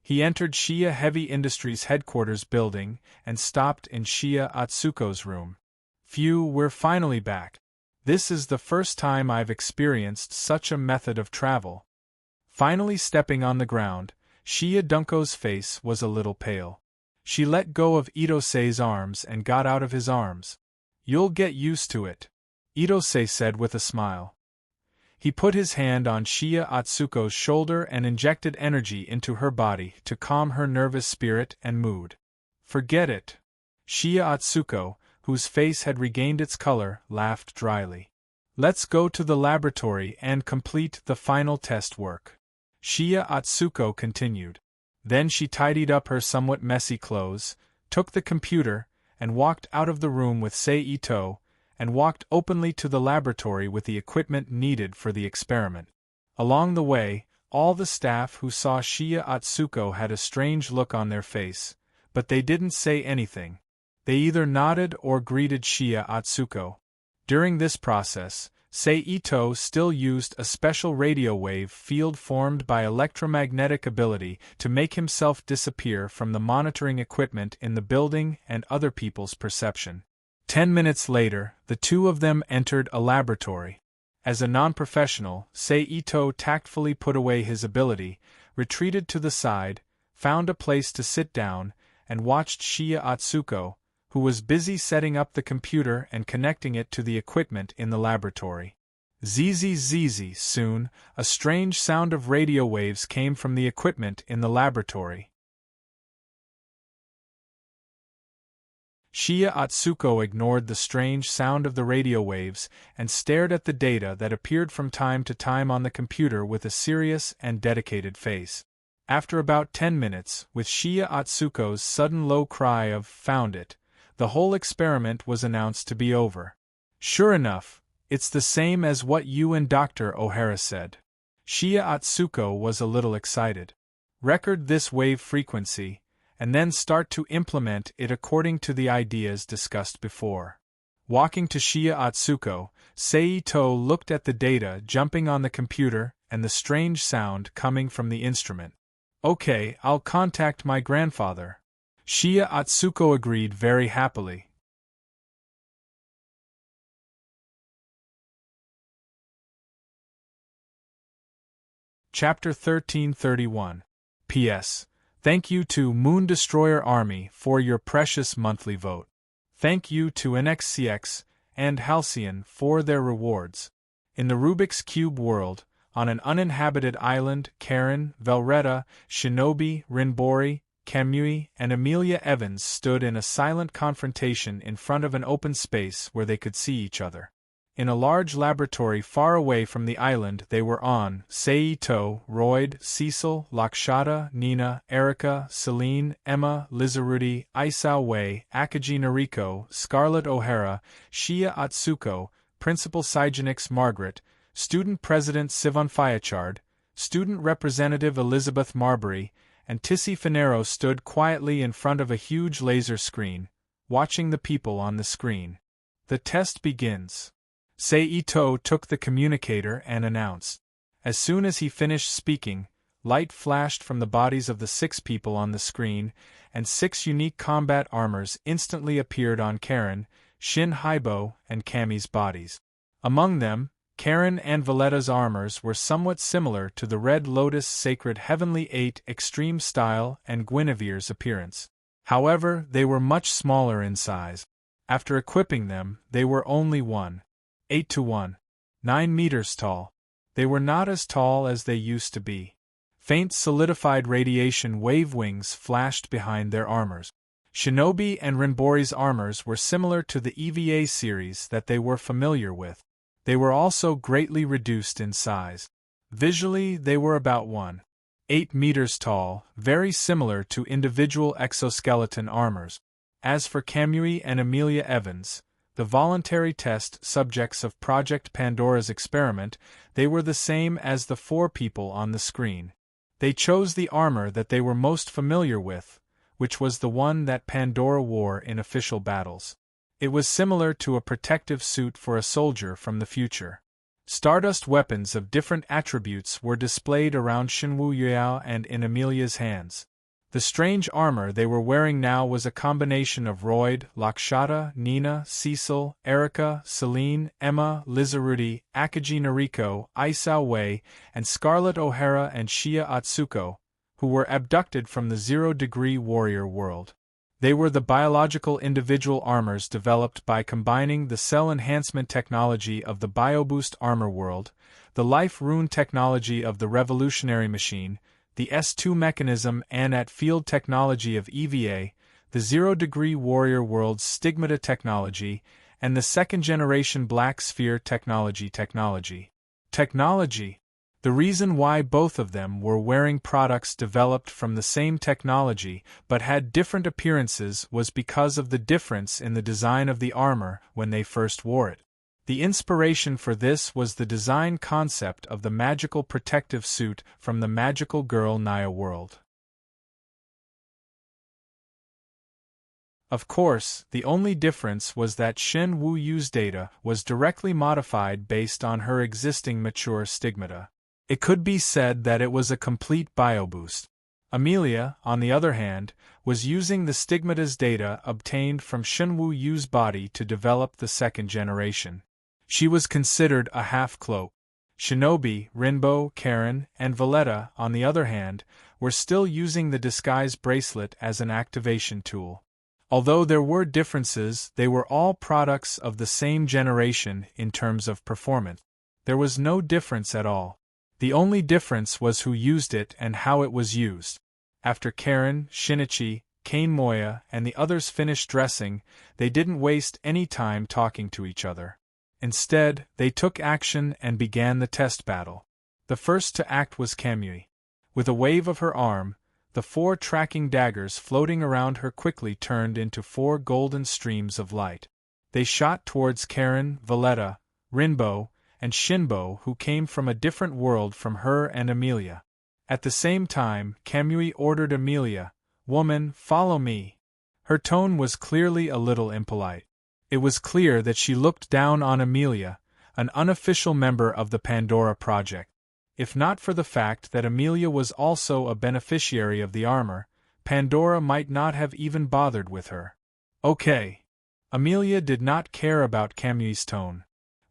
He entered Shia Heavy Industries headquarters building and stopped in Shia Atsuko's room. Phew, we're finally back. This is the first time I've experienced such a method of travel. Finally stepping on the ground, Shia Dunko's face was a little pale. She let go of Itosei's arms and got out of his arms. You'll get used to it, Itosei said with a smile. He put his hand on Shia Atsuko's shoulder and injected energy into her body to calm her nervous spirit and mood. Forget it. Shia Atsuko, whose face had regained its color, laughed dryly. Let's go to the laboratory and complete the final test work. Shia Atsuko continued. Then she tidied up her somewhat messy clothes, took the computer, and walked out of the room with Seito, and walked openly to the laboratory with the equipment needed for the experiment. Along the way, all the staff who saw Shia Atsuko had a strange look on their face, but they didn't say anything. They either nodded or greeted Shia Atsuko. During this process, Seito still used a special radio wave field formed by electromagnetic ability to make himself disappear from the monitoring equipment in the building and other people's perception. 10 minutes later, the two of them entered a laboratory. As a non-professional, Seito tactfully put away his ability, retreated to the side, found a place to sit down, and watched Shia Atsuko, who was busy setting up the computer and connecting it to the equipment in the laboratory. Zzz. Soon, a strange sound of radio waves came from the equipment in the laboratory. Shia Atsuko ignored the strange sound of the radio waves and stared at the data that appeared from time to time on the computer with a serious and dedicated face. After about 10 minutes, with Shia Atsuko's sudden low cry of "found it," the whole experiment was announced to be over. Sure enough, it's the same as what you and Dr. O'Hara said. Shia Atsuko was a little excited. Record this wave frequency, and then start to implement it according to the ideas discussed before. Walking to Shia Atsuko, Seito looked at the data jumping on the computer and the strange sound coming from the instrument. Okay, I'll contact my grandfather. Shia Atsuko agreed very happily. Chapter 1331. P.S. Thank you to Moon Destroyer Army for your precious monthly vote. Thank you to NXCX and Halcyon for their rewards. In the Rubik's Cube world, on an uninhabited island, Karen, Velretta, Shinobi, Rinbori, Kamui, and Amelia Evans stood in a silent confrontation in front of an open space where they could see each other. In a large laboratory far away from the island they were on, Seito, Royd, Cecil, Lakshata, Nina, Erica, Celine, Emma, Lizarudi, Isao Wei, Akagi Noriko, Scarlett O'Hara, Shia Atsuko, Principal Cygenix Margaret, Student President Sivon Fiachard, Student Representative Elizabeth Marbury, and Tissy Finero stood quietly in front of a huge laser screen, watching the people on the screen. The test begins. Seito took the communicator and announced. As soon as he finished speaking, light flashed from the bodies of the 6 people on the screen, and 6 unique combat armors instantly appeared on Karen, Shin Haibo, and Kami's bodies. Among them, Karen and Valletta's armors were somewhat similar to the Red Lotus Sacred Heavenly 8 Extreme Style and Guinevere's appearance. However, they were much smaller in size. After equipping them, they were only 8 to 9 meters tall. They were not as tall as they used to be. Faint solidified radiation wave wings flashed behind their armors. Shinobi and Rinbori's armors were similar to the EVA series that they were familiar with. They were also greatly reduced in size. Visually, they were about 8 meters tall, very similar to individual exoskeleton armors. As for Kamui and Amelia Evans, the voluntary test subjects of Project Pandora's experiment, they were the same as the 4 people on the screen. They chose the armor that they were most familiar with, which was the one that Pandora wore in official battles. It was similar to a protective suit for a soldier from the future. Stardust weapons of different attributes were displayed around Shenwu Yao and in Amelia's hands. The strange armor they were wearing now was a combination of Royd, Lakshata, Nina, Cecil, Erica, Celine, Emma, Lizarudi, Akagi Nariko, Isao Wei, and Scarlett O'Hara and Shia Atsuko, who were abducted from the Zero-Degree Warrior world. They were the biological individual armors developed by combining the cell enhancement technology of the BioBoost armor world, the life rune technology of the revolutionary machine, the S2 mechanism and at-field technology of EVA, the Zero-Degree Warrior world's stigmata technology, and the second-generation Black Sphere technology. The reason why both of them were wearing products developed from the same technology but had different appearances was because of the difference in the design of the armor when they first wore it. The inspiration for this was the design concept of the magical protective suit from the Magical Girl Naya world. Of course, the only difference was that Shen Wu Yu's data was directly modified based on her existing mature stigmata. It could be said that it was a complete bioboost. Amelia, on the other hand, was using the stigmata's data obtained from Shen Wu Yu's body to develop the second generation. She was considered a half-cloak. Shinobi, Rinbo, Karen, and Valletta, on the other hand, were still using the disguise bracelet as an activation tool. Although there were differences, they were all products of the same generation in terms of performance. There was no difference at all. The only difference was who used it and how it was used. After Karen, Shinichi, Kane Moya, and the others finished dressing, they didn't waste any time talking to each other. Instead, they took action and began the test battle. The first to act was Kamui. With a wave of her arm, the 4 tracking daggers floating around her quickly turned into 4 golden streams of light. They shot towards Karen, Valletta, Rinbo, and Shinbo, who came from a different world from her and Amelia. At the same time, Kamui ordered Amelia, "Woman, follow me." Her tone was clearly a little impolite. It was clear that she looked down on Amelia, an unofficial member of the Pandora Project. If not for the fact that Amelia was also a beneficiary of the armor, Pandora might not have even bothered with her. Okay. Amelia did not care about Kamui's tone.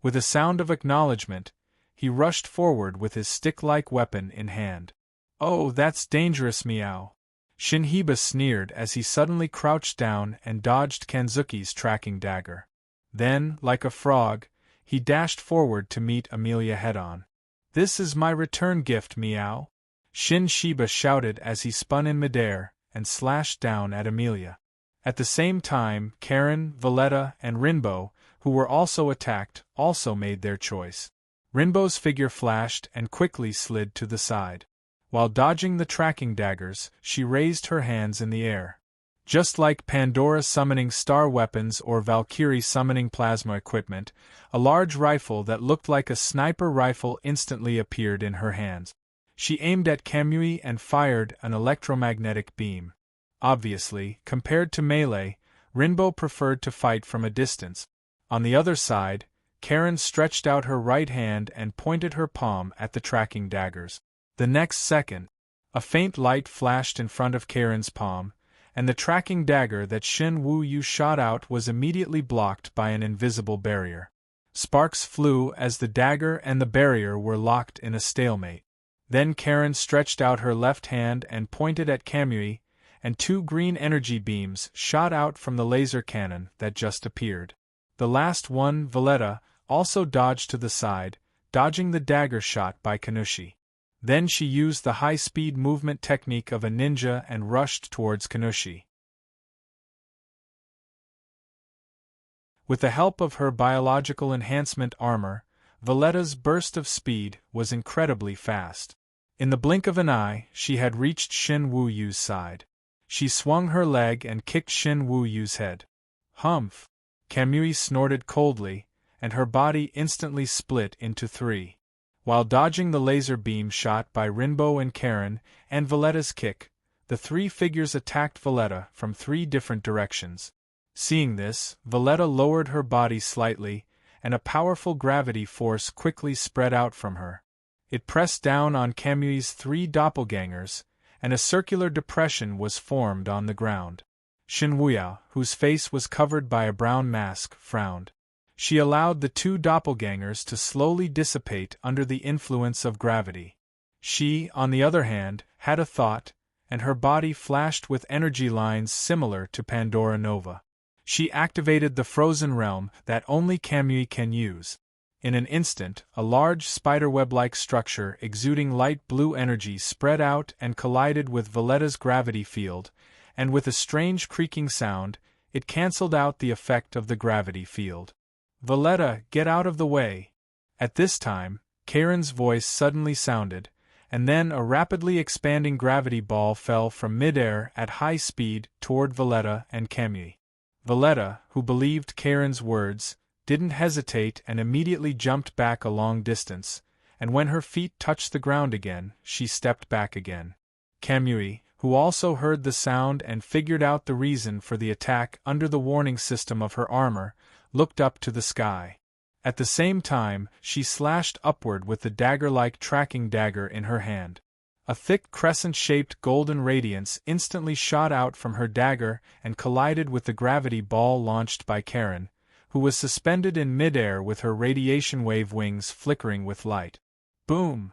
With a sound of acknowledgement, he rushed forward with his stick-like weapon in hand. "Oh, that's dangerous, Meow." Shinhiba sneered as he suddenly crouched down and dodged Kanzuki's tracking dagger. Then, like a frog, he dashed forward to meet Amelia head-on. "This is my return gift, Meow," Shiba shouted as he spun in midair and slashed down at Amelia. At the same time, Karen, Valletta, and Rinbo, who were also attacked, also made their choice. Rinbo's figure flashed and quickly slid to the side. While dodging the tracking daggers, she raised her hands in the air. Just like Pandora summoning star weapons or Valkyrie summoning plasma equipment, a large rifle that looked like a sniper rifle instantly appeared in her hands. She aimed at Kamui and fired an electromagnetic beam. Obviously, compared to melee, Rinbo preferred to fight from a distance. On the other side, Karen stretched out her right hand and pointed her palm at the tracking daggers. The next second, a faint light flashed in front of Karen's palm, and the tracking dagger that Shen Wu Yu shot out was immediately blocked by an invisible barrier. Sparks flew as the dagger and the barrier were locked in a stalemate. Then Karen stretched out her left hand and pointed at Kamui, and 2 green energy beams shot out from the laser cannon that just appeared. The last one, Valletta, also dodged to the side, dodging the dagger shot by Kanushi. Then she used the high-speed movement technique of a ninja and rushed towards Kanushi. With the help of her biological enhancement armor, Valletta's burst of speed was incredibly fast. In the blink of an eye, she had reached Shen Wu Yu's side. She swung her leg and kicked Shin Wu-Yu's head. Humph! Kamui snorted coldly, and her body instantly split into three. While dodging the laser beam shot by Rinbo and Karen, and Valletta's kick, the three figures attacked Valletta from three different directions. Seeing this, Valletta lowered her body slightly, and a powerful gravity force quickly spread out from her. It pressed down on Kamui's three doppelgangers, and a circular depression was formed on the ground. Shinwuya, whose face was covered by a brown mask, frowned. She allowed the two doppelgangers to slowly dissipate under the influence of gravity. She, on the other hand, had a thought, and her body flashed with energy lines similar to Pandora Nova. She activated the frozen realm that only Kamui can use. In an instant, a large spiderweb-like structure exuding light blue energy spread out and collided with Valletta's gravity field, and with a strange creaking sound, it cancelled out the effect of the gravity field. "Valletta, get out of the way!" At this time, Karen's voice suddenly sounded, and then a rapidly expanding gravity ball fell from midair at high speed toward Valletta and Kamui. Valletta, who believed Karen's words, didn't hesitate and immediately jumped back a long distance, and when her feet touched the ground again, she stepped back again. Kamui, who also heard the sound and figured out the reason for the attack under the warning system of her armor, looked up to the sky. At the same time, she slashed upward with the dagger-like tracking dagger in her hand. A thick crescent-shaped golden radiance instantly shot out from her dagger and collided with the gravity ball launched by Karen, who was suspended in midair with her radiation wave wings flickering with light. Boom!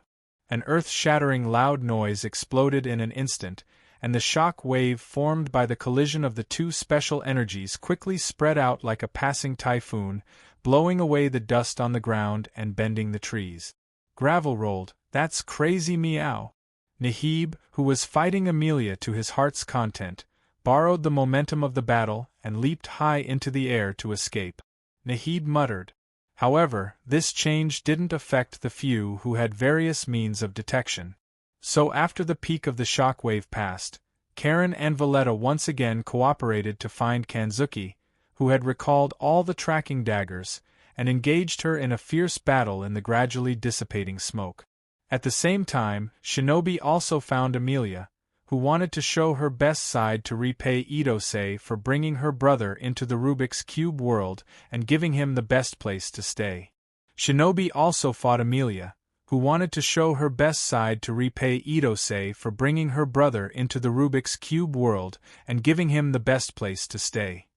An earth-shattering loud noise exploded in an instant, and the shock wave formed by the collision of the two special energies quickly spread out like a passing typhoon, blowing away the dust on the ground and bending the trees. Gravel rolled. "That's crazy meow." Nahib, who was fighting Amelia to his heart's content, borrowed the momentum of the battle and leaped high into the air to escape. Nahib muttered. However, this change didn't affect the few who had various means of detection. So after the peak of the shockwave passed, Karen and Valletta once again cooperated to find Kanzuki, who had recalled all the tracking daggers, and engaged her in a fierce battle in the gradually dissipating smoke. At the same time, Shinobi also found Amelia, who wanted to show her best side to repay Idose for bringing her brother into the Rubik's Cube world and giving him the best place to stay. Shinobi also fought Amelia, who wanted to show her best side to repay Idose for bringing her brother into the Rubik's Cube world and giving him the best place to stay.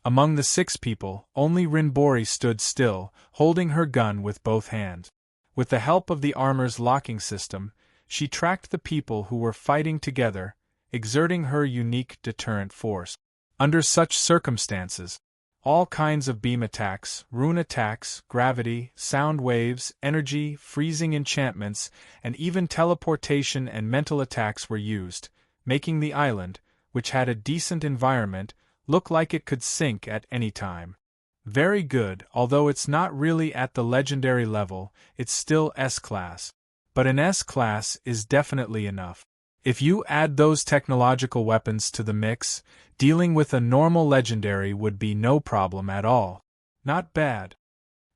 Among the 6 people, only Rinbori stood still, holding her gun with both hands. With the help of the armor's locking system, she tracked the people who were fighting together, exerting her unique deterrent force. Under such circumstances, all kinds of beam attacks, rune attacks, gravity, sound waves, energy, freezing enchantments, and even teleportation and mental attacks were used, making the island, which had a decent environment, look like it could sink at any time. Very good, although it's not really at the legendary level, it's still S-class. But an S-class is definitely enough. If you add those technological weapons to the mix, dealing with a normal legendary would be no problem at all. Not bad.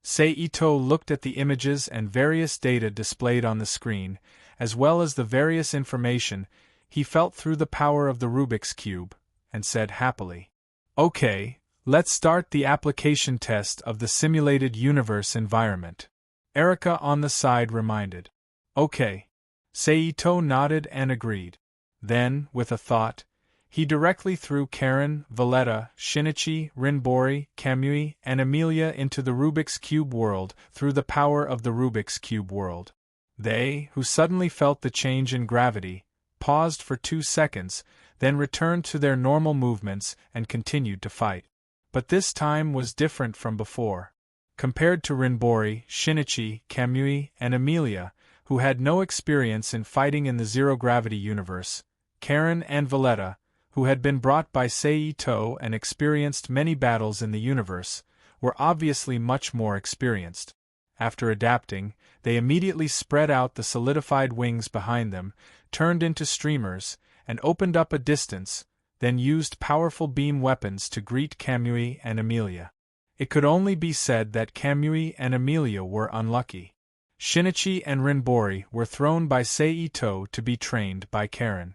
Seito looked at the images and various data displayed on the screen, as well as the various information he felt through the power of the Rubik's Cube, and said happily, "Okay, let's start the application test of the simulated universe environment." Erika on the side reminded. "Okay." Seito nodded and agreed. Then, with a thought, he directly threw Karen, Valletta, Shinichi, Rinbori, Kamui, and Amelia into the Rubik's Cube world through the power of the Rubik's Cube world. They, who suddenly felt the change in gravity, paused for 2 seconds, then returned to their normal movements and continued to fight. But this time was different from before. Compared to Rinbori, Shinichi, Kamui, and Amelia, who had no experience in fighting in the zero-gravity universe, Karen and Valletta, who had been brought by Seito and experienced many battles in the universe, were obviously much more experienced. After adapting, they immediately spread out the solidified wings behind them, turned into streamers, and opened up a distance, then used powerful beam weapons to greet Kamui and Emilia. It could only be said that Kamui and Emilia were unlucky. Shinichi and Rinbori were thrown by Seito to be trained by Karen.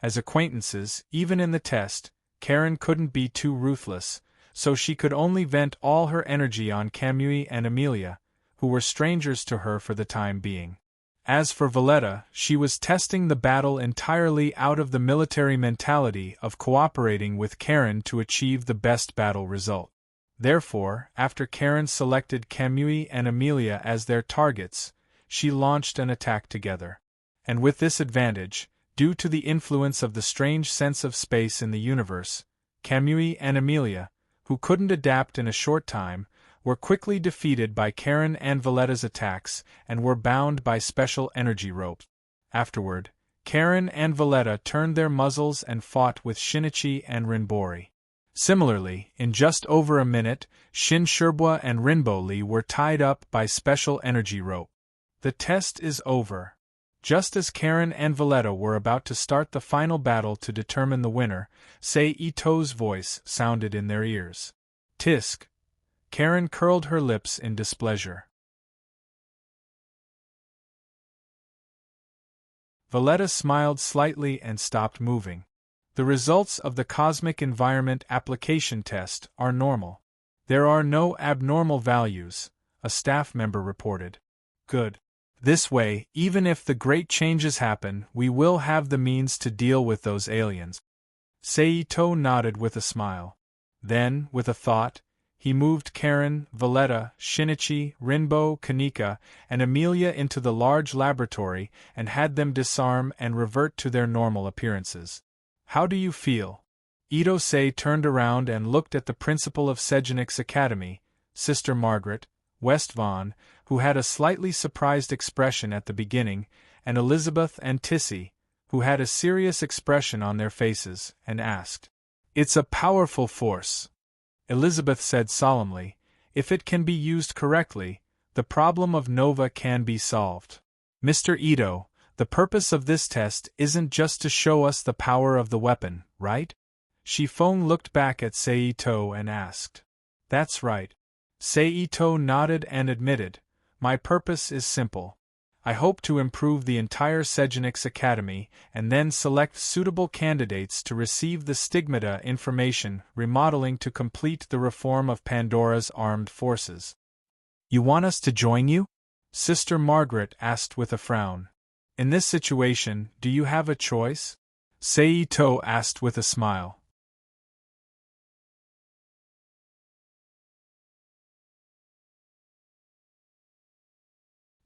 As acquaintances, even in the test, Karen couldn't be too ruthless, so she could only vent all her energy on Kamui and Emilia, who were strangers to her for the time being. As for Valletta, she was testing the battle entirely out of the military mentality of cooperating with Karen to achieve the best battle result. Therefore, after Karen selected Kamui and Emilia as their targets, she launched an attack together. And with this advantage, due to the influence of the strange sense of space in the universe, Kamui and Emilia, who couldn't adapt in a short time, were quickly defeated by Karen and Valletta's attacks and were bound by special energy ropes. Afterward, Karen and Valletta turned their muzzles and fought with Shinichi and Rinbori. Similarly, in just over a minute, Shin Shirbua and Rinboli were tied up by special energy rope. The test is over. Just as Karen and Valletta were about to start the final battle to determine the winner, Seito's voice sounded in their ears. Tisk. Karen curled her lips in displeasure. Valletta smiled slightly and stopped moving. The results of the Cosmic Environment Application Test are normal. There are no abnormal values, a staff member reported. Good. This way, even if the great changes happen, we will have the means to deal with those aliens. Seito nodded with a smile. Then, with a thought, he moved Karen, Valletta, Shinichi, Rinbo, Kanika, and Emilia into the large laboratory and had them disarm and revert to their normal appearances. How do you feel? Ito-sei turned around and looked at the principal of Sejanix Academy, Sister Margaret, Westvaughn, who had a slightly surprised expression at the beginning, and Elizabeth and Tissy, who had a serious expression on their faces, and asked, "It's a powerful force." Elizabeth said solemnly, "If it can be used correctly, the problem of Nova can be solved. Mr. Ito, the purpose of this test isn't just to show us the power of the weapon, right?" Shifeng looked back at Seito and asked. "That's right." Seito nodded and admitted, "My purpose is simple. I hope to improve the entire Sejanix Academy and then select suitable candidates to receive the stigmata information remodeling to complete the reform of Pandora's armed forces." "You want us to join you?" Sister Margaret asked with a frown. "In this situation, do you have a choice?" Seito asked with a smile.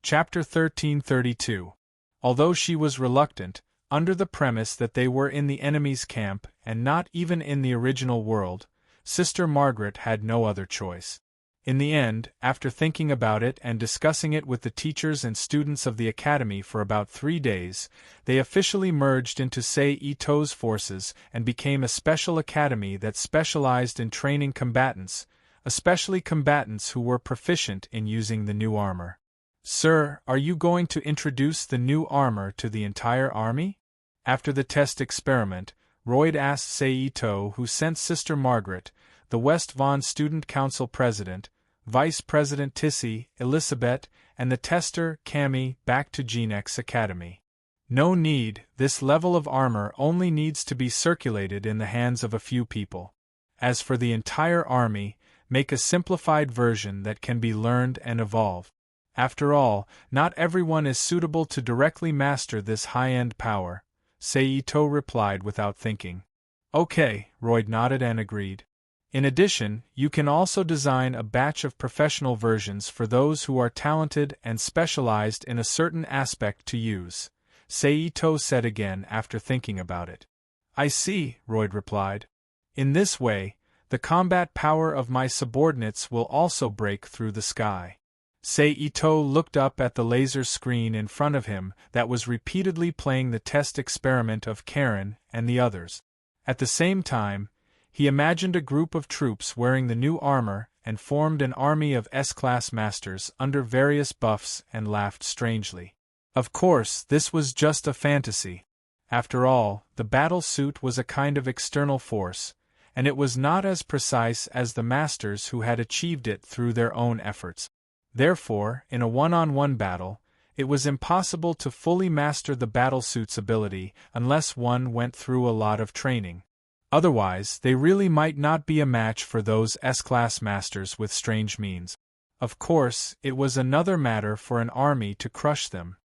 Chapter 1332. Although she was reluctant, under the premise that they were in the enemy's camp and not even in the original world, Sister Margaret had no other choice. In the end, after thinking about it and discussing it with the teachers and students of the academy for about 3 days, they officially merged into Seito's forces and became a special academy that specialized in training combatants, especially combatants who were proficient in using the new armor. "Sir, are you going to introduce the new armor to the entire army?" After the test experiment, Royd asked Seito, who sent Sister Margaret, the Westvaughn Student Council President, Vice President Tissy, Elizabeth, and the tester, Cami, back to Genex Academy. "No need, this level of armor only needs to be circulated in the hands of a few people. As for the entire army, make a simplified version that can be learned and evolved. After all, not everyone is suitable to directly master this high-end power," Seito replied without thinking. "Okay," Royd nodded and agreed. "In addition, you can also design a batch of professional versions for those who are talented and specialized in a certain aspect to use," Seito said again after thinking about it. "I see," Royd replied. "In this way, the combat power of my subordinates will also break through the sky." Seito looked up at the laser screen in front of him that was repeatedly playing the test experiment of Karen and the others. At the same time, he imagined a group of troops wearing the new armor and formed an army of S-class masters under various buffs and laughed strangely. Of course, this was just a fantasy. After all, the battle suit was a kind of external force, and it was not as precise as the masters who had achieved it through their own efforts. Therefore, in a one-on-one battle, it was impossible to fully master the battlesuit's ability unless one went through a lot of training. Otherwise, they really might not be a match for those S-class masters with strange means. Of course, it was another matter for an army to crush them.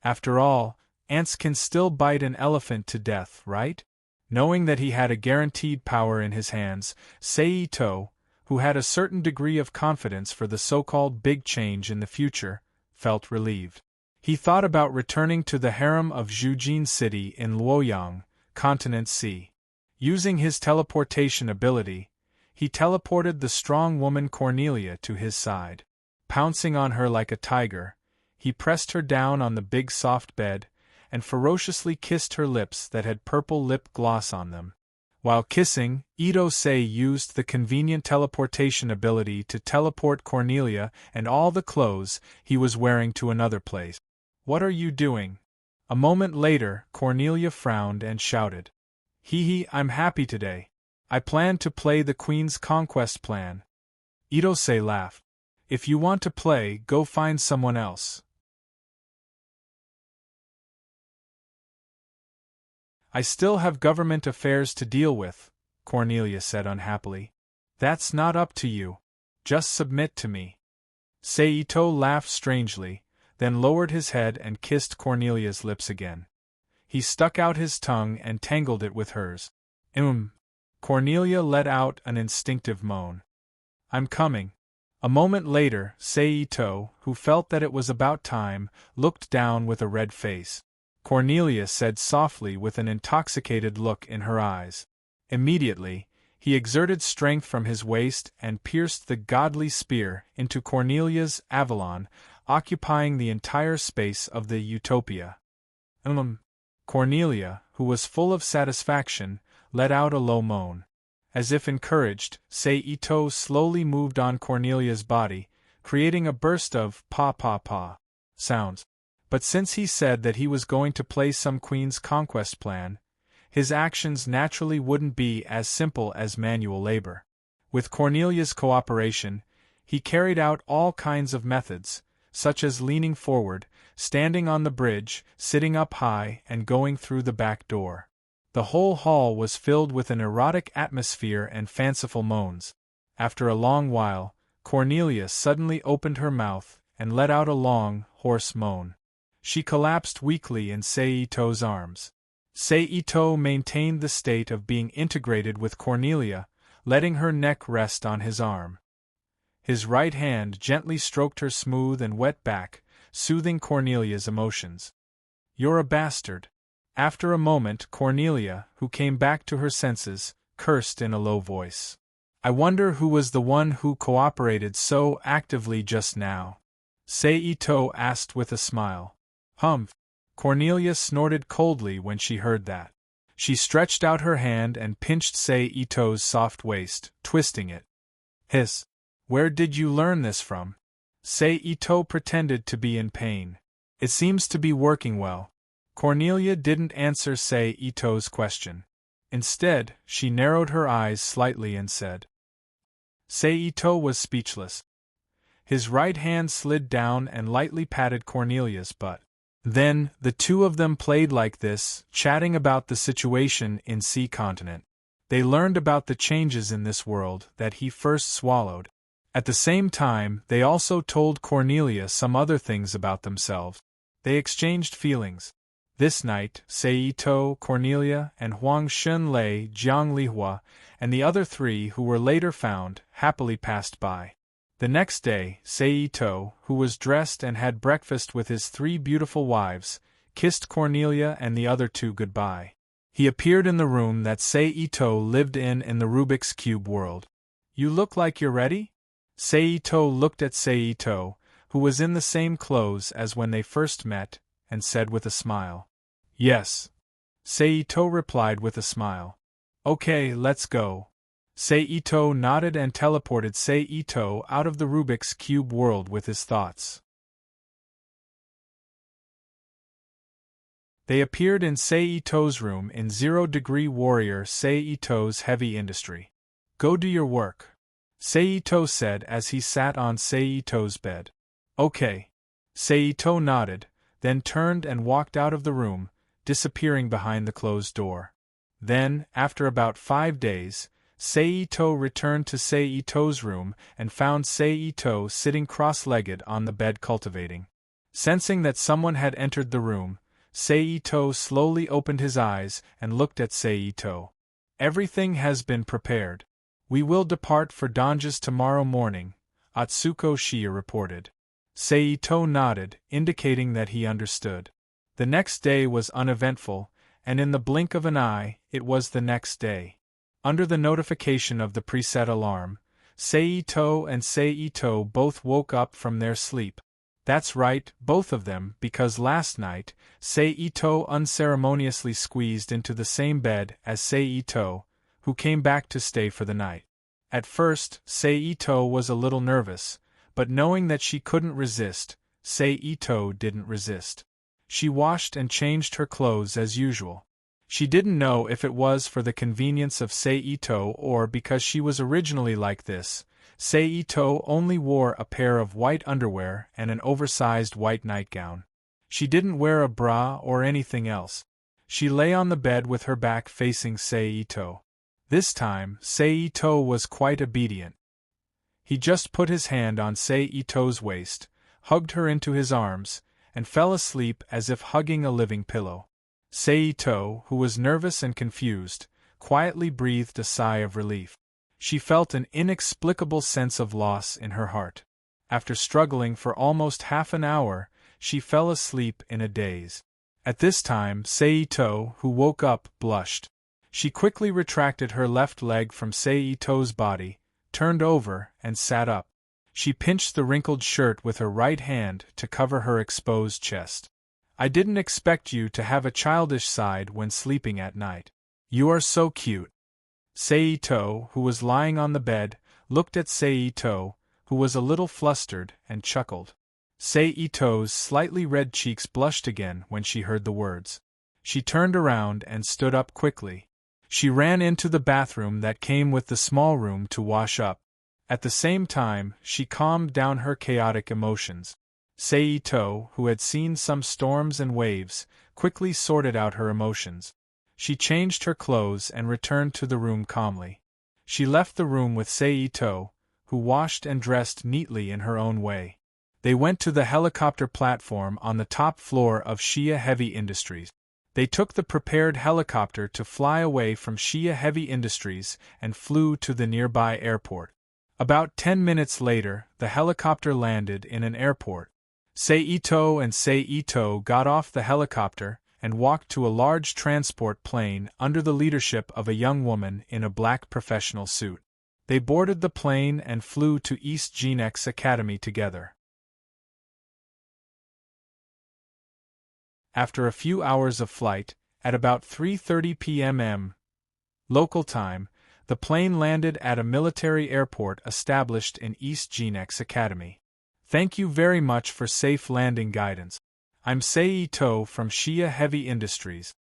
After all, ants can still bite an elephant to death, right? Knowing that he had a guaranteed power in his hands, Seito, who had a certain degree of confidence for the so-called big change in the future, felt relieved. He thought about returning to the harem of Zhujin City in Luoyang, Continent C. Using his teleportation ability, he teleported the strong woman Cornelia to his side. Pouncing on her like a tiger, he pressed her down on the big soft bed, and ferociously kissed her lips that had purple lip gloss on them. While kissing, Ito-sei used the convenient teleportation ability to teleport Cornelia and all the clothes he was wearing to another place. "What are you doing?" A moment later, Cornelia frowned and shouted. "Hee, I'm happy today. I plan to play the Queen's Conquest plan." Ito-sei laughed. "If you want to play, go find someone else." "I still have government affairs to deal with," Cornelia said unhappily. "That's not up to you. Just submit to me." Seito laughed strangely, then lowered his head and kissed Cornelia's lips again. He stuck out his tongue and tangled it with hers. Cornelia let out an instinctive moan. "I'm coming." A moment later, Seito, who felt that it was about time, looked down with a red face. Cornelia said softly with an intoxicated look in her eyes. Immediately, he exerted strength from his waist and pierced the godly spear into Cornelia's avalon, occupying the entire space of the utopia. Cornelia, who was full of satisfaction, let out a low moan. As if encouraged, Seito slowly moved on Cornelia's body, creating a burst of pa-pa-pa sounds. But since he said that he was going to play some Queen's Conquest plan, his actions naturally wouldn't be as simple as manual labor. With Cornelia's cooperation, he carried out all kinds of methods, such as leaning forward, standing on the bridge, sitting up high, and going through the back door. The whole hall was filled with an erotic atmosphere and fanciful moans. After a long while, Cornelia suddenly opened her mouth and let out a long, hoarse moan. She collapsed weakly in Seito's arms. Seito maintained the state of being integrated with Cornelia, letting her neck rest on his arm. His right hand gently stroked her smooth and wet back, soothing Cornelia's emotions. "You're a bastard." After a moment, Cornelia, who came back to her senses, cursed in a low voice. "I wonder who was the one who cooperated so actively just now?" Seito asked with a smile. "Humph." Cornelia snorted coldly when she heard that. She stretched out her hand and pinched Seito's soft waist, twisting it. "Hiss. Where did you learn this from?" Seito pretended to be in pain. "It seems to be working well." Cornelia didn't answer Seito's question. Instead, she narrowed her eyes slightly and said. Seito was speechless. His right hand slid down and lightly patted Cornelia's butt. Then, the two of them played like this, chatting about the situation in Sea Continent. They learned about the changes in this world that he first swallowed. At the same time, they also told Cornelia some other things about themselves. They exchanged feelings. This night, Seito, Cornelia, and Huang Shunlei, Jiang Lihua, and the other three who were later found, happily passed by. The next day, Seito, who was dressed and had breakfast with his three beautiful wives, kissed Cornelia and the other two goodbye. He appeared in the room that Seito lived in the Rubik's Cube world. "You look like you're ready?" Seito looked at Seito, who was in the same clothes as when they first met, and said with a smile. "Yes." Seito replied with a smile. "Okay, let's go." Seito nodded and teleported Seito out of the Rubik's Cube world with his thoughts. They appeared in Seito's room in 0-degree warrior Seito's heavy industry. Go do your work, Seito said as he sat on Seito's bed. Okay. Seito nodded, then turned and walked out of the room, disappearing behind the closed door. Then, after about 5 days, Seito returned to Seito's room and found Seito sitting cross-legged on the bed cultivating. Sensing that someone had entered the room, Seito slowly opened his eyes and looked at Seito. Everything has been prepared. We will depart for Donges tomorrow morning, Atsuko Shia reported. Seito nodded, indicating that he understood. The next day was uneventful, and in the blink of an eye, it was the next day. Under the notification of the preset alarm, Seito and Seito both woke up from their sleep. That's right, both of them, because last night, Seito unceremoniously squeezed into the same bed as Seito, who came back to stay for the night. At first, Seito was a little nervous, but knowing that she couldn't resist, Seito didn't resist. She washed and changed her clothes as usual. She didn't know if it was for the convenience of Seito or because she was originally like this. Seito only wore a pair of white underwear and an oversized white nightgown. She didn't wear a bra or anything else. She lay on the bed with her back facing Seito. This time, Seito was quite obedient. He just put his hand on Seito's waist, hugged her into his arms, and fell asleep as if hugging a living pillow. Seito, who was nervous and confused, quietly breathed a sigh of relief. She felt an inexplicable sense of loss in her heart. After struggling for almost half an hour, she fell asleep in a daze. At this time, Seito, who woke up, blushed. She quickly retracted her left leg from Seito's body, turned over, and sat up. She pinched the wrinkled shirt with her right hand to cover her exposed chest. I didn't expect you to have a childish side when sleeping at night. You are so cute. Seito, who was lying on the bed, looked at Seito, who was a little flustered, and chuckled. Seito's slightly red cheeks blushed again when she heard the words. She turned around and stood up quickly. She ran into the bathroom that came with the small room to wash up. At the same time, she calmed down her chaotic emotions. Seito, who had seen some storms and waves, quickly sorted out her emotions. She changed her clothes and returned to the room calmly. She left the room with Seito, who washed and dressed neatly in her own way. They went to the helicopter platform on the top floor of Shia Heavy Industries. They took the prepared helicopter to fly away from Shia Heavy Industries and flew to the nearby airport. About 10 minutes later, the helicopter landed in an airport. Seito and Seito got off the helicopter and walked to a large transport plane under the leadership of a young woman in a black professional suit. They boarded the plane and flew to East Genex Academy together. After a few hours of flight, at about 3:30 p.m. local time, the plane landed at a military airport established in East Genex Academy. Thank you very much for safe landing guidance. I'm Seito from Shia Heavy Industries.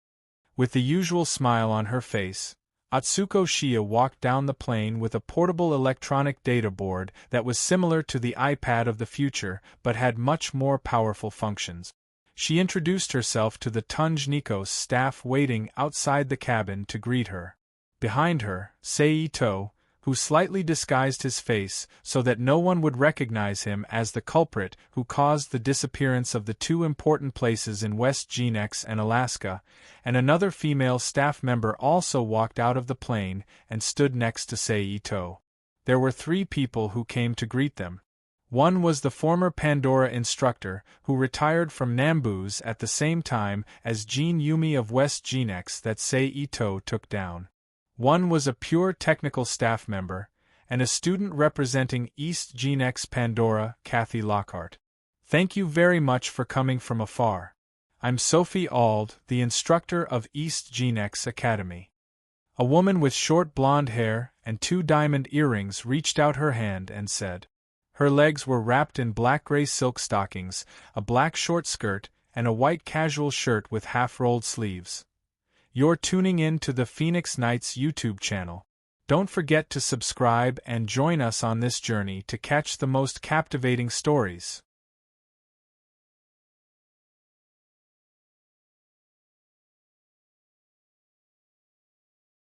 With the usual smile on her face, Atsuko Shia walked down the plane with a portable electronic data board that was similar to the iPad of the future but had much more powerful functions. She introduced herself to the Tunj Nikos staff waiting outside the cabin to greet her. Behind her, Seito, who slightly disguised his face so that no one would recognize him as the culprit who caused the disappearance of the two important places in West Genex and Alaska, and another female staff member also walked out of the plane and stood next to Seito. There were 3 people who came to greet them. One was the former Pandora instructor who retired from Namboo's at the same time as Jean Yumi of West Genex that Seito took down. One was a pure technical staff member, and a student representing East Genex Pandora, Kathy Lockhart. Thank you very much for coming from afar. I'm Sophie Auld, the instructor of East Genex Academy. A woman with short blonde hair and 2 diamond earrings reached out her hand and said. Her legs were wrapped in black-gray silk stockings, a black short skirt, and a white casual shirt with half-rolled sleeves. You're tuning in to the Phoenix Nights YouTube channel. Don't forget to subscribe and join us on this journey to catch the most captivating stories.